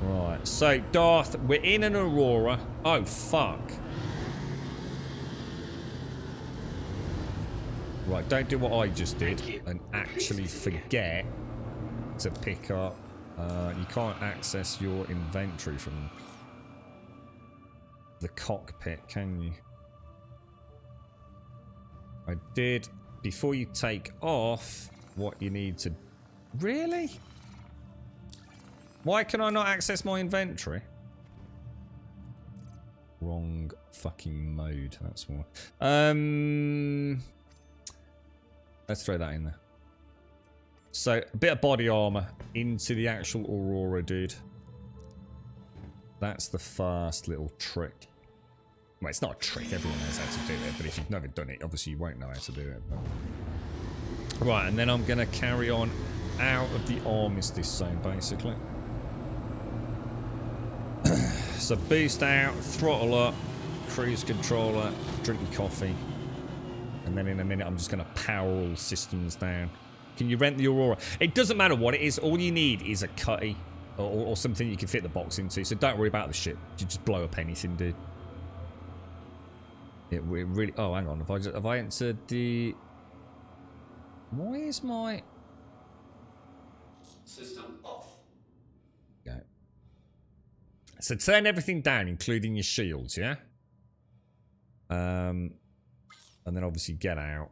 Right. So Darth, we're in an Aurora. Oh fuck. Right, don't do what I just did and actually forget to pick up. You can't access your inventory from the cockpit, can you? I did, before you take off, what you need to... Really? Why can I not access my inventory? Wrong fucking mode, that's why. Let's throw that in there. So, a bit of body armor into the actual Aurora, dude. That's the first little trick. Well, it's not a trick, everyone knows how to do it, but if you've never done it, obviously you won't know how to do it. But... Right, and then I'm going to carry on out of the armistice zone, basically. So, boost out, throttle up, cruise controller, drink your coffee. And then in a minute, I'm just going to power all systems down. Can you rent the Aurora? It doesn't matter what it is. All you need is a cutty or something you can fit the box into. So don't worry about the ship. You just blow up anything, dude. It really... Oh, hang on. Have I entered the... Why is my...
System off.
Okay. So turn everything down, including your shields, yeah? And then obviously get out.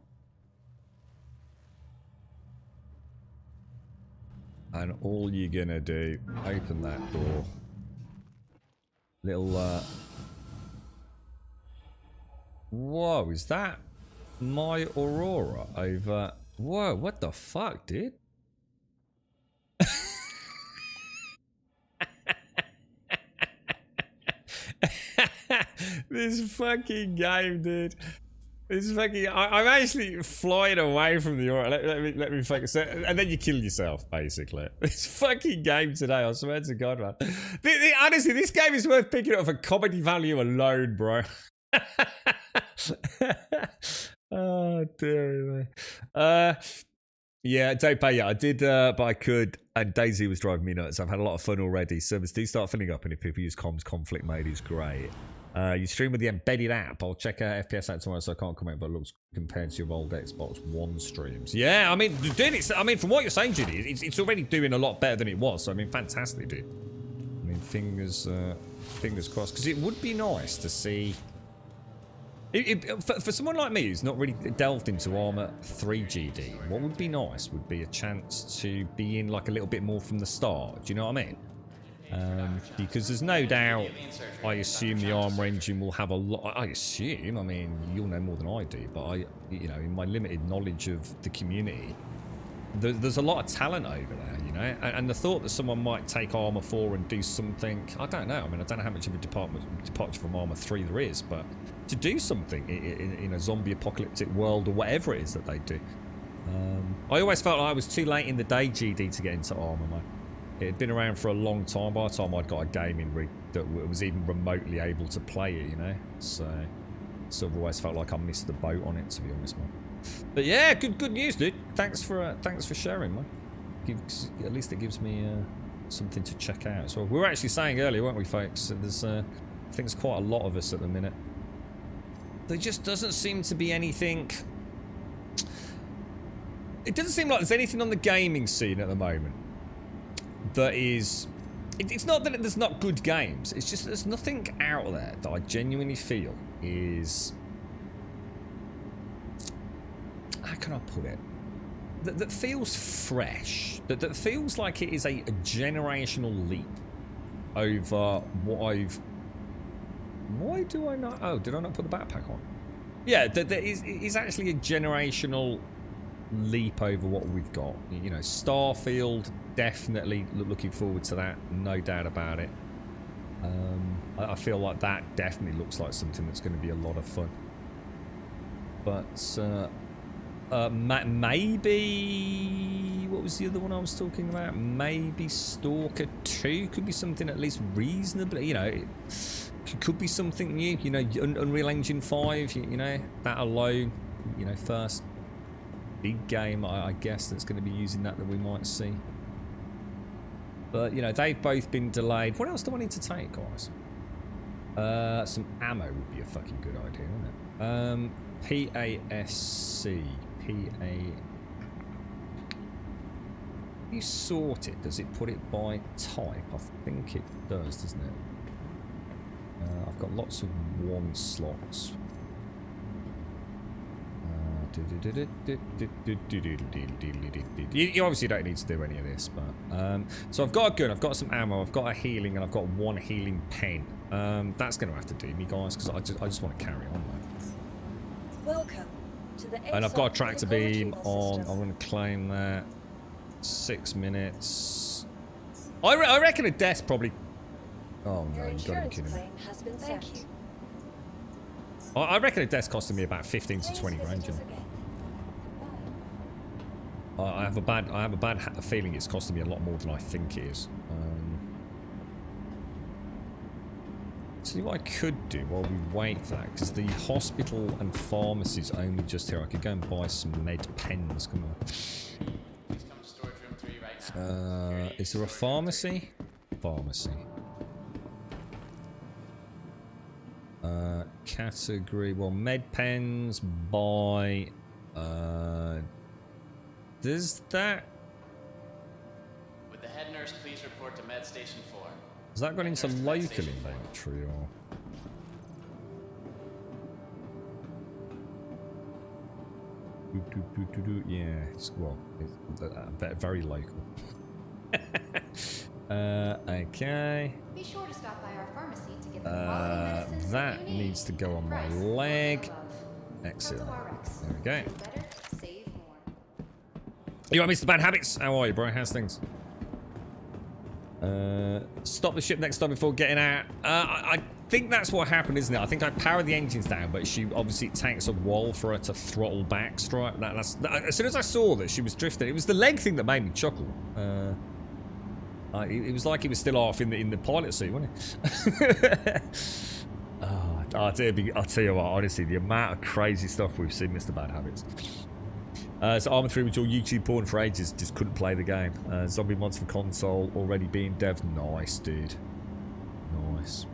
And all you're gonna do, open that door. Little, Whoa, is that my Aurora over... Whoa, what the fuck, dude? This fucking game, dude. This fucking... I'm actually flying away from the Aurora. Let me focus. And then you kill yourself, basically. This fucking game today, I swear to God, man. Honestly, this game is worth picking up for comedy value alone, bro. Oh, dear me. Yeah, don't pay yet. I did, but I could. And Daisy was driving me nuts. I've had a lot of fun already. Servers do start filling up, and if people use comms, conflict mode is great. You stream with the embedded app. I'll check out FPS out tomorrow, so I can't comment, but it looks compared to your old Xbox One streams. Yeah, I mean, dude, I mean, from what you're saying, Judy, it's already doing a lot better than it was. So, I mean, fantastic, dude. I mean, fingers crossed, because it would be nice to see. For someone like me who's not really delved into Arma 3 GD, what would be nice would be a chance to be in like a little bit more from the start. Do you know what I mean? Because there's no doubt, I assume the armor engine will have a lot. I assume, I mean, you'll know more than I do, but you know, in my limited knowledge of the community, there's a lot of talent over there, you know, and the thought that someone might take Armour 4 and do something, I don't know. I mean, I don't know how much of a departure from Armour 3 there is, but to do something in a zombie apocalyptic world or whatever it is that they do. I always felt like I was too late in the day, GD, to get into Armour, man. It had been around for a long time by the time I'd got a gaming rig that was even remotely able to play it, you know. So, sort of always felt like I missed the boat on it, to be honest, man. But yeah, good news, dude. Thanks for sharing, man. At least it gives me something to check out. So we were actually saying earlier, weren't we, folks? There's I think there's quite a lot of us at the minute. There just doesn't seem to be anything. It doesn't seem like there's anything on the gaming scene at the moment that is. It's not that there's not good games. It's just there's nothing out there that I genuinely feel is. How can I put it? That feels fresh. That feels like it is a generational leap over what I've. Why do I not? Oh, did I not put the backpack on? Yeah, there is actually a generational leap over what we've got. You know, Starfield, definitely looking forward to that. No doubt about it. I feel like that definitely looks like something that's going to be a lot of fun. But maybe what was the other one I was talking about? Maybe Stalker 2 could be something at least reasonably. You know, it could be something new. You know, Unreal Engine 5. You know, that alone. You know, first big game I guess that's going to be using that we might see. But you know, they've both been delayed. What else do I need to take, guys? Some ammo would be a fucking good idea, wouldn't it? PASC. You sort it. Does it put it by type? I think it does, doesn't it? I've got lots of 1 slots. You obviously don't need to do any of this, but so I've got a gun, I've got some ammo, I've got a healing, and I've got 1 healing pen. That's going to have to do me, guys, because I just want to carry on, man.
Welcome to the
And I've got a tractor beam on. I'm going to claim that. 6 minutes. I reckon a death probably. Oh no, you've got to be kidding me.
Thank you.
I reckon a death's costing me about 15 to 20 grand. You know? I have a bad feeling it's costing me a lot more than I think it is. See what I could do while we wait for that, because the hospital and pharmacy's only just here. I could go and buy some med pens. Come on. Is there a pharmacy? Pharmacy. Category. Well, med pens by. Does that?
Would the head nurse please report to Med Station 4?
Has that gone into local inventory or? Yeah, it's well, it's very local. Okay.
Be sure to stop by our pharmacy to get the quality medicines
that
you need.
needs to go on my
Price
leg.
above.
Excellent.
Rx.
There we go.
Do better, save more.
You got Mr. Bad Habits? How are you, bro? How's things? Stop the ship next time before getting out. I think that's what happened, isn't it? I think I powered the engines down, but she obviously it takes a while for her to throttle back. Strike. As soon as I saw that she was drifting, it was the leg thing that made me chuckle. It was like he was still off in the pilot seat, wasn't it? I'll tell you what. Honestly, the amount of crazy stuff we've seen, Mr. Bad Habits. So Arma 3 was your YouTube porn for ages, just couldn't play the game. Zombie mods for console already being devved. Nice, dude. Nice.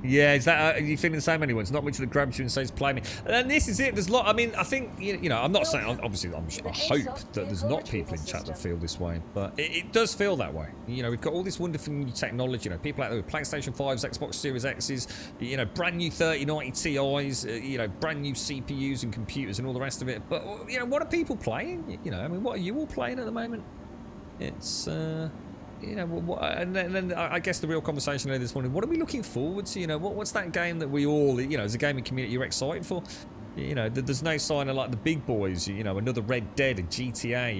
Yeah, is that are you feeling the same? Anyone? It's not much that grabs you and says play me. And this is it. There's a lot. I mean, I think you know. I'm not saying. Obviously, I hope that there's not people in chat that feel this way, but it does feel that way. You know, we've got all this wonderful new technology. You know, people out there with PlayStation 5s, Xbox Series X's. You know, brand new 3090 Ti's. You know, brand new CPUs and computers and all the rest of it. But you know, what are people playing? You know, I mean, what are you all playing at the moment? It's. You know, and then I guess the real conversation this morning, what are we looking forward to? You know, what's that game that we all, you know, as a gaming community, you're excited for?
You know, there's no sign of like the big boys. You know, another Red Dead, a GTA.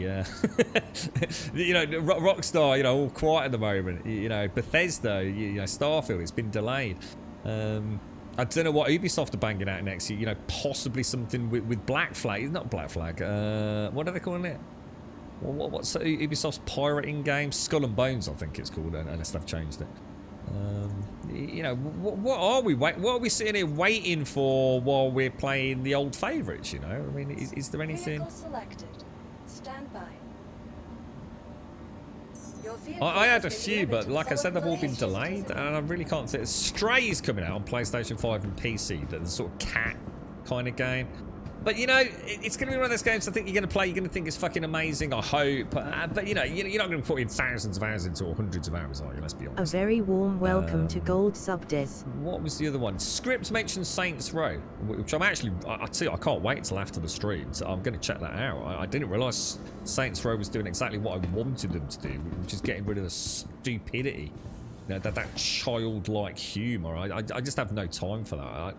You know, Rockstar. You know, all quiet at the moment. You know, Bethesda. You know, Starfield. It's been delayed. I don't know what Ubisoft are banging out next year. You know, possibly something with Black Flag. It's not Black Flag. What are they calling it? What's Ubisoft's pirating game? Skull and Bones, I think it's called, unless they've changed it. You know, what are we sitting here waiting for while we're playing the old favourites? You know, I mean, is there anything?
Vehicle selected. Stand by.
I had a few, but like I said, they've all been delayed, and I really can't see. Stray's coming out on PlayStation 5 and PC. The sort of cat kind of game. But, you know, it's going to be one of those games I think you're going to play. You're going to think it's fucking amazing, I hope. But, you know, you're not going to put in thousands of hours into or hundreds of hours, are you? Let's be honest.
A very warm welcome to Gold Sub Des.
What was the other one? Script mentioned Saints Row, which I'm actually... I tell you, I can't wait till after the stream. So I'm going to check that out. I didn't realise Saints Row was doing exactly what I wanted them to do, which is getting rid of the stupidity. You know, that childlike humour. I just have no time for that.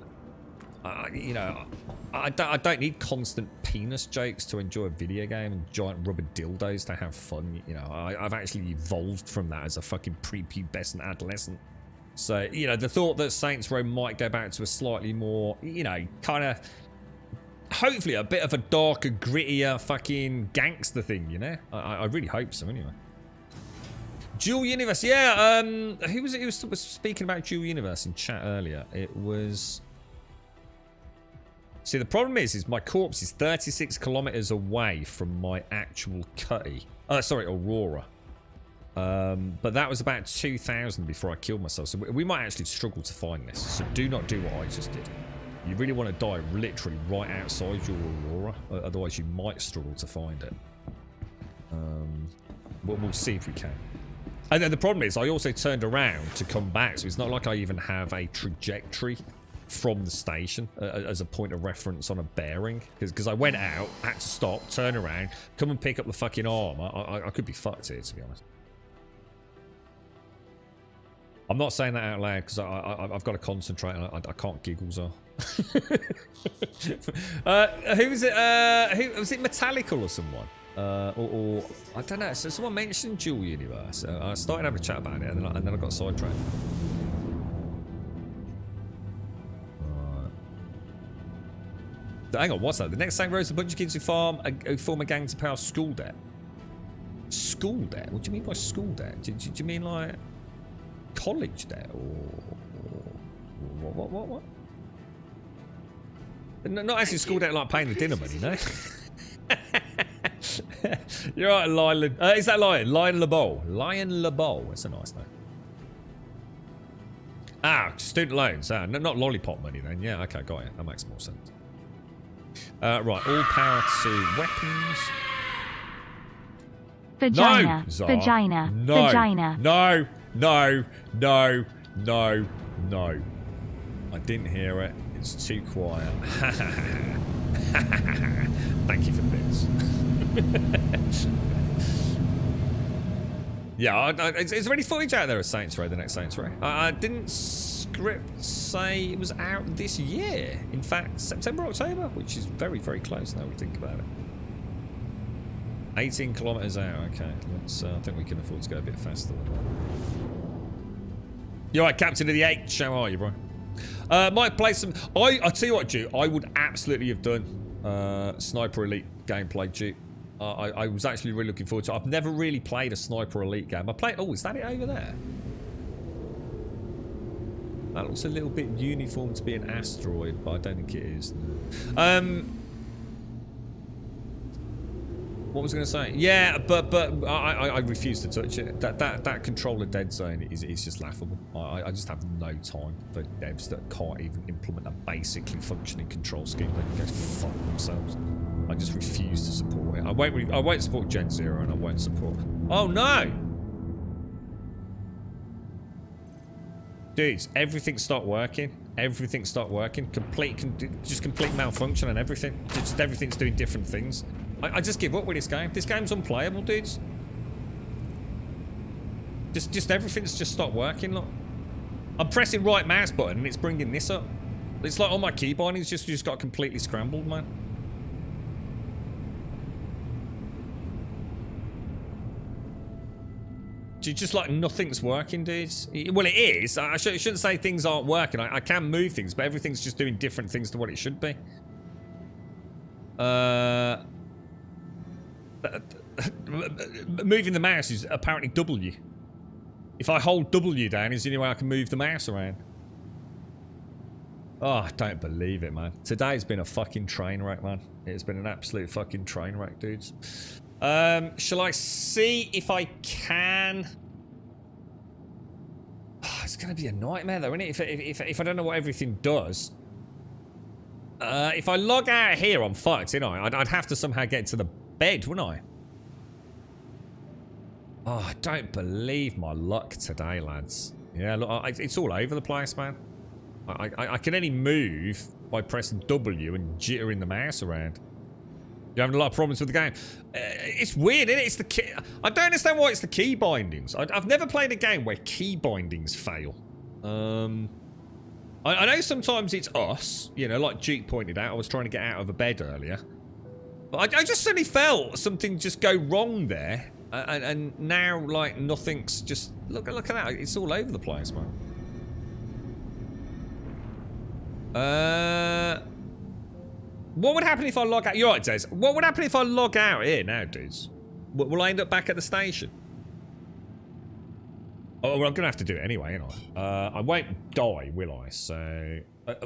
You know, I don't need constant penis jokes to enjoy a video game and giant rubber dildos to have fun. You know, I've actually evolved from that as a fucking prepubescent adolescent. So, you know, the thought that Saints Row might go back to a slightly more, you know, kind of, hopefully a bit of a darker, grittier fucking gangster thing, you know? I really hope so, anyway. Dual Universe, yeah, who was it who was speaking about Dual Universe in chat earlier? It was... See, the problem is my corpse is 36 kilometers away from my actual Cutty. Sorry, Aurora. But that was about 2,000 before I killed myself. So we might actually struggle to find this. So do not do what I just did. You really want to die literally right outside your Aurora. Otherwise, you might struggle to find it. We'll see if we can. And then the problem is I also turned around to come back. So it's not like I even have a trajectory from the station as a point of reference on a bearing, because I went out, had to stop, turn around, come and pick up the fucking armor. I could be fucked here, to be honest. I'm not saying that out loud because I've got to concentrate and I can't giggle, so. Who was it? Who was it? Metallical or someone? Or I don't know. So someone mentioned Dual Universe. I started having a chat about it, and then I got sidetracked. Hang on, what's that? The next thing grows a bunch of kids who form a gang to pay off school debt. School debt? What do you mean by school debt? Do you mean like college debt or what? Not actually school debt like paying the dinner money, no? You're right, Lion. Is that Lion? Lion LeBeau. Lion LeBeau. That's a nice name. Ah, student loans. Ah, not lollipop money then. Yeah, okay, got it. That makes more sense. Right, all power to weapons.
Vagina.
No, Zara.
Vagina.
No.
Vagina.
No. I didn't hear it. It's too quiet. Thank you for this. Yeah, is there any footage out there of Saints Row, the next Saints Row? I didn't script say it was out this year. In fact, September, October, which is very, very close now we think about it. 18 kilometers out, okay. Let's, I think we can afford to go a bit faster than that. You're right, Captain of the H. How are you, bro? Might play some... I'll tell you what, Duke, I would absolutely have done Sniper Elite gameplay, Duke. I was actually really looking forward to it. I've never really played a Sniper Elite game. I played... Oh, is that it over there? That looks a little bit uniform to be an asteroid, but I don't think it is. What was I going to say? Yeah, but I refuse to touch it. That controller dead zone is just laughable. I just have no time for devs that can't even implement a basically functioning control scheme. They can go fuck themselves. I just refuse to support it. I won't support Gen 0 and I won't support... Oh no! Dudes, everything stopped working. Everything stopped working. Just complete malfunction and everything. Just everything's doing different things. I just give up with this game. This game's unplayable, dudes. Just everything's just stopped working, look. I'm pressing right mouse button and it's bringing this up.
It's like all my key bindings just got completely scrambled, man. Just like nothing's working, dudes. Well, it is. I shouldn't say things aren't working. I can move things, but everything's just doing different things to what it should be. Moving the mouse is apparently W. If I hold W down, is the only way I can move the mouse around. Oh, I don't believe it, man. Today's been a fucking train wreck, man. It's been an absolute fucking train wreck, dudes. Shall I see if I can? Oh, it's going to be a nightmare, though, isn't it? If I don't know what everything does. If I log out of here, I'm fucked, you know. I'd have to somehow get to the bed, wouldn't I? Oh, I don't believe my luck today, lads. Yeah, look, it's all over the place, man. I can only move by pressing W and jittering the mouse around. You're having a lot of problems with the game. It's weird, isn't it? It's the key. I don't understand why it's the key bindings. I've never played a game where key bindings fail. I know sometimes it's us. You know, like Duke pointed out, I was trying to get out of a bed earlier. But I just suddenly felt something just go wrong there. And now, like, nothing's just... Look at that. It's all over the place, man. What would happen if I log out? You're right, Des. What would happen if I log out here now, dudes? Will I end up back at the station? Oh, well, I'm going to have to do it anyway, you know. I won't die, will I? So...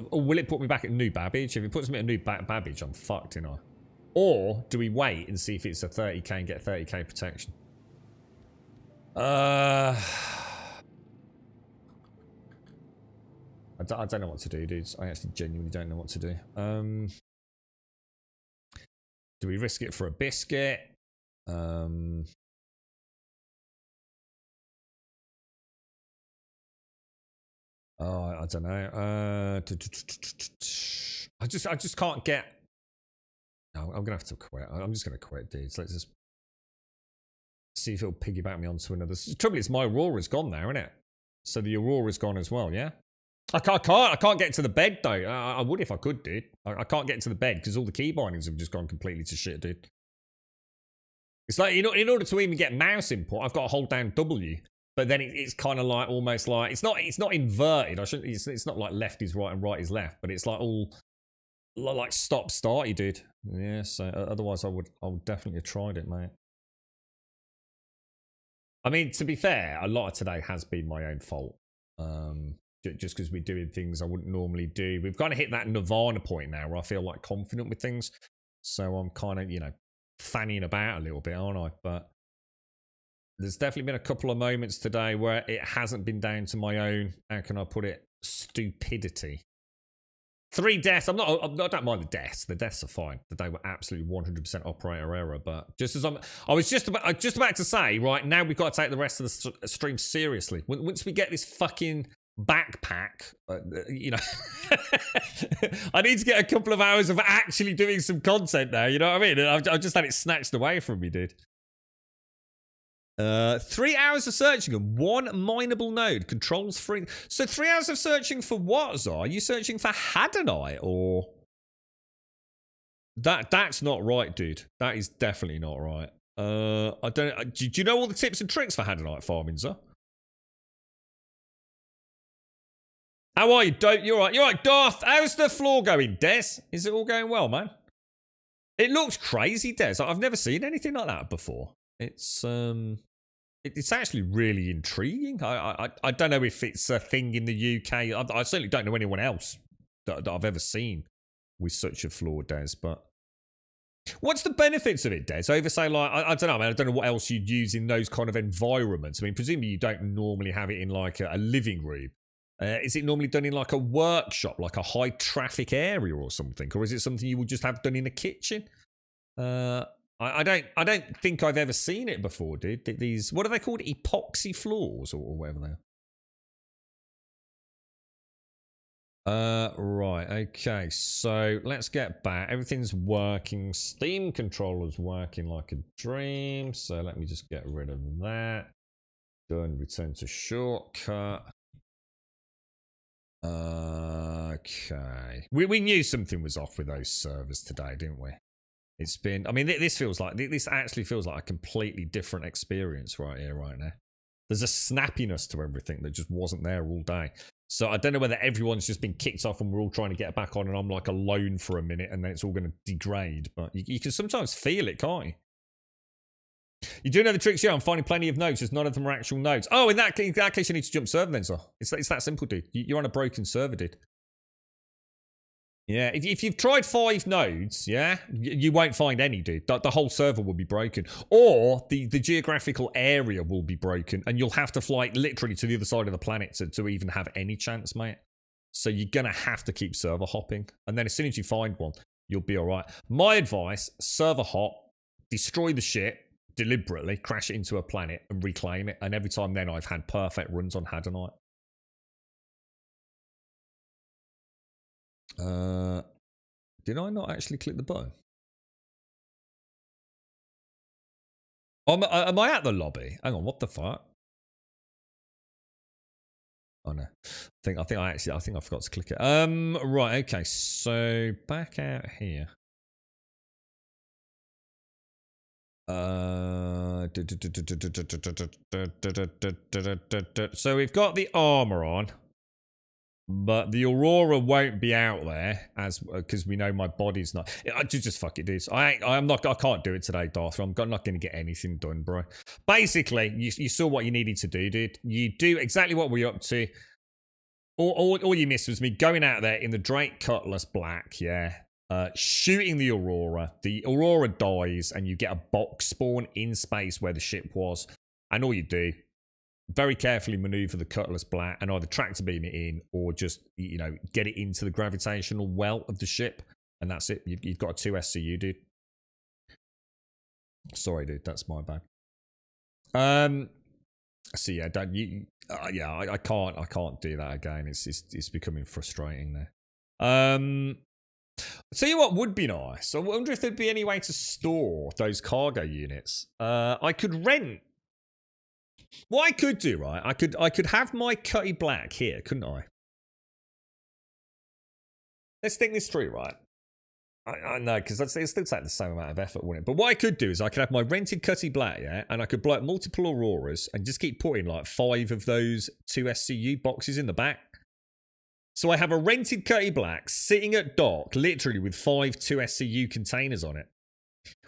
or will it put me back at New Babbage? If it puts me at New Babbage, I'm fucked, you know. Or do we wait and see if it's a 30k and get 30k protection? I don't know what to do, dudes. I actually genuinely don't know what to do. Do we risk it for a biscuit? Oh, I don't know. I just can't get... No, I'm gonna have to quit. I'm just gonna quit, dudes. Let's just see if it'll piggyback me onto another. The trouble is, my Aurora's gone now, isn't it? So the Aurora's gone as well, yeah? I can't get to the bed, though. I would if I could, dude. I can't get to the bed because all the key bindings have just gone completely to shit, dude. It's like, in order to even get mouse input, I've got to hold down W. But then it's kind of like, almost like, it's not inverted. It's not like left is right and right is left. But it's like all, like stop-starty, dude. Yeah, so otherwise I would definitely have tried it, mate. I mean, to be fair, a lot of today has been my own fault. Just because we're doing things I wouldn't normally do. We've kind of hit that nirvana point now where I feel like confident with things. So I'm kind of, you know, fanning about a little bit, aren't I? But there's definitely been a couple of moments today where it hasn't been down to my own, how can I put it, stupidity. 3 deaths. I don't mind the deaths. The deaths are fine. They were absolutely 100% operator error. But just as I was just about to say, right now we've got to take the rest of the stream seriously. Once we get this fucking backpack, you know, I need to get a couple of hours of actually doing some content now. You know what I mean? I've just had it snatched away from me, dude. 3 hours of searching and 1 mineable node. Controls free. So 3 hours of searching for what, Zar? Are you searching for Hadanite or... That's not right, dude. That is definitely not right. I don't... Do you know all the tips and tricks for Hadanite farming, Zar? How are you, Dope? You're right, Darth. How's the floor going, Des? Is it all going well, man? It looks crazy, Des. I've never seen anything like that before. It's actually really intriguing. I don't know if it's a thing in the UK. I certainly don't know anyone else that I've ever seen with such a floor, Des. But what's the benefits of it, Des? Over, say, like, I don't know, man. I don't know what else you'd use in those kind of environments. I mean, presumably you don't normally have it in like a living room. Is it normally done in like a workshop, like a high traffic area or something, or is it something you would just have done in a kitchen? I don't think I've ever seen it before, dude. These, what are they called? Epoxy floors or whatever they are. Right, okay, so let's get back. Everything's working. Steam controller's working like a dream. So let me just get rid of that. Done, return to shortcut. Okay. We knew something was off with those servers today, didn't we? It's been... I mean, this actually feels like a completely different experience right here, right now. There's a snappiness to everything that just wasn't there all day. So I don't know whether everyone's just been kicked off and we're all trying to get back on and I'm like alone for a minute and then it's all going to degrade. But you can sometimes feel it, can't you? You do know the tricks, yeah. I'm finding plenty of notes, just none of them are actual notes. Oh, in that case, you need to jump server then, so it's that simple, dude. You're on a broken server, dude. Yeah, if you've tried 5 nodes, yeah, you won't find any, dude. The whole server will be broken. Or the geographical area will be broken and you'll have to fly literally to the other side of the planet to even have any chance, mate. So you're going to have to keep server hopping. And then as soon as you find one, you'll be all right. My advice, server hop, destroy the shit deliberately, crash it into a planet and reclaim it. And every time then I've had perfect runs on Hadonite. Did I not actually click the button? Am I at the lobby? Hang on, what the fuck? Oh no, I think I forgot to click it. Right, okay, so back out here. So we've got the armor on. But the Aurora won't be out there as because we know my body's not. Just fuck it, dude. I can't do it today, Darth. I'm not going to get anything done, bro. Basically, you saw what you needed to do, dude. You do exactly what we're up to. All you missed was me going out there in the Drake Cutlass Black, yeah. Shooting the Aurora. The Aurora dies, and you get a box spawn in space where the ship was. And all you do, very carefully maneuver the Cutlass Black and either tractor beam it in or just, you know, get it into the gravitational well of the ship. And that's it. You've got a 2 SCU, dude. Sorry, dude. That's my bad. So yeah, don't you? Yeah, I can't do that again. It's becoming frustrating there. I'll tell you what would be nice. I wonder if there'd be any way to store those cargo units. I could rent. What I could do, right? I could have my Cutty Black here, couldn't I? Let's think this through, right? I know, because it still take the same amount of effort, wouldn't it? But what I could do is I could have my rented Cutty Black, yeah, and I could blow up multiple Auroras and just keep putting like 5 of those 2 SCU boxes in the back. So I have a rented Cutty Black sitting at dock, literally with 5 2 SCU containers on it.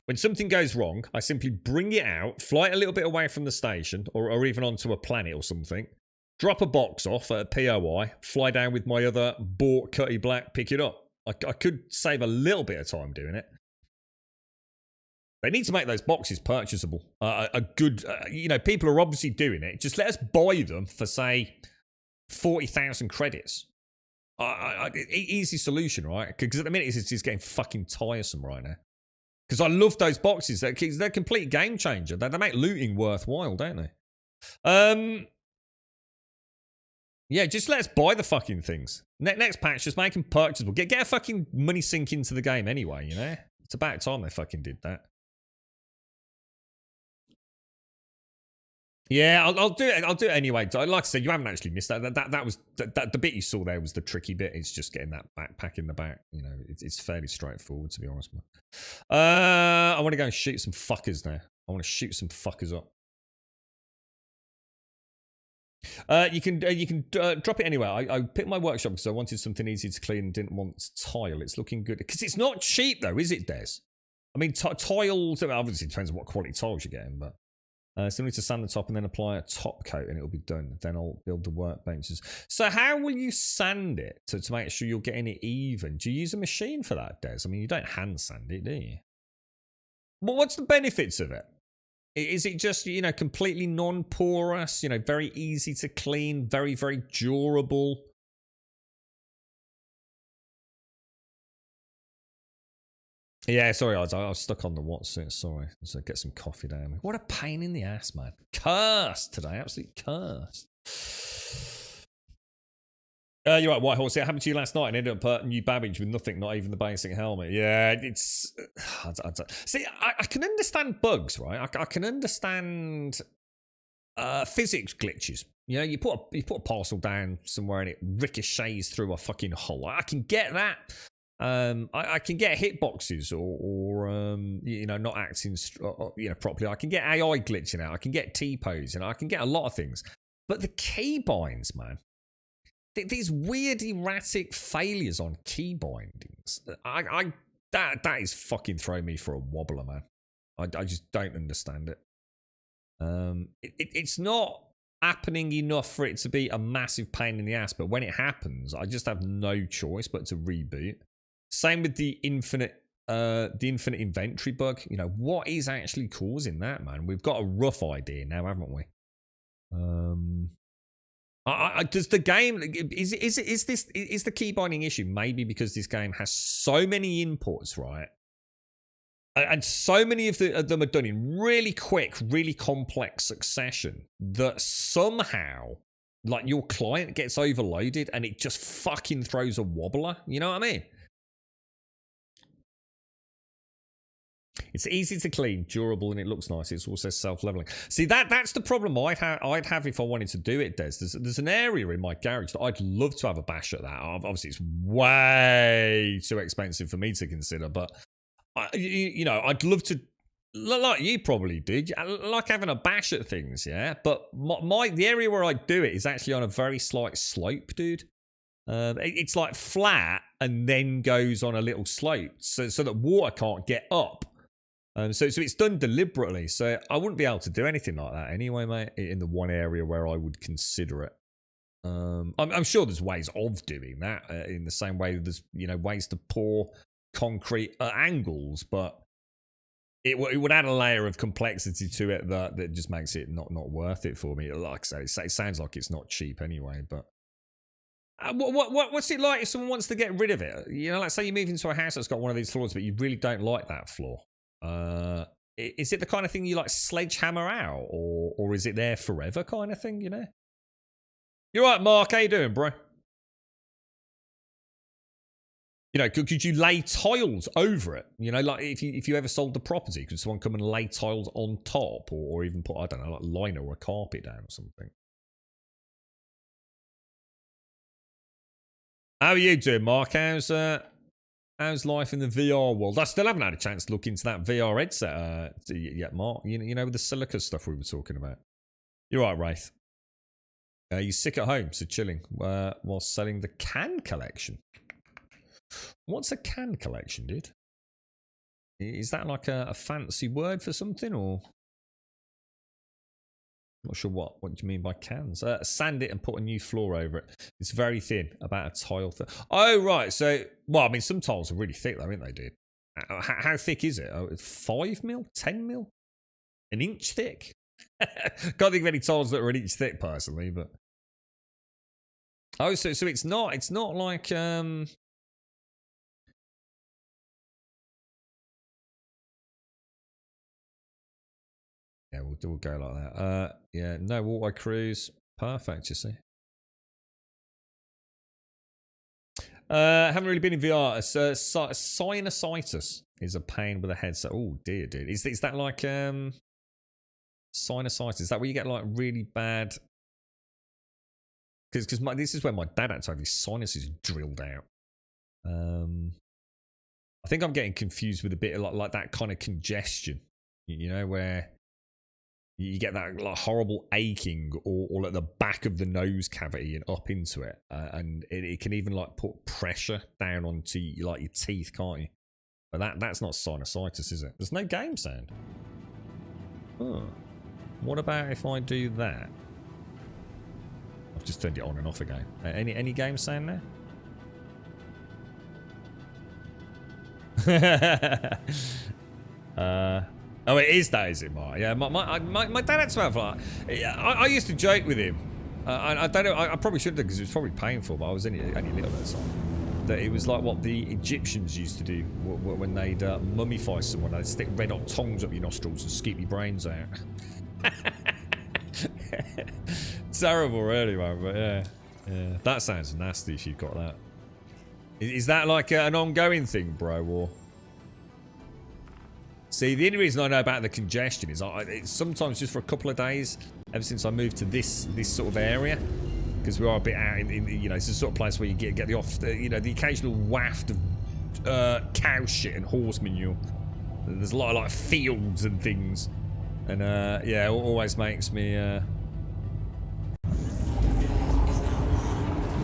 When something goes wrong, I simply bring it out, fly it a little bit away from the station, or even onto a planet or something, drop a box off at a POI, fly down with my other bought Cutty Black, pick it up. I could save a little bit of time doing it. They need to make those boxes purchasable. A good, you know, people are obviously doing it. Just let us buy them for, say, 40,000 credits. Easy solution, right? Because at the minute it's just getting fucking tiresome right now. Because I love those boxes. They're a complete game changer. They make looting worthwhile, don't they? Yeah, just let us buy the fucking things. Next patch, just make them purchasable. Get a fucking money sink into the game anyway, you know? It's about time they fucking did that. Yeah, I'll do it. I'll do it anyway. Like I said, you haven't actually missed that. That was the bit you saw there was the tricky bit. It's just getting that backpack in the back. You know, it's fairly straightforward, to be honest. I want to go and shoot some fuckers now. I want to shoot some fuckers up. You can drop it anywhere. I picked my workshop because I wanted something easy to clean and didn't want tile. It's looking good because it's not cheap though, is it, Des? I mean, tiles. Obviously, it depends on what quality tiles you're getting, but. So we need to sand the top and then apply a top coat and it'll be done. Then I'll build the workbenches. So how will you sand it to make sure you're getting it even? Do you use a machine for that, Des? I mean, you don't hand sand it, do you? Well, what's the benefits of it? Is it just, you know, completely non-porous, you know, very easy to clean, very, very durable? Yeah, sorry, I was stuck on the what's it. Sorry. So get some coffee down. What a pain in the ass, man. Cursed today. Absolutely cursed. You're right, White Horse. It happened to you last night and ended up hurting you Babbage with nothing, not even the basic helmet. Yeah, it's... See, I can understand bugs, right? I can understand physics glitches. You know, you put a parcel down somewhere and it ricochets through a fucking hole. I can get that. I can get hitboxes or you know, not acting you know, properly. I can get AI glitching out. I can get T-posing. I can get a lot of things. But the keybinds, man, these weird erratic failures on key bindings, that is fucking throwing me for a wobbler, man. I just don't understand it. It's not happening enough for it to be a massive pain in the ass, but when it happens, I just have no choice but to reboot. Same with the infinite inventory bug. You know, what is actually causing that, man? We've got a rough idea now, haven't we? Does the game is the key binding issue maybe because this game has so many inputs, right? And so many of them are done in really quick, really complex succession that somehow, like, your client gets overloaded and it just fucking throws a wobbler. You know what I mean? It's easy to clean, durable, and it looks nice. It's also self-leveling. See, that's the problem I'd have if I wanted to do it, Des. There's an area in my garage that I'd love to have a bash at that. Obviously, it's way too expensive for me to consider, but you know, I'd love to, like you probably did, like having a bash at things, yeah? But the area where I do it is actually on a very slight slope, dude. It's like flat and then goes on a little slope so that water can't get up. So it's done deliberately. So I wouldn't be able to do anything like that anyway, mate, in the one area where I would consider it. I'm sure there's ways of doing that in the same way there's, you know, ways to pour concrete at angles, but it would add a layer of complexity to it that just makes it not worth it for me. Like I say, it sounds like it's not cheap anyway, but what's it like if someone wants to get rid of it? You know, like say you move into a house that's got one of these floors, but you really don't like that floor. Is it the kind of thing you like sledgehammer out, or is it there forever kind of thing, you know? You're right, Mark. How you doing, bro? You know, could you lay tiles over it? You know, like if you ever sold the property, could someone come and lay tiles on top, or even put, I don't know, like lino or a carpet down or something? How are you doing, Mark? How's life in the VR world? I still haven't had a chance to look into that VR headset yet, Mark. You know, with the silica stuff we were talking about. You're right, Wraith. You're sick at home, so chilling while selling the can collection. What's a can collection, dude? Is that like a fancy word for something, or? Not sure what do you mean by cans? Sand it and put a new floor over it. It's very thin, about a tile. Oh, right. So, well, I mean, some tiles are really thick, though, aren't they, dude? How thick is it? 5 mil? 10 mil? An inch thick? Can't think of any tiles that are an inch thick, personally, but. Oh, so it's not like yeah, we'll go like that. Yeah, no water cruise. Perfect, you see. Haven't really been in VR. Sinusitis is a pain with a headset. Oh dear, dude. Is that like sinusitis? Is that where you get like really bad? Because this is where my dad had to have his sinuses drilled out. I think I'm getting confused with a bit of like that kind of congestion. You know, where you get that like horrible aching or at the back of the nose cavity and up into it, and it can even like put pressure down onto like your teeth, can't you? But that's not sinusitis, is it? There's no game sound. Huh. What about if I do that? I've just turned it on and off again. Any game sound there? Oh, it is that, is it, Mark? Yeah, my dad had to have like. I used to joke with him. I don't know. I probably shouldn't have because it was probably painful. But I was only little at the time. That it was like what the Egyptians used to do when they'd mummify someone. They'd stick red hot tongs up your nostrils and scoop your brains out. Terrible, really, man. But yeah, that sounds nasty. If you've got that, is that like an ongoing thing, bro? Or
See, the only reason I know about the congestion is it's sometimes just for a couple of days, ever since I moved to this sort of area, because we are a bit out in you know, it's the sort of place where you get the occasional waft of cow shit and horse manure. And there's a lot of like fields and things, and yeah, it always makes me. We're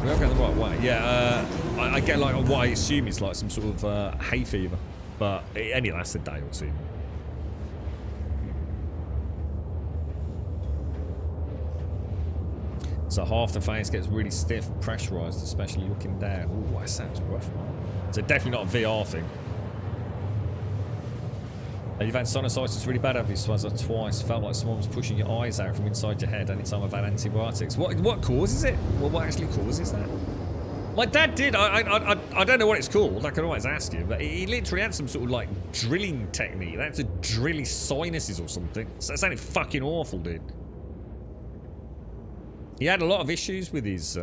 going the right way. Yeah, I get like what I assume is like some sort of hay fever, but it only lasts a day or two. So half the face gets really stiff, pressurized, especially looking down. Ooh, that sounds rough. So definitely not a VR thing. You've had sinusitis really bad, have you, Swazza? Twice. Felt like someone was pushing your eyes out from inside your head anytime I've had antibiotics. What causes it? Well, what actually causes that? My dad did. I don't know what it's called. I can always ask you. But he literally had some sort of like drilling technique. That's to drill his sinuses or something. So that sounded fucking awful, dude. He had a lot of issues with his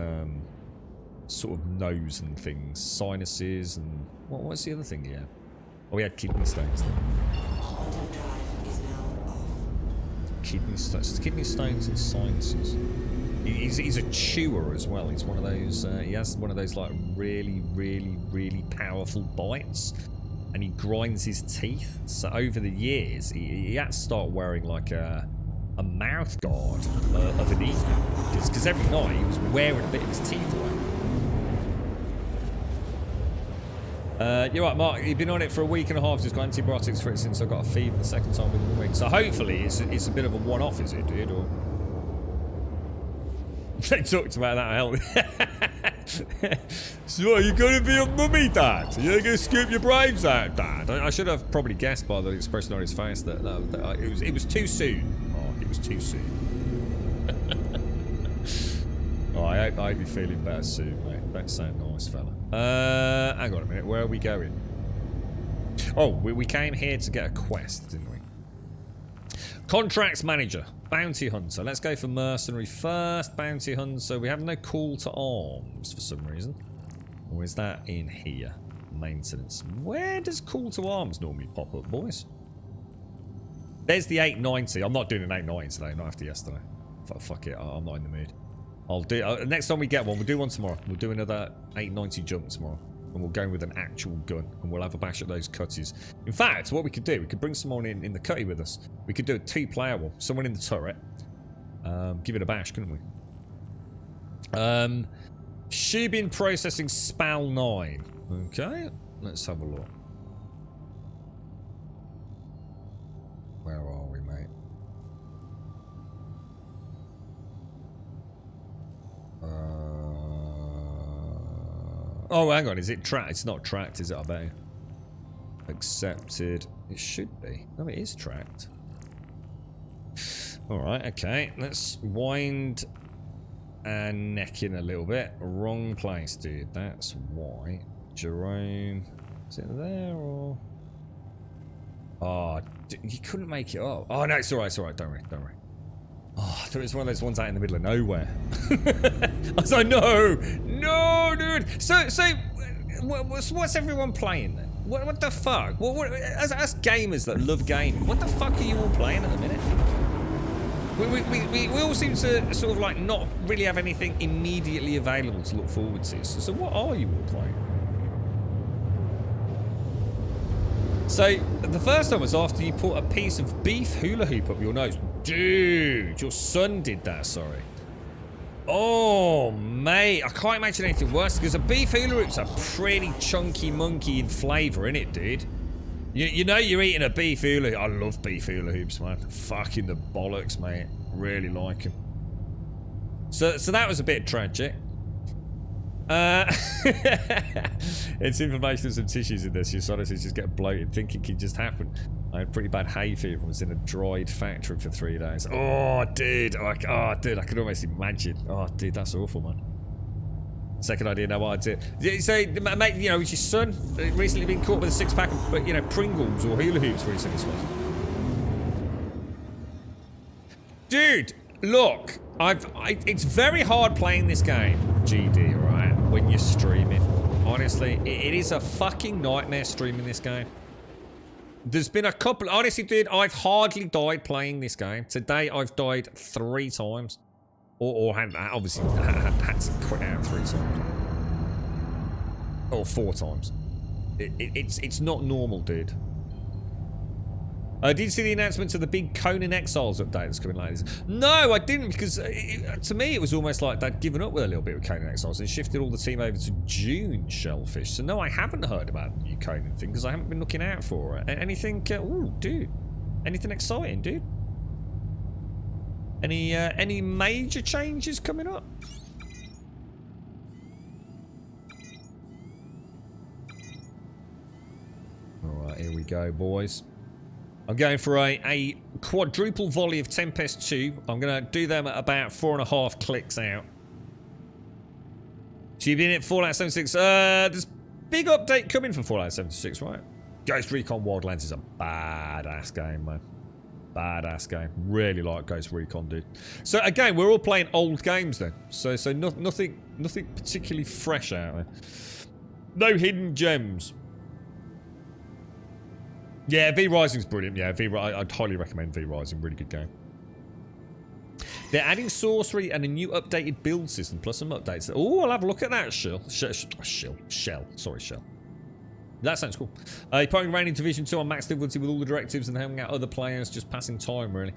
sort of nose and things. Sinuses and... What's the other thing he had? Oh, he had kidney stones. Kidney stones and sinuses. He's a chewer as well. He's one of those. He has one of those like really powerful bites, and he grinds his teeth. So over the years, he had to start wearing like a mouth guard of an evening, because every night he was wearing a bit of his teeth away. You're right, Mark. You've been on it for a week and a half. Just got antibiotics for it since I got a fever the second time within a week. So hopefully it's a bit of a one-off, is it, dude? Or they talked about that health. So you're gonna be a mummy, Dad? You're gonna scoop your brains out, Dad? I should have probably guessed by the expression on his face that it was too soon. Oh, it was too soon. Oh, I hope you're feeling better soon, mate. That sounds nice, fella. Hang on a minute. Where are we going? Oh, we came here to get a quest, didn't we? Contracts manager, bounty hunter. Let's go for mercenary first. Bounty hunter. We have no call to arms for some reason. Or is that in here? Maintenance. Where does call to arms normally pop up, boys? There's the 890. I'm not doing an 890 today. Not after yesterday. Fuck it. I'm not in the mood. I'll do next time we get one. We'll do one tomorrow. We'll do another 890 jump tomorrow, and we'll go with an actual gun, and we'll have a bash at those cutties. In fact, what we could do, we could bring someone in the cutty with us. We could do a 2-player one. Someone in the turret. Give it a bash, couldn't we? Shubin processing SPAL 9. Okay, let's have a look. Where are we, mate? Oh, hang on. Is it tracked? It's not tracked, is it? I bet. Accepted. It should be. No, it is tracked. Alright, okay. Let's wind and neck in a little bit. Wrong place, dude. That's why. Jerome. Is it there or... Oh, you couldn't make it up. Oh, no, it's alright. It's alright. Don't worry. Don't worry. Oh, I thought it was one of those ones out in the middle of nowhere. I was like, no, dude. So, what's everyone playing then? What the fuck? As gamers that love gaming, what the fuck are you all playing at the minute? We all seem to sort of like not really have anything immediately available to look forward to. So what are you all playing? So the first time was after you put a piece of beef hula hoop up your nose. Dude, your son did that, sorry. Oh, mate, I can't imagine anything worse because a beef hula hoop's a pretty chunky monkey in flavour, innit, dude? You know you're eating a beef hula hoop. I love beef hula hoops, man. Fucking the bollocks, mate. Really like them. So that was a bit tragic. It's inflammation of some tissues in this. Your sinuses just get bloated. Think it can just happen. I had pretty bad hay fever. Was in a dried factory for 3 days. Oh, dude. I could almost imagine. Oh, dude, that's awful, man. Second idea, no idea. So, mate, you know, was your son recently been caught with a 6-pack of, you know, Pringles or hula hoops recently? Dude, look. It's very hard playing this game, GD, alright, when you're streaming. Honestly, it is a fucking nightmare streaming this game.
There's been a couple. Honestly, dude, I've hardly died playing this game. Today, I've died 3 times. Or had obviously had to quit out 3 times. Or 4 times. It's not normal, dude. Did you see the announcement of the big Conan Exiles update that's coming later? No, I didn't, because to me it was almost like they'd given up with a little bit with Conan Exiles and shifted all the team over to June Shellfish. So no, I haven't heard about the new Conan thing because I haven't been looking out for it. Anything? Ooh, dude. Anything exciting, dude? Any major changes coming up? All right, here we go, boys. I'm going for a quadruple volley of Tempest 2. I'm going to do them at about 4.5 clicks out. So you've been at Fallout 76. There's big update coming for Fallout 76, right? Ghost Recon Wildlands is a badass game, man. Badass game. Really like Ghost Recon, dude. So again, we're all playing old games then. So nothing particularly fresh out there. No hidden gems. Yeah, V Rising's brilliant. Yeah, I'd highly recommend V Rising. Really good game. They're adding sorcery and a new updated build system, plus some updates. Oh, I'll have a look at that, Shell. Sorry, Shell. That sounds cool. You're putting around in Division 2 on max difficulty with all the directives and helping out other players, just passing time, really.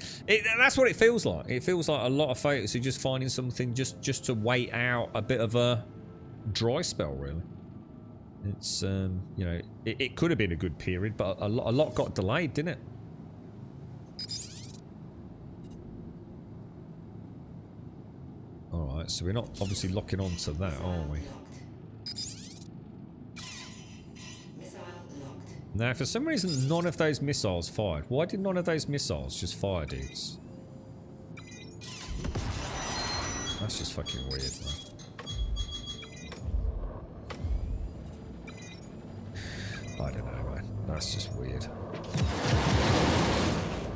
That's what it feels like. It feels like a lot of folks are just finding something just to wait out a bit of a dry spell, really. It's, you know, it could have been a good period, but a lot got delayed, didn't it? Alright, so we're not obviously locking on to that, are we? Now, for some reason, none of those missiles fired. Why did none of those missiles just fire, dudes? That's just fucking weird, man. I don't know, man. That's just weird.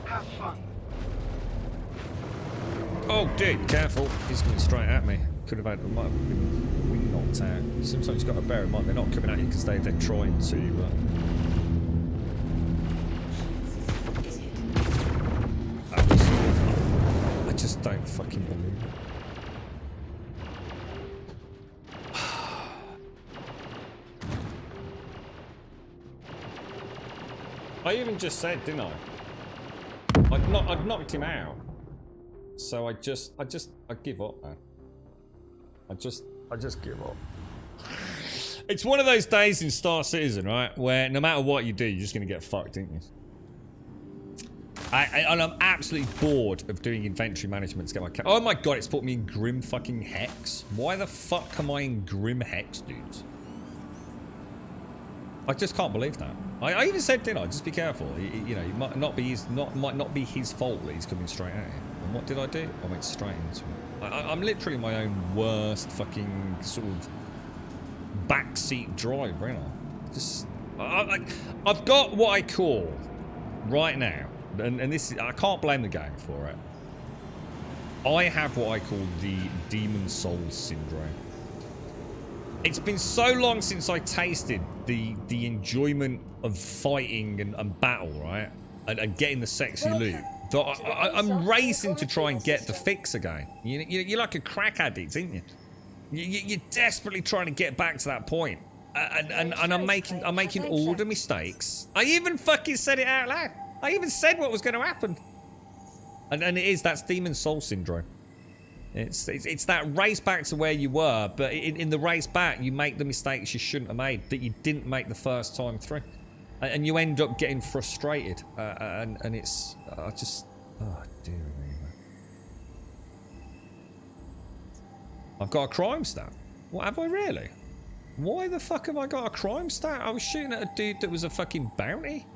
Have fun.
Oh, dude, careful. He's coming straight at me. Could have had, might have been wind knocked out. Sometimes you've got to bear in mind, they're not coming at you because they're trying to, but... I just don't fucking believe it. I even just said, didn't I? I'd knocked him out. So I give up, man. I just give up. It's one of those days in Star Citizen, right? Where no matter what you do, you're just gonna get fucked, aren't you? And I'm absolutely bored of doing inventory management to get my oh my god, it's put me in Grim fucking Hex. Why the fuck am I in Grim Hex, dudes? I just can't believe that. I even said, didn't I? Just be careful. You know, it might not be his fault that he's coming straight at you. And what did I do? I went straight into him. I'm literally my own worst fucking sort of backseat driver, ain't I? Just I've got what I call right now, and this is, I can't blame the game for it. I have what I call the Demon Soul Syndrome. It's been so long since I tasted the enjoyment of fighting and battle, right? And getting the sexy loot. That I'm racing to try and get the fix again. You're like a crack addict, ain't you? You're desperately trying to get back to that point. And I'm making all the mistakes. I even fucking said it out loud. I even said what was going to happen. And that's Demon Soul Syndrome. It's that race back to where you were, but in the race back, you make the mistakes you shouldn't have made, that you didn't make the first time through. And you end up getting frustrated. And it's... oh, dear me, man. I've got a crime stat. What, have I really? Why the fuck have I got a crime stat? I was shooting at a dude that was a fucking bounty.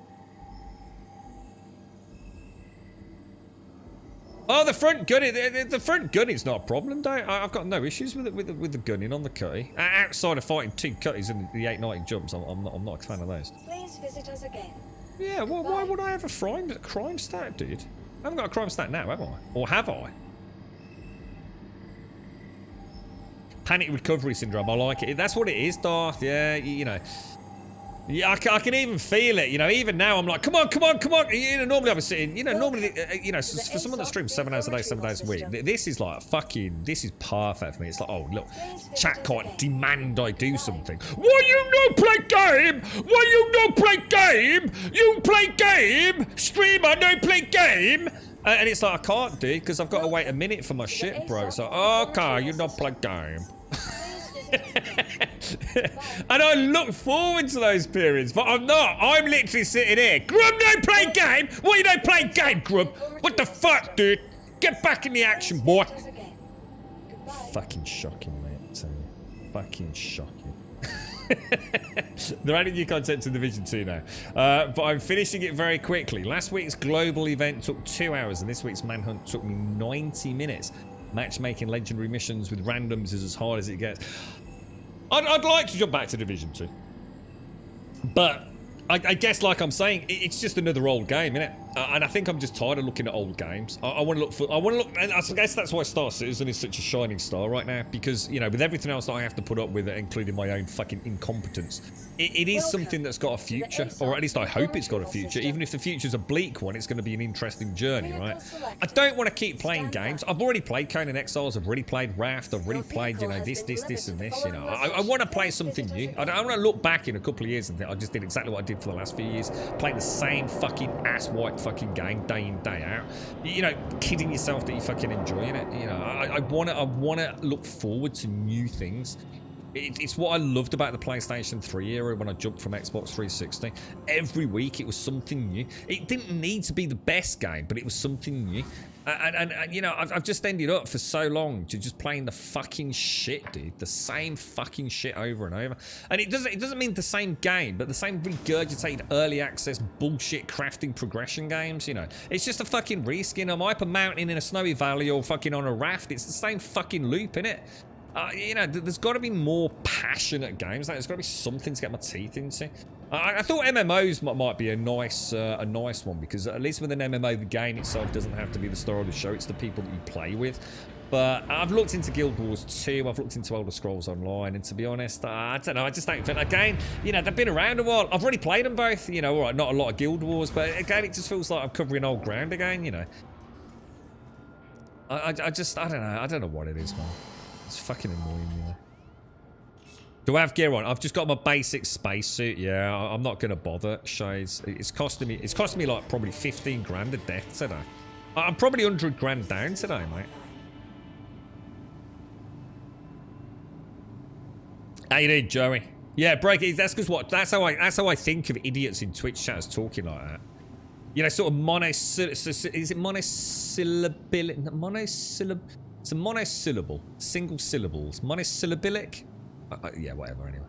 Oh, the front gun. The front gunning's not a problem, though. I've got no issues with the gunning on the cutty. Outside of fighting 2 cutties and the 890 jumps, I'm not a fan of those.
Please visit us again.
Yeah, well, why would I have a crime stat, dude? I haven't got a crime stat now, have I? Or have I? Panic recovery syndrome. I like it. That's what it is, Darth. Yeah, you know. Yeah, I can even feel it. You know, even now I'm like, come on, come on, come on. You know, normally I was sitting. You know, normally, you know, for someone that streams 7 hours a day, 7 days a week, this is like fucking. This is perfect for me. It's like, oh look, chat can't demand I do something. Why you no play game? Why you no play game? You play game. Streamer no play game. And it's like I can't do because I've got to wait a minute for my shit, bro. So okay, you don't play game. And I look forward to those periods, but I'm not. I'm literally sitting here. Grub don't play game. Why you don't play game, Grub? What the fuck, dude? Get back in the action, boy. Fucking shocking, mate. Fucking shocking. They're adding new content to Division 2 now. But I'm finishing it very quickly. Last week's global event took 2 hours, and this week's manhunt took me 90 minutes. Matchmaking legendary missions with randoms is as hard as it gets. I'd like to jump back to Division 2. But I guess, like I'm saying, it's just another old game, innit? And I think I'm just tired of looking at old games. I want to look for. And I guess that's why Star Citizen is such a shining star right now, because you know, with everything else that I have to put up with, including my own fucking incompetence, it is something that's got a future, or at least I hope it's got a future. Even if the future's a bleak one, it's going to be an interesting journey, right? I don't want to keep playing games. I've already played Conan Exiles. I've already played Raft. I've already played, you know, this, and this. You know, I want to play something new. I don't want to look back in a couple of years and think I just did exactly what I did for the last few years, playing the same fucking ass-white fucking game day in, day out. You know, kidding yourself that you're fucking enjoying it. You know, I want to look forward to new things. It's what I loved about the PlayStation 3 era when I jumped from Xbox 360. Every week it was something new. It didn't need to be the best game, but it was something new. And you know, I've just ended up for so long to just playing the fucking shit, dude. The same fucking shit over and over. And it doesn't mean the same game, but the same regurgitated early access bullshit crafting progression games, you know. It's just a fucking reskin. I'm up a mountain in a snowy valley or fucking on a raft. It's the same fucking loop, innit? You know, there's got to be more passionate games. Like, there's got to be something to get my teeth into. I thought MMOs might be a nice one, because at least with an MMO, the game itself doesn't have to be the star of the show. It's the people that you play with. But I've looked into Guild Wars 2. I've looked into Elder Scrolls Online, and to be honest, I don't know. I just don't think again. You know, they've been around a while. I've already played them both. You know, all right, not a lot of Guild Wars, but again, it just feels like I'm covering old ground again. You know, I don't know. I don't know what it is, man. It's fucking annoying, you know. Do I have gear on? I've just got my basic spacesuit. Yeah, I'm not gonna bother, Shades. It's costing me like probably 15 grand a death today. I'm probably 100 grand down today, mate. How you doing, Joey? Yeah, break it. That's because what? That's how I think of idiots in Twitch chat as talking like that. You know, sort of monosyllable. Is it monosyllabic? It's a monosyllable. Single syllables. Monosyllabic? Yeah, whatever, anyway.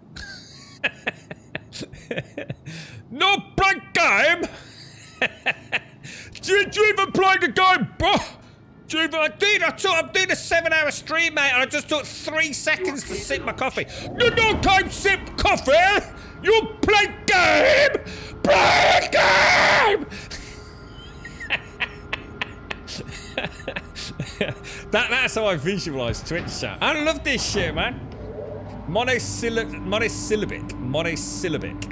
No blank game! Do you even play the game, bro? I'm doing a 7-hour stream, mate, and I just took 3 seconds to sip my coffee. You don't time sip coffee! You play game! Play game! That's how I visualise Twitch chat. I love this shit, man. Monosyllabic. Monosyllabic.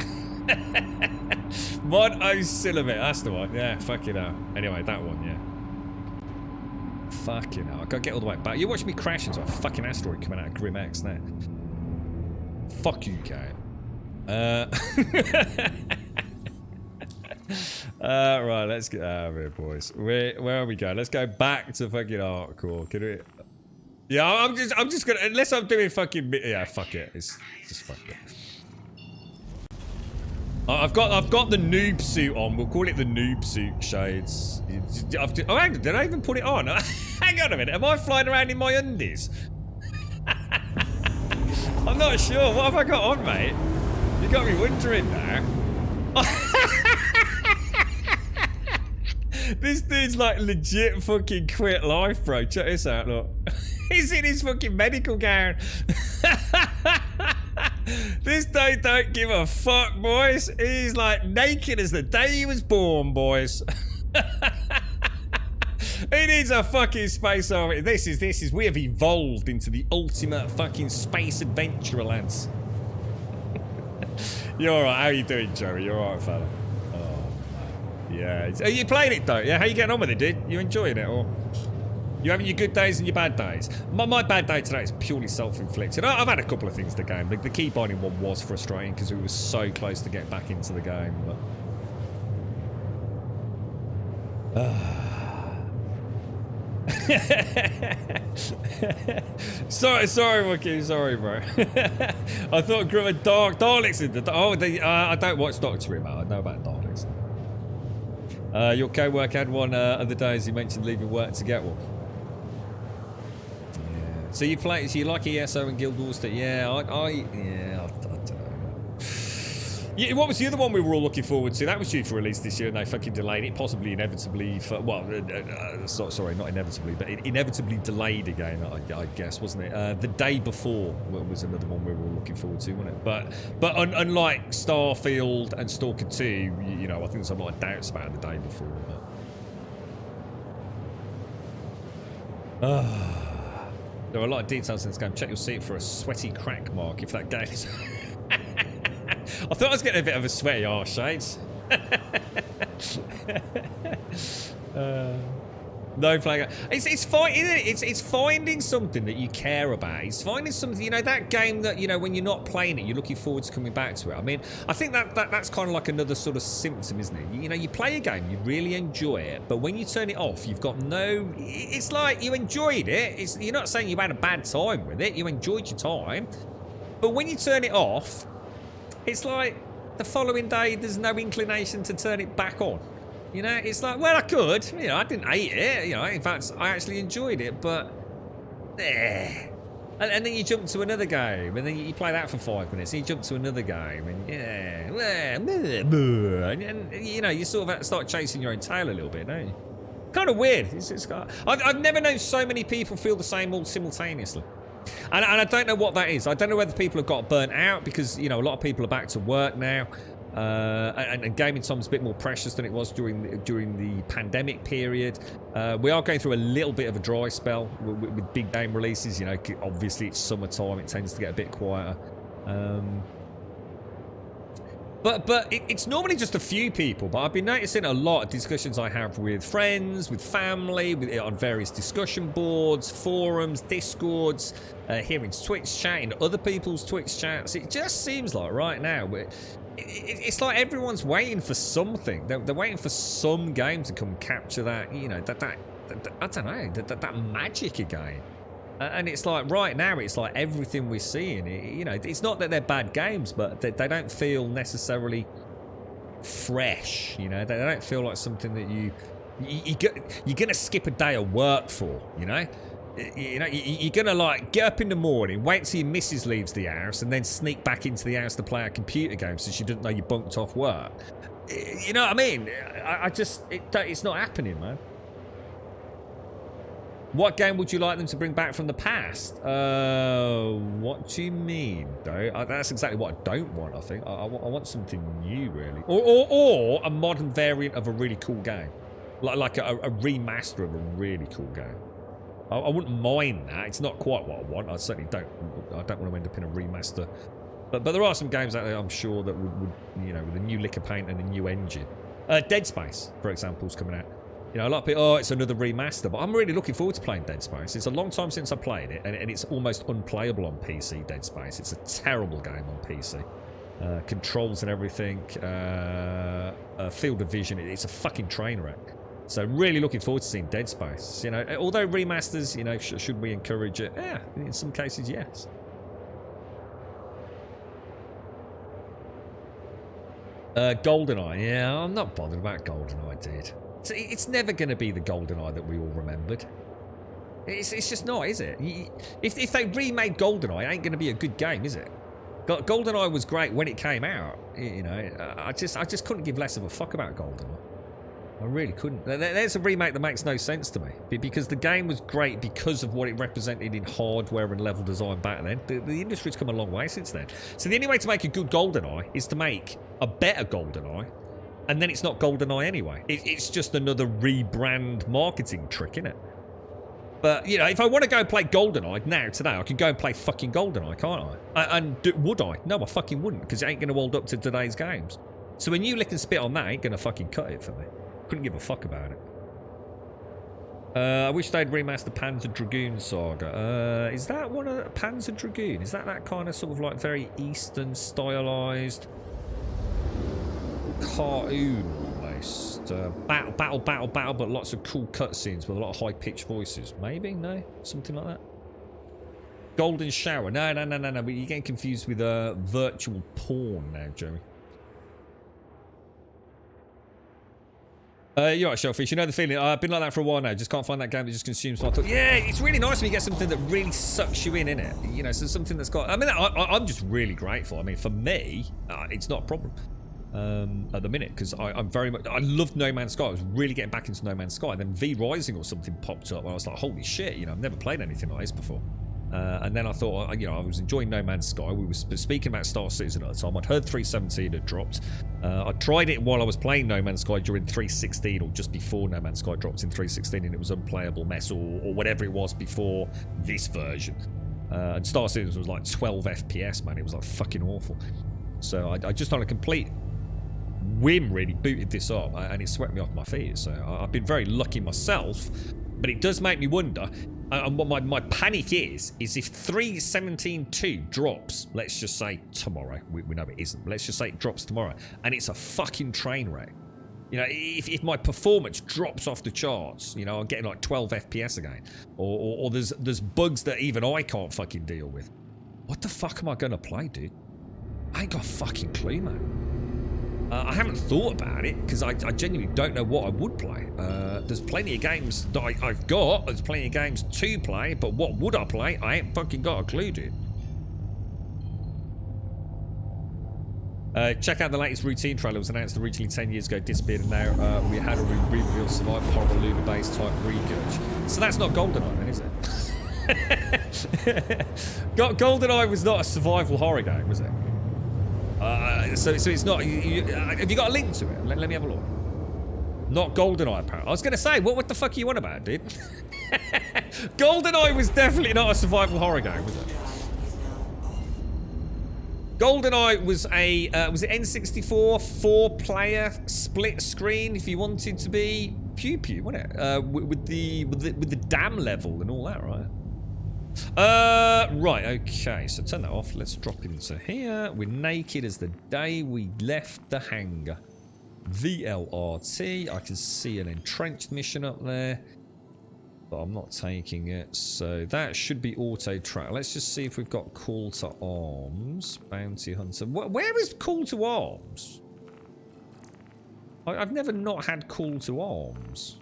That's the one. Yeah, fuck it out. Anyway, that one, yeah. Fucking hell. I gotta get all the way back. You're watching me crash into a fucking asteroid coming out of Grim X now. Fuck you, Kate. Right, let's get out of here, boys. Where are we going? Let's go back to fucking hardcore. Can we? Yeah, I'm just gonna, unless I'm doing fucking, yeah, fuck it. It's just fuck it. I've got the noob suit on. We'll call it the noob suit, Shades. Oh, hang on, did I even put it on? Hang on a minute. Am I flying around in my undies? I'm not sure. What have I got on, mate? You got me wondering now. This dude's like legit fucking quit life, bro. Check this out, look. He's in his fucking medical gown. This dude don't give a fuck, boys. He's like naked as the day he was born, boys. He needs a fucking space army. This is, we have evolved into the ultimate fucking space adventurer, lads. You're alright. How you doing, Joey? You're alright, fella? Oh, yeah. Are you playing it, though? Yeah, how you getting on with it, dude? You enjoying it, or... You having your good days and your bad days? My bad day today is purely self-inflicted. I've had a couple of things to game. The key binding one was frustrating because we were so close to getting back into the game. But... sorry, Wookie. Sorry, bro. I thought a group of Daleks in the... Oh, I don't watch Doctor Who, man. I know about Daleks. Your co-work had one of the days you mentioned leaving work to get one. So you play? So you like ESO and Guild Wars? Yeah, I don't know. Yeah, what was the other one we were all looking forward to? That was due for release this year, and they fucking delayed it, possibly inevitably. For, well, sorry, not inevitably, but inevitably delayed again. I guess, wasn't it? The Day Before was another one we were all looking forward to, wasn't it? But unlike Starfield and Stalker 2, you know, I think there's a lot of doubts about The Day Before. But... There are a lot of details in this game. Check your seat for a sweaty crack mark if that game is... I thought I was getting a bit of a sweaty arse, Shades. No flag. It's finding something that you care about. It's finding something, you know, that game that, you know, when you're not playing it, you're looking forward to coming back to it. I mean, I think that's kind of like another sort of symptom, isn't it? You know, you play a game, you really enjoy it, but when you turn it off, you've got no... It's like you enjoyed it. You're not saying you had a bad time with it. You enjoyed your time. But when you turn it off, it's like the following day, there's no inclination to turn it back on. You know, it's like, well, I could. You know, I didn't hate it. You know, in fact, I actually enjoyed it, but... And then you jump to another game, and then you play that for 5 minutes, and you jump to another game, and and you know, you sort of start chasing your own tail a little bit, don't you? Kind of weird. I've never known so many people feel the same all simultaneously. And I don't know what that is. I don't know whether people have got burnt out because, you know, a lot of people are back to work now. And gaming time's a bit more precious than it was during the pandemic period. We are going through a little bit of a dry spell with big game releases. You know, obviously it's summertime; it tends to get a bit quieter. But it's normally just a few people. But I've been noticing a lot of discussions I have with friends, with family, on various discussion boards, forums, discords, here in Twitch chat, in other people's Twitch chats. It just seems like right now it's like everyone's waiting for something. They're waiting for some game to come capture that, you know, that I don't know, that magic again. And it's like right now, it's like everything we're seeing. You know, it's not that they're bad games, but they don't feel necessarily fresh. You know, they don't feel like something that you're gonna skip a day of work for. You know. You know, you're gonna like get up in the morning, wait till your missus leaves the house, and then sneak back into the house to play a computer game so she doesn't know you bunked off work. You know what I mean? It's not happening, man. What game would you like them to bring back from the past? What do you mean, though? That's exactly what I don't want. I think I want something new, really, or a modern variant of a really cool game, like a remaster of a really cool game. I wouldn't mind that. It's not quite what I want. I certainly don't. I don't want to end up in a remaster. But there are some games out there, I'm sure, that would you know, with a new lick of paint and a new engine. Dead Space, for example, is coming out. You know, a lot of people, oh, it's another remaster. But I'm really looking forward to playing Dead Space. It's a long time since I played it, and it's almost unplayable on PC, Dead Space. It's a terrible game on PC. Controls and everything. Field of vision, it's a fucking train wreck. So really looking forward to seeing Dead Space. You know, although remasters, you know, should we encourage it? Yeah, in some cases, yes. GoldenEye. Yeah, I'm not bothered about GoldenEye, dude. It's never going to be the GoldenEye that we all remembered. It's just not, is it? If they remade GoldenEye, it ain't going to be a good game, is it? GoldenEye was great when it came out. You know, I just couldn't give less of a fuck about GoldenEye. I really couldn't. There's a remake that makes no sense to me. Because the game was great because of what it represented in hardware and level design back then. The industry's come a long way since then. So the only way to make a good GoldenEye is to make a better GoldenEye. And then it's not GoldenEye anyway. It's just another rebrand marketing trick, isn't it? But, you know, if I want to go and play GoldenEye now, today, I can go and play fucking GoldenEye, can't I? Would I? No, I fucking wouldn't, because it ain't going to hold up to today's games. So when you lick and spit on that, ain't going to fucking cut it for me. Couldn't give a fuck about it. I wish they'd remaster Panzer Dragoon Saga. Is that one of the Panzer Dragoon? Is that kind of sort of like very Eastern stylized cartoon almost? Battle, but lots of cool cutscenes with a lot of high-pitched voices. Maybe? No? Something like that? Golden Shower. No. But you're getting confused with virtual porn now, Joey. You're right, Shellfish. You know the feeling. I've been like that for a while now. Just can't find that game that just consumes my thought. Yeah, it's really nice when you get something that really sucks you in it. You know, so something that's got... I mean, I'm just really grateful. I mean, for me, it's not a problem at the minute, because I'm very much... I loved No Man's Sky. I was really getting back into No Man's Sky. And then V Rising or something popped up, and I was like, holy shit, you know, I've never played anything like this before. And then I thought, you know, I was enjoying No Man's Sky. We were speaking about Star Citizen at the time. I'd heard 317 had dropped. I tried it while I was playing No Man's Sky during 316, or just before No Man's Sky dropped in 316, and it was unplayable mess, or whatever it was before this version. And Star Citizen was like 12 FPS, man. It was like fucking awful. So I just on a complete whim really booted this up, and it swept me off my feet. So I've been very lucky myself, but it does make me wonder. And what my panic is if 3.17.2 drops, let's just say tomorrow, we know it isn't, but let's just say it drops tomorrow, and it's a fucking train wreck. You know, if my performance drops off the charts, you know, I'm getting like 12 FPS again, or there's bugs that even I can't fucking deal with, what the fuck am I gonna play, dude? I ain't got a fucking clue, man. I haven't thought about it, because I genuinely don't know what I would play. There's plenty of games that I've got. There's plenty of games to play, but what would I play? I ain't fucking got a clue, dude. Check out the latest routine trailer. It was announced originally 10 years ago, disappeared, and now we had a reveal survival horror lunar-based type regurg. So that's not GoldenEye then, is it? GoldenEye was not a survival horror game, was it? So it's not... have you got a link to it? Let me have a look. Not GoldenEye, apparently. I was going to say, what the fuck are you on about, dude? GoldenEye was definitely not a survival horror game, was it? GoldenEye was a... was it N64 4-player split screen, if you wanted to be pew-pew, wasn't it? With the dam level and all that, right? Right, okay, so turn that off. Let's drop into here. We're naked as the day we left the hangar. VLRT. I can see an entrenched mission up there, but I'm not taking it. So that should be auto track. Let's just see if we've got call to arms. Bounty hunter. Where is call to arms? I've never not had call to arms.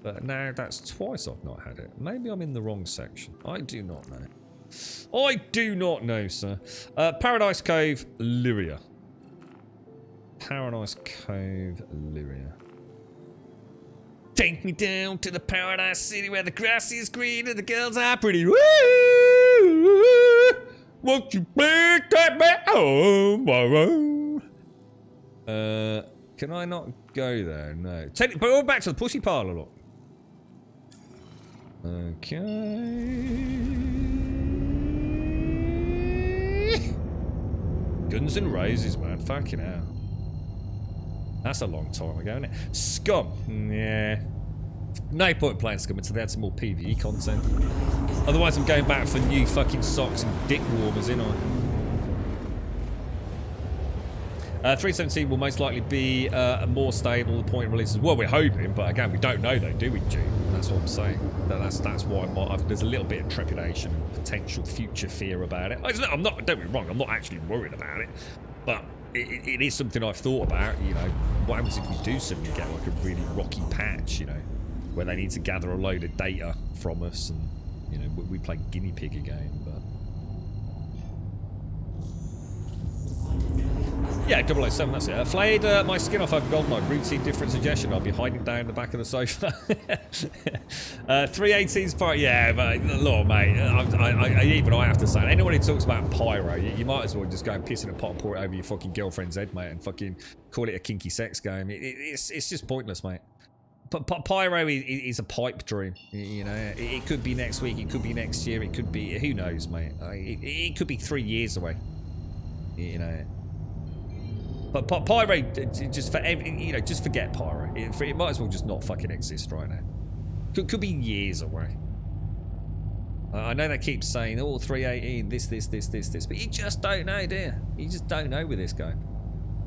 But now that's twice I've not had it. Maybe I'm in the wrong section. I do not know. I do not know, sir. Paradise Cove, Lyria. Paradise Cove, Lyria. Take me down to the Paradise City where the grass is green and the girls are pretty. Woo! Won't you please take me home? Can I not go there? No. But we're back to the pussy parlor, look. Okay. Guns N' Roses, man. Fucking hell. That's a long time ago, isn't it? Scum. Yeah. No point playing Scum until they had some more PvE content. Otherwise, I'm going back for new fucking socks and dick warmers, you know. 317 will most likely be more stable. The point releases. Well, we're hoping, but again, we don't know though, do we, June? That's what I'm saying. That's why there's a little bit of trepidation and potential future fear about it. I'm not. Don't be wrong. I'm not actually worried about it, but it is something I've thought about. You know, what happens if we do suddenly get like a really rocky patch? You know, where they need to gather a load of data from us, and you know, we play guinea pig again, but. Yeah, 007, that's it. Flayed my skin off over GoldenEye. Routine different suggestion. I'll be hiding down the back of the sofa. 318's part. Yeah, but look, mate. I have to say, anyone who talks about pyro, you might as well just go and piss in a pot and pour it over your fucking girlfriend's head, mate, and fucking call it a kinky sex game. It's just pointless, mate. Pyro is a pipe dream. You know, it could be next week, it could be next year, it could be, who knows, mate. It could be 3 years away. You know. But Pyro, just for you know, just forget Pyro. It might as well just not fucking exist right now. Could be years away. I know they keep saying, oh, 318, this, but you just don't know, do you? You just don't know with this game.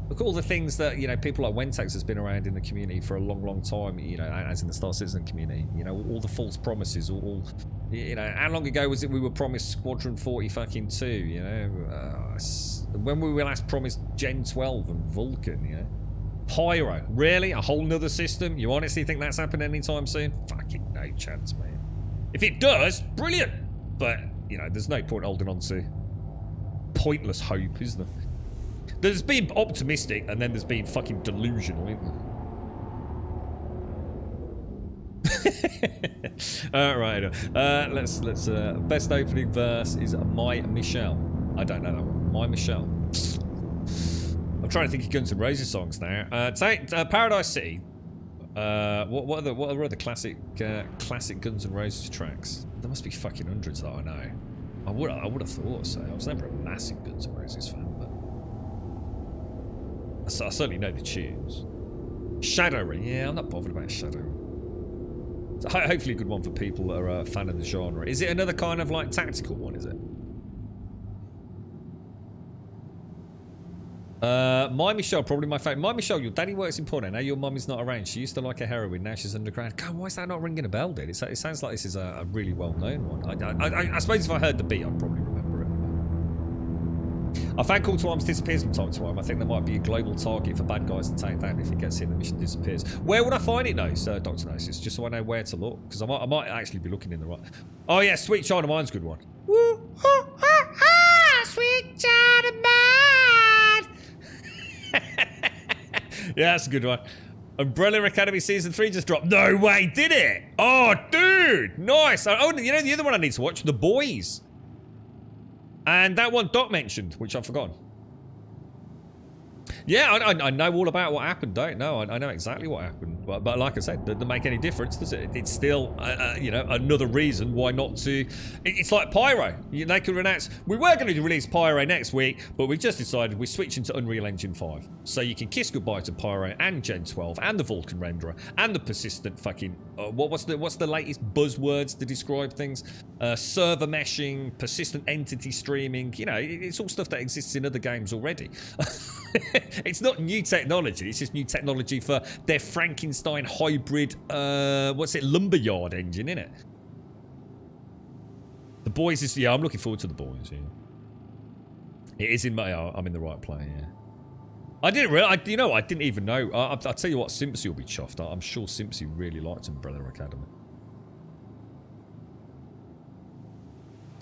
Look at all the things that, you know, people like Wentex has been around in the community for a long, long time, you know, as in the Star Citizen community. You know, all the false promises, all you know, how long ago was it we were promised Squadron 40 fucking 2, you know? When we were last promised Gen 12 and Vulcan, you know? Pyro, really? A whole nother system? You honestly think that's happening anytime soon? Fucking no chance, man. If it does, brilliant. But, you know, there's no point holding on to pointless hope, is there? There's been optimistic, and then there's been fucking delusional, isn't there? Right. Let's. Best opening verse is My Michelle. I don't know that one. My Michelle. I'm trying to think of Guns N' Roses songs now. Paradise City. What are the classic Guns N' Roses tracks? There must be fucking hundreds that I know. I would have thought so. I was never a massive Guns N' Roses fan, but I certainly know the tunes. Shadowry, yeah, I'm not bothered about Shadowry. So hopefully a good one for people that are a fan of the genre. Is it another kind of like tactical one? Is it? My Michelle, probably my favourite. My Michelle, your daddy works in porn. Now your mum is not around. She used to like a heroin. Now she's underground. God, why is that not ringing a bell, dude? It sounds like this is a really well-known one. I suppose if I heard the beat, I'd probably remember it. I found Call to Arms disappears from time to time. I think there might be a global target for bad guys to take down. If it gets hit, the mission disappears. Where would I find it, though, Sir Dr. Gnosis? Just so I know where to look. Because I might actually be looking in the right... Oh, yeah, Sweet China Mine's a good one. Woo, Sweet China Mine! Yeah, that's a good one. Umbrella Academy Season 3 just dropped. No way, did it? Oh, dude, nice. Oh, you know the other one I need to watch? The Boys. And that one Doc mentioned, which I've forgotten. Yeah, I know all about what happened, don't know. I know exactly what happened. But like I said, doesn't make any difference, does it? It's still, you know, another reason why not to... It's like Pyro. They could announce, we were going to release Pyro next week, but we've just decided we're switching to Unreal Engine 5. So you can kiss goodbye to Pyro and Gen 12 and the Vulcan renderer and the persistent fucking... what's the latest buzzwords to describe things? Server meshing, persistent entity streaming. You know, it's all stuff that exists in other games already. It's not new technology, it's just new technology for their Frankenstein hybrid, lumberyard engine, innit? The Boys is, yeah, I'm looking forward to The Boys, yeah. It is in my, I'm in the right play, yeah. I didn't really, you know, I didn't even know. I'll tell you what, Simpsy will be chuffed. I'm sure Simpsy really liked Umbrella Academy.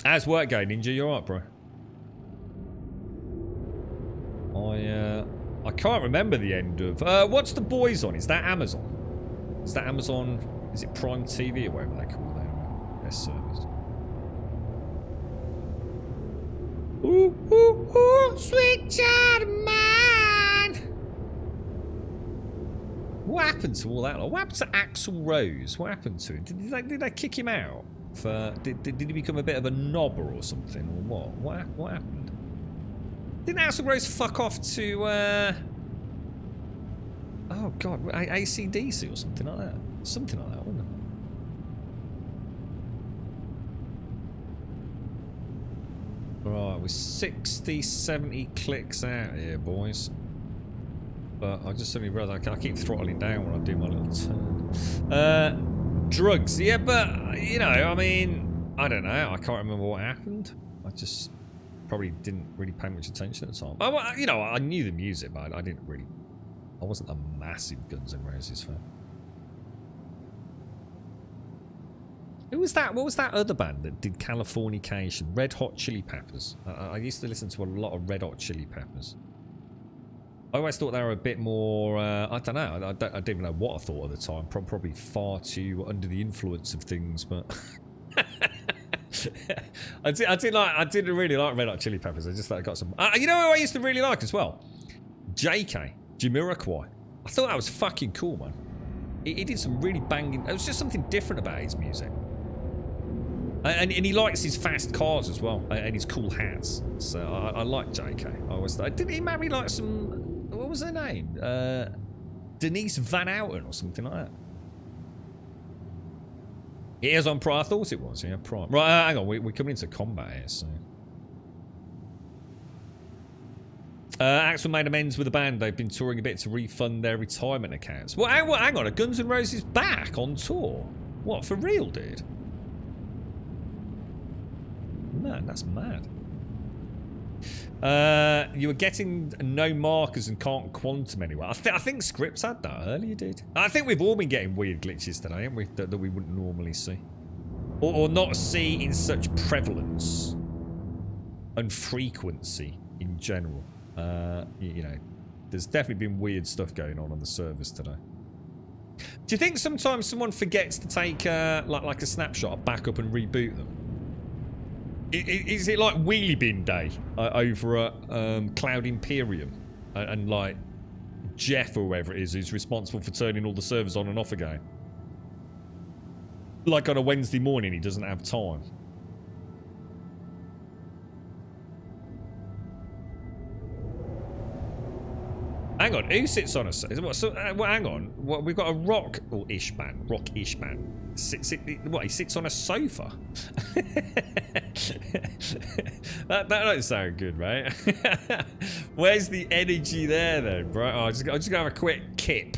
How's work going, Ninja? You alright, bro? I can't remember the end of... what's The Boys on? Is that Amazon? Is that Amazon... Is it Prime TV or whatever they call their service? Ooh, ooh, ooh, sweet child of mine! What happened to all that? What happened to Axl Rose? What happened to him? Did they kick him out? Did he become a bit of a knobber or something? Or what? What happened? Didn't Axl Rose fuck off to, oh god, AC/DC or something like that? Something like that, wasn't it? Right, we're 60, 70 clicks out here, boys. But I just suddenly realised I keep throttling down when I do my little turn. Drugs, yeah, but, you know, I mean, I don't know. I can't remember what happened. I just... probably didn't really pay much attention at the time. You know, I knew the music, but I didn't really... I wasn't a massive Guns N' Roses fan. Who was that? What was that other band that did Californication? Red Hot Chili Peppers. I used to listen to a lot of Red Hot Chili Peppers. I always thought they were a bit more... I don't know. I don't even know what I thought at the time. Probably far too under the influence of things, but... I didn't really like Red Hot Chili Peppers. I just thought I got some... you know who I used to really like as well? JK, Jamiroquai. I thought that was fucking cool, man. He did some really banging. There was just something different about his music. And he likes his fast cars as well, and his cool hats. So I like JK. I always thought, didn't he marry like some? What was her name? Denise Van Outen or something like that. It is on Prime. I thought it was. Yeah, Prime. Right, hang on. We're coming into combat here. So. Axel made amends with the band. They've been touring a bit to refund their retirement accounts. Well, hang on. Are Guns N' Roses back on tour? What, for real, dude? Man, that's mad. You were getting no markers and can't quantum anywhere. I think Scripps had that earlier, dude. I think we've all been getting weird glitches today, haven't we? That we wouldn't normally see. Or not see in such prevalence and frequency in general. You know, there's definitely been weird stuff going on the servers today. Do you think sometimes someone forgets to take like a snapshot, a backup, and reboot them? Is it like wheelie bin day over at Cloud Imperium, and like Jeff or whoever it is responsible for turning all the servers on and off again? Like on a Wednesday morning, he doesn't have time. Hang on, who sits on a... well, hang on. What, we've got a rock-ish band. Rock-ish band. What, he sits on a sofa? that don't sound good, right? Where's the energy there, then, bro? Oh, I'm just going to have a quick kip.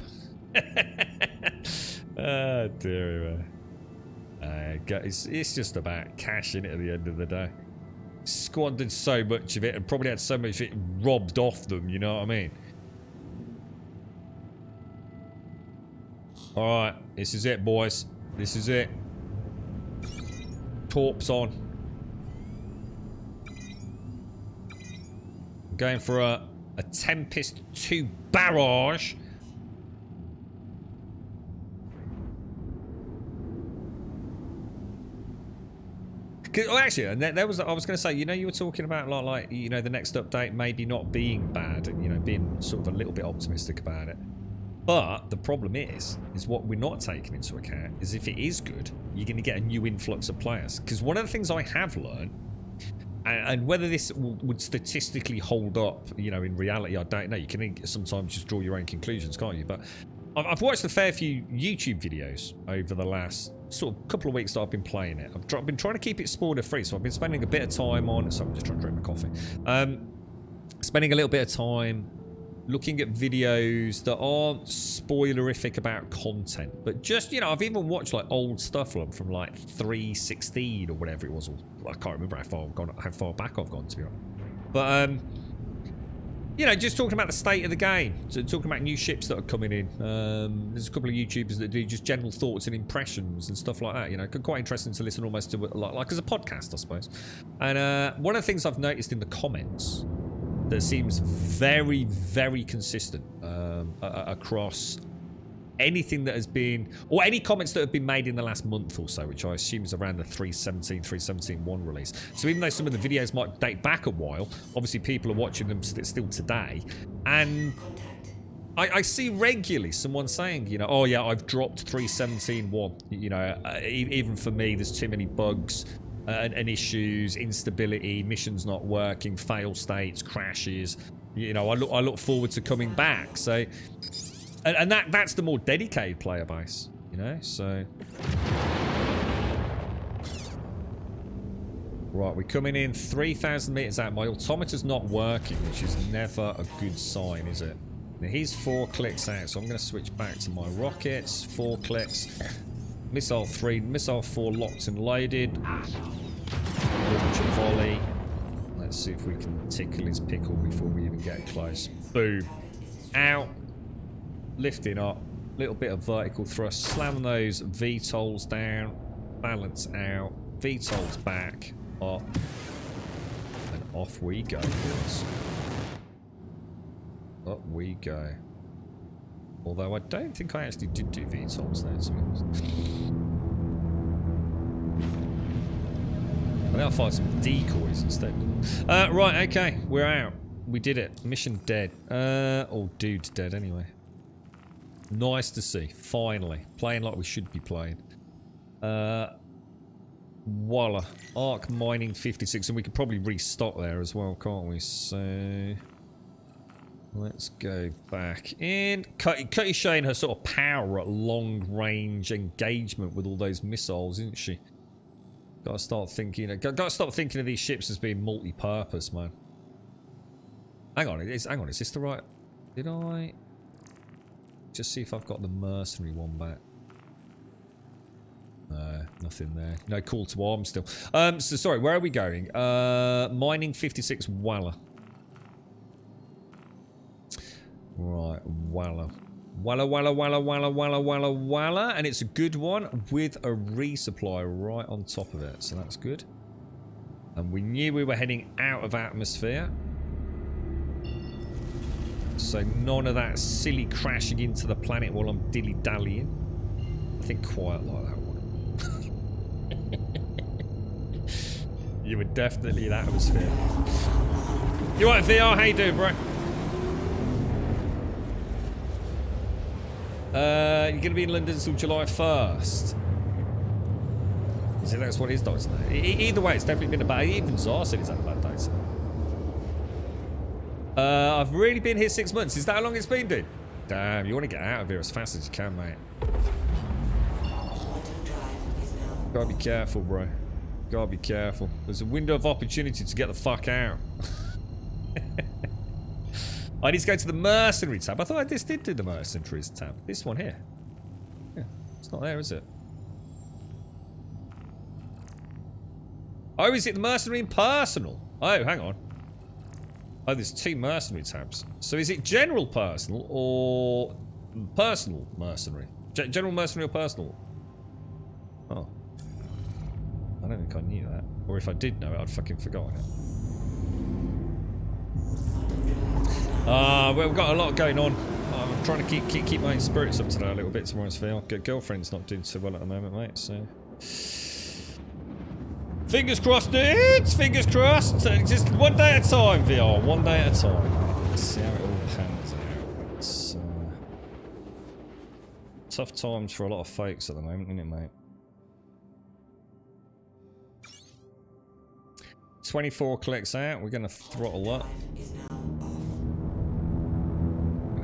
Oh, dear, man. It's just about cashing it at the end of the day. Squandered so much of it and probably had so much of it robbed off them, you know what I mean? Alright, this is it, boys. This is it. Torps on. I'm going for a Tempest 2 barrage. Oh, actually, there was. I was going to say, you know, you were talking about like, you know, the next update maybe not being bad, and you know, being sort of a little bit optimistic about it. But the problem is what we're not taking into account is if it is good, you're going to get a new influx of players. Because one of the things I have learned, and whether this would statistically hold up, you know, in reality, I don't know. You can sometimes just draw your own conclusions, can't you? But I've watched a fair few YouTube videos over the last sort of couple of weeks that I've been playing it. I've been trying to keep it spoiler free, so I've been spending a bit of time on. So I'm just trying to drink my coffee. Spending a little bit of time looking at videos that aren't spoilerific about content, but just, you know, I've even watched like old stuff from like 316 or whatever it was. Or I can't remember how far back I've gone, to be honest. But you know, just talking about the state of the game, so talking about new ships that are coming in. There's a couple of YouTubers that do just general thoughts and impressions and stuff like that. You know, quite interesting to listen almost to like as a podcast, I suppose. And one of the things I've noticed in the comments that seems very, very consistent across anything that has been, or any comments that have been made in the last month or so, which I assume is around the 3.17.1 release. So even though some of the videos might date back a while, obviously people are watching them still today. And I see regularly someone saying, you know, oh yeah, I've dropped 3.17.1. You know, even for me, there's too many bugs. And issues, instability, missions not working, fail states, crashes. You know, I look forward to coming back. So, and that's the more dedicated player base. You know, so right, we're coming in 3,000 meters out. My altimeter's not working, which is never a good sign, is it? Now he's 4 clicks out, so I'm going to switch back to my rockets. 4 clicks. Missile 3, Missile 4 locked and loaded. Launch a volley. Let's see if we can tickle his pickle before we even get close. Boom. Out. Lifting up. Little bit of vertical thrust. Slam those VTOLs down. Balance out. VTOLs back. Up. And off we go, boys. Up we go. Although I don't think I actually did do VTOLs there, to be honest. I think I'll find some decoys instead. Right, okay, we're out. We did it. Mission dead. Or dude's dead anyway. Nice to see. Finally. Playing like we should be playing. Voila. Arc mining 56. And we could probably restock there as well, can't we? So... let's go back in. Cutty's showing her sort of power at long range engagement with all those missiles, isn't she? Gotta start thinking. Gotta stop thinking of these ships as being multi-purpose, man. Hang on, is this the right? Did I just see if I've got the mercenary one back? No, nothing there. No call to arms still. So sorry, where are we going? Mining 56 Walla. Right, Walla. Walla, Walla, Walla, Walla, Walla, Walla, Walla. And it's a good one with a resupply right on top of it. So that's good. And we knew we were heading out of atmosphere. So none of that silly crashing into the planet while I'm dilly-dallying. I think quite like that one. You were definitely in atmosphere. You right, VR? How you doing, bro? You're going to be in London until July 1st. So that's what his dog's now. Either way, it's definitely been a bad... even Zar said he's had a bad day. So. I've really been here 6 months. Is that how long it's been, dude? Damn, you want to get out of here as fast as you can, mate. Gotta be careful, bro. Gotta be careful. There's a window of opportunity to get the fuck out. I need to go to the mercenary tab. I thought I just did do the mercenaries tab. This one here. Yeah, it's not there, is it? Oh, is it the mercenary and personal? Oh, hang on. Oh, there's 2 mercenary tabs. So is it general personal or personal mercenary? General mercenary or personal? Oh. I don't think I knew that. Or if I did know it, I'd fucking forgotten it. Well, we've got a lot going on. I'm trying to keep my spirits up today a little bit tomorrow's feel. Girlfriend's not doing so well at the moment, mate, so... fingers crossed, dudes! Fingers crossed! Just one day at a time, VR. One day at a time. Let's see how it all pans out. It's, tough times for a lot of folks at the moment, isn't it, mate? 24 clicks out. We're going to throttle up.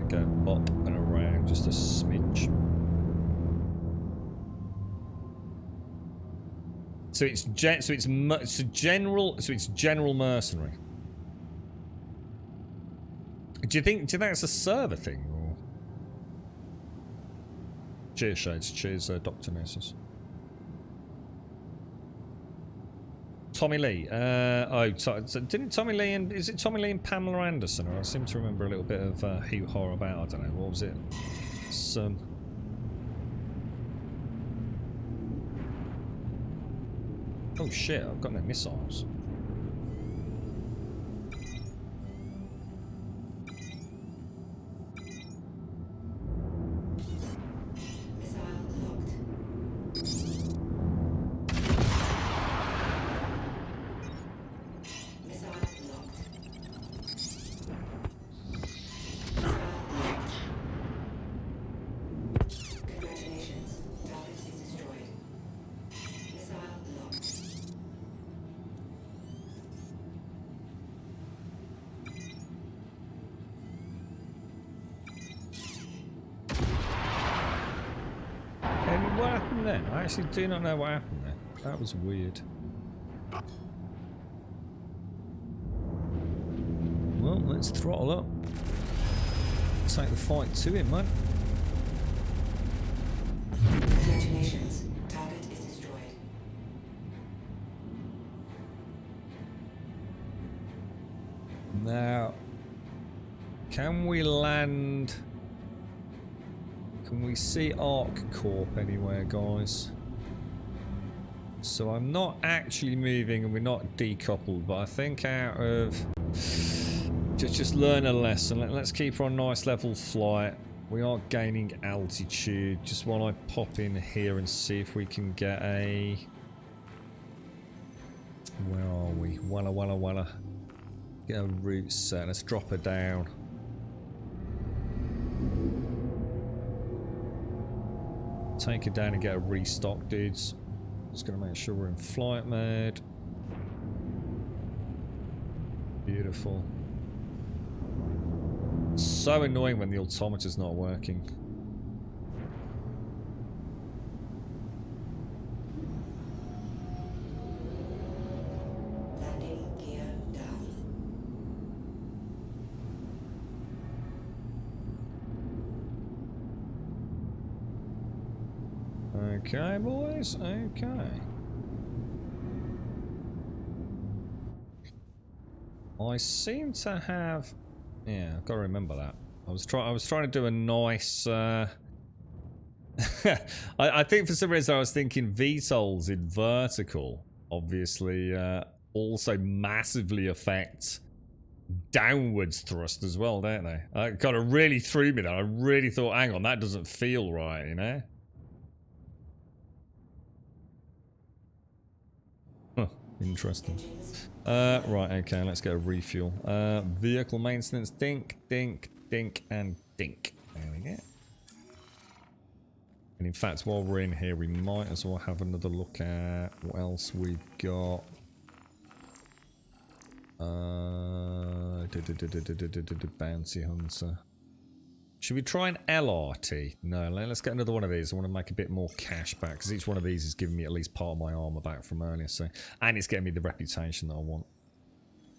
Go up and around just a smidge. So it's general mercenary. Do you think it's a server thing or? Cheers, Shades. Cheers, Dr. Nessus. Tommy Lee. Didn't Tommy Lee and is it Tommy Lee and Pamela Anderson? Or I seem to remember a little bit of hoo-ha about. I don't know. What was it? Some. Oh shit! I've got no missiles. I actually do not know what happened there. That was weird. Well, let's throttle up. Take the fight to him, man.
Congratulations. Target is destroyed.
Now, can we land... Can we see Arc Corp anywhere, guys? So I'm not actually moving and we're not decoupled, but I think out of... Just learn a lesson. Let's keep her on nice level flight. We are gaining altitude. Just while I pop in here and see if we can get a... Where are we? Walla walla walla. Get a route set. Let's drop her down. take it down and get a restock, dudes. Just gonna make sure we're in flight mode. Beautiful. So annoying when the altimeter's not working.
Landing gear down.
Okay, boys. Okay. I seem to have. Yeah, I've got to remember that. I was trying to do a nice. I think for some reason I was thinking VTOLs in vertical, obviously, also massively affect downwards thrust as well, don't they? It kind of really threw me there. I really thought, hang on, that doesn't feel right, you know? Huh, interesting. Right, okay, let's get a refuel. Vehicle maintenance, dink, dink, dink, and dink. There we go. And in fact, while we're in here, we might as well have another look at what else we've got. Bounty Hunter. Should we try an LRT? No, let's get another one of these. I want to make a bit more cash back, because each one of these is giving me at least part of my armor back from earlier. So, and it's getting me the reputation that I want.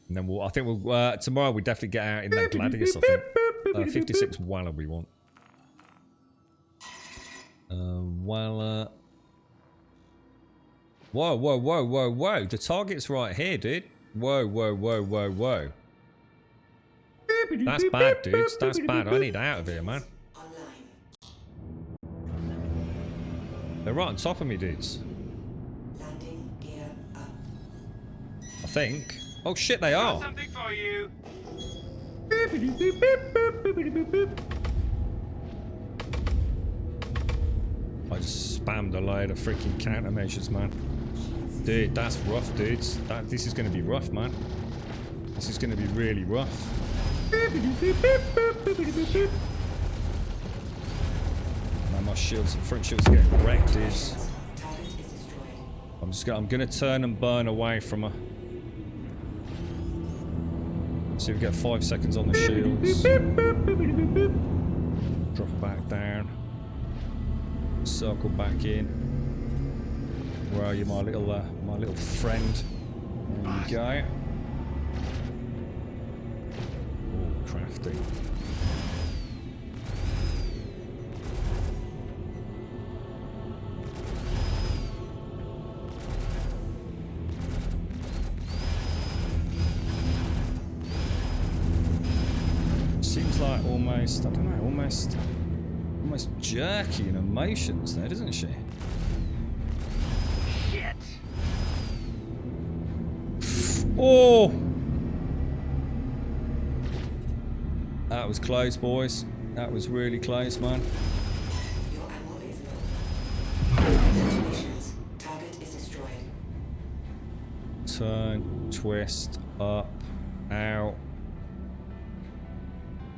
And then I think we'll tomorrow we definitely get out in that Gladius. I think 56 Walla we want. Walla. Whoa, whoa, whoa, whoa, whoa! The target's right here, dude. Whoa, whoa, whoa, whoa, whoa! That's bad, dudes. That's bad. I need out of here, man. They're right on top of me, dudes.
Landing gear up.
I think. Oh shit, they are.
Something for you.
I just spammed a load of freaking countermeasures, man. Dude, that's rough, dudes. This is going to be rough, man. This is going to be really rough. Man, my shields, front shields are getting wrecked, dudes. I'm gonna turn and burn away from her. See if we get 5 seconds on the shields. Drop back down. Circle back in. Where are you, my little friend? There you go. Oh, crafty. Seems like almost, I don't know, almost jerky in emotions there, doesn't she?
Shit.
Oh! That was close, boys. That was really close, man.
Your ammo is low. Congratulations. Target is destroyed.
Turn, twist, up, out.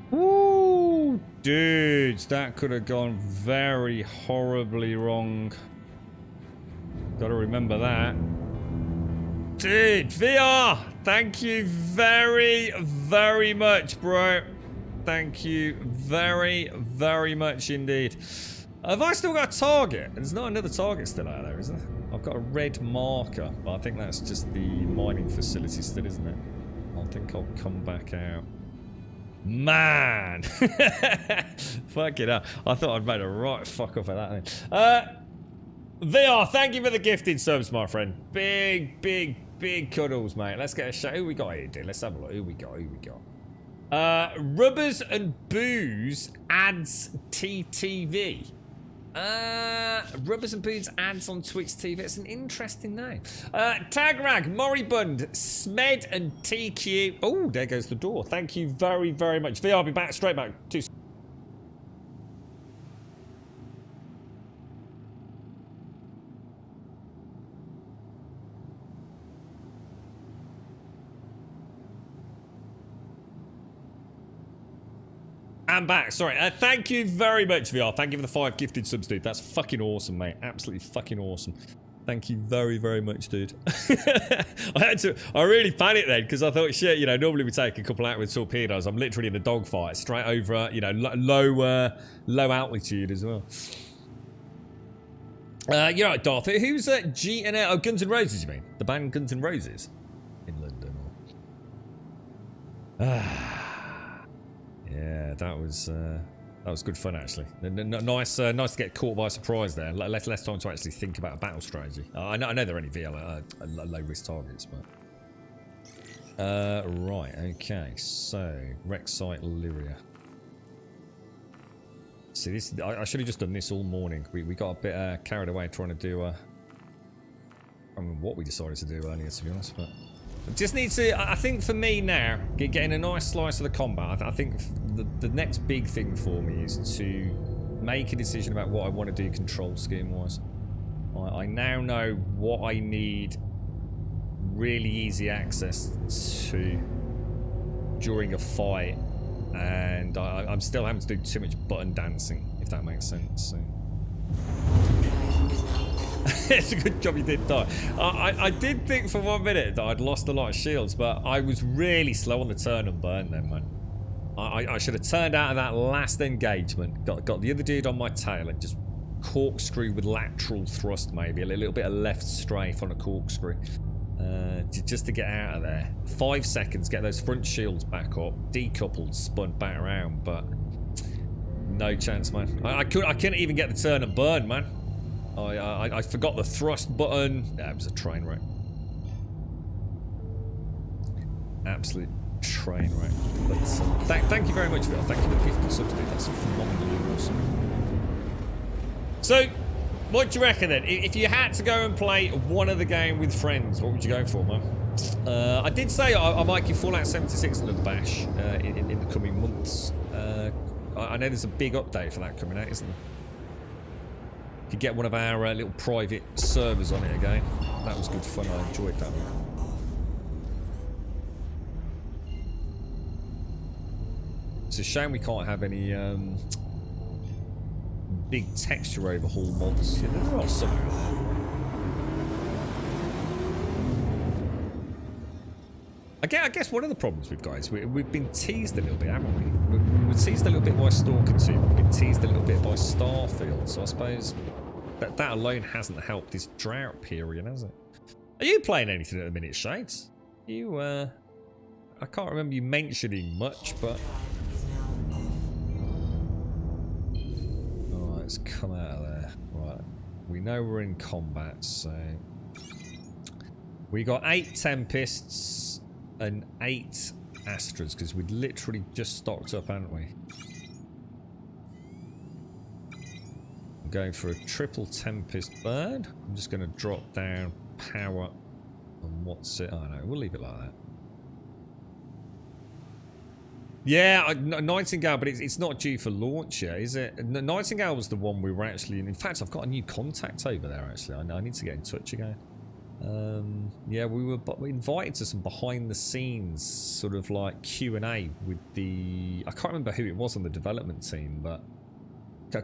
Woo! Dudes, that could have gone very horribly wrong. Gotta remember that. Dude, VR! Thank you very, very much, bro. Thank you very, very much indeed. Have I still got a target? There's not another target still out there, is there? I've got a red marker, but I think that's just the mining facility still, isn't it? I think I'll come back out. Man! Fuck it up. I thought I'd made a right fuck off of that thing. VR, thank you for the gifted subs, my friend. Big, big, big cuddles, mate. Let's get a shot. Who we got here, dude? Let's have a look. Who we got? Rubbers and Booze adds TTV. Rubbers and Booze ads on Twitch TV. It's an interesting name. Tagrag, Moribund, Smed, and TQ. Oh, there goes the door. Thank you very, very much. VR, I'll be back straight back. I'm back. Sorry. Thank you very much, VR. Thank you for the 5 gifted subs, dude. That's fucking awesome, mate. Absolutely fucking awesome. Thank you very, very much, dude. I really panicked then because I thought, shit, you know, normally we take a couple out with torpedoes. I'm literally in a dogfight straight over, you know, low altitude as well. You're right, Darth. Who's G&L? Oh, Guns N' Roses, you mean? The band Guns N' Roses in London. Yeah, that was good fun actually. Nice to get caught by surprise there. Less time to actually think about a battle strategy. I know they're only VL low risk targets, but right, okay. So wreck site Lyria. See, this I should have just done this all morning. We got a bit carried away trying to do. I don't know what we decided to do earlier, to be honest, but. Just need to, I think for me now, getting a nice slice of the combat, I think the next big thing for me is to make a decision about what I want to do control scheme wise. I now know what I need really easy access to during a fight, and I'm still having to do too much button dancing, if that makes sense. So. It's a good job you didn't die. I did think for 1 minute that I'd lost a lot of shields, but I was really slow on the turn and burn then, man. I should have turned out of that last engagement, got the other dude on my tail and just corkscrew with lateral thrust maybe, a little bit of left strafe on a corkscrew. Just to get out of there. 5 seconds, get those front shields back up, decoupled, spun back around, but no chance, man. I couldn't even get the turn and burn, man. I forgot the thrust button. Yeah, it was a train wreck. Absolute train wreck. But, thank you very much, Phil. Thank you for the gift and substitute. That's phenomenally awesome. So, what do you reckon then? If you had to go and play one of the game with friends, what would you go for, man? I did say I might give Fallout 76 another bash in the coming months. I know there's a big update for that coming out, isn't there? Could get one of our little private servers on it again. That was good fun. I enjoyed that one. It's a shame we can't have any big texture overhaul mods. Yeah, there are some. I guess one of the problems we've got is we've been teased a little bit, haven't we? We were teased a little bit by Stalker 2. We've been teased a little bit by Starfield. So I suppose that alone hasn't helped this drought period, has it? Are you playing anything at the minute, Shades? You, I can't remember you mentioning much, but... Alright, let's come out of there. Right, we know we're in combat, so... We got 8 Tempests and 8 Astras, because we'd literally just stocked up, hadn't we? I'm going for a triple Tempest burn. I'm just going to drop down power and what's it? Oh no, we'll leave it like that. Yeah, Nightingale, but it's not due for launch yet, is it? Nightingale was the one we were actually in. In fact, I've got a new contact over there, actually. I need to get in touch again. Yeah, we were invited to some behind the scenes sort of like Q&A with the... I can't remember who it was on the development team, but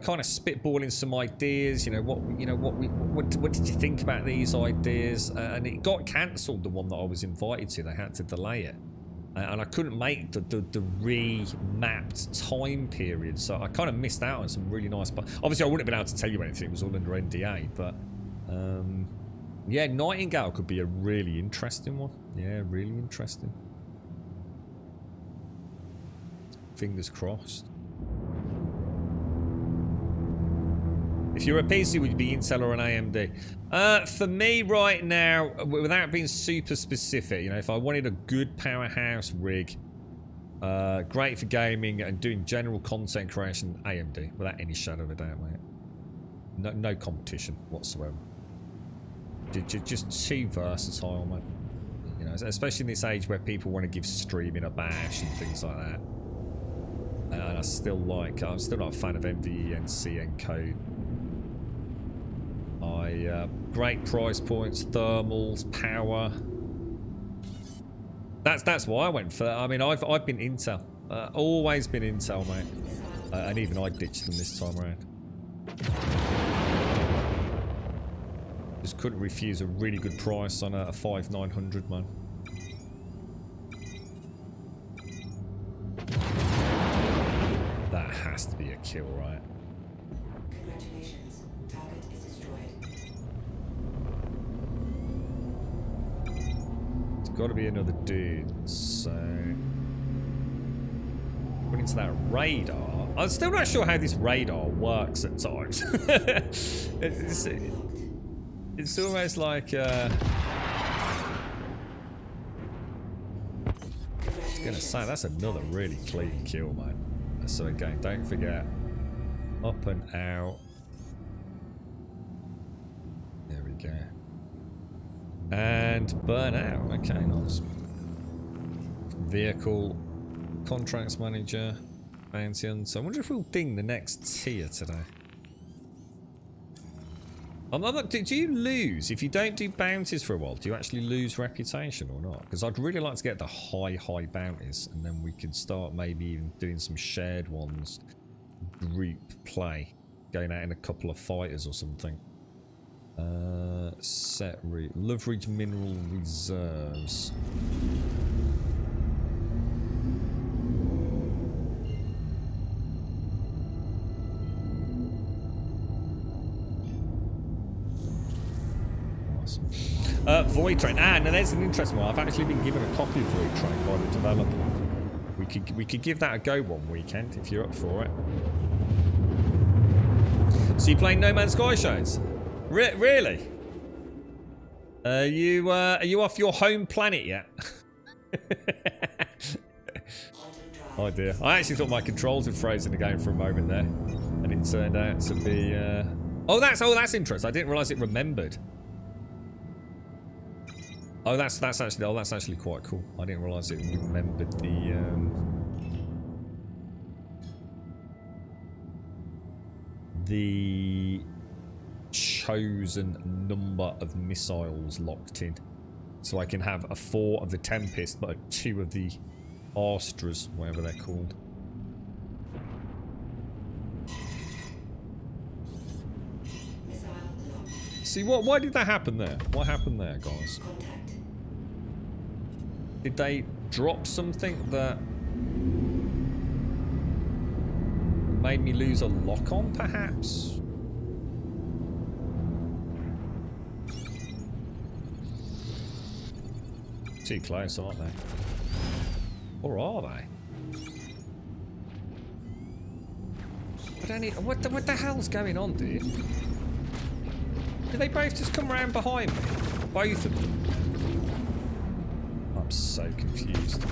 kind of spitballing some ideas, what did you think about these ideas? And it got cancelled, the one that I was invited to. They had to delay it. And I couldn't make the remapped time period, so I kind of missed out on some really nice... But obviously I wouldn't have been able to tell you anything, it was all under NDA, but... yeah, Nightingale could be a really interesting one. Yeah, really interesting. Fingers crossed. If you're a PC, would you be Intel or an AMD? For me right now, without being super specific, if I wanted a good powerhouse rig, great for gaming and doing general content creation, AMD, without any shadow of a doubt, mate. No competition whatsoever. Just too versatile, man. Especially in this age where people want to give streaming a bash and things like that. And I'm still not a fan of MVE and CN code. Great price points, thermals, power. That's why I went for. I mean, I've been Intel, always been Intel, mate. And even I ditched them this time around. Just couldn't refuse a really good price on a 5,900, man. That has to be a kill, right?
Congratulations. Target is destroyed.
It's got to be another dude, so... According to that radar... I'm still not sure how this radar works at times. It's almost like... I was going to say, that's another really clean kill, man. So again, don't forget, up and out. There we go. And burn out. Okay, nice. Vehicle, contracts manager, bounty hunter. I wonder if we'll ding the next tier today. I'm not, do you lose, if you don't do bounties for a while, do you actually lose reputation or not? Because I'd really like to get the high bounties, and then we could start maybe even doing some shared ones, group play, going out in a couple of fighters or something. Set route, leverage mineral reserves. Void Train. Ah, now there's an interesting one. I've actually been given a copy of Void Train by the developer. We could give that a go one weekend if you're up for it. So you playing No Man's Sky, Shones? Really? Are you off your home planet yet? Oh dear. I actually thought my controls had frozen the game for a moment there, and it turned out to be. Oh, that's interesting. I didn't realise it remembered. Oh, that's actually quite cool. I didn't realise it remembered the chosen number of missiles locked in, so I can have a 4 of the Tempest, but a 2 of the Astras, whatever they're called. See, why did that happen there? What happened there, guys? Did they drop something that made me lose a lock-on, perhaps? Too close, aren't they? Or are they? I don't need... What the hell's going on, dude? Did they both just come around behind me? Both of them? I'm so confused.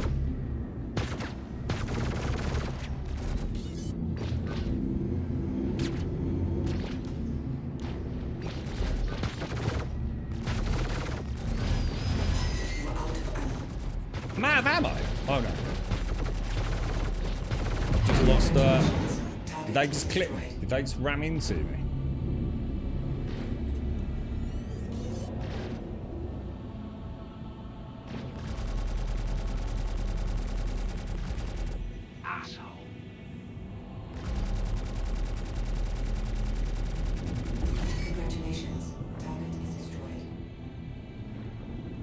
I'm out of ammo? Oh no. Just lost, did they just clip me? Did they just ram into me?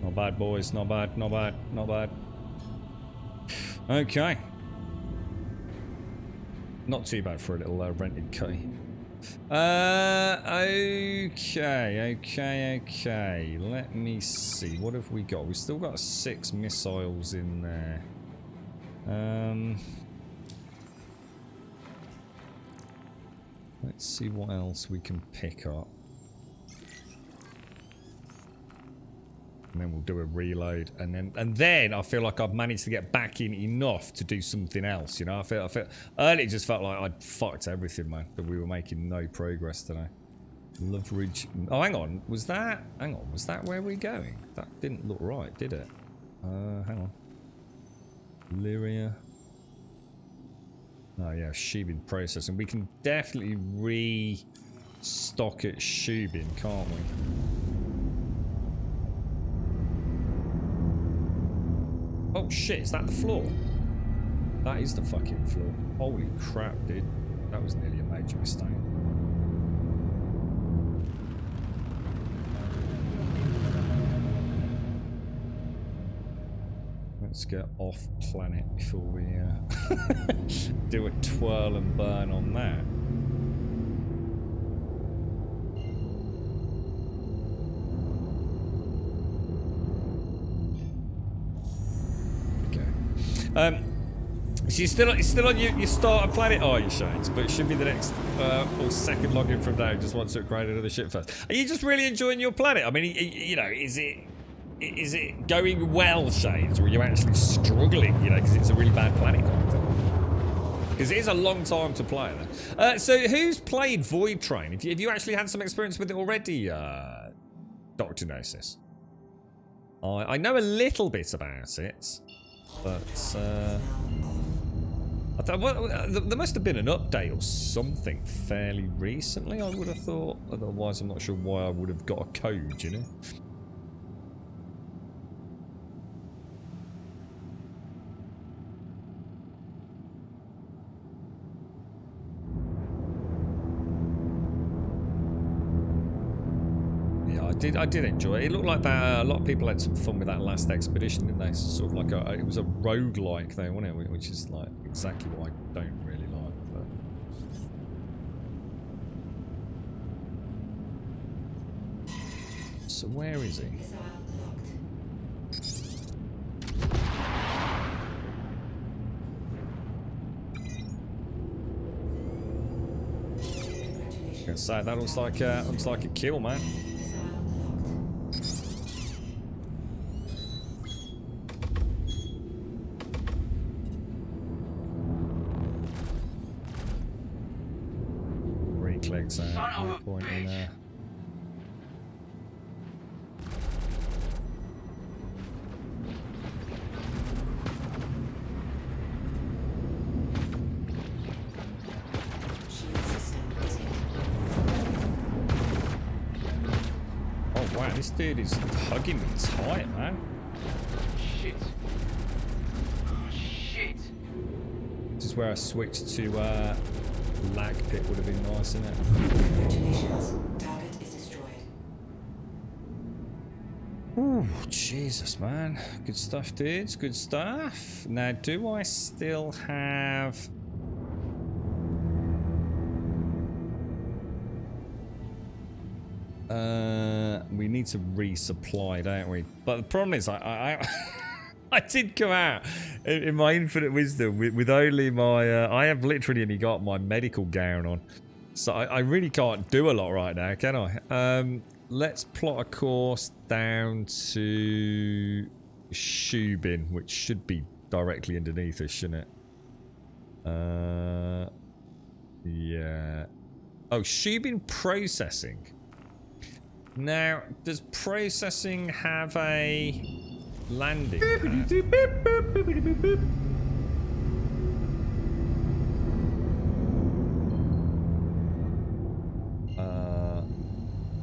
Not bad, boys. Not bad, not bad, not bad. Okay. Not too bad for a little rented key. Okay. Let me see. What have we got? We've still got 6 missiles in there. Let's see what else we can pick up. And then we'll do a reload, and then I feel like I've managed to get back in enough to do something else. You know, I feel earlier it just felt like I'd fucked everything, man. That we were making no progress today. Leverage. Oh, hang on. Was that where we're going? That didn't look right, did it? Hang on. Lyria. Oh yeah, Shubin processing. We can definitely restock at Shubin, can't we? Oh shit, is that the floor? That is the fucking floor. Holy crap, dude. That was nearly a major mistake. Let's get off planet before we do a twirl and burn on that. Okay. So you're still on your starter planet, are you, Shades? But it should be the next or second login from now. Just want to upgrade another ship first. Are you just really enjoying your planet? I mean, you know, is it going well, Shades, or are you actually struggling? You know, because it's a really bad planet kind of thing. Because it is a long time to play that. So who's played Void Train? Have you actually had some experience with it already, Dr. Gnosis? I know a little bit about it, but there must have been an update or something fairly recently, I would have thought. Otherwise, I'm not sure why I would have got a code, you know? I did enjoy it. It looked like that. A lot of people had some fun with that last expedition, didn't they? Sort of like it was a roguelike though, wasn't it? Which is like exactly what I don't really like. But... So where is he? I can say that looks like a kill, man. Clicks out. Point in there. Oh wow, this dude is hugging me tight, man.
Shit. Oh, shit.
This is where I switched to lag pit would have been nice, isn't it?
Congratulations. Target is destroyed.
Ooh, Jesus, man. Good stuff, dudes. Good stuff. Now, do I still have... we need to resupply, don't we? But the problem is, I did come out in my infinite wisdom with only my... I have literally only got my medical gown on. So I really can't do a lot right now, can I? Let's plot a course down to Shubin, which should be directly underneath us, shouldn't it? Yeah. Oh, Shubin processing. Now, does processing have a landing pad?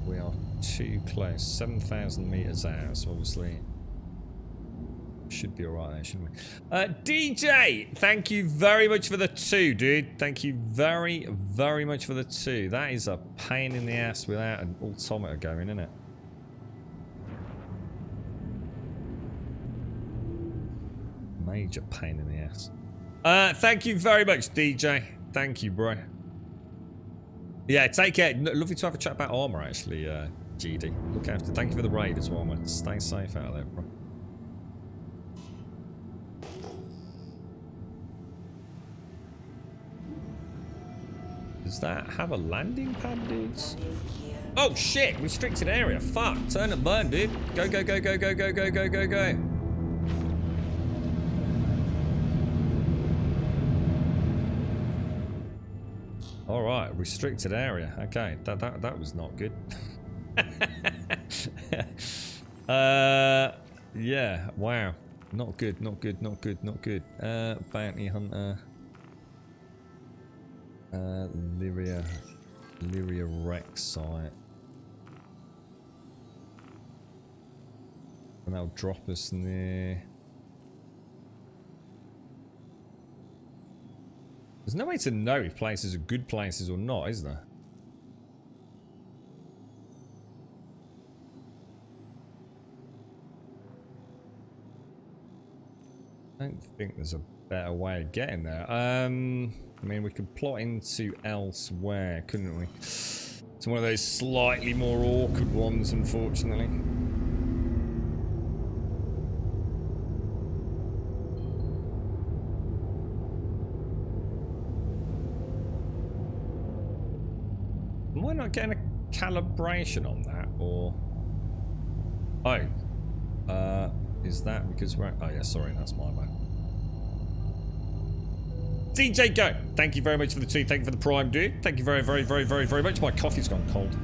We are too close. 7,000 meters out, so obviously should be alright there, shouldn't we? DJ, thank you very much for the 2, dude. Thank you very, very much for the 2. That is a pain in the ass without an altimeter going, isn't it? Major pain in the ass. Thank you very much, DJ. Thank you, bro. Yeah, take care. Lovely to have a chat about armor, actually, GD. Look after. Thank you for the raid as well, man. Stay safe out there, bro. Does that have a landing pad, dudes? Oh shit! Restricted area. Fuck. Turn and burn, dude. Go, go, go, go, go, go, go, go, go, go. All right, restricted area. Okay, that was not good. Yeah. Wow. Not good. Not good. Not good. Not good. Bounty hunter. Lyria wreck site. And that'll drop us near. There's no way to know if places are good places or not, is there? I don't think there's a better way of getting there. I mean, we could plot into elsewhere, couldn't we? It's one of those slightly more awkward ones, unfortunately. Am I not getting a calibration on that, or... Oh. Is that because we're... Oh, yeah, sorry, that's my bad. DJ Go! Thank you very much for the 2. Thank you for the prime, dude. Thank you very, very, very, very, very much. My coffee's gone cold.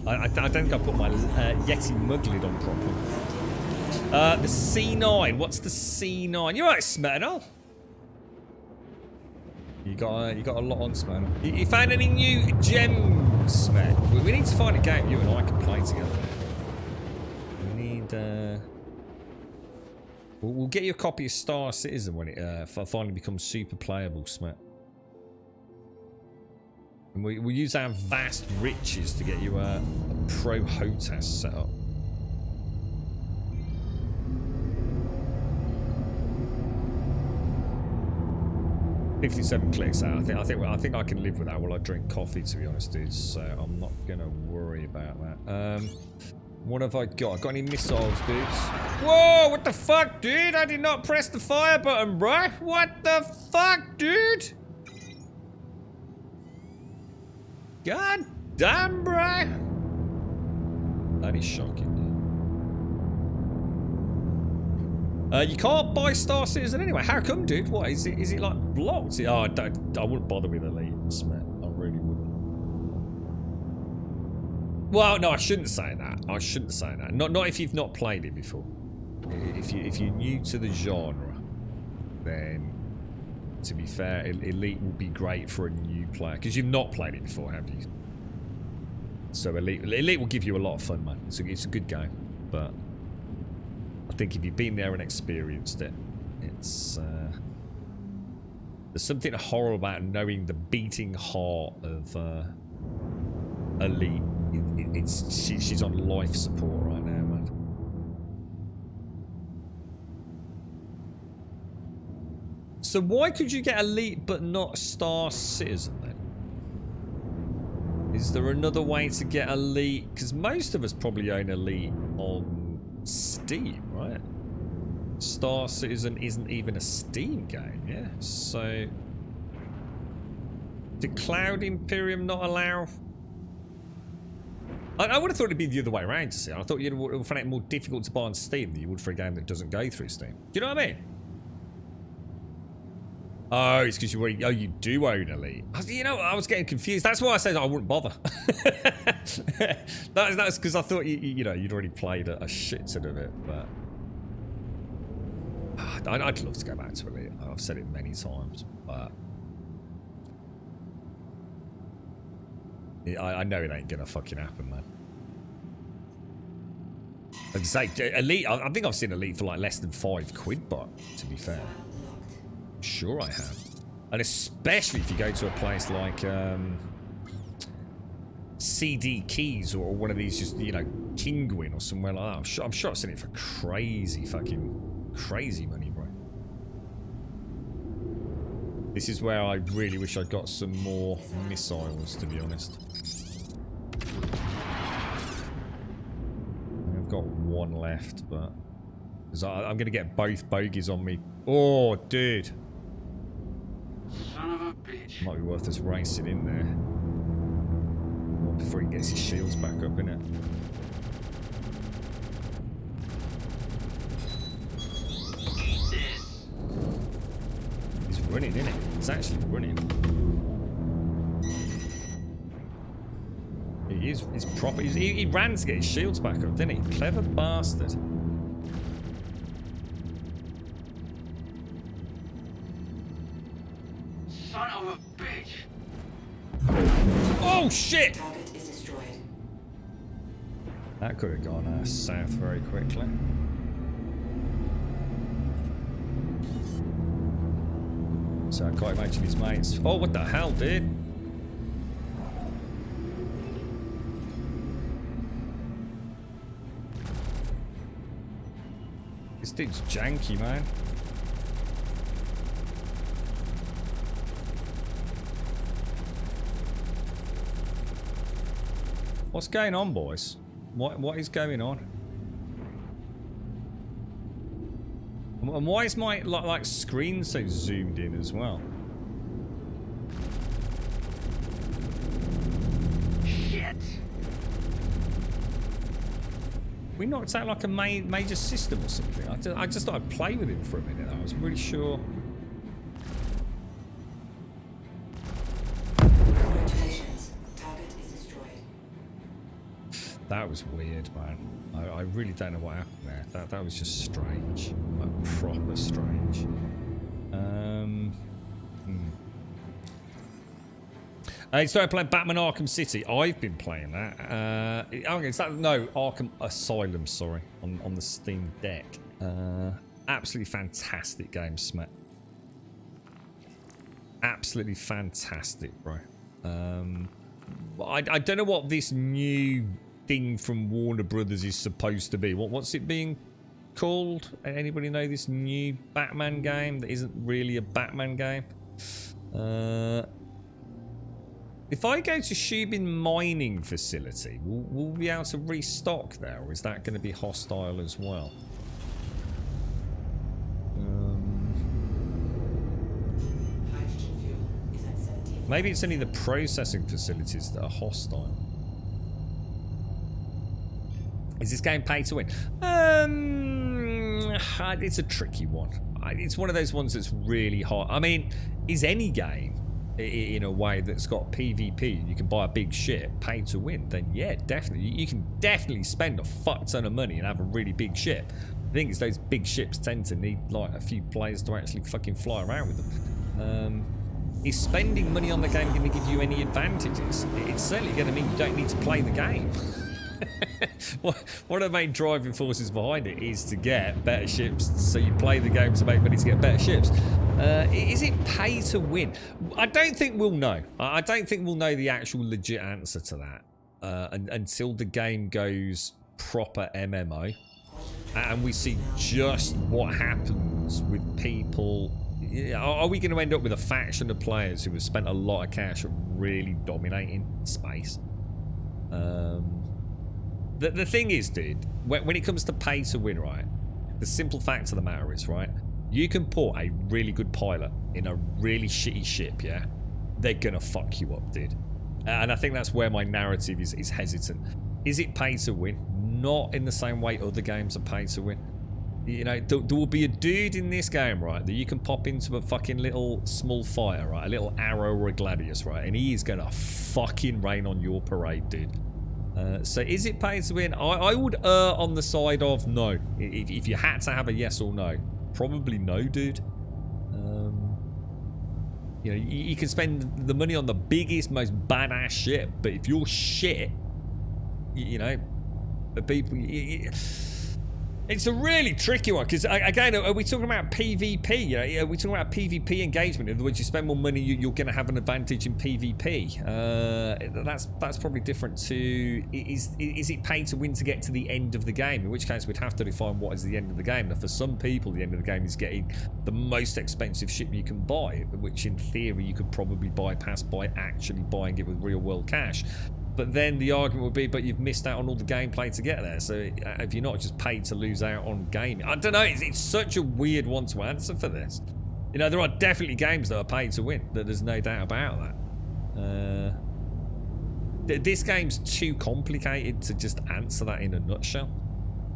I don't think I put my Yeti mug lid on properly. The C9. What's the C9? You're right, Smernal. You got a lot on, Smernal. You found any new gems, man? We need to find a game you and I can play together. We need... We'll get you a copy of Star Citizen when it finally becomes super playable, Smet. And we'll use our vast riches to get you a pro HOTAS set up. $57 clicks out. I think I can live with that while I drink coffee, to be honest, dude. So I'm not gonna worry about that. What have I got? Got any missiles, dudes? Whoa, what the fuck, dude? I did not press the fire button, bro. What the fuck, dude? God damn, bro. That is shocking, dude. You can't buy Star Citizen anyway. How come, dude? What, is it like blocked? Oh, I wouldn't bother with Elite, Smith. I really wouldn't. Well, no, I shouldn't say that. I shouldn't say that. Not if you've not played it before. If you're new to the genre, then to be fair, Elite will be great for a new player because you've not played it before, have you? So Elite will give you a lot of fun, man. It's a good game, but I think if you've been there and experienced it, it's there's something horrible about knowing the beating heart of Elite. She's on life support right now, man. So why could you get Elite but not Star Citizen then? Is there another way to get Elite? Because most of us probably own Elite on Steam, right? Star Citizen isn't even a Steam game, yeah? So did Cloud Imperium not allow... I would have thought it'd be the other way around, to see. I thought you would find it more difficult to buy on Steam than you would for a game that doesn't go through Steam. Do you know what I mean? Oh, it's because you already... Oh, you do own Elite. You know, I was getting confused. That's why I said I wouldn't bother. That's because I thought, you know, you'd already played a shit ton of it, but... I'd love to go back to Elite. I've said it many times, but... I know it ain't gonna fucking happen, man. I'd say Elite. I think I've seen Elite for like less than £5, but to be fair, I'm sure I have. And especially if you go to a place like CD Keys or one of these, just, you know, Kingwin or somewhere like that. I'm sure I've seen it for crazy money, bro. This is where I really wish I'd got some more missiles, to be honest. I've got one left, but... I'm going to get both bogeys on me. Oh, dude.
Son of a bitch.
Might be worth us racing in there. Before he gets his shields back up, innit? He's running, innit? He's actually running. He is. He's proper. He ran to get his shields back up, didn't he? Clever bastard.
Son of a bitch.
Oh shit!
Target is destroyed.
That could have gone south very quickly.
So I can't imagine his mates. Oh, what the hell, dude? This dude's janky, man. What's going on, boys? What is going on? And why is my like screen so zoomed in as well?
Shit!
We knocked out like a major system or something. I just thought I'd play with him for a minute. I was really sure.
Congratulations. Target is destroyed.
That was weird, man. I really don't know what happened there. That was just strange. Like, proper strange. I started playing Batman Arkham City. I've been playing that. Okay, is that, no, Arkham Asylum, sorry, on the Steam Deck. Absolutely fantastic game, Smet. Absolutely fantastic, bro. I don't know what this new thing from Warner Brothers is supposed to be. What's it being called? Anybody know this new Batman game that isn't really a Batman game? If I go to Shubin Mining Facility, will we be able to restock there, or is that going to be hostile as well?
Hydrogen fuel is at 70.
Maybe it's only the processing facilities that are hostile. Is this game pay to win? It's a tricky one. It's one of those ones that's really hard. I mean, is any game in a way that's got PvP and you can buy a big ship pay to win? Then yeah, definitely. You can definitely spend a fuck ton of money and have a really big ship. The thing is, those big ships tend to need like a few players to actually fucking fly around with them. Is spending money on the game going to give you any advantages? It's certainly going to mean you don't need to play the game. One of the main driving forces behind it is to get better ships, so you play the game to make money to get better ships. Is it pay to win? I don't think we'll know. I don't think we'll know the actual legit answer to that until the game goes proper MMO and we see just what happens with people. Are we going to end up with a faction of players who have spent a lot of cash really dominating space? The thing is, dude, when it comes to pay to win, right, the simple fact of the matter is, right, you can put a really good pilot in a really shitty ship, yeah? They're gonna fuck you up, dude. And I think that's where my narrative is hesitant. Is it pay to win? Not in the same way other games are pay to win. You know, there will be a dude in this game, right, that you can pop into a fucking little small fighter, right, a little arrow or a gladius, right, and he is gonna fucking rain on your parade, dude. So is it pay to win? I would err on the side of no. If you had to have a yes or no, probably no, dude. You know, you can spend the money on the biggest, most badass ship, but if you're shit, you know, the people. It's a really tricky one because, again, are we talking about PvP? You know, are we talking about PvP engagement? In other words, you spend more money, you're going to have an advantage in PvP. That's probably different to is it pay to win to get to the end of the game? In which case, we'd have to define what is the end of the game. Now, for some people, the end of the game is getting the most expensive ship you can buy, which in theory you could probably bypass by actually buying it with real world cash. But then the argument would be, but you've missed out on all the gameplay to get there. So have you not just paid to lose out on gaming? I don't know. It's such a weird one to answer for this. You know, there are definitely games that are paid to win. There's no doubt about that. This game's too complicated to just answer that in a nutshell.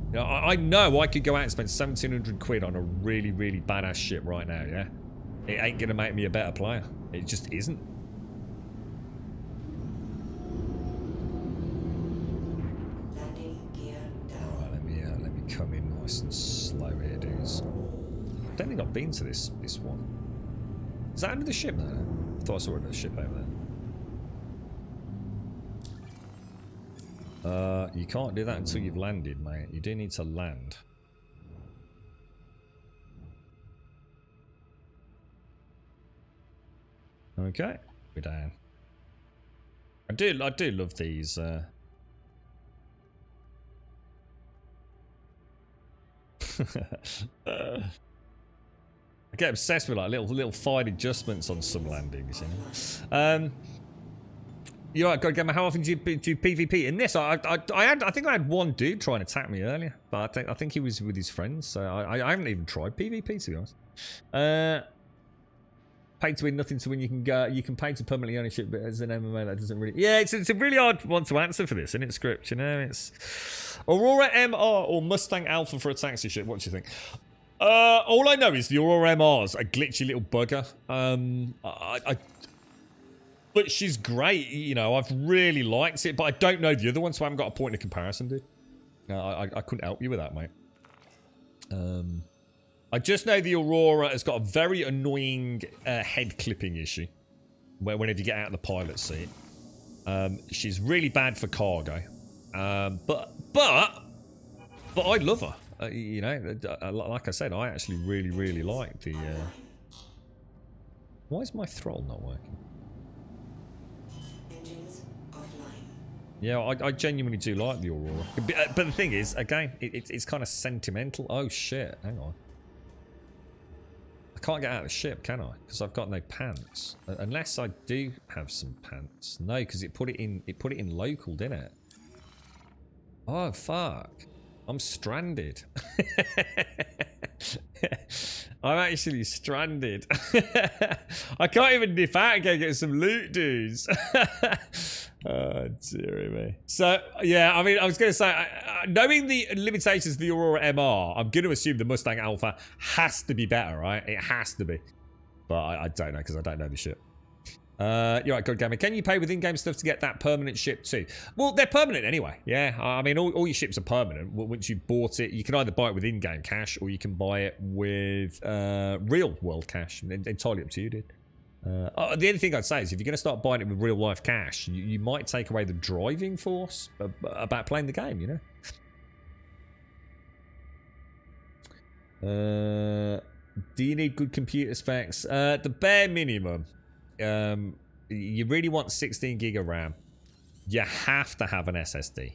You know, I know I could go out and spend 1,700 quid on a really, really badass ship right now, yeah? It ain't going to make me a better player. It just isn't. Come in nice and slow here, dudes. I don't think I've been to this one. Is that under the ship there? I thought I saw another ship over there. You can't do that until you've landed, mate. You do need to land.
Okay, we're down. I do love these. I get obsessed with like little fine adjustments on some landings, you know. You're right, Godgamma. How often do you do PvP in this? I think I had one dude try and attack me earlier, but I think he was with his friends, so I haven't even tried PvP, to be honest. Pay to win, nothing to win. You can pay to permanently ownership, but as an MMA, that doesn't really. Yeah, it's a really hard one to answer for this, isn't it, Script? You know, it's Aurora MR or Mustang Alpha for a taxi ship. What do you think? All I know is the Aurora MR is a glitchy little bugger. But she's great, you know, I've really liked it, but I don't know the other one, so I haven't got a point of comparison, dude. No, I couldn't help you with that, mate. I just know the Aurora has got a very annoying head clipping issue whenever you get out of the pilot seat. She's really bad for cargo. But I love her. You know, like I said, I actually really like the... Why is my throttle not working? Yeah, I genuinely do like the Aurora. But the thing is, again, it's kind of sentimental. Oh shit, hang on. I can't get out of the ship, can I? Because I've got no pants. Unless I do have some pants. No, because it put it in local, didn't it? Oh fuck. I'm stranded. I'm actually stranded. I can't even nip out and go get some loot, dudes. Oh, dearie me. So, yeah, I mean, I was going to say, knowing the limitations of the Aurora MR, I'm going to assume the Mustang Alpha has to be better, right? It has to be. But I don't know, because I don't know the ship. You're right, Godgamma. Can you pay with in-game stuff to get that permanent ship too? Well, they're permanent anyway. Yeah, I mean, all your ships are permanent. Once you bought it, you can either buy it with in-game cash or you can buy it with real-world cash. Entirely up to you, dude. The only thing I'd say is if you're going to start buying it with real-life cash, you might take away the driving force about playing the game, you know? Do you need good computer specs? The bare minimum. You really want 16 gig of RAM. You have to have an SSD.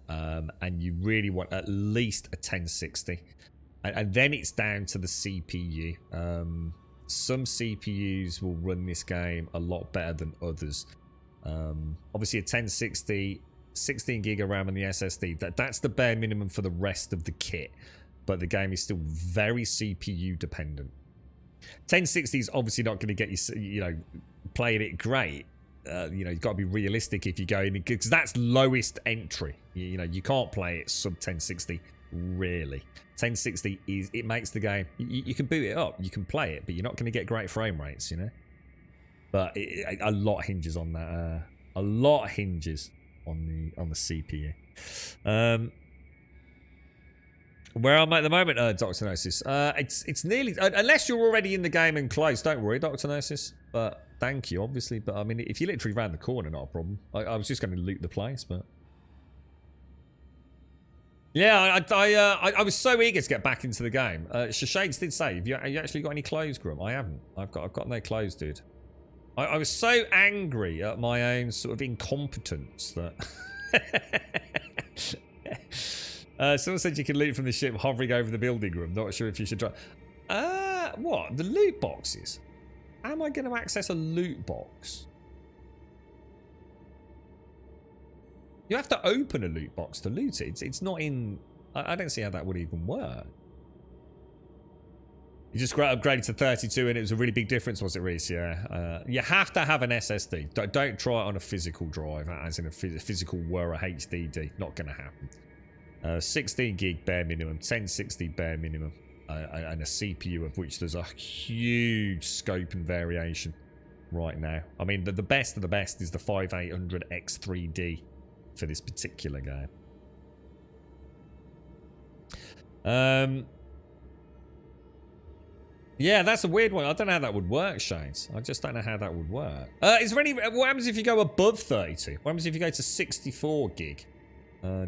And you really want at least a 1060. And then it's down to the CPU. Some CPUs will run this game a lot better than others. Obviously a 1060, 16 gig of RAM and the SSD, that's the bare minimum for the rest of the kit. But the game is still very CPU dependent. 1060 is obviously not going to get you know, playing it great. You know, you've got to be realistic if you go in, because that's lowest entry. You know, you can't play it sub 1060, really. 1060 it makes the game. You can boot it up, you can play it, but you're not going to get great frame rates, you know. But a lot hinges on that. A lot hinges on the CPU. Where I'm at the moment, Dr. Gnosis. It's nearly, unless you're already in the game and close, don't worry, Dr. Gnosis. But thank you, obviously. But I mean, if you're literally round the corner, not a problem. I was just going to loot the place, but yeah, I was so eager to get back into the game. Shashades did say, have you actually got any clothes, Grum? I haven't. I've got no clothes, dude. I was so angry at my own sort of incompetence that. Someone said you can loot from the ship hovering over the building room. Not sure if you should try. What? The loot boxes? How am I going to access a loot box? You have to open a loot box to loot it. It's not in... I don't see how that would even work. You just upgraded to 32 and it was a really big difference, was it, Reese? Yeah. You have to have an SSD. Don't try it on a physical drive, as in a physical Wura HDD. Not going to happen. 16 gig bare minimum, 1060 bare minimum, and a CPU of which there's a huge scope and variation right now. I mean, the best of the best is the 5800X3D for this particular game. Yeah, that's a weird one. I don't know how that would work, Shades. I just don't know how that would work. Is there any... What happens if you go above 32? What happens if you go to 64 gig?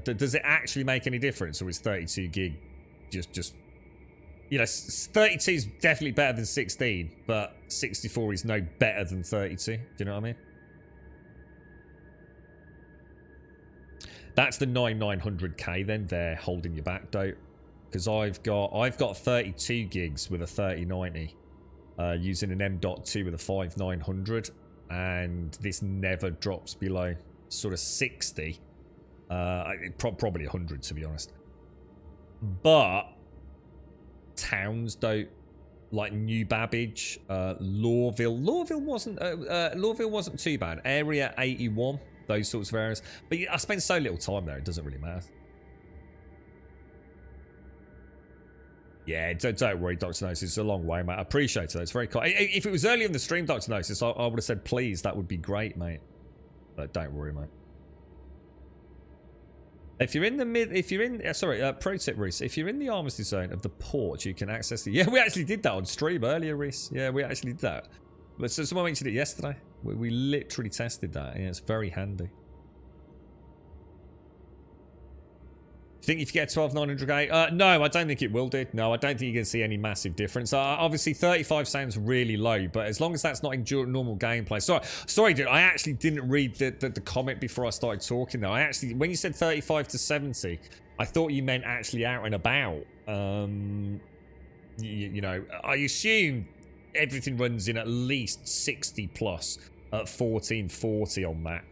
Does it actually make any difference, or is 32 gig just you know, 32 is definitely better than 16, but 64 is no better than 32. Do you know what I mean? That's the 9900K then. They're holding you back, though, because I've got 32 gigs with a 3090, using an M.2 with a 5900, and this never drops below sort of 60. Probably 100 to be honest. But towns don't, like New Babbage, Lawville wasn't too bad. Area 81, those sorts of areas. But I spend so little time there, it doesn't really matter. Yeah, don't worry, Dr. Gnosis. It's a long way, mate. I appreciate it. It's very kind. If it was earlier in the stream, Dr. Gnosis, I would have said, please, that would be great, mate. But don't worry, mate. If you're in the pro tip, Reese, if you're in the armistice zone of the port, you can access the... Yeah, we actually did that on stream earlier, Reese. Yeah, we actually did that. But so someone mentioned it yesterday. We literally tested that. Yeah, it's very handy. Do you think if you get 12900K? No, I don't think it will do. No, I don't think you can see any massive difference. Obviously, 35 sounds really low, but as long as that's not in normal gameplay. Sorry, dude. I actually didn't read the comment before I started talking, though. When you said 35 to 70, I thought you meant actually out and about. You know, I assume everything runs in at least 60 plus at 1440 on that.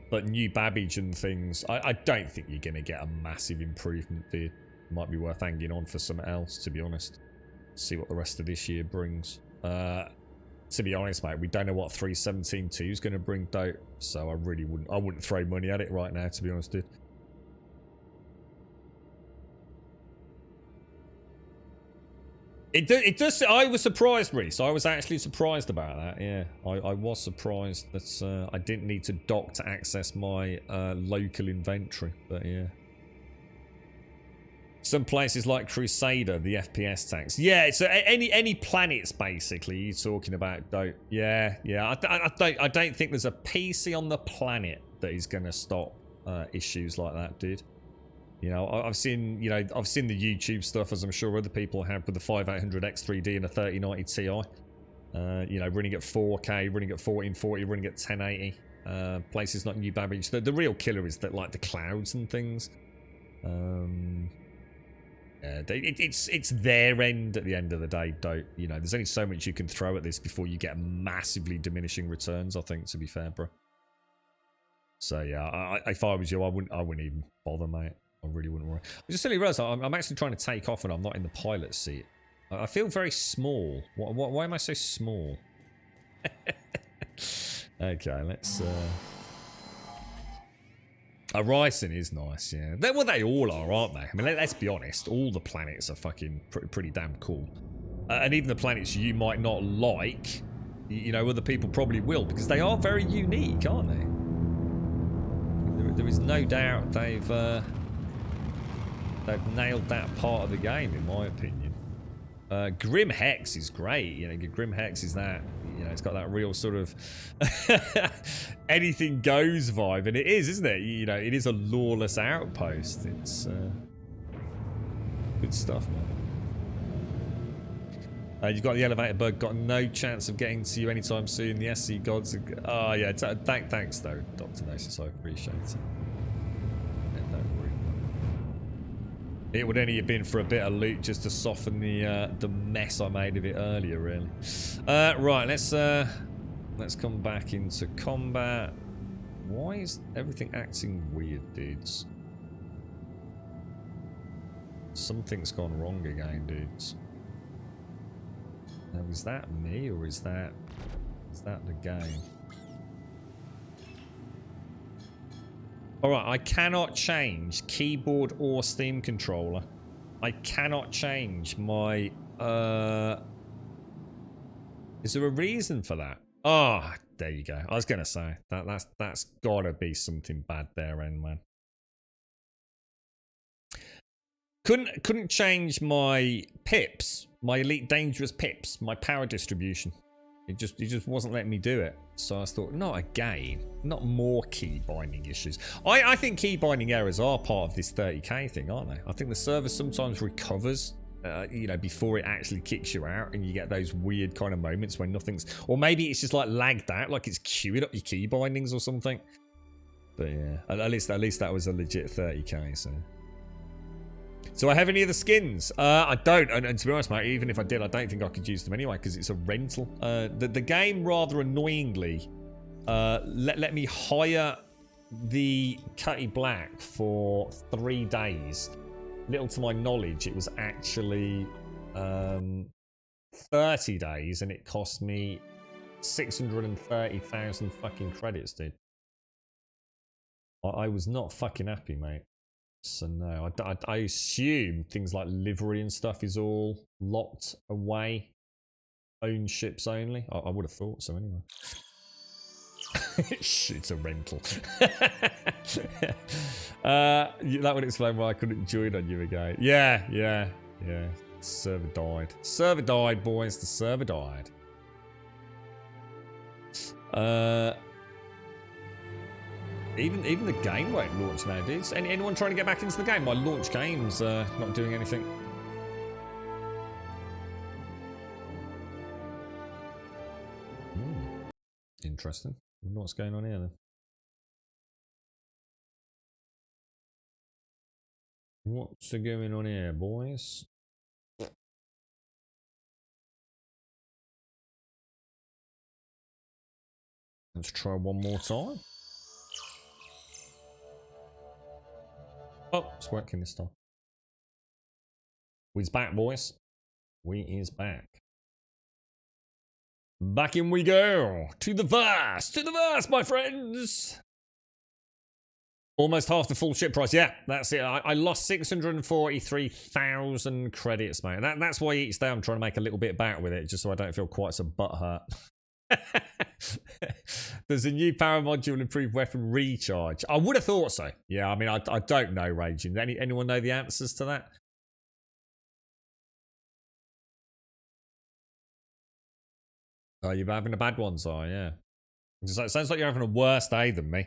But New Babbage and things, I don't think you're going to get a massive improvement there. Might be worth hanging on for something else, to be honest. See what the rest of this year brings. To be honest, mate, we don't know what 3.17.2 is going to bring, though. So I wouldn't throw money at it right now, to be honest, dude. It does. I was surprised, Reese. I was actually surprised about that. Yeah, I was surprised that I didn't need to dock to access my local inventory. But yeah, some places like Crusader, the FPS tax. Yeah, so any planets basically you're talking about. Don't. Yeah. I don't think there's a PC on the planet that is going to stop issues like that, dude. You know, I've seen the YouTube stuff, as I'm sure other people have, with the 5800 X3D and a 3090 Ti. You know, running at 4K, running at 1440, running at 1080. Places like New Babbage. The real killer is that, like, the clouds and things. It's their end at the end of the day. Don't, you know, there's only so much you can throw at this before you get massively diminishing returns, I think, to be fair, bro. So yeah, if I was you, I wouldn't even bother, mate. I really wouldn't worry. I just suddenly realised I'm actually trying to take off and I'm not in the pilot seat. I feel very small. Why am I so small? Okay, let's... Ryson is nice, yeah. Well, they all are, aren't they? I mean, let's be honest. All the planets are fucking pretty damn cool. And even the planets you might not like, you know, other people probably will, because they are very unique, aren't they? There is no doubt they've nailed that part of the game, in my opinion. Grim Hex is great. You know, Grim Hex is that, you know, it's got that real sort of anything goes vibe, and it is, isn't it? You know, it is a lawless outpost. It's good stuff, man. You've got the elevator bug. Got no chance of getting to you anytime soon. The SC gods. Oh yeah. Thanks though, Dr. Gnosis. I appreciate it. Yeah, don't worry. It would only have been for a bit of loot just to soften the mess I made of it earlier, really. Right. Let's come back into combat. Why is everything acting weird, dudes? Something's gone wrong again, dudes. Now, is that me or is that the game? Alright, I cannot change keyboard or Steam controller. I cannot change my is there a reason for that? Oh, there you go. I was gonna say that's gotta be something bad there, man. Couldn't change my pips, my Elite Dangerous pips, my power distribution. It just wasn't letting me do it. So I thought, not again, not more key binding issues. I think key binding errors are part of this 30k thing, aren't they? I think the server sometimes recovers you know, before it actually kicks you out, and you get those weird kind of moments when nothing's, or maybe it's just like lagged out, like it's queuing up your key bindings or something. But yeah, at least that was a legit 30k. So I have any of the skins? I don't, and to be honest, mate, even if I did, I don't think I could use them anyway because it's a rental. The game rather annoyingly let me hire the Cutty Black for 3 days. Little to my knowledge, it was actually 30 days, and it cost me 630,000 fucking credits, dude. I was not fucking happy, mate. So no, I assume things like livery and stuff is all locked away. Own ships only. I would have thought so anyway. It's a rental. That would explain why I couldn't join on you again. Yeah. Server died. Server died, boys. The server died. Even the game won't launch now, dudes. Anyone trying to get back into the game? My launch game's not doing anything. Interesting. I wonder what's going on here then. What's going on here, boys? Let's try one more time. Oh, it's working this time. We's back, boys. We is back. Back in we go. To the verse. To the verse, my friends. Almost half the full ship price. Yeah, that's it. I lost 643,000 credits, mate. That's why each day I'm trying to make a little bit back with it, just so I don't feel quite so butthurt. There's a new power module, improved weapon recharge. I would have thought so. Yeah, I mean, I don't know, Raging. Anyone know the answers to that? Oh, you're having a bad one, so yeah. It sounds like you're having a worse day than me.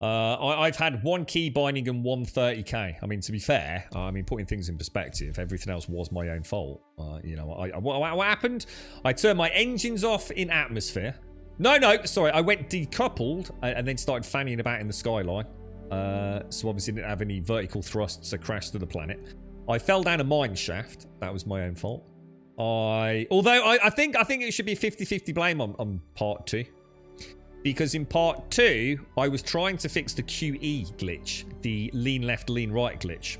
I've had 1 key binding and 1 30k. I mean, to be fair, I mean, putting things in perspective, everything else was my own fault. You know, what happened? I turned my engines off in atmosphere. No, sorry. I went decoupled and then started fanning about in the skyline. So obviously didn't have any vertical thrusts to crash to the planet. I fell down a mine shaft. That was my own fault. Although I think it should be 50-50 blame on part 2. Because in part 2, I was trying to fix the QE glitch, the lean left, lean right glitch.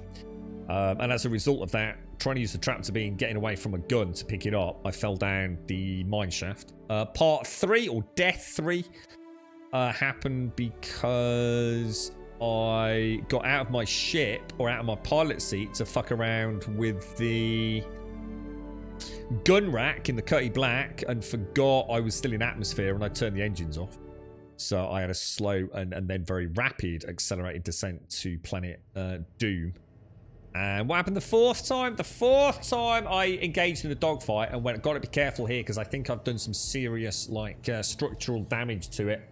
And as a result of that, trying to use the traptor beam, getting away from a gun to pick it up, I fell down the mine shaft. Part 3, or Death 3, happened because I got out of my ship, or out of my pilot seat, to fuck around with the gun rack in the Cutty Black and forgot I was still in atmosphere, and I turned the engines off. So I had a slow and then very rapid accelerated descent to planet Doom. And what happened the 4th time? The 4th time I engaged in a dogfight and went, gotta be careful here because I think I've done some serious structural damage to it.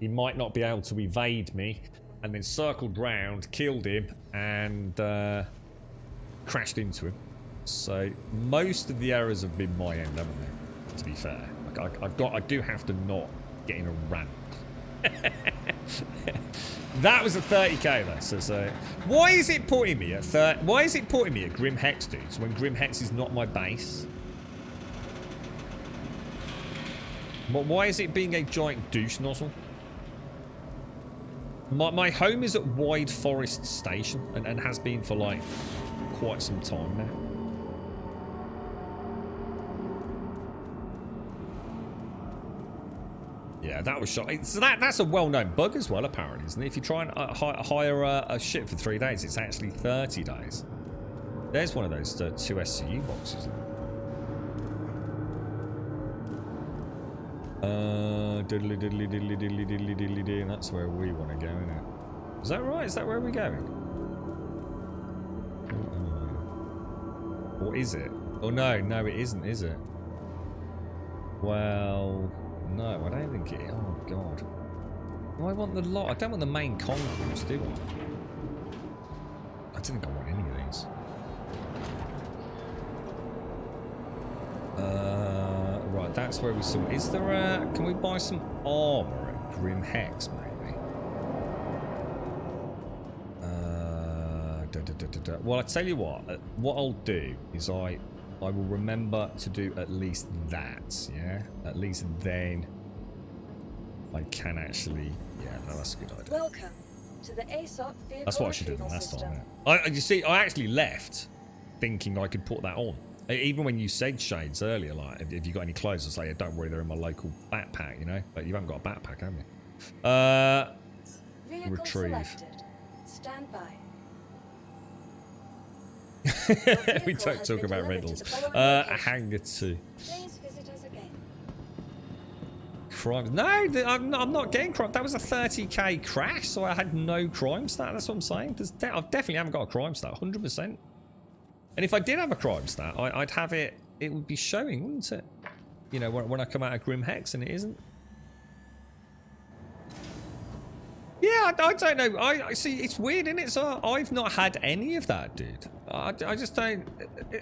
He might not be able to evade me. And then circled round, killed him, and crashed into him. So most of the errors have been my end, haven't they? To be fair, I do have to not get in a rant. That was a 30k though. So why is it putting me at why is it putting me at Grim Hex, dudes, when Grim Hex is not my base? Why is it being a giant douche nozzle? My home is at Wide Forest Station and has been for like quite some time now. Yeah, that was shot. So that's a well-known bug as well, apparently, isn't it? If you try and hire a ship for 3 days, it's actually 30 days. There's one of those 2 SCU boxes. Diddly diddly diddly diddly diddly diddly diddly. That's where we want to go, isn't it? Is that right? Is that where we're going? Or is it? Oh no, it isn't, is it? Well, no, I don't think it. Oh god. Do I want the lot? I don't want the main concourse, do I? I don't think I want any of these.
Right, that's where we saw. Is there a... Can we buy some armor at Grim Hex, maybe? Well, I tell you what I'll do is I will remember to do at least that, yeah? At least then I can actually... Yeah, no, that's a good idea.
Welcome to the ASOP vehicle
That's what I should have done
retrieval
last
system.
time. You see, I actually left thinking I could put that on. Even when you said shades earlier, like, if you got any clothes, I was like, yeah, don't worry, they're in my local backpack, you know? But you haven't got a backpack, have you?
Vehicle
Retrieve.
selected. Stand by.
We don't talk about rentals. Hangar 2.
Please visit us again.
Crime. No, I'm not getting crime. That was a 30k crash, so I had no crime stat. That's what I'm saying. I definitely haven't got a crime stat, 100%. And if I did have a crime stat, I'd have it. It would be showing, wouldn't it? You know, when I come out of Grim Hex, and it isn't. Yeah, I don't know. I see. It's weird, isn't it? So I've not had any of that, dude. I just don't.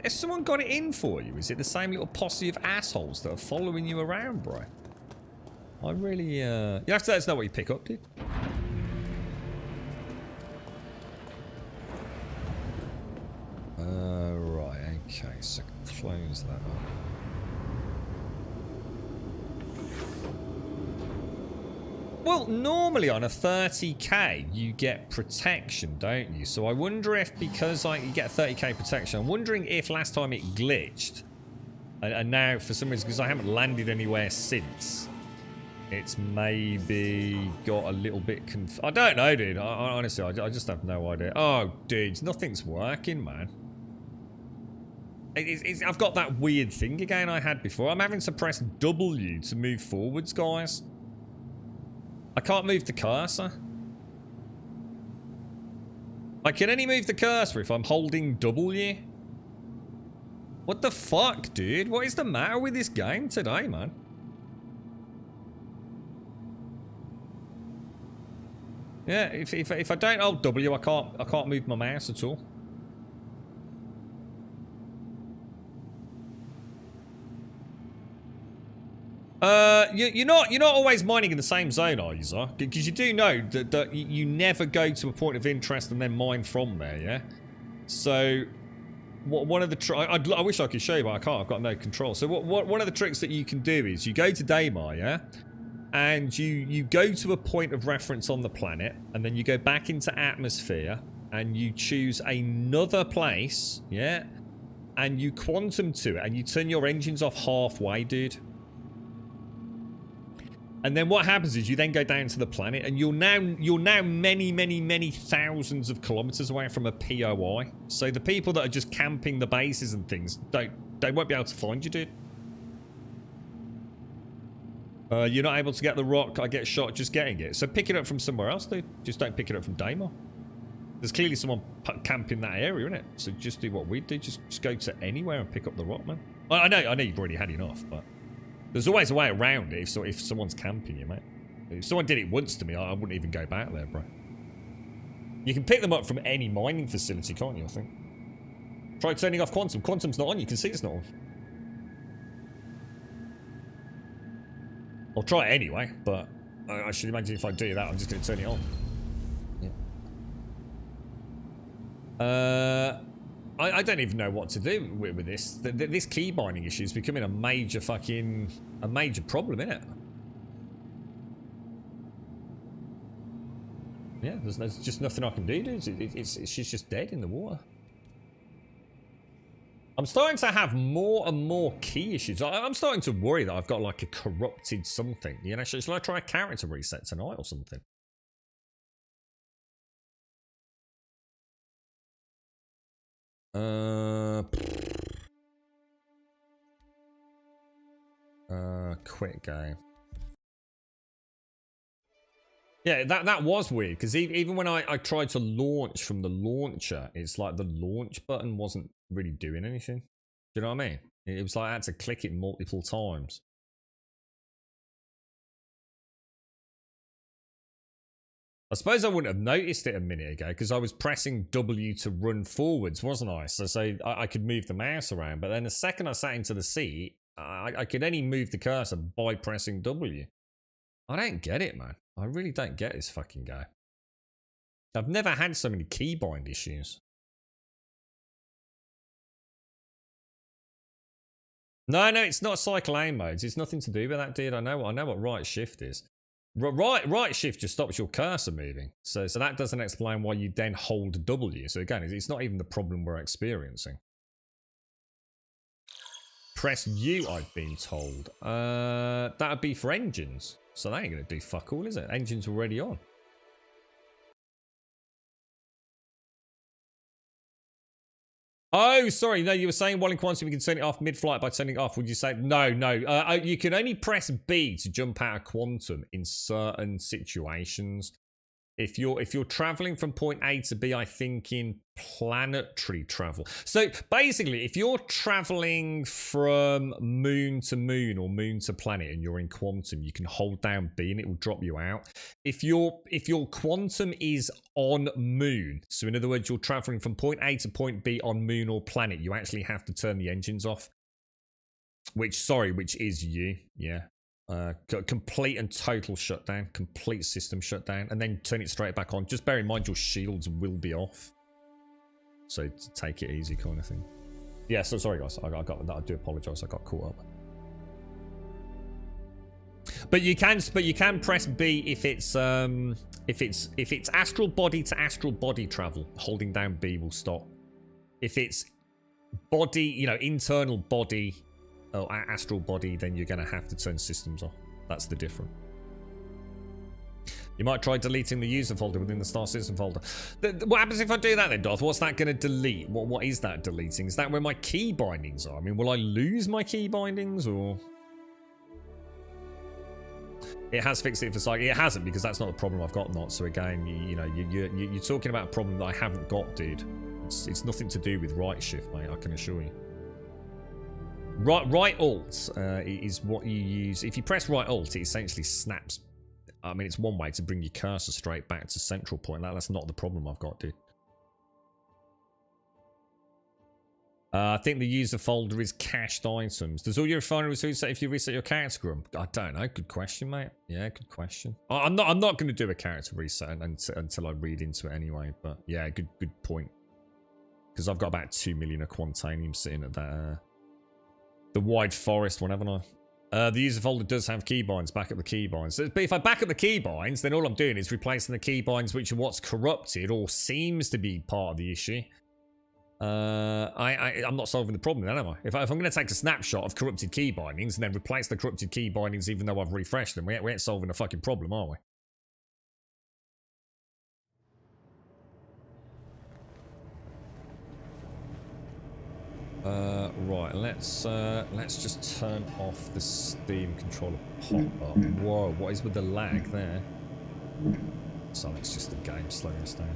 Has someone got it in for you? Is it the same little posse of assholes that are following you around, bro? I really. You have to let us know what you pick up, dude. Right. Okay. So close that up. Well, normally on a 30k, you get protection, don't you? So I wonder if, because you get 30k protection, I'm wondering if last time it glitched, and now for some reason, because I haven't landed anywhere since, it's maybe got a little bit I don't know, dude. Honestly, I just have no idea. Oh, dude, nothing's working, man. I've got that weird thing again I had before. I'm having to press W to move forwards, guys. I can't move the cursor. I can only move the cursor if I'm holding W. What the fuck, dude? What is the matter with this game today, man? Yeah, if I don't hold W, I can't move my mouse at all. You're not always mining in the same zone, are you, sir? Because you do know that you never go to a point of interest and then mine from there, yeah? So, one of the I wish I could show you, but I can't. I've got no control. So, one of the tricks that you can do is you go to Daymar, yeah? And you go to a point of reference on the planet, and then you go back into atmosphere, and you choose another place, yeah? And you quantum to it, and you turn your engines off halfway, dude. And then what happens is you then go down to the planet, and you're now many thousands of kilometers away from a POI. So the people that are just camping the bases and things they won't be able to find you, dude. You're not able to get the rock. I get shot just getting it. So pick it up from somewhere else, dude. Just don't pick it up from Daymar. There's clearly someone camping that area, isn't it? So just do what we do. Just go to anywhere and pick up the rock, man. I know you've already had enough, but there's always a way around it if someone's camping you, mate. If someone did it once to me, I wouldn't even go back there, bro. You can pick them up from any mining facility, can't you, I think? Try turning off Quantum. Quantum's not on. You can see it's not on. I'll try it anyway, but I should imagine if I do that, I'm just going to turn it on. Yeah. I don't even know what to do with this. This key binding issue is becoming a major problem, isn't it? Yeah, there's just nothing I can do, dude. She's just dead in the water. I'm starting to have more and more key issues. I'm starting to worry that I've got like a corrupted something. You know, shall I try a character reset tonight or something? Quit game. Yeah, that was weird, because even when I tried to launch from the launcher, it's like the launch button wasn't really doing anything. Do you know what I mean? It was like I had to click it multiple times. I suppose I wouldn't have noticed it a minute ago because I was pressing W to run forwards, wasn't I? So I could move the mouse around. But then the second I sat into the seat,
I can only move the cursor by pressing W. I don't get it, man. I really don't get this fucking game. I've never had so many keybind issues. No, it's not cycle aim modes. It's nothing to do with that, dude. I know what right shift is. Right shift just stops your cursor moving. So that doesn't explain why you then hold W. So again, it's not even the problem we're experiencing. Press U, I've been told. That would be for engines. So that ain't going to do fuck all, is it? Engines already on. Oh, sorry. No, you were saying while in quantum you can turn it off mid-flight by turning it off. Would you say no? You can only press B to jump out of quantum in certain situations. If you're traveling from point A to B, I think in planetary travel. So basically, if you're traveling from moon to moon or moon to planet and you're in quantum, you can hold down B and it will drop you out. If your quantum is on moon, so in other words, you're traveling from point A to point B on moon or planet, you actually have to turn the engines off. Which is you, yeah. Complete and total shutdown, complete system shutdown, and then turn it straight back on. Just bear in mind your shields will be off, so take it easy, kind of thing. Yeah, so sorry guys, I do apologise. I got caught up. But you can press B if it's astral body to astral body travel. Holding down B will stop. If it's body, internal body. Oh, astral body, then you're going to have to turn systems off. That's the difference. You might try deleting the user folder within the star system folder. What happens if I do that then, Darth? What's that going to delete? What is that deleting? Is that where my key bindings are? I mean, will I lose my key bindings or... It has fixed it for cycle. It hasn't, because that's not the problem I've got, not. So again, you're talking about a problem that I haven't got, dude. It's nothing to do with right shift, mate, I can assure you. Right alt is what you use. If you press right alt, it essentially snaps. I mean, it's one way to bring your cursor straight back to central point. That's not the problem I've got, dude. I think the user folder is cached items. Does all your refineries reset if you reset your character group? I don't know. Good question, mate. Yeah, good question. I'm not going to do a character reset until I read into it anyway. But yeah, good point. Because I've got about 2 million of Quantanium sitting at that. The wide forest one, haven't I? The user folder does have keybinds. Back up the keybinds. But if I back up the keybinds, then all I'm doing is replacing the keybinds, which are what's corrupted or seems to be part of the issue. I'm not solving the problem then, am I? If I'm going to take a snapshot of corrupted key bindings and then replace the corrupted key bindings even though I've refreshed them, we ain't solving a fucking problem, are we? Right, let's just turn off the Steam controller pop-up. Whoa, what is with the lag there? So it's just the game slowing us down.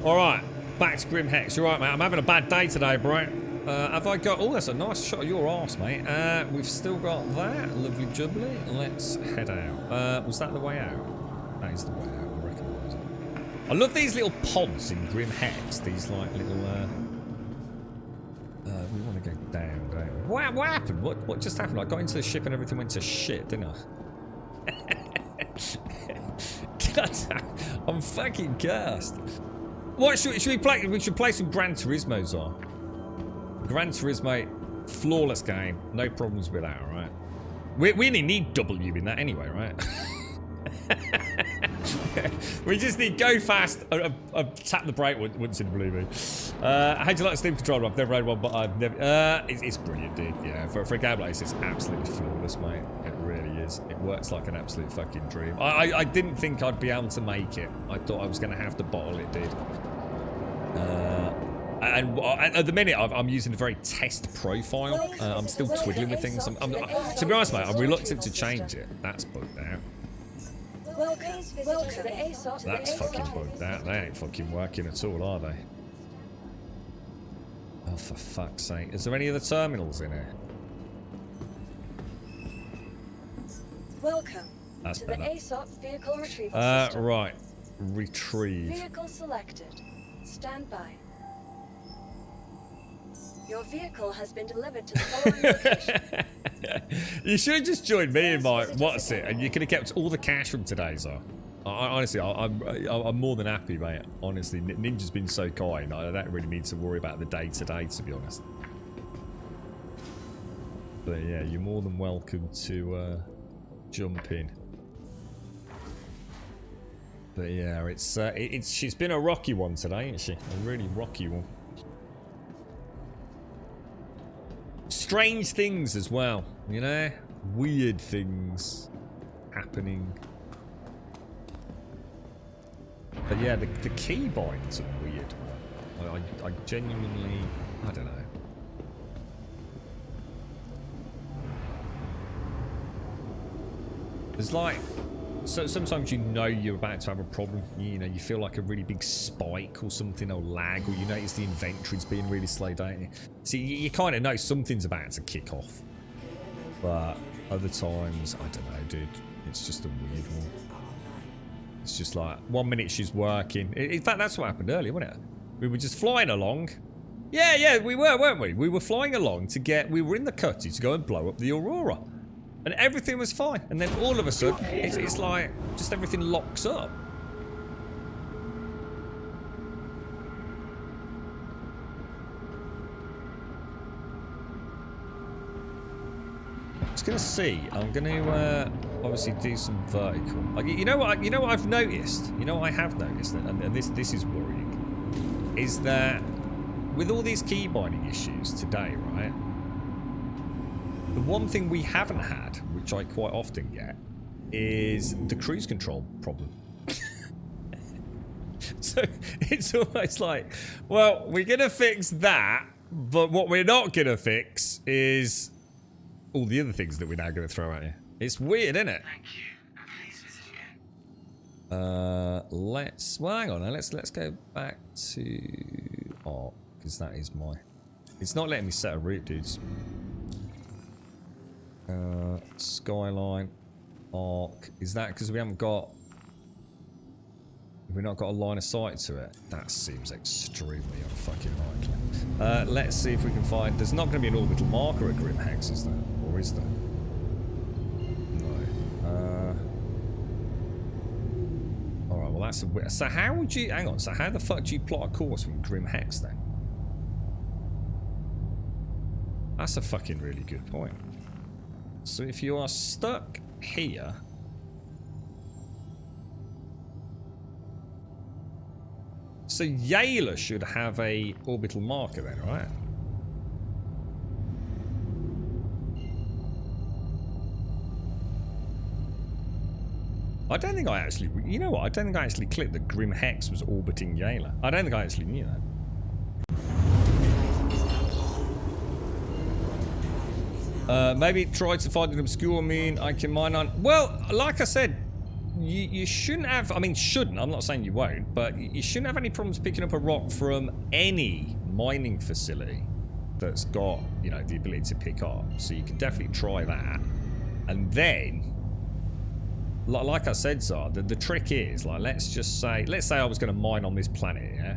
Alright, back to Grim Hex. You're right, mate. I'm having a bad day today, bro. Have I got... Oh, that's a nice shot of your arse, mate. We've still got that. Lovely jubbly. Let's head out. Was that the way out? That is the way out. I recognise it. I love these little pods in Grim Hex. These, like, little... we want to go down, don't we? What happened? What just happened? I got into the ship and everything went to shit, didn't I? God, I'm fucking cursed. What should we play? We should play some Gran Turismos on. Gran Turismo, flawless game. No problems with that, alright? We only need W in that anyway, right? We just need go fast, tap the brake once in the blue moon. How'd you like the Steam controller? I've never had one, but I've never... it's brilliant, dude. Yeah, for a game like this, it's absolutely flawless, mate. It really is. It works like an absolute fucking dream. I didn't think I'd be able to make it. I thought I was going to have to bottle it, dude. And at the minute, I'm using a very test profile. I'm still twiddling with things. To be honest, mate, I'm reluctant to change it. That's bugged out. That's fucking bugged out. They ain't fucking working at all, are they? Oh, for fuck's sake. Is there any other terminals in here?
Welcome
That's
to
better.
the ASOP vehicle retrieval system.
Right. Retrieve.
Vehicle selected. Stand by. Your vehicle has been delivered to the following location.
You should have just joined me in my what's it, and you could have kept all the cash from today's on. Honestly, I'm more than happy, mate. Honestly, Ninja's been so kind. I don't really need to worry about the day-to-day, to be honest. But yeah, you're more than welcome to jump in. But yeah, she's been a rocky one today, ain't she? A really rocky one. Strange things as well, you know? Weird things happening. But yeah, the keybinds are weird. I genuinely, I don't know. There's like, so sometimes you know you're about to have a problem. You know, you feel like a really big spike or something, or lag, or you notice the inventory's being really slow down. See, you kind of know something's about to kick off. But other times, I don't know, dude. It's just a weird one. It's just like, 1 minute she's working. In fact, that's what happened earlier, wasn't it? We were just flying along. Yeah, we were, weren't we? We were flying along we were in the cutty to go and blow up the Aurora. And everything was fine. And then all of a sudden, it's like, just everything locks up. I'm gonna obviously do some vertical. Like, you know what I've noticed? You know what I have noticed, and this is worrying, is that with all these key binding issues today, right? The one thing we haven't had, which I quite often get, is the cruise control problem. So it's almost like, well, we're gonna fix that, but what we're not gonna fix is all the other things that we're now gonna throw at you. It's weird, isn't it?
Thank you. Please visit again.
Well, hang on. Let's go back to Arc, because that is my. It's not letting me set a route, dudes. Skyline, Arc. Is that because we haven't got? We've not got a line of sight to it. That seems extremely unfucking likely. Let's see if we can find. There's not going to be an orbital marker at Grim Hex, is there? Or is there? No. Alright, well that's a... So how would you... Hang on, so how the fuck do you plot a course from Grim Hex then? That's a fucking really good point. So if you are stuck here... So Yayla should have a orbital marker then, right? I don't think I actually... You know what? I don't think I actually clicked that Grim Hex was orbiting Yayla. I don't think I actually knew that. Maybe try to find an obscure mean I can mine on... Well, like I said, you shouldn't have... I mean, shouldn't. I'm not saying you won't. But you shouldn't have any problems picking up a rock from any mining facility that's got, you know, the ability to pick up. So you can definitely try that. And then... Like I said, Zar, the trick is, like, let's say I was going to mine on this planet, yeah?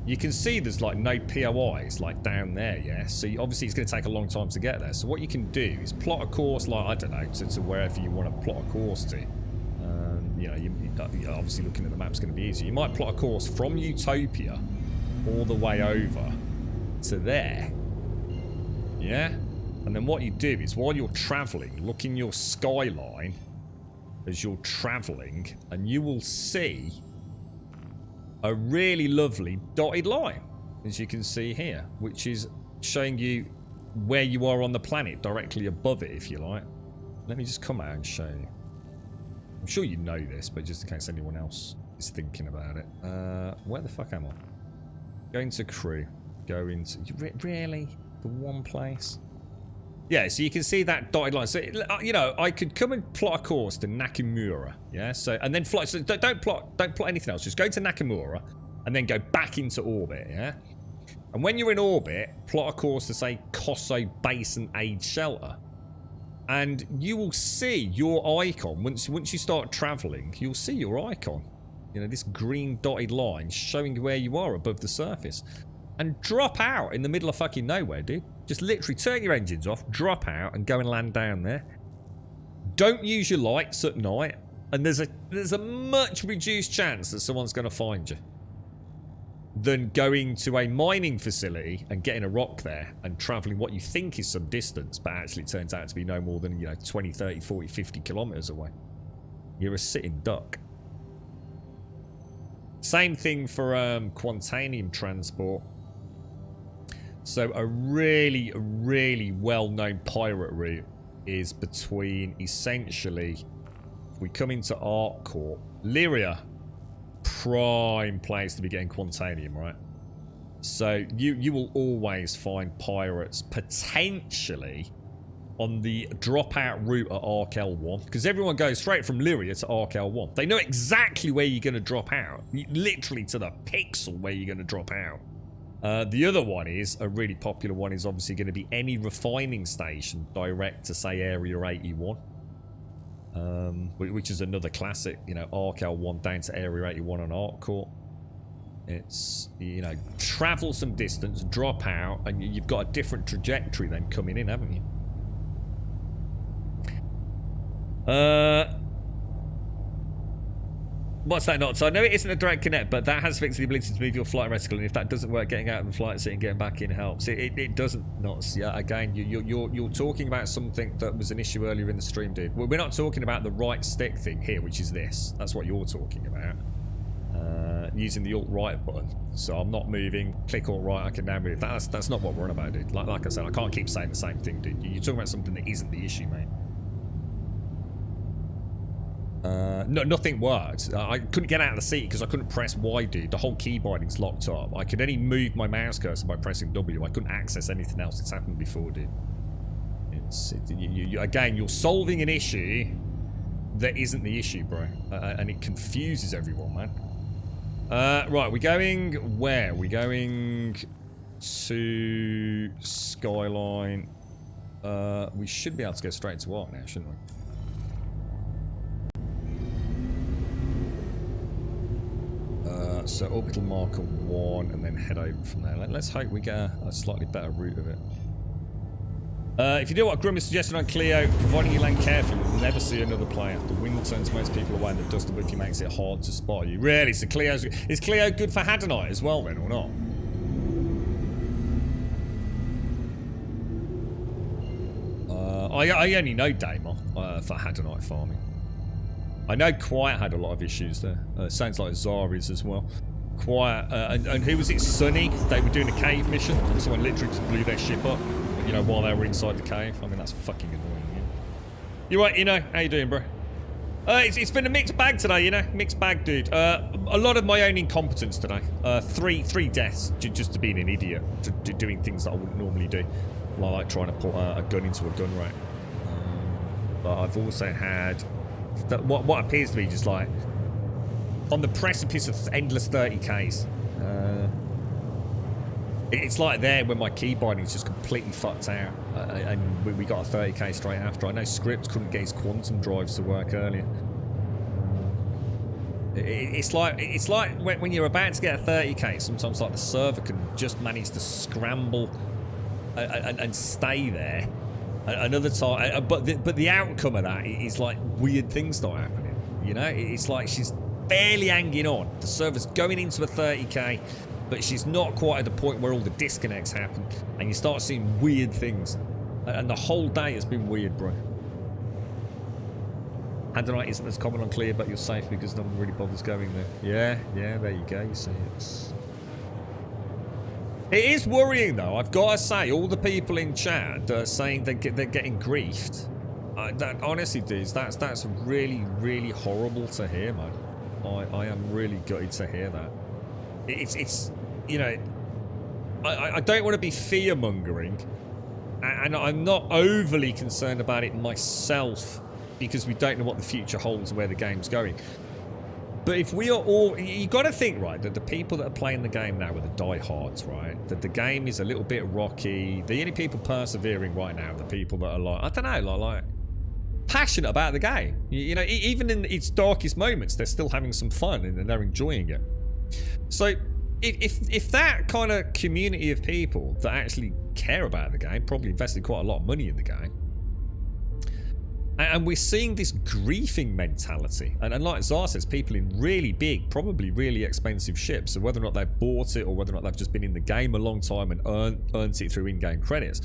You can see there's, like, no POIs, like, down there, yeah? So, obviously, it's going to take a long time to get there. So, what you can do is plot a course, like, I don't know, to wherever you want to plot a course to. You know, you're obviously looking at the map's going to be easy. You might plot a course from Utopia all the way over to there, yeah? And then what you do is, while you're travelling, look in your skyline as you're travelling, and you will see a really lovely dotted line, as you can see here, which is showing you where you are on the planet, directly above it, if you like. Let me just come out and show you. I'm sure you know this, but just in case anyone else is thinking about it. Where the fuck am I? Go into crew. Go into... Really? The one place? Yeah, so you can see that dotted line. So, you know, I could come and plot a course to Nakamura, yeah? So, and then fly... So don't plot anything else. Just go to Nakamura and then go back into orbit, yeah? And when you're in orbit, plot a course to, say, Kosso Basin Aid Shelter. And you will see your icon. Once you start travelling, you'll see your icon. You know, this green dotted line showing where you are above the surface. and drop out in the middle of fucking nowhere, dude. Just literally turn your engines off, drop out, and go and land down there. Don't use your lights at night, and there's a much reduced chance that someone's going to find you than going to a mining facility and getting a rock there and traveling what you think is some distance, but actually it turns out to be no more than, 20, 30, 40, 50 kilometers away. You're a sitting duck. Same thing for Quantanium transport. So a really, really well-known pirate route is between, essentially, if we come into Artcourt, Lyria, prime place to be getting Quantanium, right? So you will always find pirates potentially on the dropout route at Arc L1, because everyone goes straight from Lyria to Arc L1. They know exactly where you're going to drop out, literally to the pixel where you're going to drop out. The other one is, a really popular one, is obviously going to be any refining station direct to, say, Area 81. Which is another classic, Arc L1 down to Area 81 on Artcourt. It's, travel some distance, drop out, and you've got a different trajectory then coming in, haven't you? What's that not? So I know it isn't a direct connect, but that has fixed the ability to move your flight reticle, and if that doesn't work, getting out of the flight seat and getting back in helps. It doesn't not. Yeah, again, you're talking about something that was an issue earlier in the stream, dude. We're not talking about the right stick thing here, which is this. That's what you're talking about. Using the alt-right button. So I'm not moving. Click alt-right, I can now move. That's not what we're on about, dude. Like I said, I can't keep saying the same thing, dude. You're talking about something that isn't the issue, mate. No, nothing worked. I couldn't get out of the seat because I couldn't press Y, dude. The whole key binding's locked up. I could only move my mouse cursor by pressing W. I couldn't access anything else. It's happened before, dude. Again, you're solving an issue that isn't the issue, bro. And it confuses everyone, man. Right, we're going where? We're going to Skyline. We should be able to go straight to Arc now, shouldn't we? So orbital marker 1 and then head over from there. Let's hope we get a slightly better route of it. If you do what Grum is suggesting on Clio, providing you land carefully, you'll never see another player. The wind turns most people away and the dust above you makes it hard to spot you. Really? So is Clio good for Hadanite as well then, or not? I only know Daemon for Hadanite farming. I know Quiet had a lot of issues there. Sounds like Zari's as well. Quiet, and who was it? Sunny? They were doing a cave mission and someone literally just blew their ship up, while they were inside the cave. I mean, that's fucking annoying. Yeah? You right, how you doing, bro? It's been a mixed bag today, Mixed bag, dude. A lot of my own incompetence today. Three deaths just to being an idiot, to doing things that I wouldn't normally do. Like trying to put a gun into a gun rack. But I've also had what appears to be just like on the precipice of endless 30Ks. It's like there when my key binding's just completely fucked out, and we got a 30K straight after. I know Scripps couldn't get his quantum drives to work earlier. It's like when you're about to get a 30K, sometimes like the server can just manage to scramble and stay there. Another time, but the outcome of that is like weird things start happening. It's like she's barely hanging on. The server's going into a 30K, but she's not quite at the point where all the disconnects happen, and you start seeing weird things. And the whole day has been weird, bro. Hadanite isn't as common on Clear, but you're safe because no one really bothers going there. Yeah, there you go. You see, it is worrying though. I've got to say, all the people in chat that are saying they're getting griefed. That honestly, dudes, that's really, really horrible to hear, man. I am really gutted to hear that. It's I don't want to be fear mongering, and I'm not overly concerned about it myself because we don't know what the future holds and where the game's going. But if we are all... you got to think, right, that the people that are playing the game now are the diehards, right? That the game is a little bit rocky. The only people persevering right now are the people that are like, I don't know, like passionate about the game. Even in its darkest moments, they're still having some fun and they're enjoying it. So if that kind of community of people that actually care about the game probably invested quite a lot of money in the game, and we're seeing this griefing mentality, and like Zar says, people in really big, probably really expensive ships, so whether or not they've bought it or whether or not they've just been in the game a long time and earned it through in-game credits,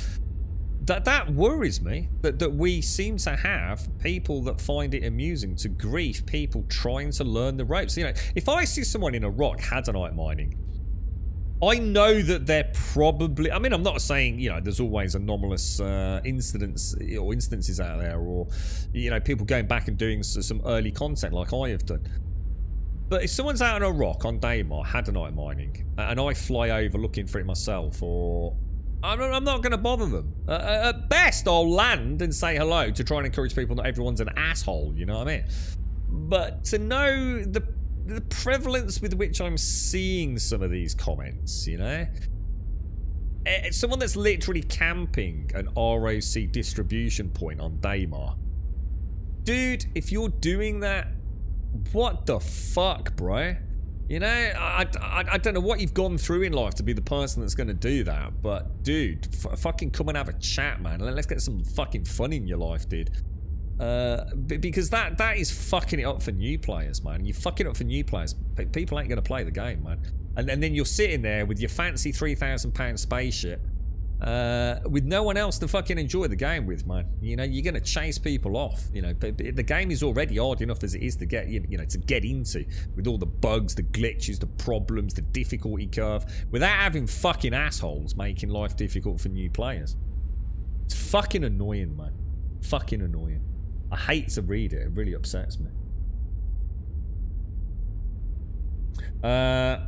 that worries me, that we seem to have people that find it amusing to grief people trying to learn the ropes. You know, if I see someone in a rock hadanite mining, I know that they're probably, I mean, I'm not saying, you know, there's always anomalous incidents or instances out there, or, you know, people going back and doing some early content like I have done. But if someone's out on a rock on Daymar, hadanite mining, and I fly over looking for it myself, or I'm not going to bother them. At best, I'll land and say hello to try and encourage people not everyone's an asshole, you know what I mean? But to know the prevalence with which I'm seeing some of these comments, you know? Someone that's literally camping an ROC distribution point on Daymar. Dude, if you're doing that, what the fuck, bro? You know, I don't know what you've gone through in life to be the person that's going to do that, but dude, fucking come and have a chat, man. Let's get some fucking fun in your life, dude. Because that is fucking it up for new players, man. You fucking up for new players. People ain't going to play the game, man. And then you're sitting there with your fancy £3,000 spaceship, with no one else to fucking enjoy the game with, man. You know, you're going to chase people off. You know, but the game is already hard enough as it is to get, you know, to get into, with all the bugs, the glitches, the problems, the difficulty curve, without having fucking assholes making life difficult for new players. It's fucking annoying, man. Fucking annoying. I hate to read it. It really upsets me. Yeah,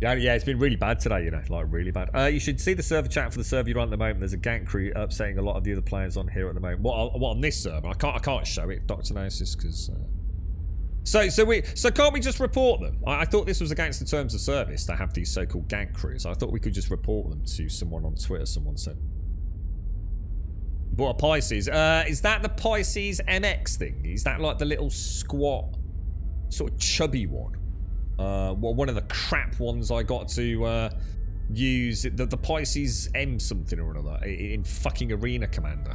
it's been really bad today, you know, like really bad. You should see the server chat for the server you're on at the moment. There's a gank crew upsetting a lot of the other players on here at the moment. What on this server? I can't show it, Dr. Gnosis, because. So can't we just report them? I thought this was against the terms of service to have these so-called gank crews. I thought we could just report them to someone on Twitter. Someone said. What a Pisces? Is that the Pisces MX thing? Is that like the little squat, sort of chubby one? Well, one of the crap ones I got to use, the Pisces M something or another in fucking Arena Commander.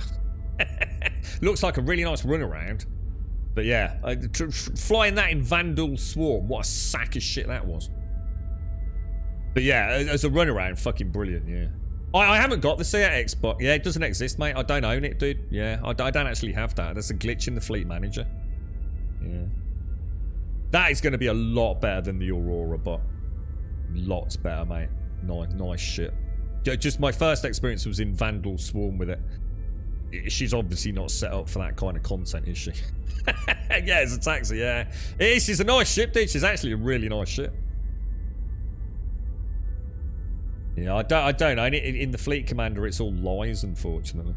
Looks like a really nice runaround. But yeah, flying that in Vandal Swarm, what a sack of shit that was. But yeah, as a runaround, fucking brilliant, yeah. I haven't got the CX, but yeah, it doesn't exist, mate. I don't own it, dude. Yeah, I don't actually have that. There's a glitch in the Fleet Manager. Yeah. That is going to be a lot better than the Aurora, but lots better, mate. Nice shit. Just my first experience was in Vandal Swarm with it. She's obviously not set up for that kind of content, is she? Yeah, it's a taxi, yeah. It is. She's a nice ship, dude. She's actually a really nice ship. Yeah, I don't know. In the Fleet Commander, it's all lies, unfortunately.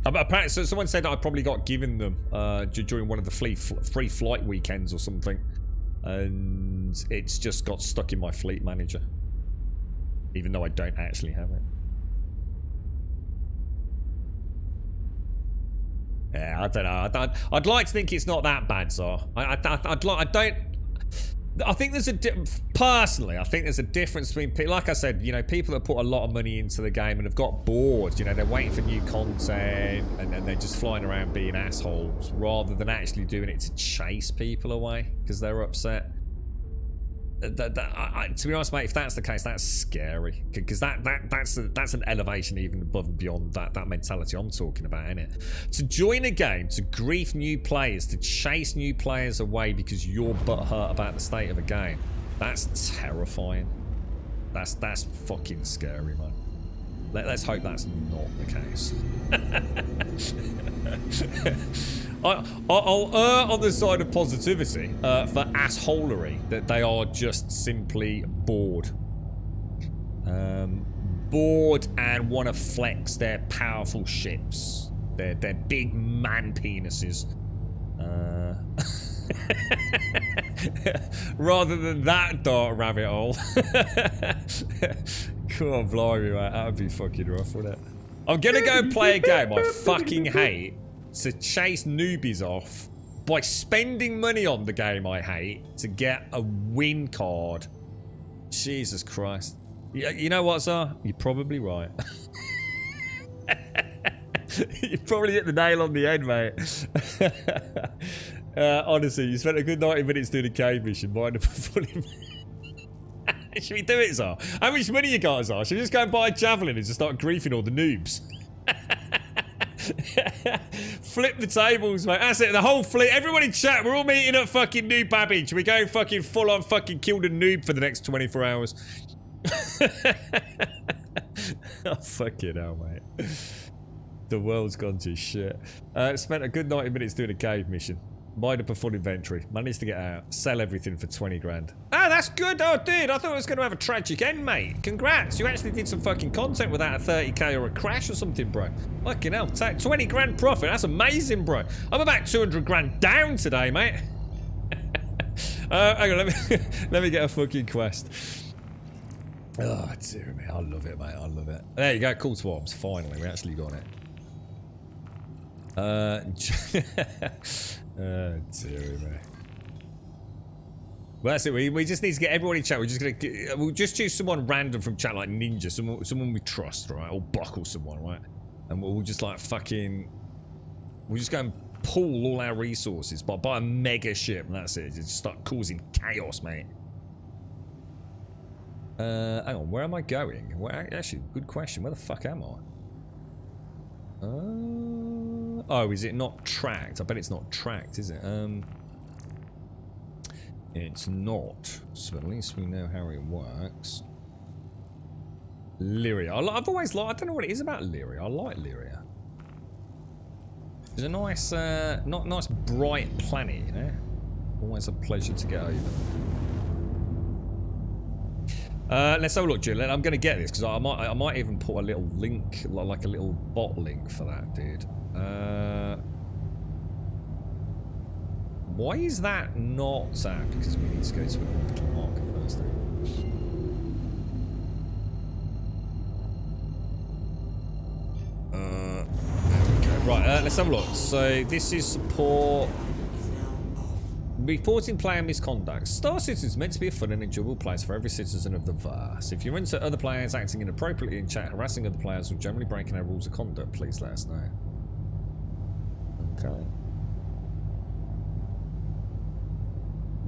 Apparently, so someone said I probably got given them during one of the free flight weekends or something, and it's just got stuck in my Fleet Manager, even though I don't actually have it. Yeah, I don't know. I'd like to think it's not that bad, so I think there's personally, I think there's a difference between people, like I said, you know, people that put a lot of money into the game and have got bored, you know, they're waiting for new content and they're just flying around being assholes rather than actually doing it to chase people away because they're upset. To be honest, mate, if that's the case, that's scary because that's an elevation even above and beyond that mentality I'm talking about, isn't it? To join a game, to grief new players, to chase new players away because you're butthurt about the state of a game, that's terrifying. That's fucking scary, man. Let's hope that's not the case. I'll err on the side of positivity for assholery, that they are just simply bored. Bored and want to flex their powerful ships. Their big man penises. Rather than that dark rabbit hole. Come on, blimey, mate. That would be fucking rough, wouldn't it? I'm gonna go and play a game I fucking hate to chase newbies off by spending money on the game I hate to get a win card Jesus Christ. You know what, Zar? You're probably right. You probably hit the nail on the head, mate. Honestly, you spent a good 90 minutes doing a cave mission. Mind if I fully... Should we do it, Zar? How much money you got, Zar? Should we just go and buy a javelin and just start griefing all the noobs? Flip the tables, mate. That's it. The whole fleet. Everyone in chat. We're all meeting at fucking Noob Babbage. We go fucking full on fucking killed a noob for the next 24 hours. Oh, fucking hell, mate. The world's gone to shit. Spent a good 90 minutes doing a cave mission. Mined up a full inventory. Managed to get out. Sell everything for 20 grand. Ah, that's good. Oh, dude. I thought it was going to have a tragic end, mate. Congrats. You actually did some fucking content without a 30k or a crash or something, bro. Fucking hell. 20 grand profit. That's amazing, bro. I'm about 200 grand down today, mate. Hang on. Let me get a fucking quest. Oh, dear me. I love it, mate. I love it. There you go. Cool swarms. Finally. We actually got it. Oh, dear me. Well, that's it. We just need to get everyone in chat. We'll just choose someone random from chat, like Ninja, someone we trust, right? Or Buckle someone, right? And we'll just like fucking... We'll just go and pool all our resources, buy a mega ship, and that's it. Just start causing chaos, mate. Hang on, where am I going? Actually, good question. Where the fuck am I? Oh, is it not tracked? I bet it's not tracked, is it? It's not. So at least we know how it works. Lyria. I've always liked... I don't know what it is about Lyria. I like Lyria. It's a nice, nice bright planet, you know? Always a pleasure to get over. Let's have a look, Jill. I'm going to get this because I might even put a little link, like a little bot link for that, dude. Why is that not out? Because we need to go to an orbital marker first. There we go. Right, let's have a look. So this is support. Reporting player misconduct. Star Citizen is meant to be a fun and enjoyable place for every citizen of the verse. If you run into other players acting inappropriately in chat, harassing other players, or generally breaking our rules of conduct, please let us know. Okay.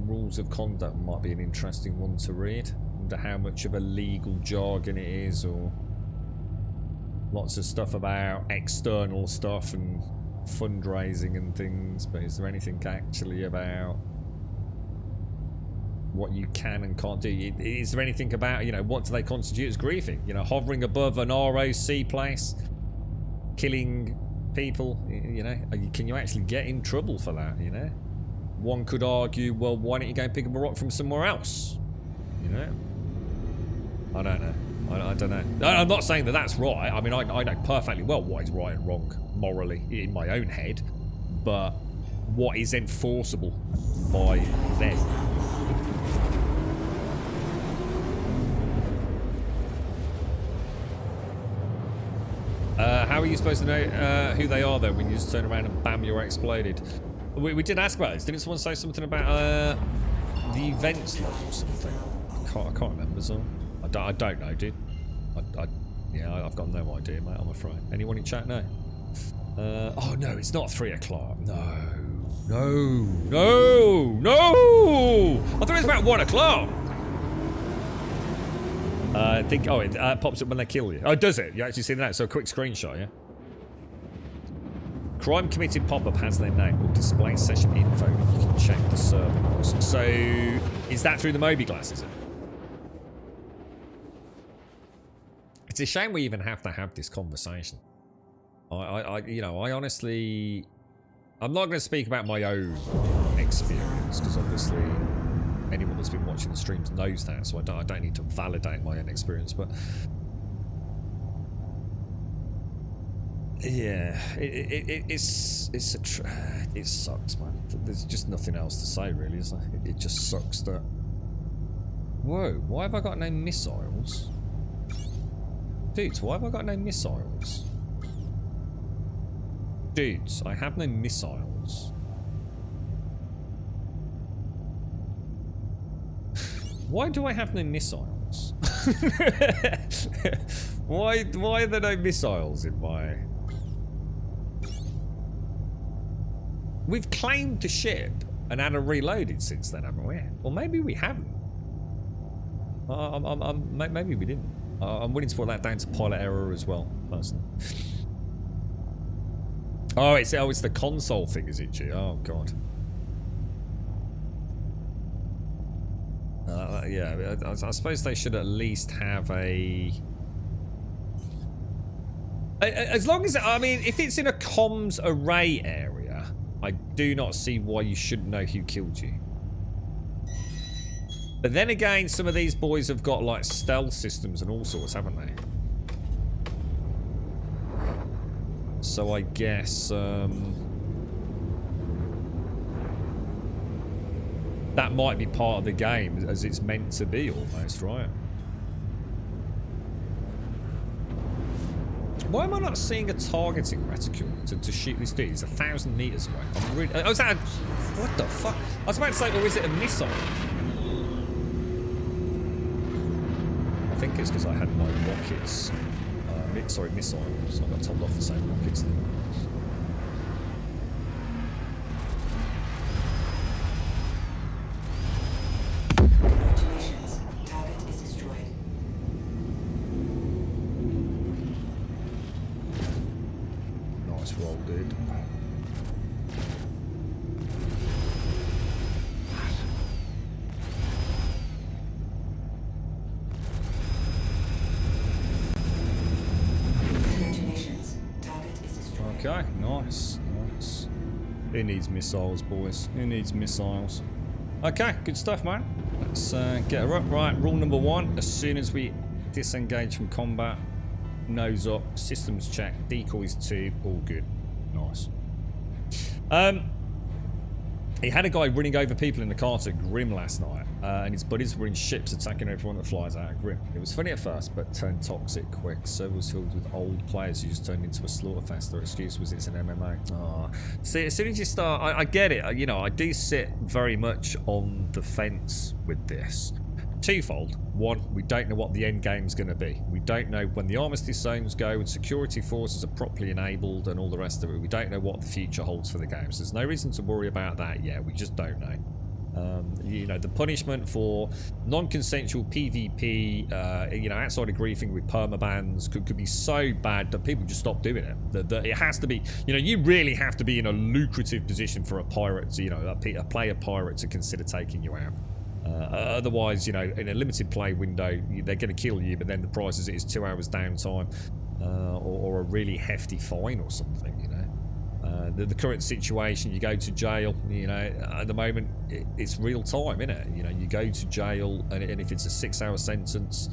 Rules of conduct might be an interesting one to read. I wonder how much of a legal jargon it is, or lots of stuff about external stuff and fundraising and things, but is there anything actually about what you can and can't do? Is there anything about, you know, what do they constitute as griefing? You know, hovering above an ROC place, killing people, you know, can you actually get in trouble for that, you know? One could argue, well, why don't you go and pick up a rock from somewhere else? You know? I don't know. I don't know. I'm not saying that that's right. I mean, I know perfectly well what is right and wrong morally in my own head, but what is enforceable by them? How are you supposed to know who they are, though, when you just turn around and bam, you're exploded? We did ask about this. Didn't someone say something about the events log or something? I can't remember, so I don't know, dude. Yeah, I've got no idea, mate, I'm afraid. Anyone in chat know? Oh, no, it's not 3 o'clock. No. I thought it was about 1 o'clock. I think, oh, it pops up when they kill you. Oh, does it? You actually see that? So a quick screenshot, yeah? Crime committed pop-up has their name. Will display session info. You can check the server logs. So, is that through the Moby Glass, is it? It's a shame we even have to have this conversation. You know, I honestly... I'm not going to speak about my own experience, because obviously anyone that's been watching the streams knows that, so I don't need to validate my own experience, but... Yeah, it sucks, man. There's just nothing else to say, really, is there? It just sucks that... Whoa, why have I got no missiles? Dudes, why have I got no missiles? Dudes, I have no missiles. Why do I have no missiles? Why are there no missiles in my... We've claimed the ship and had it reloaded since then, haven't we? Or maybe we haven't. Maybe we didn't. I'm willing to put that down to pilot error as well, personally. Oh, it's the console thing, is it, G? Oh, God. Yeah, I suppose they should at least have a... As long as... I mean, if it's in a comms array area, I do not see why you shouldn't know who killed you. But then again, some of these boys have got, like, stealth systems and all sorts, haven't they? So I guess, that might be part of the game as it's meant to be, almost, right? Why am I not seeing a targeting reticule to shoot this dude? He's 1,000 meters away. I'm really... Oh, is that a... What the fuck? I was about to say, or is it a missile? I think it's because I had my rockets. Sorry, missiles. I got told off for saying rockets then.
Congratulations. Target is destroyed.
Nice roll, dude. Okay, nice, nice. Who needs missiles, boys? Who needs missiles? Okay, good stuff, man. Let's get her up. Right, rule number 1. As soon as we disengage from combat, nose up, systems check, decoys 2, all good. Nice. He had a guy running over people in the cart at Grim last night, and his buddies were in ships attacking everyone that flies out of Grim. It was funny at first, but turned toxic quick. Servers filled with old players who just turned into a slaughterfest. Their excuse was it's an MMA. Oh. See, as soon as you start, I get it. You know, I do sit very much on the fence with this. Twofold. One, we don't know what the end game's going to be. We don't know when the armistice zones go and security forces are properly enabled and all the rest of it. We don't know what the future holds for the games. There's no reason to worry about that yet. We just don't know. You know, the punishment for non-consensual PvP, you know, outside of griefing with permabans could be so bad that people just stop doing it. That it has to be, you know, you really have to be in a lucrative position for a pirate, to, you know, a player pirate to consider taking you out. Otherwise, you know, in a limited play window, they're going to kill you, but then the price is 2 hours downtime or a really hefty fine or something, you know. The current situation, you go to jail, you know, at the moment, it's real time, isn't it? You know, you go to jail, and if it's a 6-hour sentence,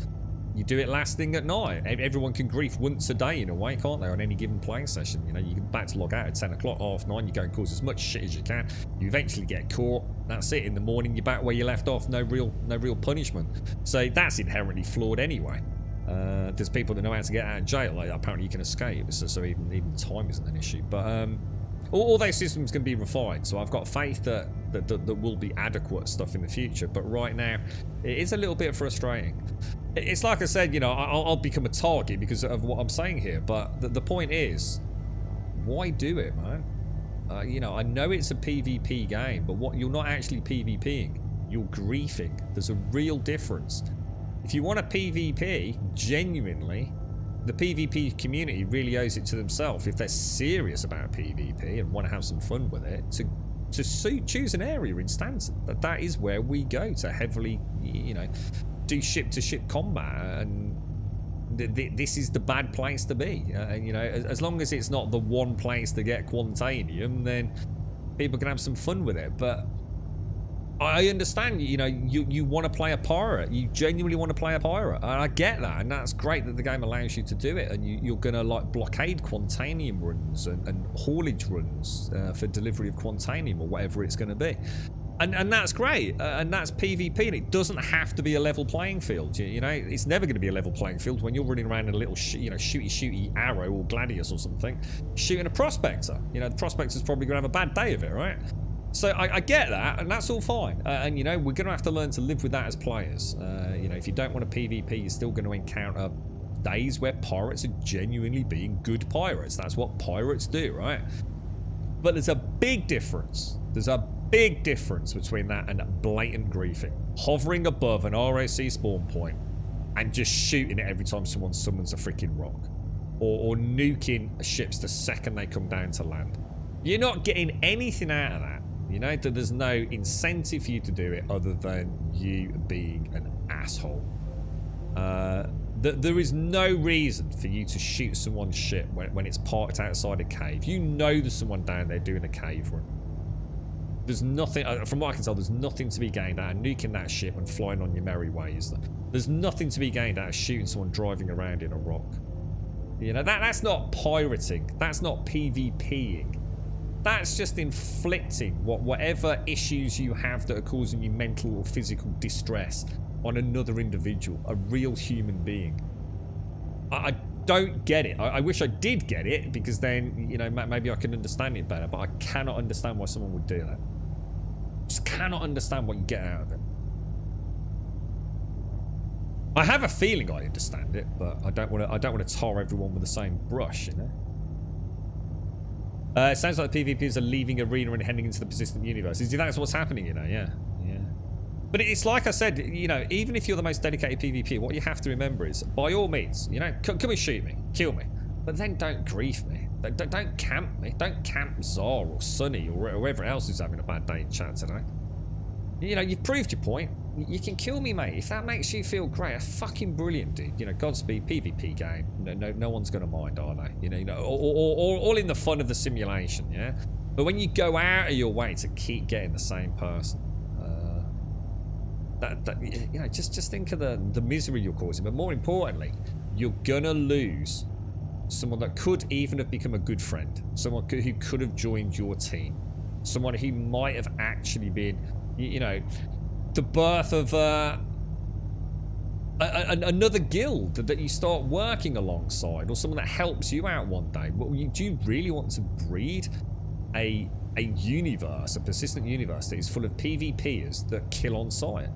you do it last thing at night. Everyone can grief once a day in a way, can't they, on any given playing session? You know, you can back to log out at 10 o'clock, half 9, you go and cause as much shit as you can. You eventually get caught. That's it. In the morning, you're back where you left off. No real punishment. So that's inherently flawed anyway. There's people that know how to get out of jail. Like, apparently you can escape, so even time isn't an issue. But all those systems can be refined. So I've got faith that will be adequate stuff in the future. But right now, it is a little bit frustrating. It's like I said, you know, I'll become a target because of what I'm saying here. But the point is, why do it, man? You know, I know it's a PvP game, but what you're not actually PvPing. You're griefing. There's a real difference. If you want a PvP, genuinely, the PvP community really owes it to themselves. If they're serious about PvP and want to have some fun with it, to choose an area in Stanton. That is where we go to heavily, you know, do ship-to-ship combat, and this is the bad place to be. You know, as long as it's not the one place to get Quantanium, then people can have some fun with it. But I understand, you know, you want to play a pirate. You genuinely want to play a pirate. And I get that, and that's great that the game allows you to do it. And you're going to, like, blockade Quantanium runs and haulage runs for delivery of Quantanium or whatever it's going to be. And that's great, and that's PvP, and it doesn't have to be a level playing field. You know, it's never going to be a level playing field when you're running around in a little, you know, shooty arrow or gladius or something, shooting a prospector. You know, the prospector's probably going to have a bad day of it, right? So I get that, and that's all fine. And, you know, we're going to have to learn to live with that as players. You know, if you don't want to PvP, you're still going to encounter days where pirates are genuinely being good pirates. That's what pirates do, right? But there's a big difference. There's a big difference between that and blatant griefing. Hovering above an ROC spawn point and just shooting it every time someone summons a freaking rock. Or nuking ships the second they come down to land. You're not getting anything out of that. You know, there's no incentive for you to do it other than you being an asshole. There is no reason for you to shoot someone's ship when it's parked outside a cave. You know there's someone down there doing a cave run. There's nothing, from what I can tell, there's nothing to be gained out of nuking that ship and flying on your merry way, is there? There's nothing to be gained out of shooting someone driving around in a rock. You know, that's not pirating. That's not PvPing. That's just inflicting whatever issues you have that are causing you mental or physical distress on another individual, a real human being. I don't get it. I wish I did get it, because then, you know, maybe I can understand it better, but I cannot understand why someone would do that. Just cannot understand what you get out of it. I have a feeling I understand it, but I don't want to tar everyone with the same brush, you know. It sounds like the PvPs are leaving arena and heading into the persistent universe. See, that's what's happening, you know. Yeah. But it's like I said, you know, even if you're the most dedicated PvP, what you have to remember is, by all means, you know, come and shoot me, kill me, but then don't grief me. Don't camp me. Don't camp Czar or Sunny or whoever else is having a bad day in chat today. You know, you've proved your point. You can kill me, mate. If that makes you feel great, fucking brilliant, dude. You know, Godspeed, PvP game. No one's gonna mind, are they? You know, all in the fun of the simulation, yeah. But when you go out of your way to keep getting the same person, you know, just think of the misery you're causing. But more importantly, you're gonna lose someone that could even have become a good friend, someone who could have joined your team, someone who might have actually been, you know, the birth of another guild that you start working alongside, or someone that helps you out one day. Do you really want to breed a universe, a persistent universe that is full of PvPers that kill on sight?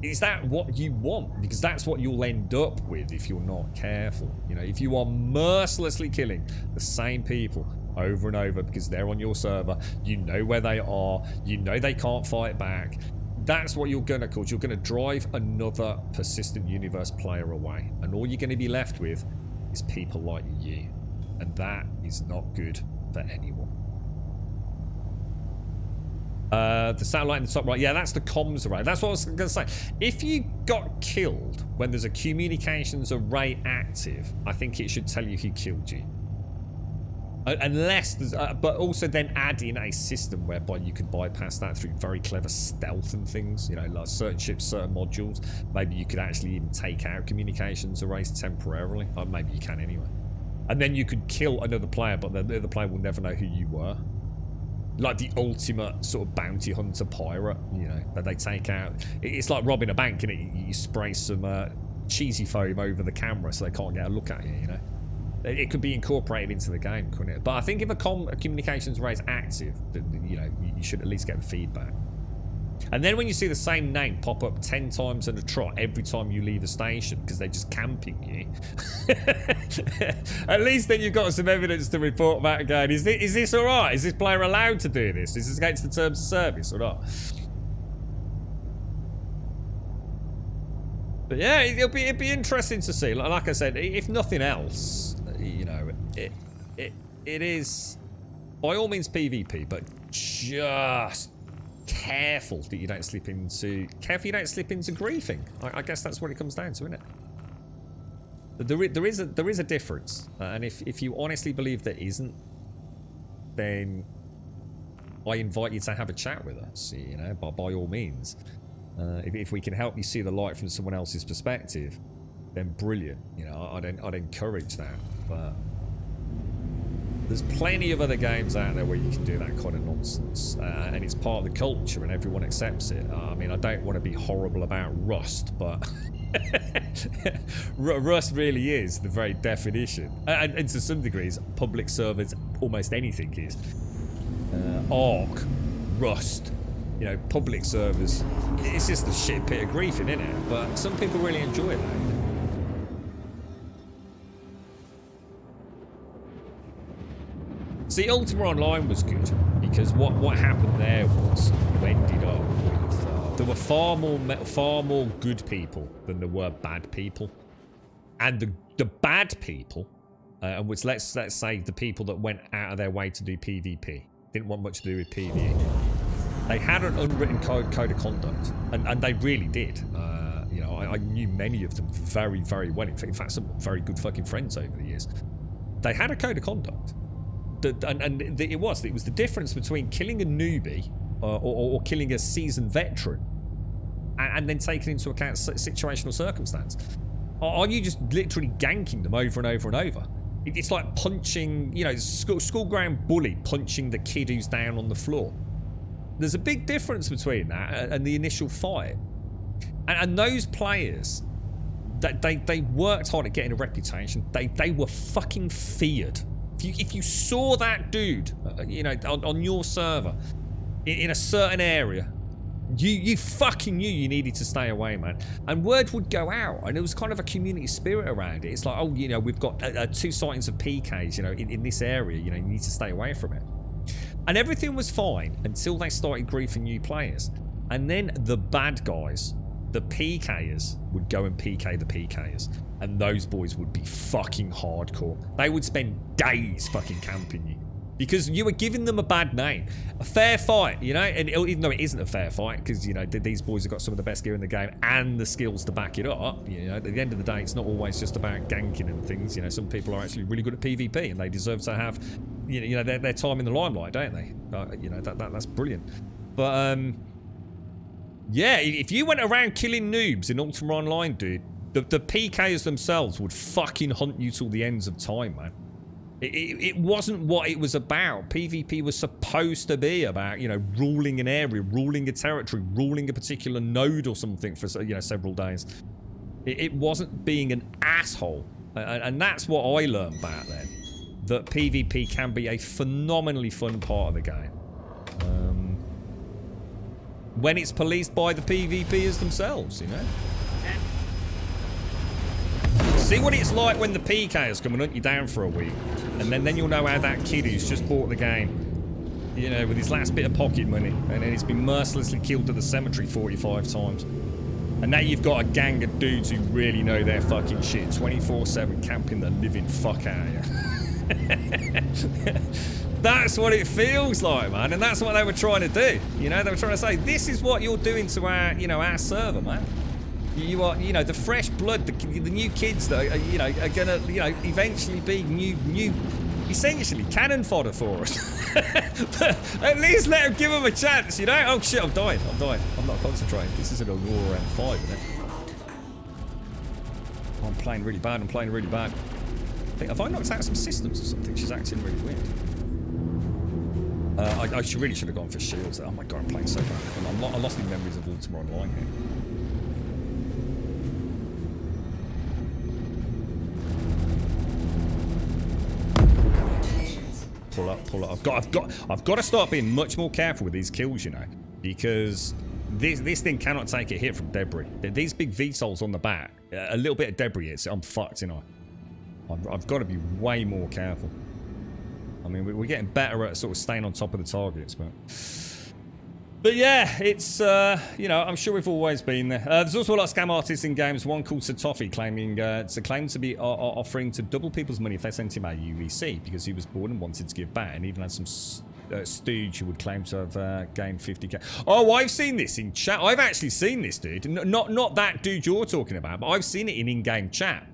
Is that what you want? Because that's what you'll end up with if you're not careful. You know, if you are mercilessly killing the same people over and over because they're on your server, you know where they are, you know they can't fight back, that's what you're going to cause. You're going to drive another persistent universe player away. And all you're going to be left with is people like you. And that is not good for anyone. The satellite in the top right, yeah, that's the comms array. That's what I was going to say. If you got killed when there's a communications array active, I think it should tell you who killed you. Unless there's, but also then add in a system whereby you could bypass that through very clever stealth and things. You know, like certain ships, certain modules. Maybe you could actually even take out communications arrays temporarily. Or maybe you can anyway. And then you could kill another player, but the other player will never know who you were. Like the ultimate sort of bounty hunter pirate, you know, that they take out. It's like robbing a bank, and you spray some cheesy foam over the camera so they can't get a look at you, you know. It could be incorporated into the game, couldn't it? But I think if a communications array is active, you know, you should at least get the feedback. And then when you see the same name pop up 10 times in a trot every time you leave a station because they're just camping you, at least then you've got some evidence to report back going, is this all right? Is this player allowed to do this? Is this against the terms of service or not? But yeah, it'd be interesting to see. Like I said, if nothing else, you know, it is by all means PvP, but just careful that you don't slip into griefing. I guess that's what it comes down to, isn't it? There is a difference, and if you honestly believe there isn't, then I invite you to have a chat with us. You know, by all means, if we can help you see the light from someone else's perspective, then brilliant. You know, I'd encourage that, but there's plenty of other games out there where you can do that kind of nonsense, and it's part of the culture and everyone accepts it. I mean, I don't want to be horrible about Rust, but Rust really is the very definition, and to some degrees public servers, almost anything is. Ark Rust, you know, public servers. It's just a shit pit of grief, isn't it? But some people really enjoy it. See, Ultima Online was good because what happened there was you ended up with there were far more good people than there were bad people, and the bad people, and which let's say the people that went out of their way to do PvP didn't want much to do with PvE. They had an unwritten code of conduct, and they really did. You know, I knew many of them very, very well. In fact, some very good fucking friends over the years. They had a code of conduct. It was the difference between killing a newbie or killing a seasoned veteran and then taking into account situational circumstance. Are you just literally ganking them over and over and over? It's like punching, you know, school ground bully punching the kid who's down on the floor. There's a big difference between that and the initial fight. And those players, they worked hard at getting a reputation. They were fucking feared. If you saw that dude, you know, on your server, in a certain area, you fucking knew you needed to stay away, man. And word would go out, and there was kind of a community spirit around it. It's like, oh, you know, we've got 2 sightings of PKs, you know, in this area, you know, you need to stay away from it. And everything was fine until they started griefing new players. And then the bad guys, the PKers, would go and PK the PKers. And those boys would be fucking hardcore. They would spend days fucking camping you. Because you were giving them a bad name. A fair fight, you know? And even though it isn't a fair fight, because, you know, these boys have got some of the best gear in the game and the skills to back it up, you know, at the end of the day, it's not always just about ganking and things. You know, some people are actually really good at PvP and they deserve to have, you know, their time in the limelight, don't they? You know, that's brilliant. But, yeah, if you went around killing noobs in Ultima Online, dude, the PKs themselves would fucking hunt you till the ends of time, man. It wasn't what it was about. PvP was supposed to be about, you know, ruling an area, ruling a territory, ruling a particular node or something for, you know, several days. It wasn't being an asshole. And that's what I learned back then. That PvP can be a phenomenally fun part of the game. When it's policed by the PvPers themselves, you know? See what it's like when the PKs come and hunt you down for a week. And then you'll know how that kid who's just bought the game, you know, with his last bit of pocket money, and then he's been mercilessly killed at the cemetery 45 times. And now you've got a gang of dudes who really know their fucking shit, 24/7 camping the living fuck out of you. That's what it feels like, man, and that's what they were trying to do. You know, they were trying to say, this is what you're doing to our, you know, our server, man. You are, you know, the fresh blood, the new kids that are, you know, are gonna, you know, eventually be new, essentially cannon fodder for us. But at least let them give them a chance, you know. Oh shit, I'm dying. I'm not concentrating. This isn't a war around 5, isn't it? Oh, I'm playing really bad. Have I knocked out some systems or something? She's acting really weird. I really should have gone for shields. Oh my god, I'm playing so bad. I lost the memories of Ultima Online here. Pull up. I've got to start being much more careful with these kills, you know, because this thing cannot take a hit from debris. These big VTOLs on the back, a little bit of debris hits, I'm fucked, you know. I've got to be way more careful. I mean, we're getting better at sort of staying on top of the targets, but yeah, it's, you know, I'm sure we've always been there. There's also a lot of scam artists in games, one called Satofi, claiming to be offering to double people's money if they sent him a uAEC because he was bored and wanted to give back, and even had some stooge who would claim to have gained 50k. Oh, I've seen this in chat. I've actually seen this, dude. Not that dude you're talking about, but I've seen it in-game chat.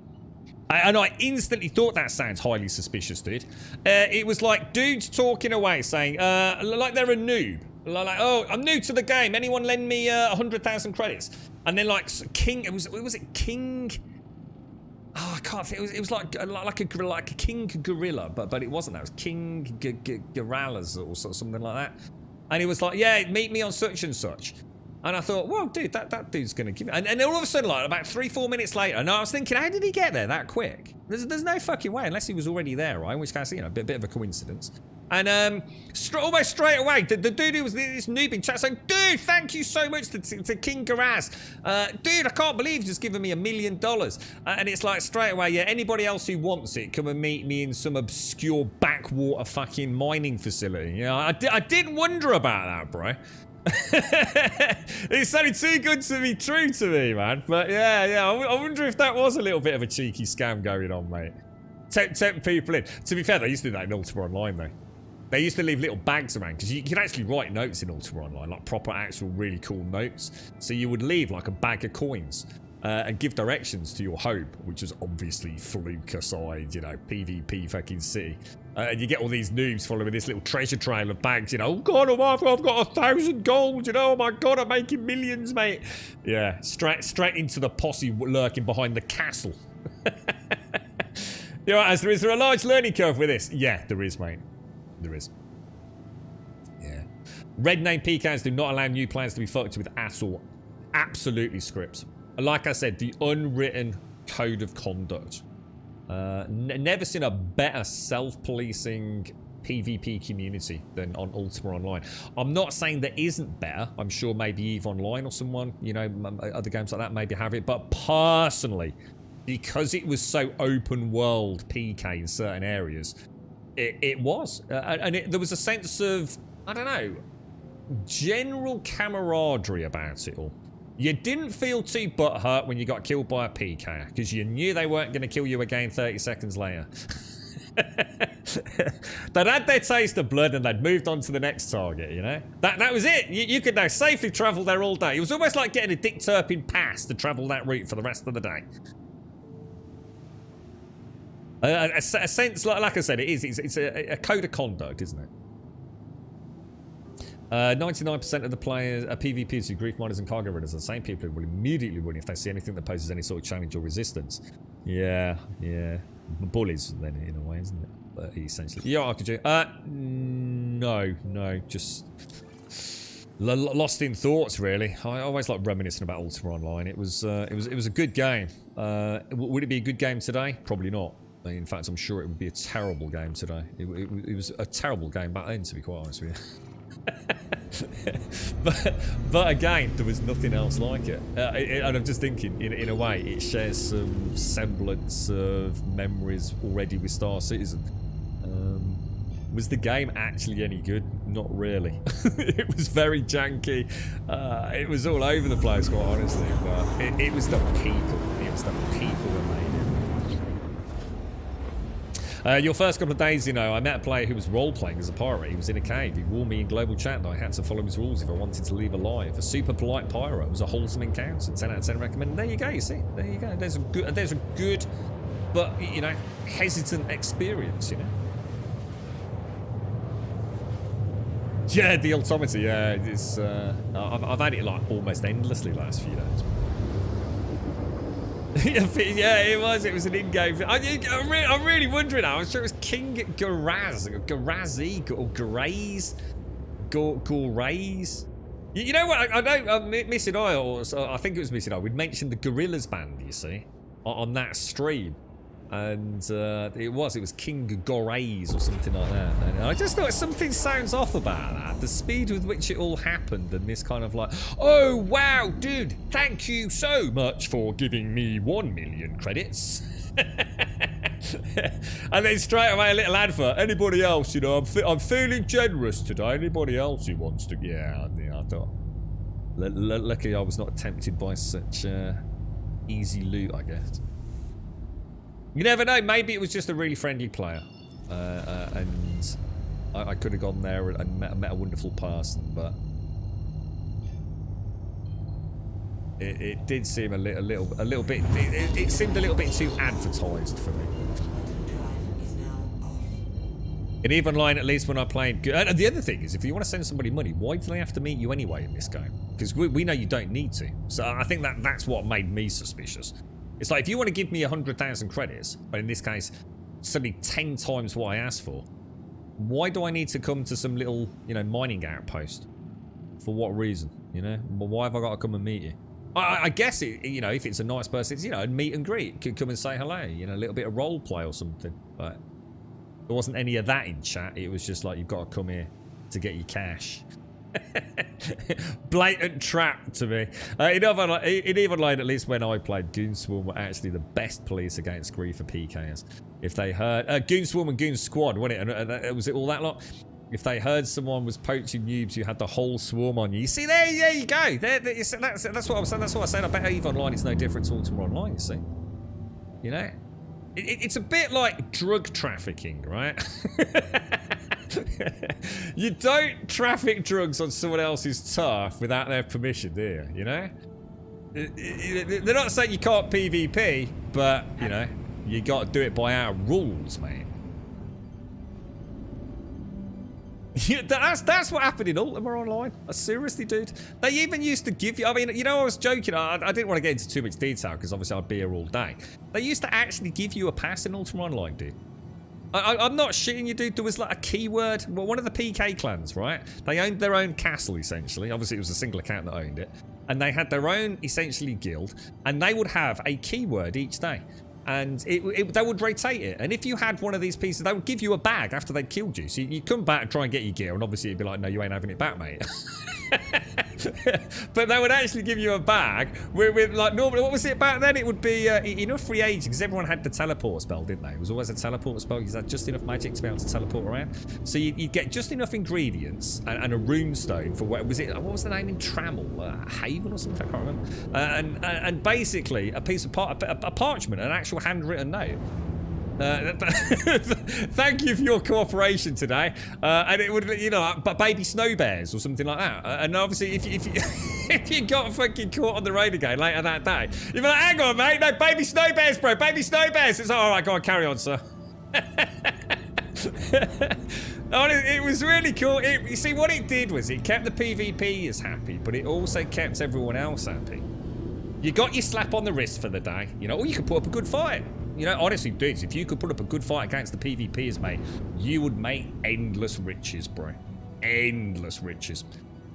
And I instantly thought that sounds highly suspicious, dude. It was like dudes talking away saying, like they're a noob. Like, oh, I'm new to the game. Anyone lend me 100,000 credits? And then like King, was it King? Oh, I can't think. It was like a King Gorilla, but it wasn't that. It was King Gorillas or something like that. And he was like, yeah, meet me on such and such. And I thought, well, dude, that dude's going to give it. And then all of a sudden, like about 3-4 minutes later, and I was thinking, how did he get there that quick? There's no fucking way, unless he was already there, right? In which case, you know, a bit of a coincidence. And almost straight away, the dude who was this noob in chat saying, dude, thank you so much to King Garaz. Dude, I can't believe you've just given me $1 million. And it's like straight away, yeah, anybody else who wants it, come and meet me in some obscure backwater fucking mining facility. You know, I did wonder about that, bro. It sounded too good to be true to me, man. But yeah, I wonder if that was a little bit of a cheeky scam going on, mate. Tempt people in. To be fair, they used to do that in Ultima Online, though. They used to leave little bags around, because you could actually write notes in Ultima Online, like proper, actual, really cool notes. So you would leave like a bag of coins and give directions to your home, which was obviously fluke aside, you know, PvP fucking city. And you get all these noobs following this little treasure trail of bags, you know. Oh god, I've got 1,000 gold, you know. Oh my god, I'm making millions, mate. Yeah, straight into the posse lurking behind the castle. You know, is there a large learning curve with this? Yeah, there is, mate. There is. Yeah. Red name PKs do not allow new players to be fucked with at all. Absolutely scripts. Like I said, the unwritten code of conduct. Never seen a better self-policing PvP community than on Ultima Online. I'm not saying there isn't better. I'm sure maybe EVE Online or someone, you know, other games like that maybe have it. But personally, because it was so open world PK in certain areas, it was. And there was a sense of, I don't know, general camaraderie about it all. You didn't feel too butthurt when you got killed by a PK, because you knew they weren't going to kill you again 30 seconds later. They'd had their taste of blood and they'd moved on to the next target, you know? That was it. You could now safely travel there all day. It was almost like getting a Dick Turpin pass to travel that route for the rest of the day. A sense, like I said, it's a code of conduct, isn't it? 99% of the players are PvPs who grief miners and cargo runners are the same people who will immediately run if they see anything that poses any sort of challenge or resistance. Yeah. Bullies, then, in a way, isn't it? Essentially. Yeah, RPG. No, just lost in thoughts, really. I always like reminiscing about Ultima Online. It was a good game. Would it be a good game today? Probably not. In fact, I'm sure it would be a terrible game today. It was a terrible game back then, to be quite honest with you. but again, there was nothing else like it. And I'm just thinking, in a way, it shares some semblance of memories already with Star Citizen. Was the game actually any good? Not really. It was very janky. It was all over the place, quite honestly. But it was the people. It was the people that made it. Your first couple of days, you know, I met a player who was role-playing as a pirate. He was in a cave. He warned me in global chat that I had to follow his rules if I wanted to leave alive. A super polite pirate. It was a wholesome encounter. 10 out of 10 recommend. There you go, you see. There you go. There's a good, but, you know, hesitant experience, you know. Yeah, the altimeter, yeah. It's, I've had it, like, almost endlessly last few days. Yeah, it was an in-game. I'm really wondering now. I'm sure it was King Garaz, Garazi, or Garaze, Goraze. You know what? I know Missing Eye, or I think it was Missing Eye. We'd mentioned the Gorillaz band, you see, on that stream, and it was King Goraze or something like that. And I just thought something sounds off about that. The speed with which it all happened, and this kind of like, oh wow, dude, thank you so much for giving me 1 million credits. And then straight away a little advert. Anybody else, you know, I'm feeling generous today. Anybody else who wants to? Yeah, I thought. Luckily, I was not tempted by such easy loot, I guess. You never know. Maybe it was just a really friendly player, and I could have gone there and met a wonderful person, but it did seem a little bit. It seemed a little bit too advertised for me. In EVE Online, at least when I played. And the other thing is, if you want to send somebody money, why do they have to meet you anyway in this game? Because we know you don't need to. So I think that's what made me suspicious. It's like, if you want to give me 100,000 credits, but in this case, suddenly 10 times what I asked for, why do I need to come to some little, you know, mining outpost
For what reason? You know, why have I got to come and meet you? I guess it. You know, if it's a nice person, it's, you know, meet and greet. Could come and say hello. You know, a little bit of role play or something. But there wasn't any of that in chat. It was just like, you've got to come here to get your cash. Blatant trap to me. In even line, at least when I played, Goonswarm were actually the best police against grief for PKs. If they heard Goonswarm and Goon Squad, wasn't it? Was it all that lot? If they heard someone was poaching noobs, you had the whole swarm on you. You see, there you go. That's what I was saying. That's what I said. I bet EVE Online is no different to Ultima Online. You see, you know, it's a bit like drug trafficking, right? You don't traffic drugs on someone else's turf without their permission, do you? You know? They're not saying you can't PvP, but, you know, you got to do it by our rules, mate. That's what happened in Ultima Online. Seriously, dude. They even used to give you... I mean, you know, I was joking. I didn't want to get into too much detail because obviously I'd be here all day. They used to actually give you a pass in Ultima Online, dude. I'm not shitting you, dude. There was like a keyword. Well, one of the PK clans, right? They owned their own castle, essentially. Obviously, it was a single account that owned it. And they had their own, essentially, guild. And they would have a keyword each day. And they would rotate it. And if you had one of these pieces, they would give you a bag after they'd killed you. So you'd come back and try and get your gear. And obviously, you'd be like, no, you ain't having it back, mate. But they would actually give you a bag with like, normally, what was it back then? It would be enough free agents, because everyone had the teleport spell, didn't they? It was always a teleport spell. You had just enough magic to be able to teleport around. So you'd get just enough ingredients and a runestone for what was it? What was the name in Trammel? Haven or something? I can't remember. And basically a piece of a parchment, an actual handwritten note. Thank you for your cooperation today. And it would, you know, but baby snow bears or something like that. And obviously, if you if you got fucking caught on the road again later that day, you'd be like, "Hang on, mate, no baby snow bears, bro, baby snow bears." It's like, all right, go on, carry on, sir. Oh, it was really cool. You see, what it did was it kept the PvPers happy, but it also kept everyone else happy. You got your slap on the wrist for the day, you know, or you could put up a good fight. You know, honestly, dudes, if you could put up a good fight against the PvPers, mate, you would make endless riches, bro. Endless riches.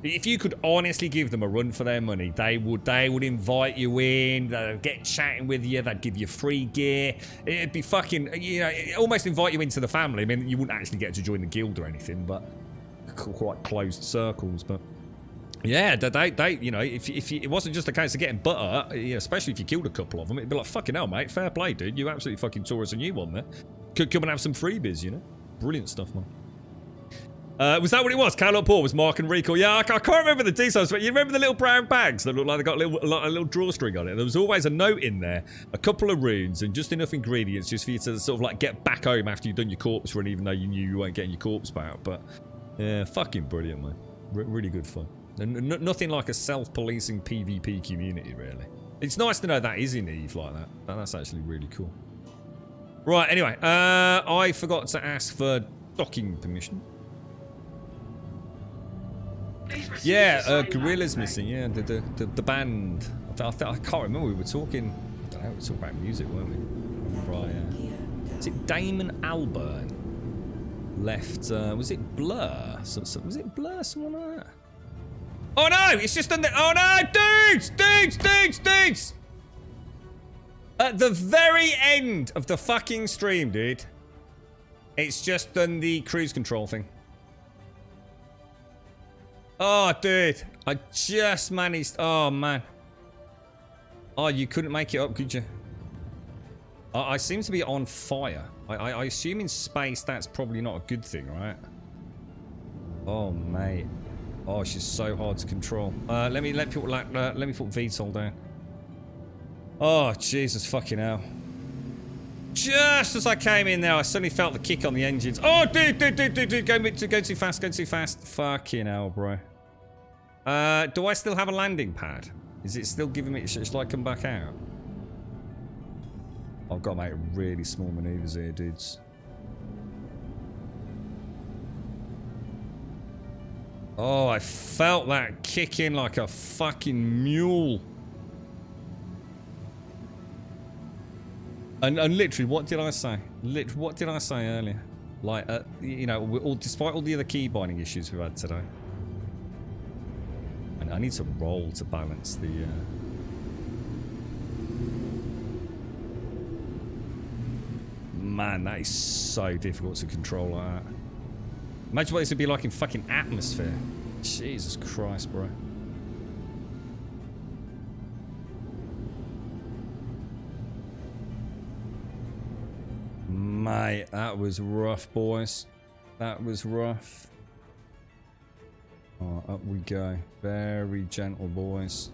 If you could honestly give them a run for their money, they would invite you in, they'd get chatting with you, they'd give you free gear. It'd be fucking, you know, almost invite you into the family. I mean, you wouldn't actually get to join the guild or anything, but quite closed circles, but... Yeah, they you know, if it wasn't just a case of getting butter, you know, especially if you killed a couple of them, it'd be like, fucking hell, mate, fair play, dude. You absolutely fucking tore us a new one there. Could come and have some freebies, you know? Brilliant stuff, man. Was that what it was? Carol Paul was Mark and Recall. Yeah, I can't remember the details, but you remember the little brown bags that look like they got a little drawstring on it? There was always a note in there, a couple of runes, and just enough ingredients just for you to sort of like get back home after you've done your corpse run, even though you knew you weren't getting your corpse back. But yeah, fucking brilliant, man. Really good fun. And nothing like a self-policing PvP community, really. It's nice to know that is in EVE like that. That's actually really cool. Right, anyway, I forgot to ask for docking permission. Yeah, Gorilla's missing. Yeah, the band. I can't remember. We were talking. I don't know. We were talking about music, weren't we? Right. Is it Damon Albarn left? Was it Blur? Was it Blur? Someone like that? Oh no! It's just done the. Oh no, dudes! At the very end of the fucking stream, dude, it's just done the cruise control thing. Oh, dude. I just managed... Oh, man. Oh, you couldn't make it up, could you? I seem to be on fire. I assume in space that's probably not a good thing, right? Oh, mate. Oh, she's so hard to control. Let me put VTOL down. Oh, Jesus fucking hell. Just as I came in there, I suddenly felt the kick on the engines. Oh, dude. Go too fast. Fucking hell, bro. Do I still have a landing pad? Is it still giving me... Should I come back out? I've got to make really small maneuvers here, dudes. Oh, I felt that kick in like a fucking mule. And literally, what did I say? What did I say earlier? Like, you know, despite all the other key binding issues we've had today. I need to roll to balance the... Man, that is so difficult to control like that. Imagine what this would be like in fucking atmosphere. Jesus Christ, bro. Mate, that was rough, boys. That was rough. Oh, up we go. Very gentle, boys.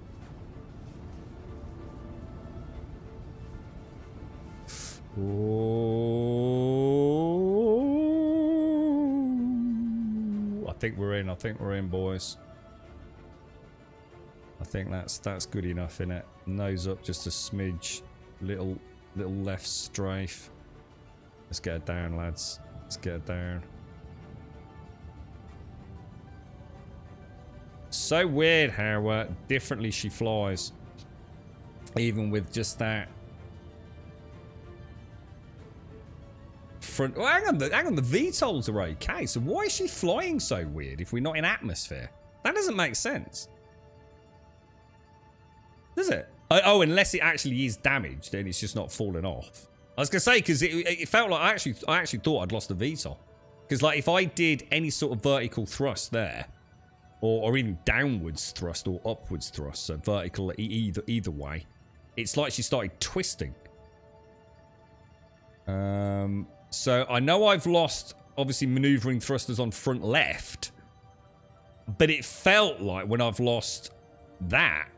Oh, I think we're in. I think we're in, boys. I think that's good enough, innit? Nose up just a smidge. Little left strafe. Let's get it down, lads. Let's get it down. So weird how differently she flies. Even with just that front... Oh, hang on, the VTOLs are okay. So why is she flying so weird if we're not in atmosphere? That doesn't make sense. Does it? Oh, unless it actually is damaged, then it's just not falling off. I was gonna say, because it felt like I actually thought I'd lost the VTOL. Because like if I did any sort of vertical thrust there, or even downwards thrust or upwards thrust, so vertical either way, it's like she started twisting. So I know I've lost obviously maneuvering thrusters on front left, but it felt like when I've lost that.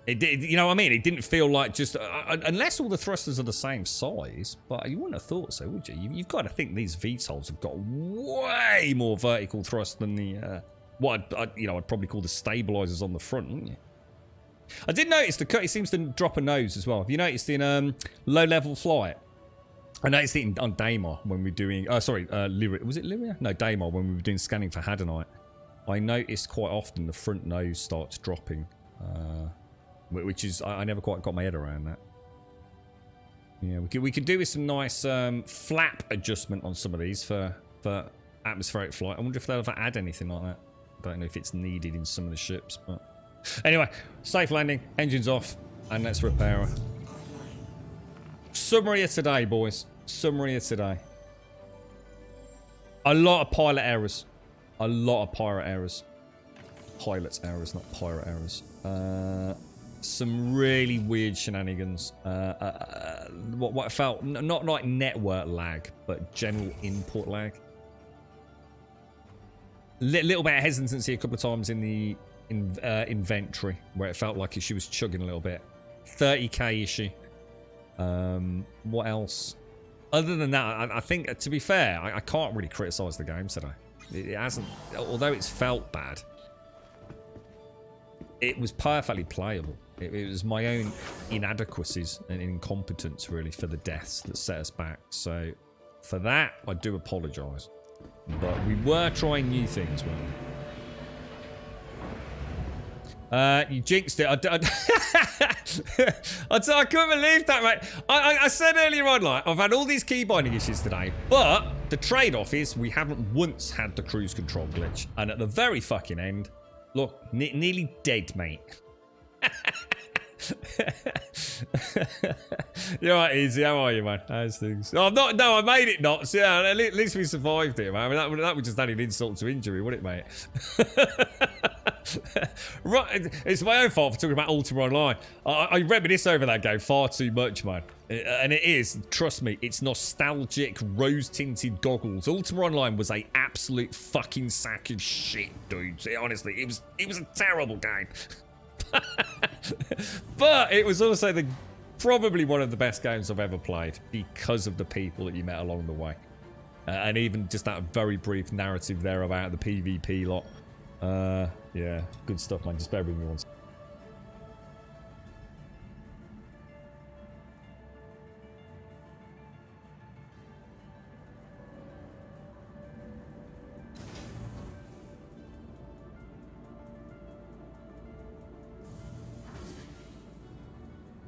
It did, you know what I mean? It didn't feel like just... unless all the thrusters are the same size, but you wouldn't have thought so, would you? You've got to think these VTOLs have got way more vertical thrust than the... what I'd probably call the stabilizers on the front, wouldn't you? I did notice the cut, it seems to drop a nose as well. Have you noticed in low-level flight? I noticed it on Daymar when we were doing... Oh, sorry, Lyria. Was it Lyria? No, Daymar when we were doing scanning for Hadonite. I noticed quite often the front nose starts dropping. Which is, I never quite got my head around that. Yeah, we could do with some nice flap adjustment on some of these for atmospheric flight. I wonder if they'll ever add anything like that. I don't know if it's needed in some of the ships, but... Anyway, safe landing, engines off, and let's repair her. Summary of today, boys. Summary of today. A lot of pilot errors. A lot of pirate errors. Pilot errors, not pirate errors. Some really weird shenanigans. What felt not like network lag, but general input lag. Little bit of hesitancy a couple of times in the inventory, where it felt like she was chugging a little bit. 30k issue. What else? Other than that, I think, to be fair, I can't really criticise the game today. It hasn't, although it's felt bad. It was perfectly playable. It was my own inadequacies and incompetence, really, for the deaths that set us back. So, for that, I do apologise. But we were trying new things, weren't we? You jinxed it. I couldn't believe that, mate. I said earlier on, like, I've had all these key binding issues today, but the trade-off is we haven't once had the cruise control glitch. And at the very fucking end, look, nearly dead, mate. You're right, Easy. How are you, man? How's things? Oh, no, I made it not. So, yeah, at least we survived it, man. I mean, that would just add an insult to injury, wouldn't it, mate? Right, it's my own fault for talking about Ultima Online. I reminisce over that game far too much, man. And it is, trust me, it's nostalgic, rose-tinted goggles. Ultima Online was a absolute fucking sack of shit, dude. Honestly, it was a terrible game. But it was also probably one of the best games I've ever played because of the people that you met along the way. And even just that very brief narrative there about the PvP lot. Yeah, good stuff, man. Just bear with me once.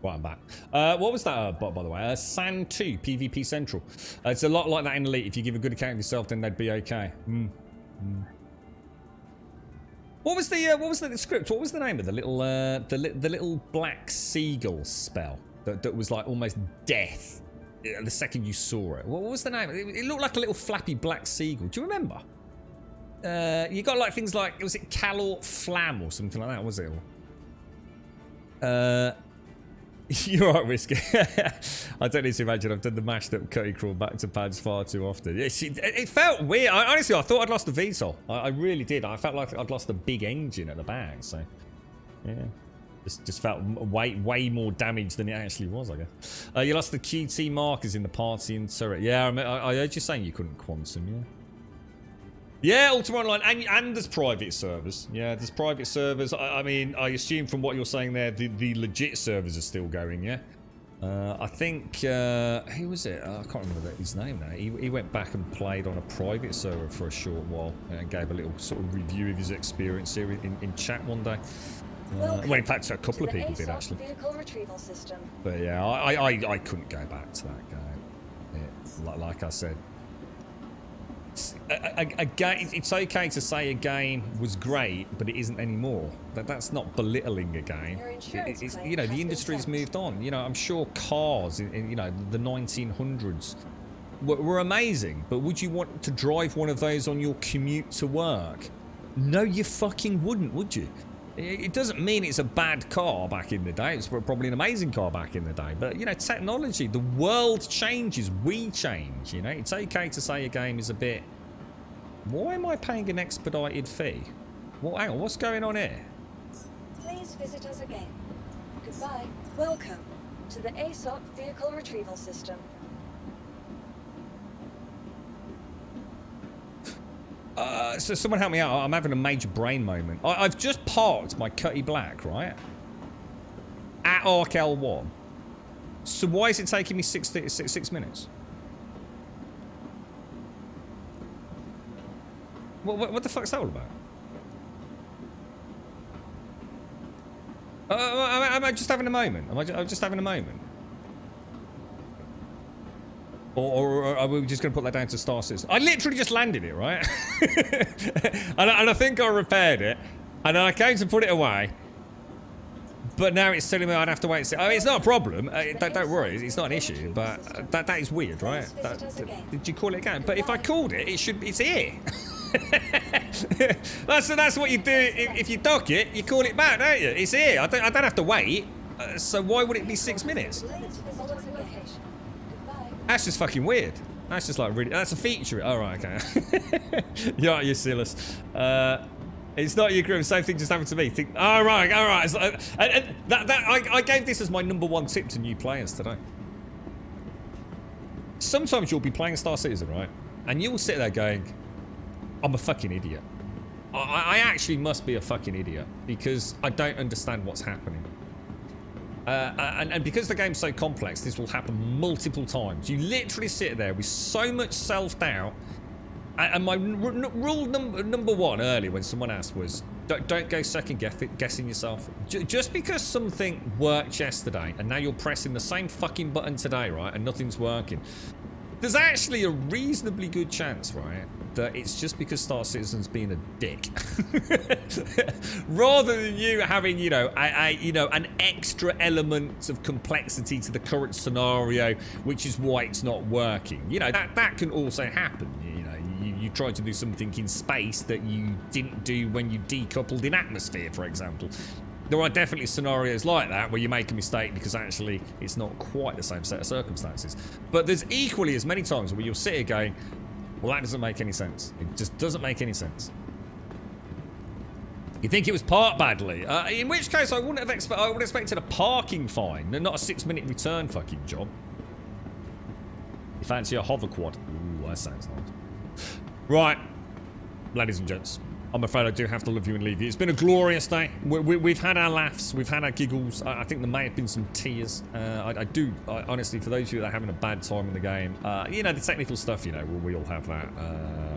Right, I'm back. What was that bot, by the way? Sand 2, PvP Central. It's a lot like that in Elite. If you give a good account of yourself, then they'd be okay. What was the script? What was the name of the little black seagull spell that was like almost death the second you saw it? What was the name? It looked like a little flappy black seagull. Do you remember? You got like things like, was it Calor Flam or something like that? Was it? You're right, Whiskey. I don't need to imagine. I've done the mashed up cutty crawl back to pads far too often. It felt weird. Honestly, I thought I'd lost the VTOL. I really did. I felt like I'd lost the big engine at the back. So, yeah. Just felt way more damage than it actually was, I guess. You lost the QT markers in the party and turret. Yeah, I heard you saying you couldn't quantum, yeah. Yeah, Ultima Online, and there's private servers. Yeah, there's private servers. I mean, I assume from what you're saying there, the legit servers are still going, yeah? I think, who was it? I can't remember his name now. He went back and played on a private server for a short while and gave a little sort of review of his experience here in chat one day. Well, in fact, a couple of people did, actually.
Vehicle retrieval system.
But yeah, I couldn't go back to that game. Like I said, it's okay to say a game was great, but it isn't anymore. That's not belittling a game. You know, the industry's moved on. You know, I'm sure cars in you know, the 1900s were amazing, but would you want to drive one of those on your commute to work? No, you fucking wouldn't, would you? It doesn't mean it's a bad car back in the day. It's probably an amazing car back in the day. But, you know, technology, the world changes. We change, you know. It's okay to say a game is a bit... Why am I paying an expedited fee? Well, hang on, what's going on here?
Please visit us again. Goodbye. Welcome to the ASOP Vehicle Retrieval System.
So someone help me out. I'm having a major brain moment. I've just parked my Cutty Black, right? At Arc L1. So why is it taking me 6 minutes? What the fuck's that all about? Am I just having a moment? Am I just having a moment? Or are we just going to put that down to Star Citizen? I literally just landed it, right? and I think I repaired it. And then I came to put it away. But now it's telling me I'd have to wait. I mean, it's not a problem. Don't worry, it's not an issue. But that is weird, right? Did you call it again? But if I called it, it's here. that's what you do. If you dock it, you call it back, don't you? It's here. I don't have to wait. So why would it be 6 minutes? That's just fucking weird. That's just like really... That's a feature. All right, okay. You're silly. It's not your group. Same thing just happened to me. All right. I gave this as my #1 tip to new players today. Sometimes you'll be playing Star Citizen, right? And you'll sit there going, I'm a fucking idiot. I actually must be a fucking idiot because I don't understand what's happening. And because the game's so complex, this will happen multiple times. You literally sit there with so much self-doubt. And my rule number one earlier when someone asked was, don't go second guessing yourself. Just because something worked yesterday and now you're pressing the same fucking button today, right, and nothing's working, there's actually a reasonably good chance, right, that it's just because Star Citizen's being a dick. Rather than you having, you know, an extra element of complexity to the current scenario, which is why it's not working. You know, that can also happen. You know, you try to do something in space that you didn't do when you decoupled in atmosphere, for example. There are definitely scenarios like that where you make a mistake because actually it's not quite the same set of circumstances. But there's equally as many times where you'll sit here going, well, that doesn't make any sense. It just doesn't make any sense. You think it was parked badly? In which case, I would have expected a parking fine, not a 6-minute return fucking job. You fancy a hover quad? Ooh, that sounds nice. Right, ladies and gents. I'm afraid I do have to leave you and leave you. It's been a glorious day. We've had our laughs. We've had our giggles. I think there may have been some tears. I honestly, for those of you that are having a bad time in the game, you know, the technical stuff, you know, we all have that,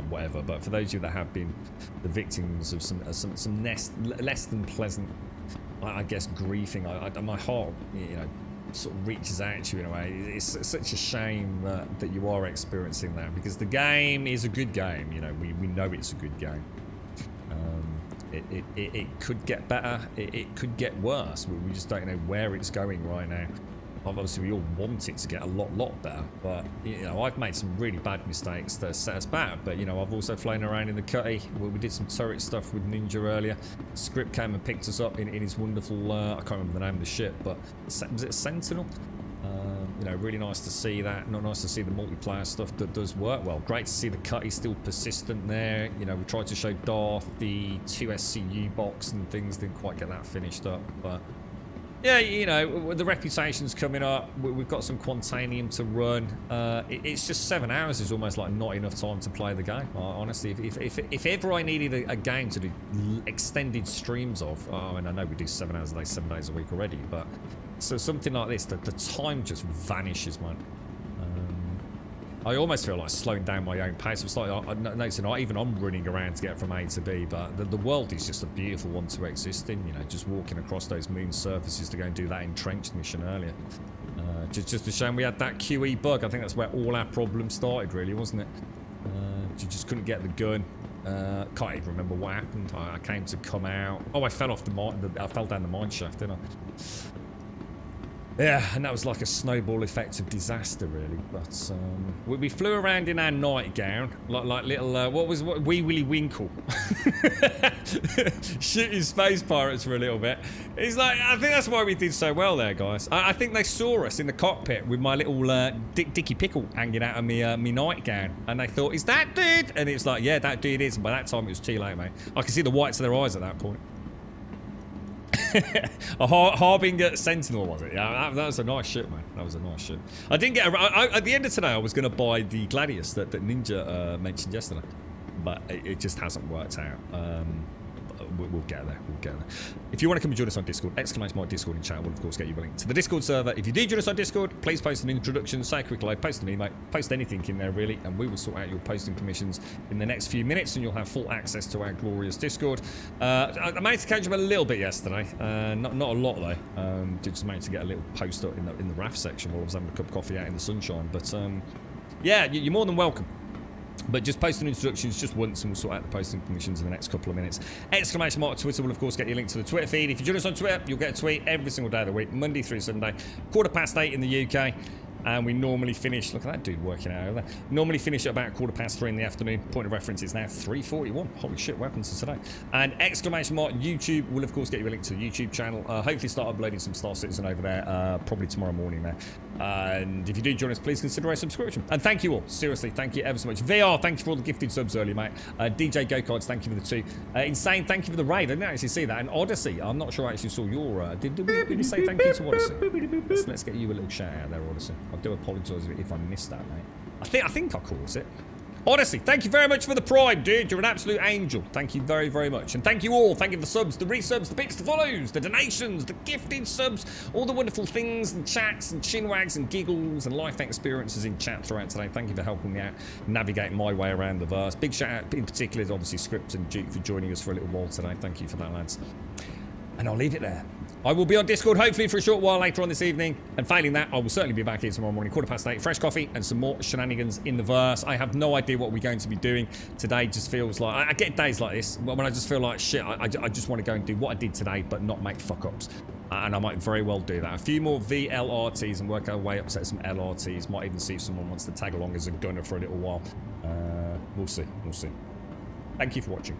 whatever. But for those of you that have been the victims of some less than pleasant, I guess, griefing, my heart, you know, sort of reaches out to you in a way. It's such a shame that you are experiencing that because the game is a good game. You know, we know it's a good game. It could get better. It could get worse. We just don't know where it's going right now. Obviously, we all want it to get a lot better, but you know, I've made some really bad mistakes that set us back. But you know, I've also flown around in the cutty. We did some turret stuff with Ninja earlier. Script came and picked us up in his wonderful, I can't remember the name of the ship, but was it Sentinel? You know, really nice to see that. Not nice to see the multiplayer stuff that does work well. Great to see the cutty still persistent there. You know, we tried to show Darth the 2 SCU box and things, didn't quite get that finished up, but yeah, you know, the reputation's coming up. We've got some Quantanium to run. It's just 7 hours is almost like not enough time to play the game. Honestly, if ever I needed a game to do extended streams of, I mean, I know we do 7 hours a day, 7 days a week already, but so something like this, the time just vanishes, man. I almost feel like slowing down my own pace. It's like, noticing even I'm running around to get from A to B, but the world is just a beautiful one to exist in, you know, just walking across those moon surfaces to go and do that entrenched mission earlier. Just a shame we had that QE bug. I think that's where all our problems started, really, wasn't it? You just couldn't get the gun. Can't even remember what happened. I came to come out. Oh, I fell off I fell down the mine shaft, didn't I? Yeah, and that was like a snowball effect of disaster, really. But we flew around in our nightgown, like little Wee Willy Winkle, shooting space pirates for a little bit. It's like, I think that's why we did so well there, guys. I think they saw us in the cockpit with my little Dicky Pickle hanging out of me nightgown, and they thought, "Is that dude?" And it's like, "Yeah, that dude is." And by that time, it was too late, mate. I could see the whites of their eyes at that point. A Harbinger Sentinel, was it? Yeah, that was a nice ship, man. That was a nice ship. I didn't get at the end of today, I was going to buy the Gladius that Ninja mentioned yesterday, but it just hasn't worked out. We'll get there. We'll get there. If you want to come and join us on Discord, !Discord in chat will of course get you a link to the Discord server. If you do join us on Discord, please post an introduction, say a quick hello, post an email, post anything in there really, and we will sort out your posting permissions in the next few minutes, and you'll have full access to our glorious Discord. I managed to catch up a little bit yesterday, not a lot though. Just managed to get a little post up in the RAF section while I was having a cup of coffee out in the sunshine. But yeah, you're more than welcome. But just post an introductions just once, and we'll sort out the posting permissions in the next couple of minutes. !Twitter will of course get you a link to the Twitter feed. If you join us on Twitter, you'll get a tweet every single day of the week, Monday through Sunday, 8:15 in the UK. And we normally finish, look at that dude working out over there. Normally finish at about 3:15 in the afternoon. Point of reference is now 3:41. Holy shit, what happened to today? And YouTube will of course get you a link to the YouTube channel. Hopefully start uploading some Star Citizen over there, probably tomorrow morning there. And if you do join us, please consider a subscription. And thank you all, seriously, thank you ever so much. VR, thank you for all the gifted subs earlier, mate. DJ Go-Cards, thank you for the 2. Insane, thank you for the raid. I didn't actually see that. And Odyssey, I'm not sure I actually saw your, did we say thank you to Odyssey? Let's get you a little shout out there, Odyssey. I do apologise if I missed that, mate. I think I caught it. Odyssey, thank you very much for the prime, dude. You're an absolute angel. Thank you very, very much. And thank you all. Thank you for the subs, the resubs, the bits, the follows, the donations, the gifted subs, all the wonderful things and chats and chinwags and giggles and life experiences in chat throughout today. Thank you for helping me out navigate my way around the verse. Big shout out in particular to obviously Script and Duke for joining us for a little while today. Thank you for that, lads. And I'll leave it there. I will be on Discord hopefully for a short while later on this evening, and failing that I will certainly be back here tomorrow morning 8:15, fresh coffee and some more shenanigans in the verse. I have no idea what we're going to be doing today. Just feels like I get days like this when I just feel like shit. I just want to go and do what I did today but not make fuck ups, and I might very well do that. A few more VLRTs and work our way up to some LRTs. Might even see if someone wants to tag along as a gunner for a little while. We'll see. Thank you for watching.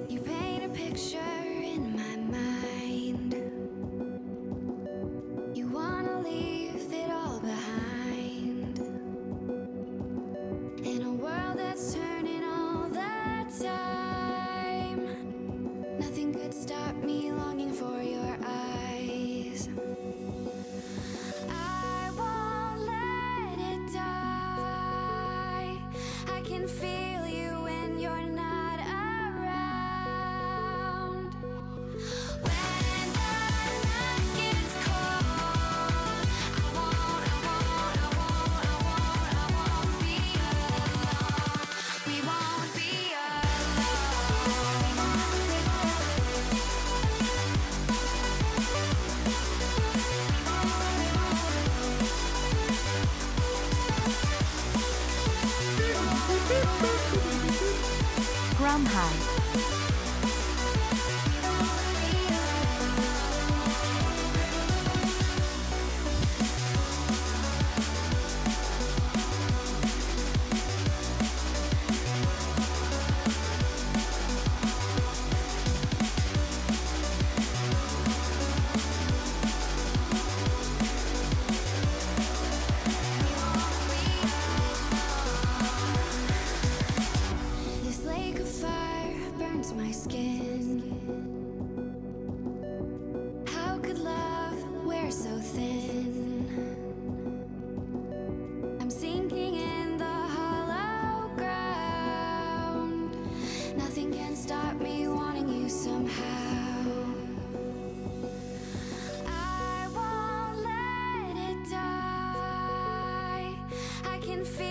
You paint a picture in my mind. You wanna leave it all behind. In a world that's turning all the time, nothing could stop me longing for your eyes. I won't let it die. I can feel you when you're not
from height.
This lake of fire burns my skin. How could love wear so thin? I'm sinking in the hollow ground. Nothing can stop me wanting you somehow. I won't let it die. I can feel